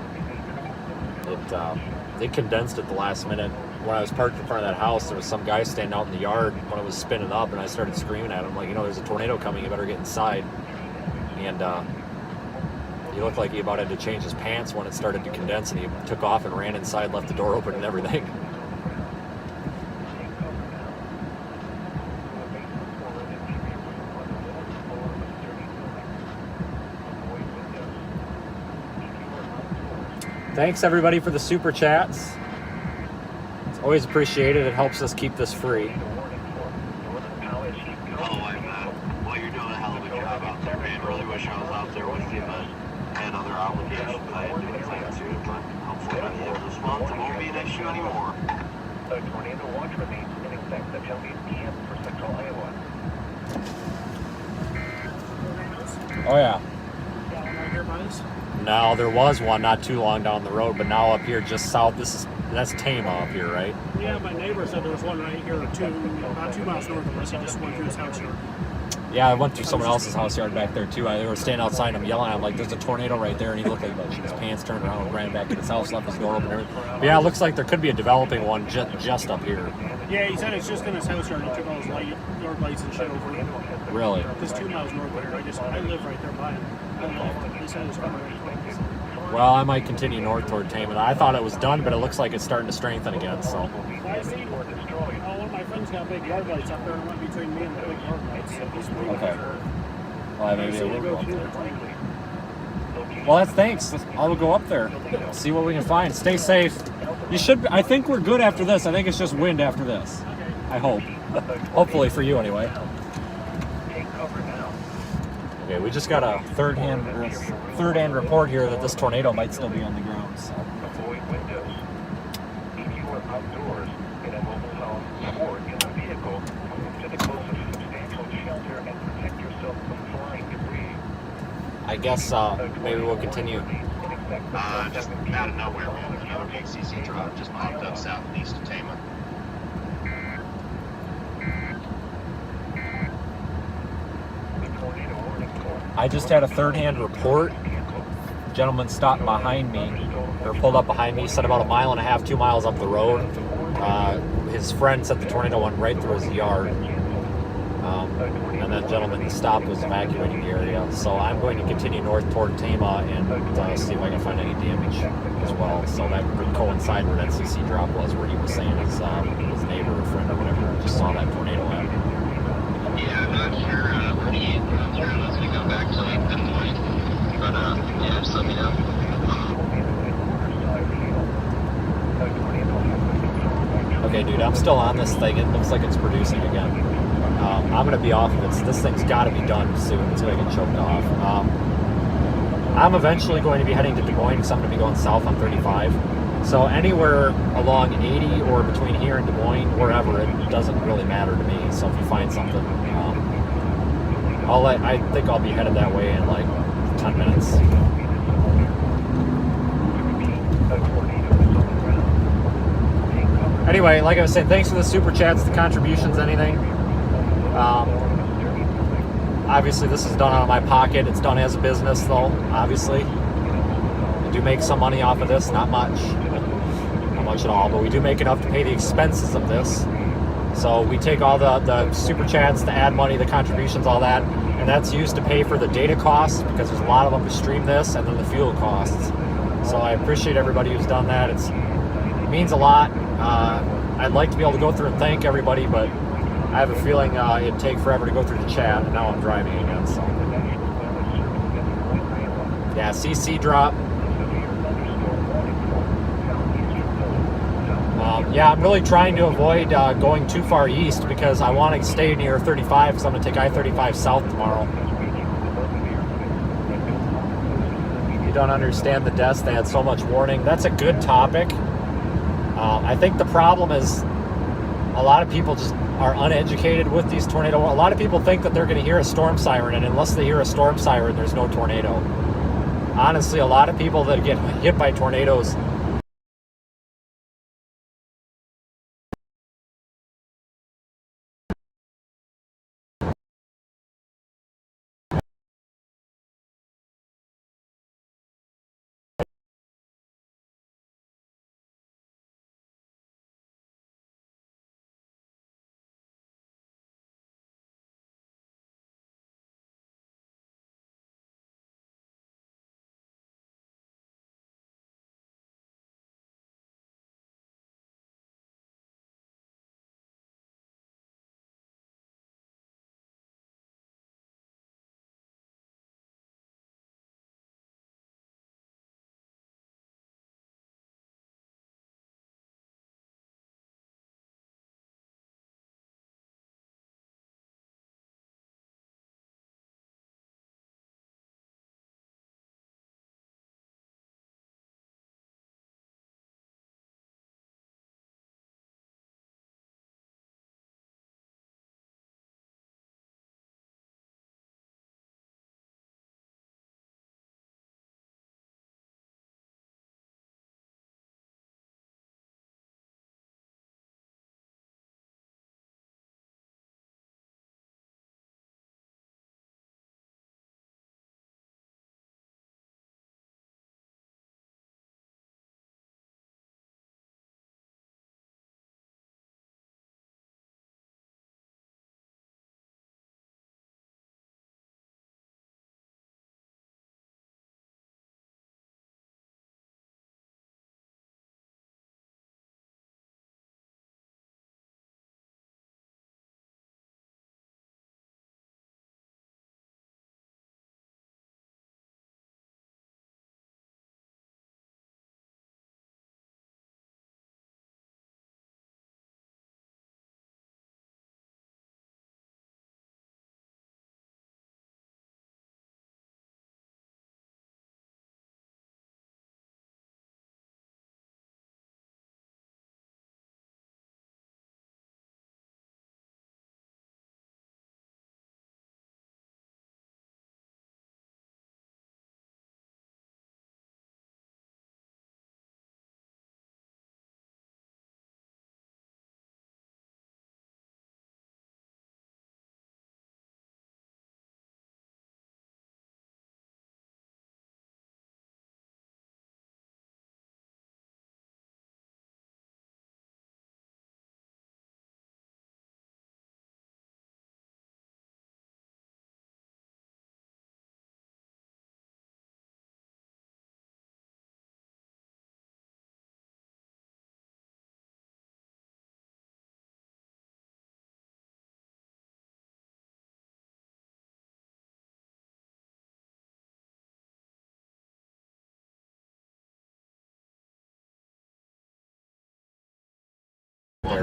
It condensed at the last minute. When I was parked in front of that house, there was some guy standing out in the yard when it was spinning up, and I started screaming at him, like, there's a tornado coming, you better get inside. And he looked like he about had to change his pants when it started to condense, and he took off and ran inside, left the door open and everything. Thanks everybody for the super chats. It's always appreciated. It helps us keep this free. Well, you're doing a hell of a job out there, man. Really wish I was out there with you, but I had other obligations I had to attend to. But hopefully by the end of this month, it won't be an issue anymore. A tornado watch remains in effect until 8 p.m. for central Iowa. Oh yeah. No, there was one not too long down the road, but now up here just south, that's Tama up here, right? Yeah, my neighbor said there was one right here, about 2 miles north of us. He just went through his house yard. Yeah, I went through someone else's house yard back there too. They were standing outside and I'm yelling at him like, there's a tornado right there, and he looked like his pants turned around and ran back to his house, left his door open and everything. But yeah, it looks like there could be a developing one just up here. Yeah, he said it's just in his house yard. He took all his yard lights and shit over. Really? It's 2 miles north of here. I live right there by him. I don't know. He said it's coming right. Well, I might continue north toward Tama. I thought it was done, but it looks like it's starting to strengthen again, so. I see. One of my friends got big yard lights up there and went between me and the big yard lights. So he's waiting Okay. for Well, maybe so it will to go go up through there. the tornado. Well, that's thanks. I'll go up there. See what we can find. Stay safe. You should. I think we're good after this. I think it's just wind after this. I hope. Hopefully for you, anyway. Okay, we just got a third-hand report here that this tornado might still be on the ground. So. Avoid windows. If you are outdoors in a mobile home or in a vehicle, move to the closest substantial shelter and protect yourself from flying debris. I guess maybe we'll continue. Just out of nowhere, man. Another big CC drop just popped up south and east of Tama. I just had a third-hand report. Gentleman stopped behind me, or pulled up behind me, said about 1.5 miles, 2 miles up the road. His friend said the tornado went right through his yard. And that gentleman stopped, was evacuating the area. So I'm going to continue north toward Tama and see if I can find any damage as well. So that would coincide where that CC drop was, where he was saying his neighbor or friend or whatever just saw that tornado happen. Yeah, I'm not sure where he is. I'm sure that's going to go back to like that point. But yeah, just let me know. Okay, dude, I'm still on this thing. It looks like it's producing again. I'm going to be off of it. So this thing's got to be done soon until I get choked off. I'm eventually going to be heading to Des Moines because I'm going to be going south on 35. So anywhere along 80 or between here and Des Moines, wherever, it doesn't really matter to me. So if you find something, I think I'll be headed that way in like 10 minutes. Anyway, like I was saying, thanks for the super chats, the contributions, anything. Obviously, this is done out of my pocket. It's done as a business, though, obviously. I do make some money off of this, not much. Not much at all, but we do make enough to pay the expenses of this. So we take all the super chats, the ad money, the contributions, all that, and that's used to pay for the data costs, because there's a lot of them to stream this, and then the fuel costs. So I appreciate everybody who's done that. It means a lot. I'd like to be able to go through and thank everybody, but I have a feeling it'd take forever to go through the chat, and now I'm driving again, so. Yeah, CC drop. Yeah, I'm really trying to avoid going too far east because I want to stay near 35 because I'm going to take I-35 south tomorrow. You don't understand the deaths. They had so much warning. That's a good topic. I think the problem is a lot of people just are uneducated with these tornadoes. A lot of people think that they're going to hear a storm siren, and unless they hear a storm siren, there's no tornado. Honestly, a lot of people that get hit by tornadoes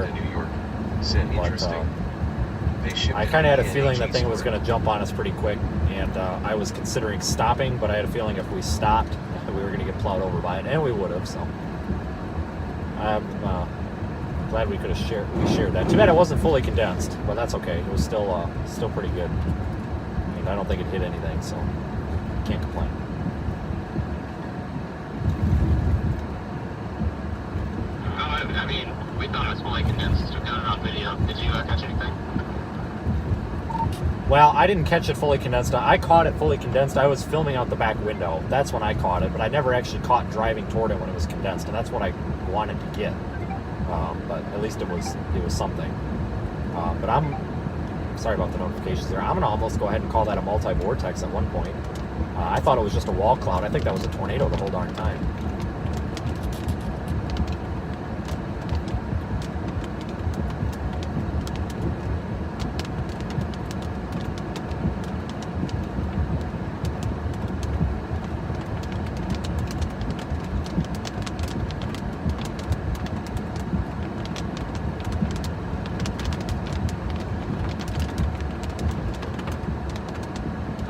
there. New York. Said But, interesting. They shipped I kind of had a it feeling in that thing was CHASER. going to jump on us pretty quick, and I was considering stopping, but I had a feeling if we stopped, that we were going to get plowed over by it, and we would have. So I'm glad we could have shared that. Too bad it wasn't fully condensed, but that's okay. It was still pretty good. I mean, I don't think it hit anything, so can't complain. I mean, we thought it was fully condensed. We got it on video. Did you catch anything? Well, I didn't catch it fully condensed. I caught it fully condensed. I was filming out the back window. That's when I caught it, but I never actually caught driving toward it when it was condensed, and that's what I wanted to get. But at least it was something. But I'm sorry about the notifications there. I'm gonna almost go ahead and call that a multi-vortex at one point. I thought it was just a wall cloud. I think that was a tornado the whole darn time.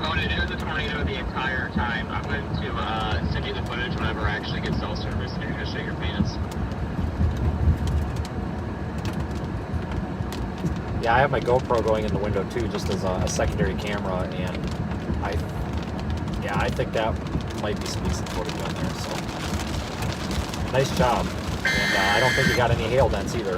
Oh, and it was a tornado the entire time. I'm going to send you the footage whenever I actually get cell service, and you're going to shit your pants. Yeah, I have my GoPro going in the window too, just as a secondary camera, and I think that might be some decent footage on there. So nice job, and I don't think you got any hail dents either.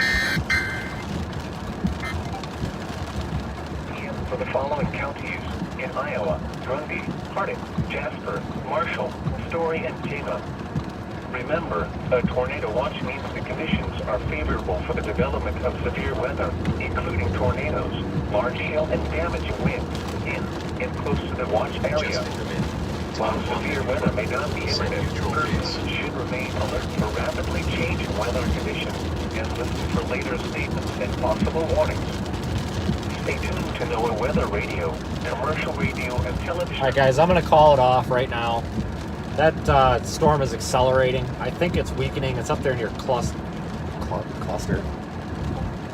For the following counties in Iowa: Grundy, Harding, Jasper, Marshall, Story, and Tama. Remember, a tornado watch means the conditions are favorable for the development of severe weather, including tornadoes, large hail, and damaging winds in and close to the watch area. Just in the minute. While severe weather may not be imminent, persons should remain alert for rapidly changing weather conditions and listen for later statements and possible warnings. Stay tuned to NOAA Weather Radio, commercial radio, and television. All right, guys, I'm going to call it off right now. That storm is accelerating. I think it's weakening. It's up there near Cluster?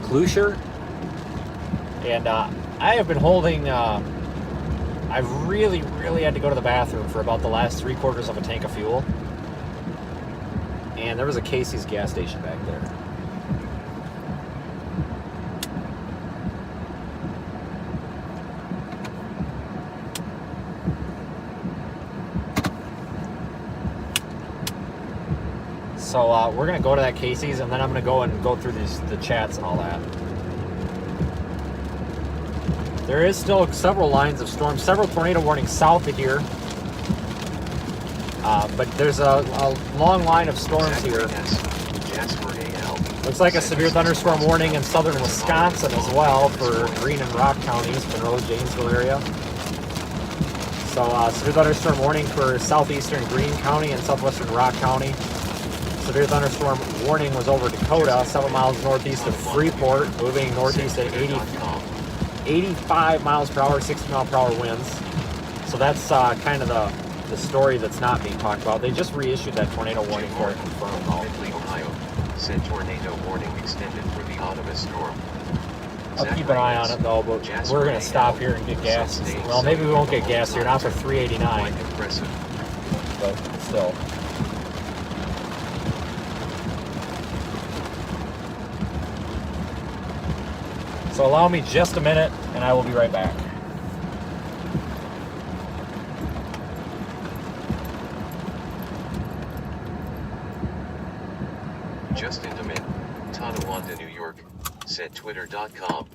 Clusher? And I have been holding... I've really had to go to the bathroom for about the last 3/4 of a tank of fuel. And there was a Casey's gas station back there. So we're going to go to that Casey's, and then I'm going to go through the chats and all that. There is still several lines of storms, several tornado warnings south of here. But there's a long line of storms here. Jasper AL. Looks like a severe thunderstorm warning in southern Wisconsin as well for Greene and Rock counties, Monroe, Janesville area. So severe thunderstorm warning for southeastern Greene County and southwestern Rock County. Severe thunderstorm warning was over Dakota, 7 miles northeast of Freeport, moving northeast at 85 miles per hour, 60 mile per hour winds. So that's kind of the story that's not being talked about. They just reissued that tornado warning for it confirmed. Findlay, Ohio. Said tornado warning extended for the autumn storm. I'll keep an eye on it though, but we're going to stop here and get gas. Well, maybe we won't get gas here, not for $3.89, Quite impressive. but still. So allow me just a minute, and I will be right back. Just in a minute. Tonawanda, New York. Said Twitter.com.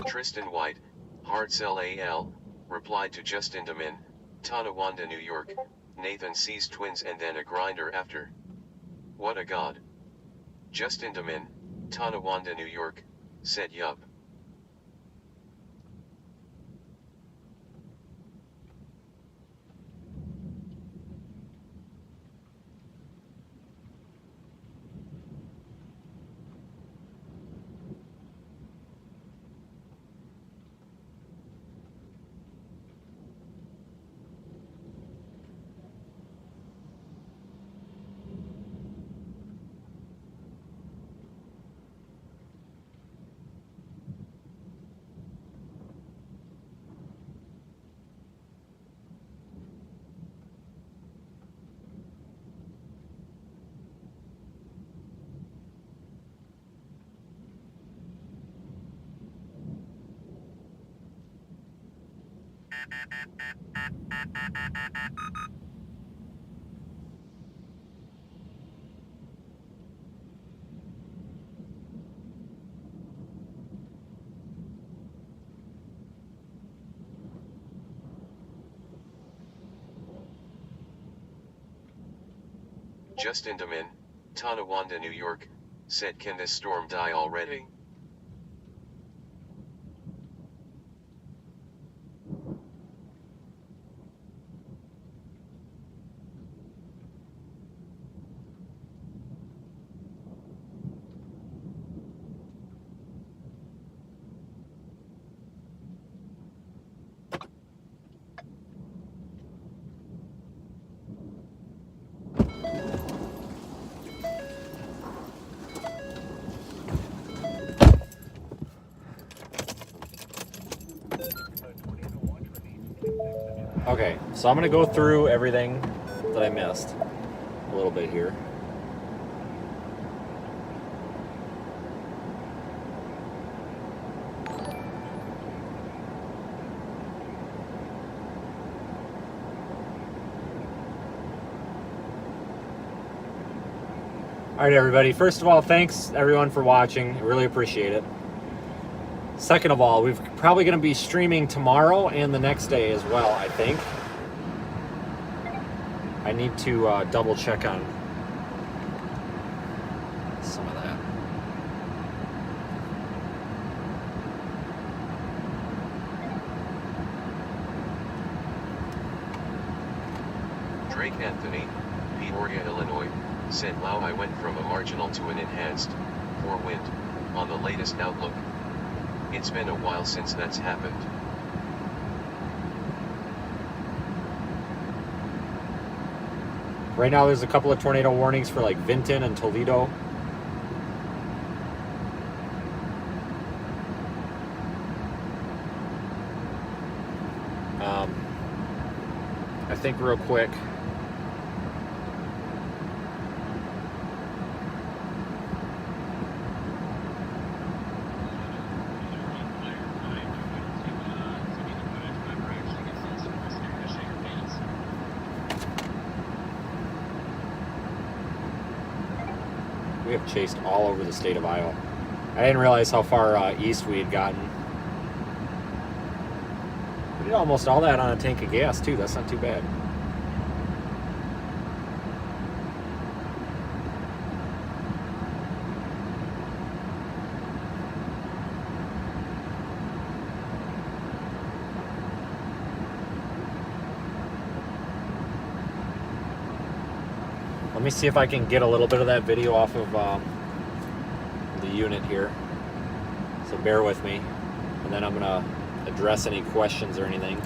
Tristan White, Hartzell AL, replied to Justin Demin, Tonawanda, New York. Nathan sees twins and then a grinder after. What a god. Justin Demin, Tonawanda, New York, said yup. Justin Demin, Tonawanda, New York, said, "Can this storm die already?" Okay, so I'm going to go through everything that I missed a little bit here. All right, everybody. First of all, thanks everyone for watching. I really appreciate it. Second of all, we're probably going to be streaming tomorrow and the next day as well, I think. I need to double check on some of that. Drake Anthony, Peoria, Illinois, said, "Wow, I went from a marginal to an enhanced 4 wind on the latest outlook. It's been a while since that's happened." Right now there's a couple of tornado warnings for like Vinton and Toledo. I think real quick, we have chased all over the state of Iowa. I didn't realize how far east we had gotten. We did almost all that on a tank of gas too. That's not too bad. Let me see if I can get a little bit of that video off of the unit here. So bear with me. And then I'm going to address any questions or anything.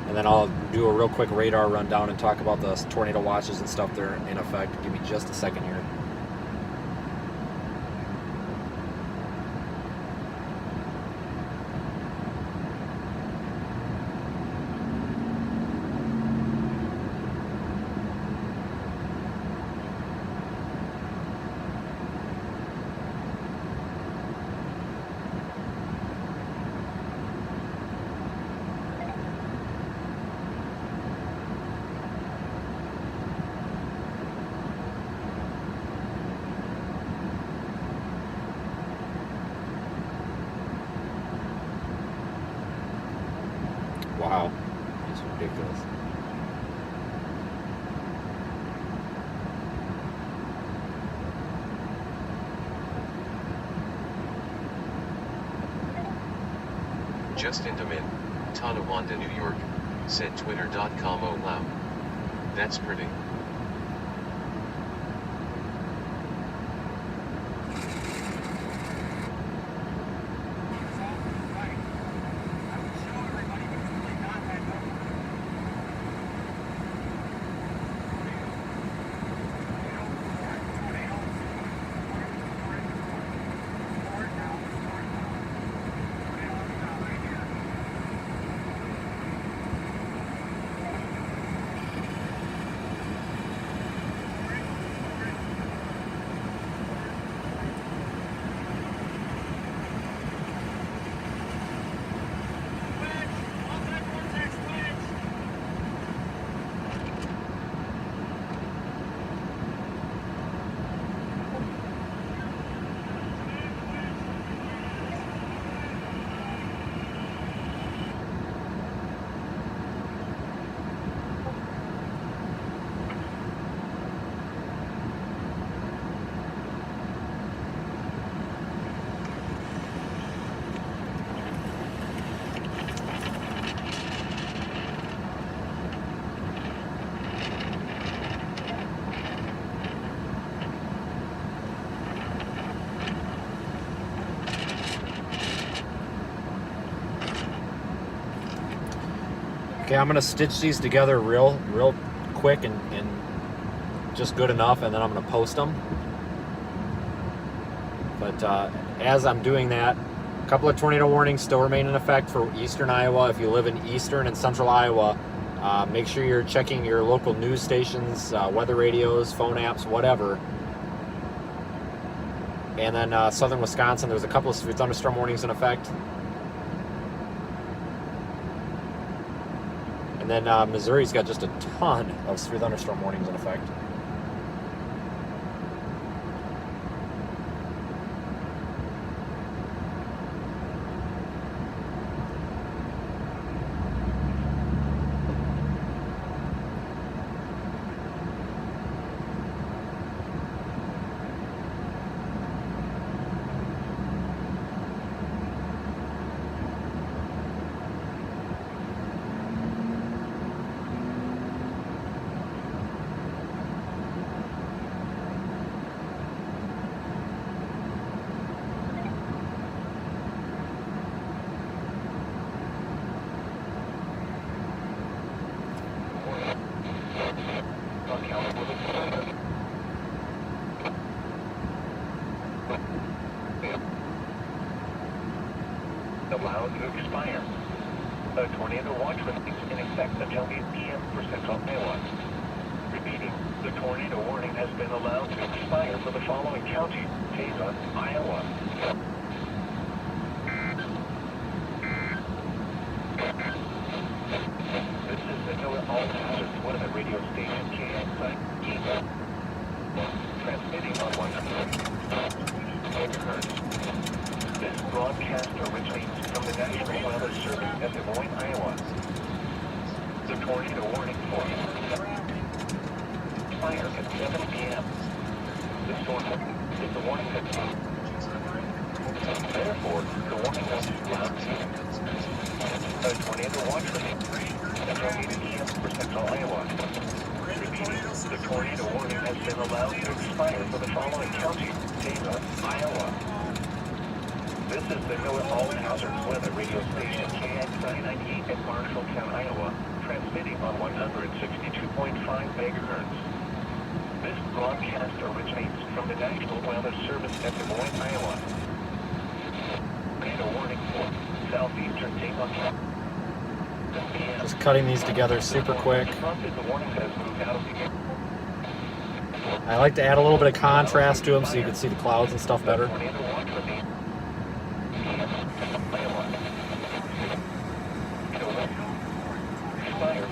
And then I'll do a real quick radar rundown and talk about the tornado watches and stuff that are in effect. Give me just a second here. Wow, it's ridiculous. Justin Demin, Tonawanda, New York, said, "Twitter.com, oh wow. That's pretty." Okay, I'm gonna stitch these together real quick and just good enough, and then I'm gonna post them. But as I'm doing that, a couple of tornado warnings still remain in effect for eastern Iowa. If you live in eastern and central Iowa, make sure you're checking your local news stations, weather radios, phone apps, whatever. And then southern Wisconsin, there's a couple of severe thunderstorm warnings in effect. And then Missouri's got just a ton of severe thunderstorm warnings in effect. Allowed to expire. A tornado watch remains in effect until 8 p.m. for central Iowa. Repeating, the tornado warning has been allowed to expire for the following counties: CHASER, Iowa. This is the NOAA All Hazards Weather radio station KXI, transmitting on 100 MHz. This broadcast originates from the National Weather Service at Des Moines, Iowa. The tornado warning for fire at 7 p.m. The storm is the warning that therefore, the warning was loud. A tornado watch remains until 8 p.m. for central Iowa. Repeating, the tornado warning has been allowed to expire for the following counties: CHASER, Iowa. This is the NOAA All Hazards Weather radio station KXI 98 in Marshalltown, Iowa, transmitting on 162.5 MHz. This broadcast originates from the National Weather Service at Des Moines, Iowa. Tornado warning for southeastern Tama County. Just cutting these together super quick. I like to add a little bit of contrast to them so you can see the clouds and stuff better.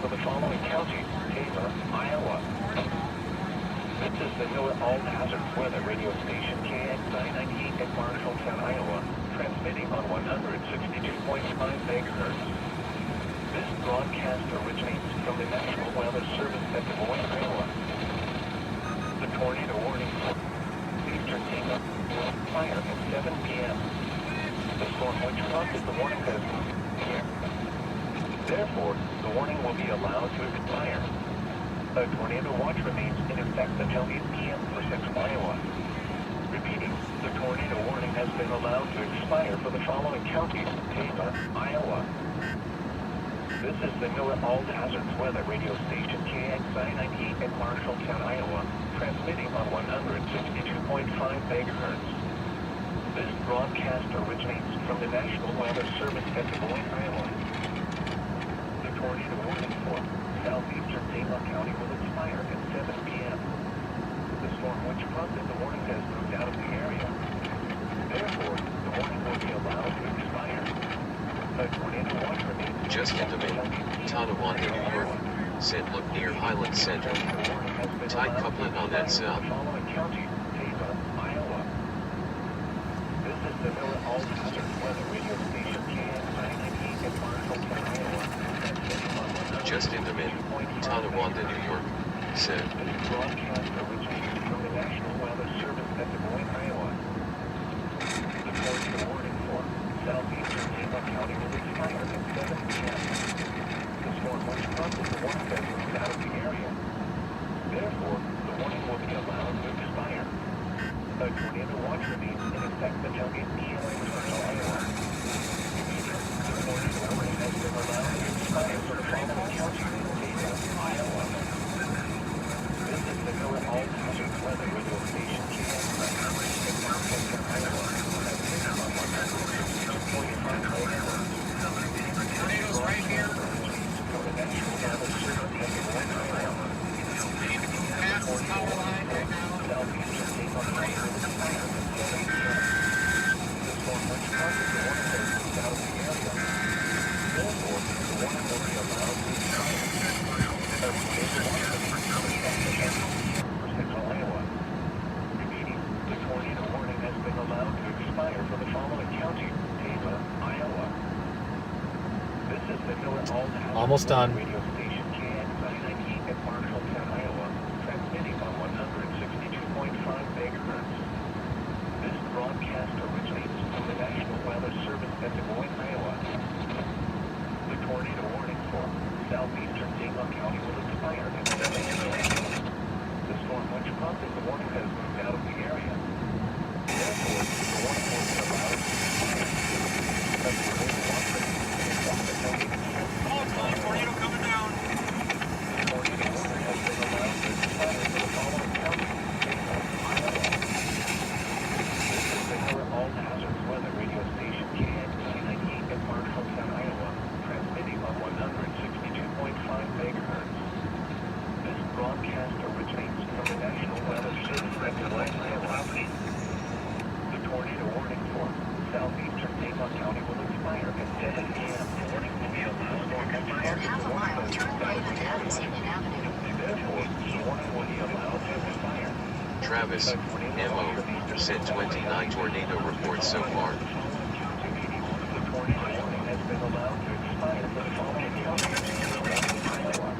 For the following counties: CHASER, Iowa. This is the NOAA All Hazards Weather radio station KXI 98 in Marshalltown, Iowa, transmitting on 162.5 MHz. This broadcast originates from the National Weather Service at Des Moines, Iowa. The tornado warning for eastern Tama, fire at 7 p.m. The storm which prompted the warning has moved here. Therefore, the warning will be allowed to expire. A tornado watch remains in effect until 8 p.m. for central Iowa. Repeating, the tornado warning has been allowed to expire for the following counties: CHASER, Iowa. This is the NOAA All Hazards Weather radio station KXI 98 in Marshalltown, Iowa, transmitting on 162.5 MHz. This broadcast originates from the National Weather Service at Des Moines, Iowa. Tornado warning for southeastern Tama County will expire at 7 p.m. The storm which prompted the warning has moved out of the area. Therefore, the warning will be allowed to expire. A tornado watch remains just in the middle. Tonawanda, New York. Said look near Highland Center. Tight coupling on that cell. Following county: CHASER, Iowa. This is the NOAA All Hazards Weather radio station KXI 98 in Marshalltown, Iowa. Just in the middle. Tonawanda, New York. Said. This broadcast originates from the National Weather Service at Des Moines, Iowa. The tornado warning for southeastern Tama County will expire at 7 p.m. The storm which prompted the warning has moved out of the area. Therefore, the warning will be allowed to expire. A tornado watch remains in effect until 8 p.m. for central Iowa. The tornado warning has been allowed to expire for the following Almost done. Radio station KX998 in Marshalltown, Iowa, transmitting on 162.5 megahertz. This broadcast originates from the National Weather Service at Des Moines, Iowa. The tornado warning for southeastern St. County will expire at 7 a.m. The storm which prompted the warning has moved out of the area. Therefore, the warning will be allowed to expire. As the tornado warning Tornado coming down. the tornado warning has been allowed to expire for the following counties: Iowa. This is the Miller All Hazards Weather Radio Station KX998 in Marshalltown, Iowa, transmitting on 162.5 megahertz. This broadcast originates from the National Weather Service at Des Moines, Iowa. The tornado warning for southeastern St. County will expire at 7 p.m. The warning will be allowed to expire. Half a mile, turn right on Addison Avenue. Therefore, the warning will be allowed to expire. Travis, MO, sent 29 tornado reports so far. The tornado warning has been allowed to expire for the following counties: Iowa.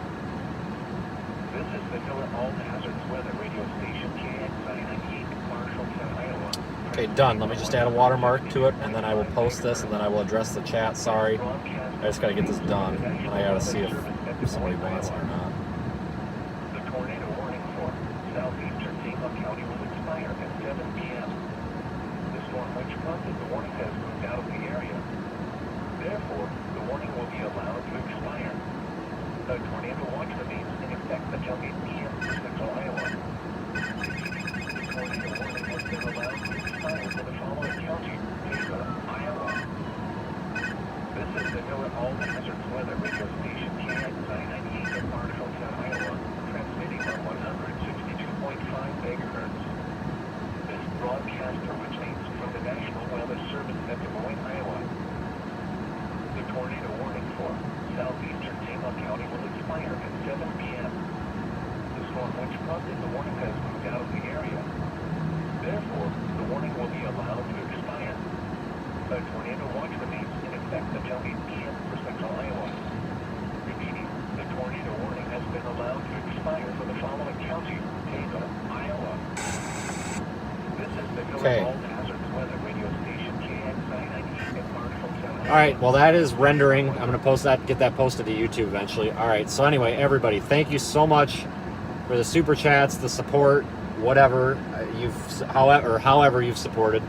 This is the Miller All Hazards Weather Radio Station KX998 in Marshalltown, Iowa. Okay, done. Let me just add a watermark to it, and then I will post this, and then I will address the chat. Sorry, I just got to get this done, and I got to see if somebody wants it or not. The tornado warning for southeastern St. County will expire at 7 p.m. The storm which prompted the warning has moved out of the area. Therefore, the warning will be allowed to expire. The tornado watch remains in effect until 8 p.m. for Central Iowa. The tornado warning has been allowed to expire for the following county: CHASER, Iowa. This is the Miller All Hazards Weather Radio Station KX998 in Marshalltown, Iowa, transmitting on 162.5 megahertz. This broadcast originates from the National Weather Service at Des Moines, Iowa. The tornado warning for southeastern St. County will expire at 7 p.m. The storm which prompted the warning has moved out of the area. Therefore, the warning will be allowed to expire. A tornado watch remains in effect until 8 p.m. for Central Iowa. Repeating, the tornado warning has been allowed to expire for the following county: CHASER, Iowa. This is the Miller All Hazards Weather Radio Station KX998 in Marshalltown. All right, well, that is rendering. I'm going to post that, get that posted to YouTube eventually. All right, so anyway, everybody, thank you so much for the super chats, the support, whatever however you've supported.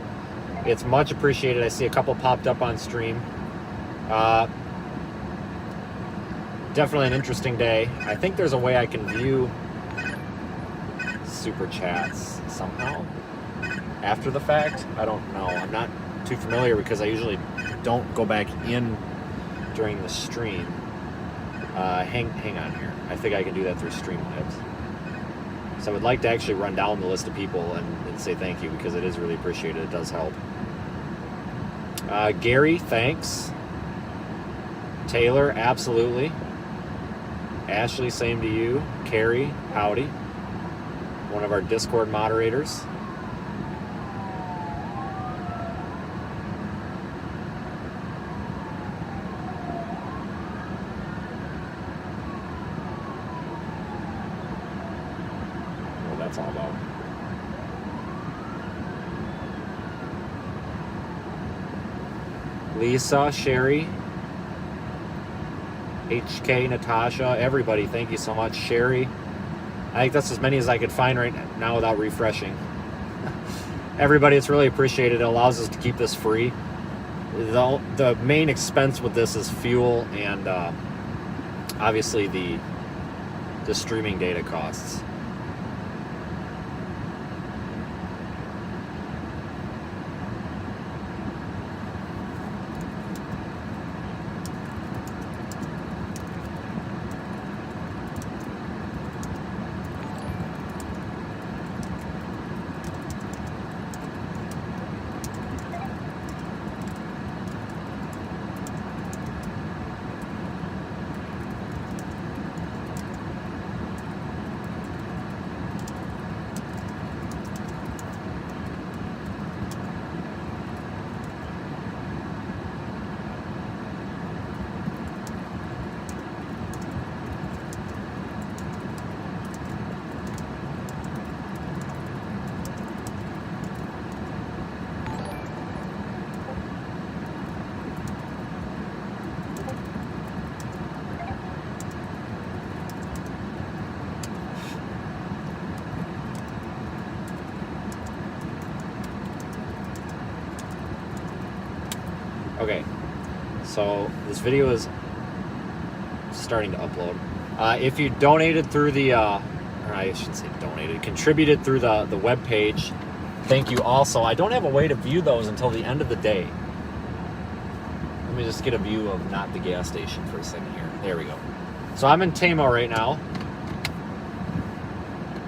It's much appreciated. I see a couple popped up on stream. Definitely an interesting day. I think there's a way I can view super chats somehow after the fact. I don't know. I'm not too familiar because I usually don't go back in during the stream. Hang on here. I think I can do that through Streamlabs. So I would like to actually run down the list of people and say thank you because it is really appreciated. It does help. Gary, thanks. Taylor, absolutely. Ashley, same to you. Carrie, howdy. One of our Discord moderators. Well, that's all about. Lisa, Sherry, HK, Natasha, everybody, thank you so much. Sherry, I think that's as many as I could find right now without refreshing. Everybody, it's really appreciated. It allows us to keep this free. The main expense with this is fuel and obviously the streaming data costs. Okay, so this video is starting to upload. If you donated through the, or I should say donated, contributed through the web page, thank you also. I don't have a way to view those until the end of the day. Let me just get a view of not the gas station for a second here. There we go. So I'm in Tamo right now.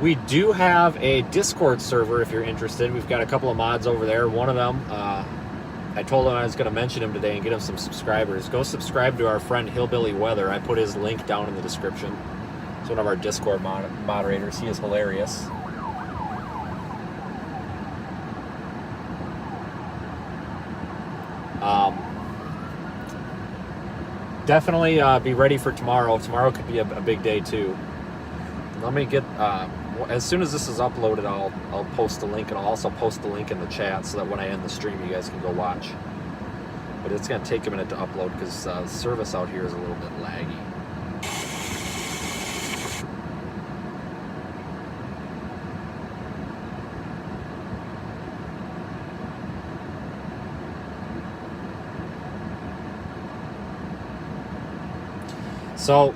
We do have a Discord server if you're interested. We've got a couple of mods over there. One of them, I told him I was going to mention him today and get him some subscribers. Go subscribe to our friend Hillbilly Weather. I put his link down in the description. He's one of our Discord moderators. He is hilarious. Definitely be ready for tomorrow. Tomorrow could be a big day too. Let me get, as soon as this is uploaded, I'll post the link, and I'll also post the link in the chat so that when I end the stream, you guys can go watch. But it's going to take a minute to upload because service out here is a little bit laggy. So,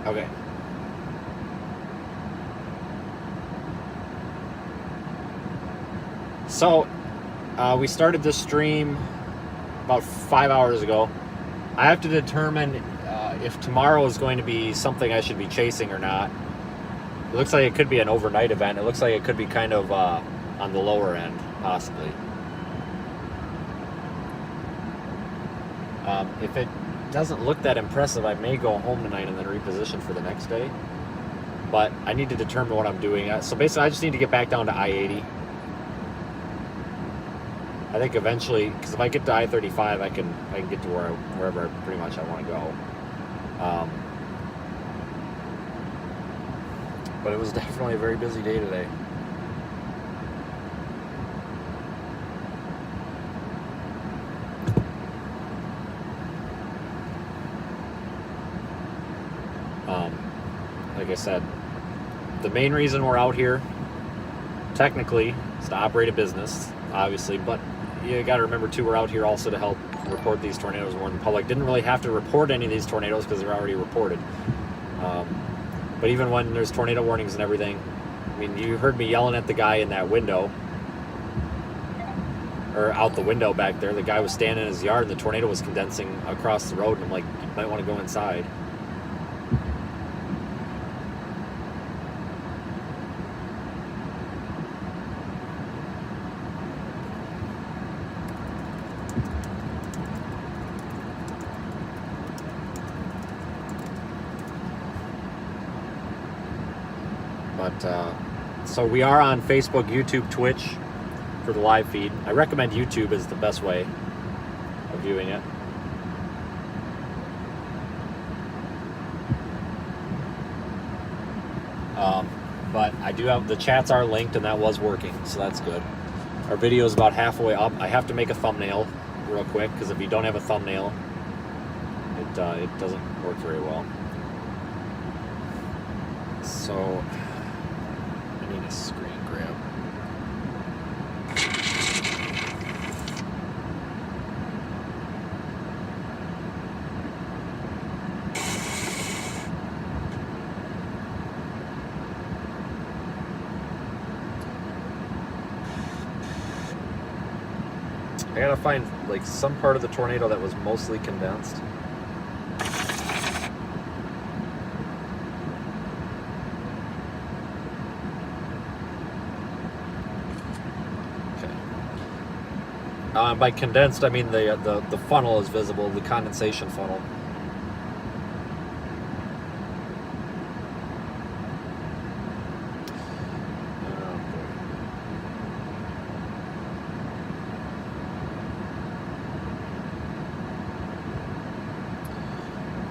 okay. So, we started this stream about 5 hours ago. I have to determine if tomorrow is going to be something I should be chasing or not. It looks like it could be an overnight event. It looks like it could be kind of on the lower end, possibly. If it doesn't look that impressive, I may go home tonight and then reposition for the next day. But I need to determine what I'm doing. So basically, I just need to get back down to I-80. I think eventually, because if I get to I-35, I can get to wherever pretty much I want to go. But it was definitely a very busy day today. Like I said, the main reason we're out here, technically, is to operate a business, obviously, but you got to remember too, we're out here also to help report these tornadoes more than the public. Didn't really have to report any of these tornadoes because they're already reported. But even when there's tornado warnings and everything, I mean, you heard me yelling at the guy in that window, or out the window back there. The guy was standing in his yard and the tornado was condensing across the road, and I'm like, you might want to go inside. So we are on Facebook, YouTube, Twitch for the live feed. I recommend YouTube is the best way of viewing it. But I do have, the chats are linked and that was working, so that's good. Our video is about halfway up. I have to make a thumbnail real quick because if you don't have a thumbnail, it doesn't work very well. So I need a screen grab. I gotta find like some part of the tornado that was mostly condensed. By condensed, I mean the funnel is visible, the condensation funnel.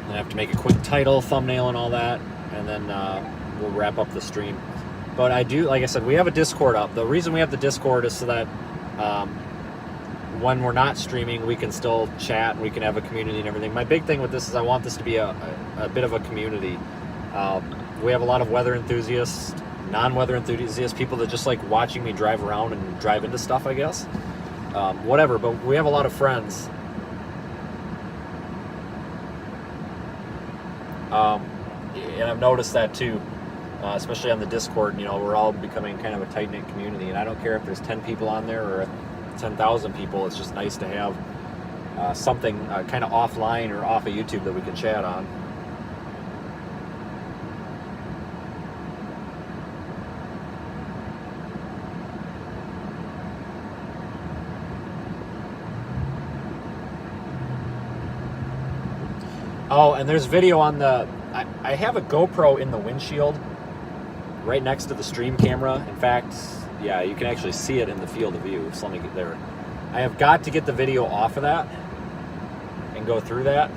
I have to make a quick title, thumbnail, and all that, and then we'll wrap up the stream. But I do, like I said, we have a Discord up. The reason we have the Discord is so that when we're not streaming, we can still chat and we can have a community and everything. My big thing with this is I want this to be a bit of a community. We have a lot of weather enthusiasts, non-weather enthusiasts, people that just like watching me drive around and drive into stuff, I guess. Whatever, but we have a lot of friends. And I've noticed that too, especially on the Discord. We're all becoming kind of a tight-knit community, and I don't care if there's 10 people on there or 10,000 people. It's just nice to have something kind of offline or off of YouTube that we can chat on. Oh, and there's video on the... I have a GoPro in the windshield right next to the stream camera. In fact, yeah, you can actually see it in the field of view. So let me get there. I have got to get the video off of that and go through that.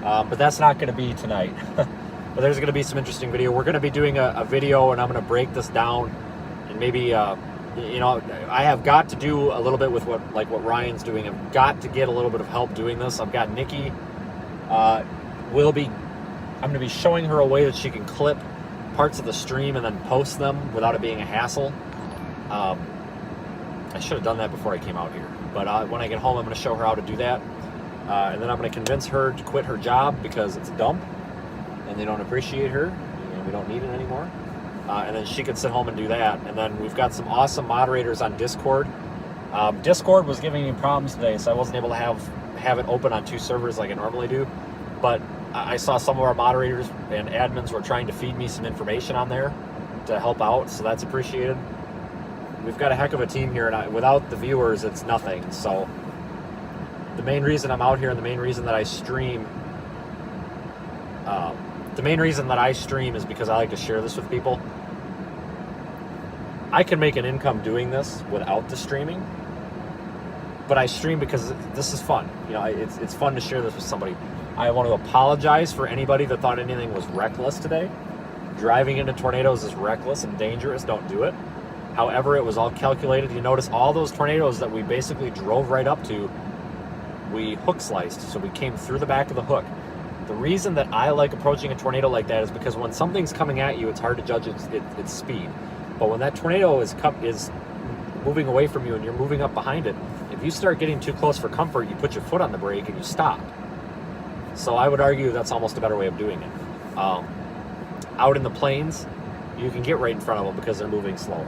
But that's not going to be tonight. But there's going to be some interesting video. We're going to be doing a video, and I'm going to break this down and maybe... I have got to do a little bit with what Ryan's doing. I've got to get a little bit of help doing this. I've got Nikki. I'm going to be showing her a way that she can clip parts of the stream and then post them without it being a hassle. I should have done that before I came out here. But when I get home, I'm going to show her how to do that. And then I'm going to convince her to quit her job because it's a dump and they don't appreciate her and we don't need it anymore. And then she could sit home and do that. And then we've got some awesome moderators on Discord. Discord was giving me problems today, so I wasn't able to have it open on 2 servers like I normally do. But I saw some of our moderators and admins were trying to feed me some information on there to help out, so that's appreciated. We've got a heck of a team here, and without the viewers, it's nothing. So the main reason I'm out here and the main reason that I stream... is because I like to share this with people. I can make an income doing this without the streaming, but I stream because this is fun. It's fun to share this with somebody. I want to apologize for anybody that thought anything was reckless today. Driving into tornadoes is reckless and dangerous. Don't do it. However, it was all calculated. You notice all those tornadoes that we basically drove right up to, we hook sliced, so we came through the back of the hook. The reason that I like approaching a tornado like that is because when something's coming at you, it's hard to judge its speed. But when that tornado is moving away from you and you're moving up behind it, if you start getting too close for comfort, you put your foot on the brake and you stop. So I would argue that's almost a better way of doing it. Out in the plains, you can get right in front of them because they're moving slower.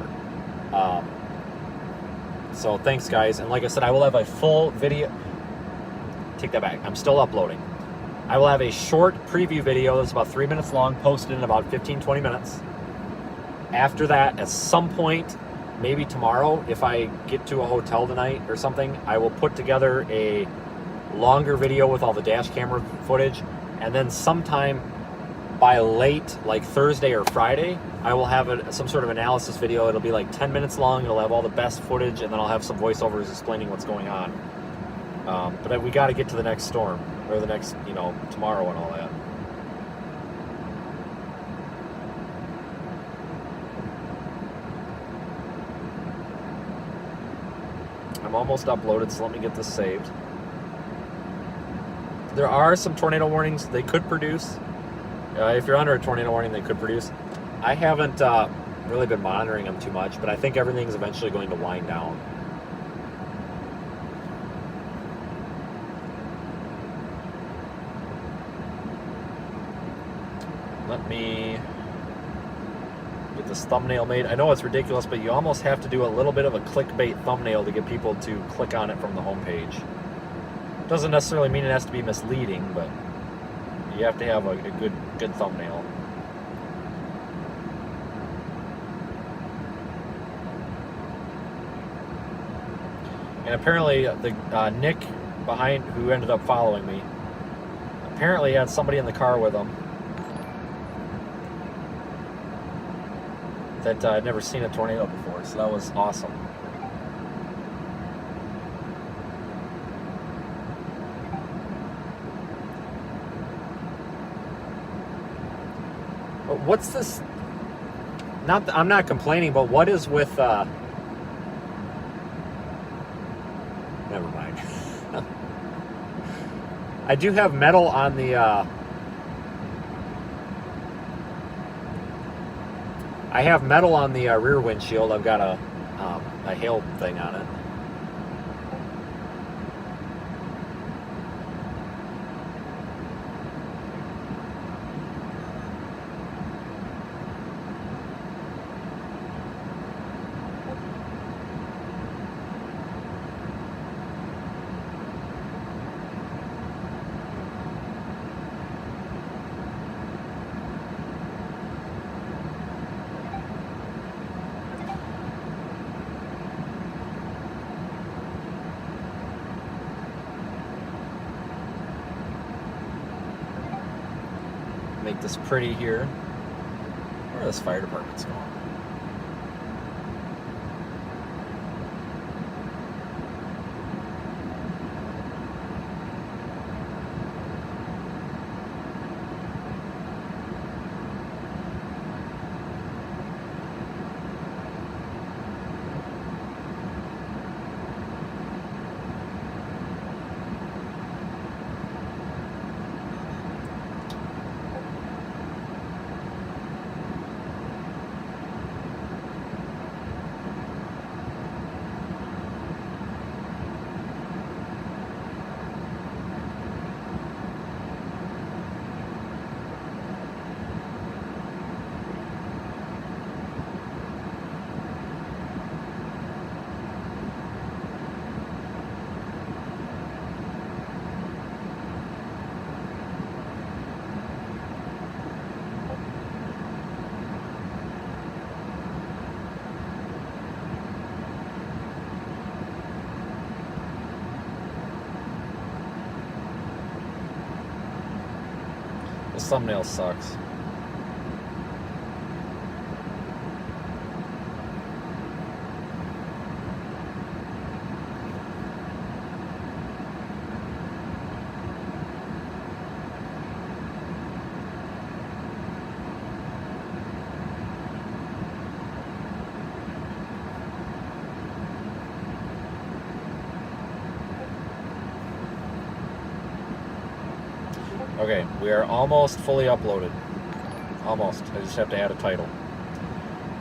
So thanks, guys. And like I said, I will have a full video. Take that back. I'm still uploading. I will have a short preview video that's about 3 minutes long, posted in about 15-20 minutes. After that, at some point, maybe tomorrow, if I get to a hotel tonight or something, I will put together a longer video with all the dash camera footage, and then sometime by late, like Thursday or Friday, I will have some sort of analysis video. It'll be like 10 minutes long. It'll have all the best footage, and then I'll have some voiceovers explaining what's going on. But we got to get to the next storm, or the next, tomorrow and all that. I'm almost uploaded, so let me get this saved. There are some tornado warnings they could produce. If you're under a tornado warning, they could produce. I haven't really been monitoring them too much, but I think everything's eventually going to wind down. Let me get this thumbnail made. I know it's ridiculous, but you almost have to do a little bit of a clickbait thumbnail to get people to click on it from the homepage. Doesn't necessarily mean it has to be misleading, but you have to have a good thumbnail. And apparently, the Nick behind, who ended up following me, apparently had somebody in the car with him that I'd never seen a tornado before, so that was awesome. What's this? I'm not complaining, but what is with never mind. I do have metal on the I have metal on the rear windshield. I've got a hail thing on it. Make this pretty here. Where this fire department's going? This thumbnail sucks. Okay, we are almost fully uploaded. Almost. I just have to add a title.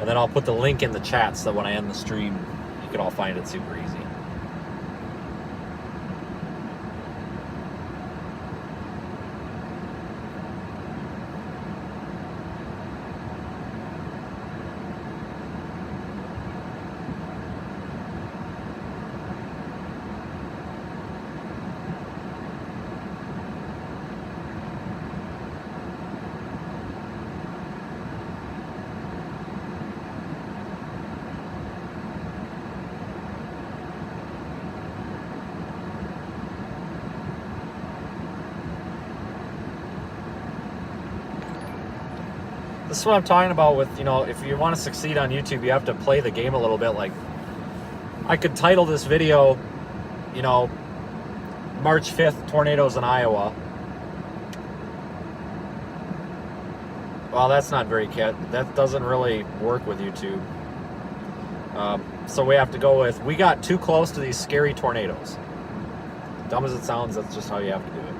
And then I'll put the link in the chat so that when I end the stream, you can all find it super easy. This is what I'm talking about with, you know, if you want to succeed on YouTube, you have to play the game a little bit. Like, I could title this video, you know, March 5th, tornadoes in Iowa. Well, that's not very that doesn't really work with YouTube. So we have to go with, we got too close to these scary tornadoes. Dumb as it sounds, that's just how you have to do it.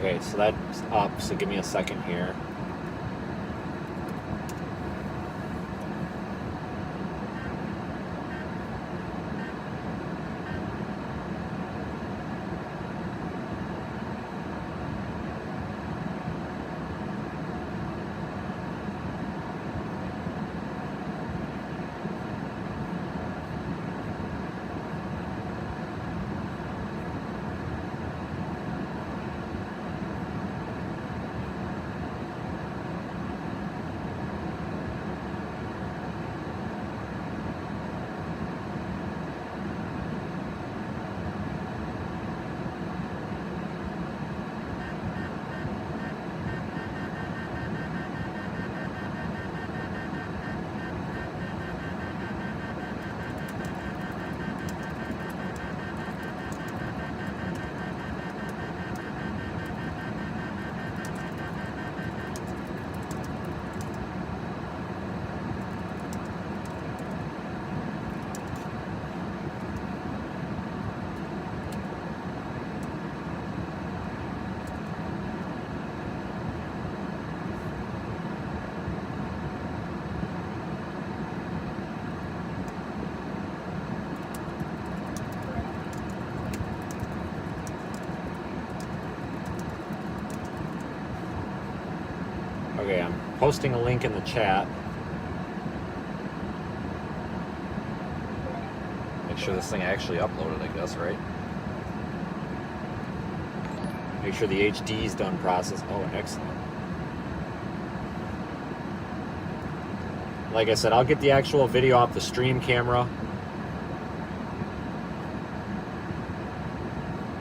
Okay, so that's up, so give me a second here. Okay, I'm posting a link in the chat. Make sure this thing actually uploaded, I guess, right? Make sure the HD's done process. Oh, excellent. Like I said, I'll get the actual video off the stream camera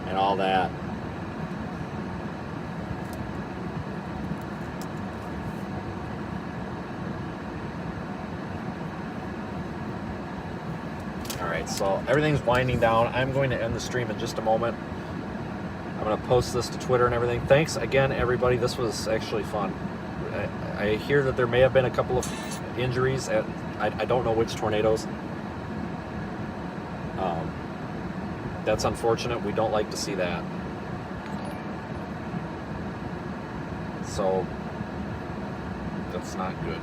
and all that. Alright, so everything's winding down. I'm going to end the stream in just a moment. I'm going to post this to Twitter and everything. Thanks again, everybody. This was actually fun. I hear that there may have been a couple of injuries at, I don't know which tornadoes. That's unfortunate. We don't like to see that. So, that's not good.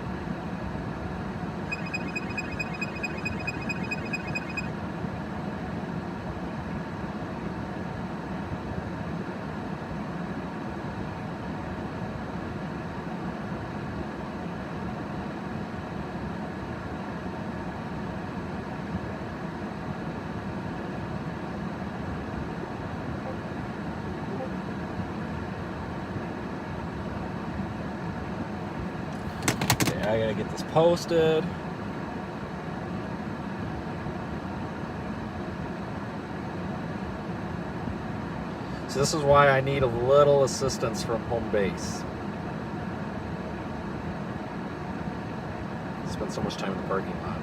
I gotta get this posted. So this is why I need a little assistance from home base. Spend so much time in the parking lot.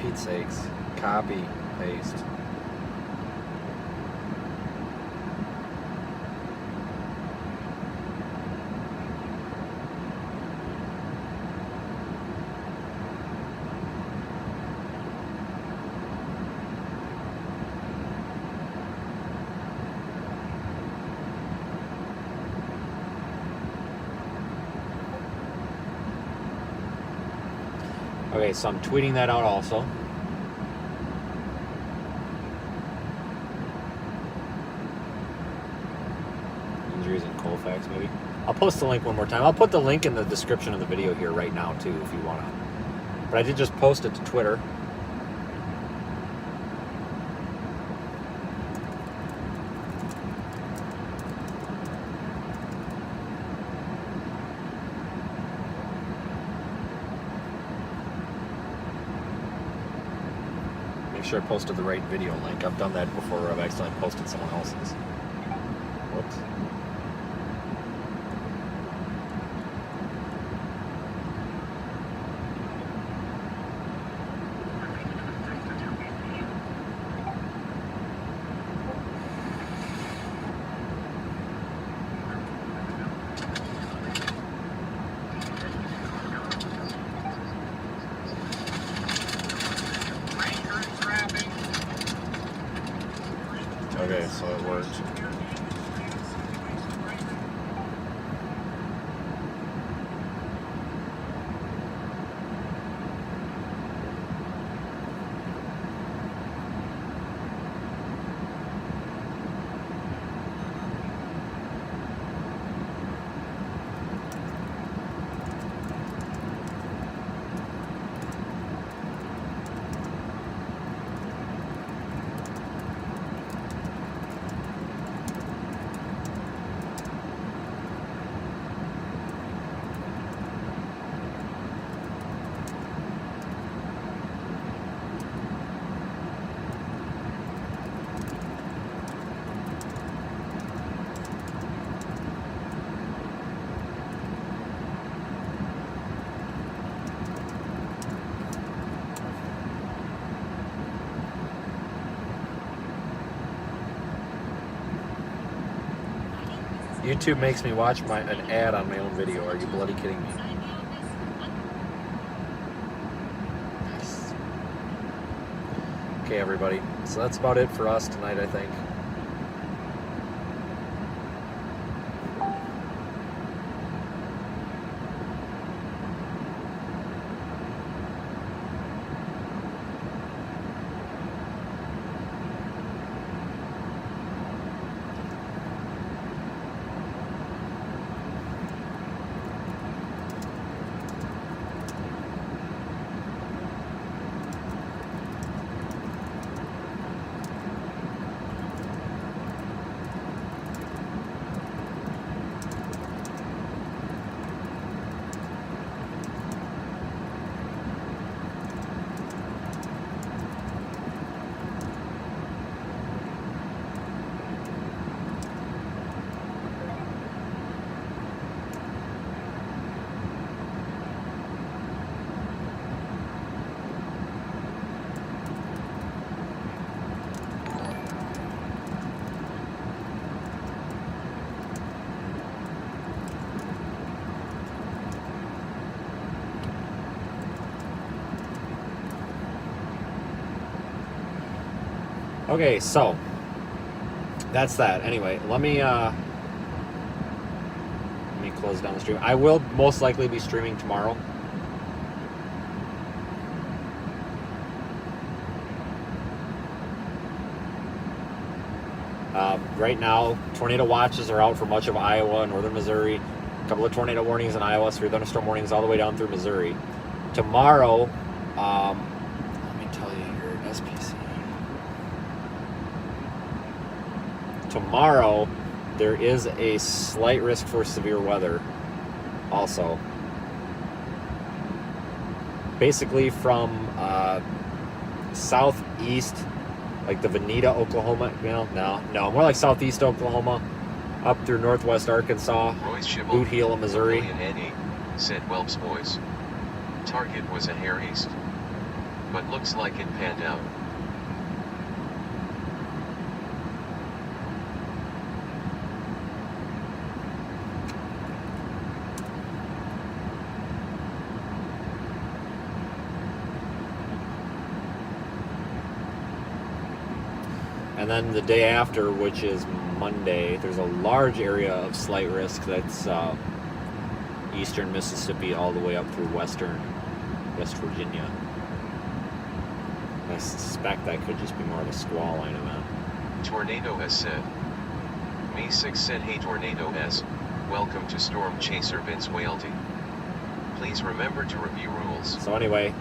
Pete's sakes. Copy, paste. Okay, so I'm tweeting that out also. Injuries in Colfax, maybe. I'll post the link one more time. I'll put the link in the description of the video here right now, too, if you want to. But I did just post it to Twitter. sure I posted the right video link. I've done that before where I've accidentally posted someone else's. Whoops. Okay, so it worked. YouTube makes me watch an ad on my own video. Are you bloody kidding me? Okay, everybody. So that's about it for us tonight, I think. Okay, so that's that. Anyway, let me close down the stream. I will most likely be streaming tomorrow. Right now, tornado watches are out for much of Iowa, northern Missouri. A couple of tornado warnings in Iowa, 3 thunderstorm warnings all the way down through Missouri. Tomorrow, let me tell you here, SPC. Tomorrow, there is a slight risk for severe weather also. Basically from southeast, like the Veneta, Oklahoma, no, more like southeast Oklahoma, up through northwest Arkansas, Boot Heel of Missouri. Said Welp's voice. Target was a hair east, but looks like it panned out. And then the day after, which is Monday, there's a large area of slight risk that's eastern Mississippi all the way up through West Virginia. I suspect that could just be more of a squall line event. Tornado has said. May 6 said, hey Tornado S, welcome to Storm Chaser Vince Waelti. Please remember to review rules. So anyway,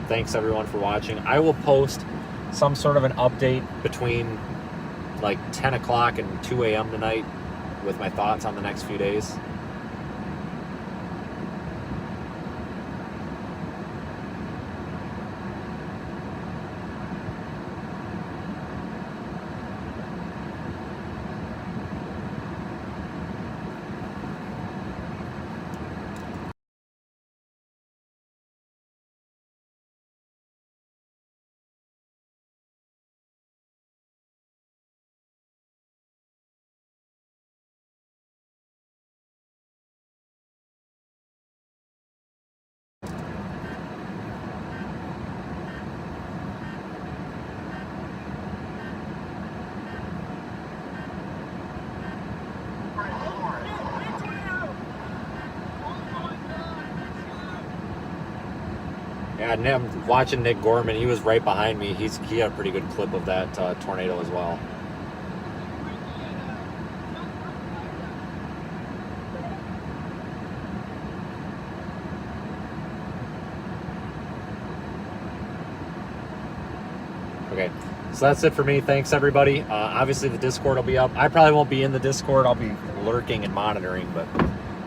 thanks everyone for watching. I will post some sort of an update between like 10 o'clock and 2 a.m. tonight with my thoughts on the next few days. Yeah, and I'm watching Nick Gorman. He was right behind me. He had a pretty good clip of that tornado as well. Okay, so that's it for me. Thanks, everybody. Obviously, the Discord will be up. I probably won't be in the Discord. I'll be lurking and monitoring, but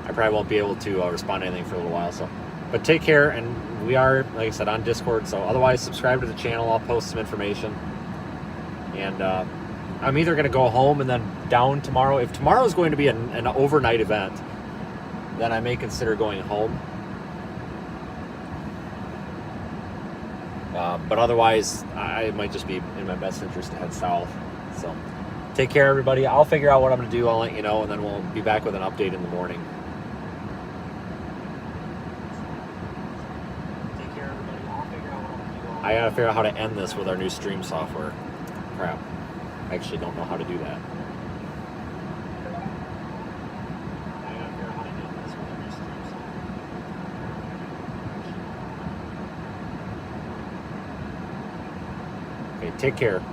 I probably won't be able to respond to anything for a little while. So, but take care, and we are, like I said, on Discord. So otherwise, subscribe to the channel. I'll post some information. And I'm either going to go home and then down tomorrow. If tomorrow is going to be an overnight event, then I may consider going home. But otherwise, it might just be in my best interest to head south. So take care, everybody. I'll figure out what I'm going to do. I'll let you know, and then we'll be back with an update in the morning. Take care, everybody. I'll figure out what I'm going to do. I got to figure out how to end this with our new stream software. Crap. I actually don't know how to do that. Okay, take care.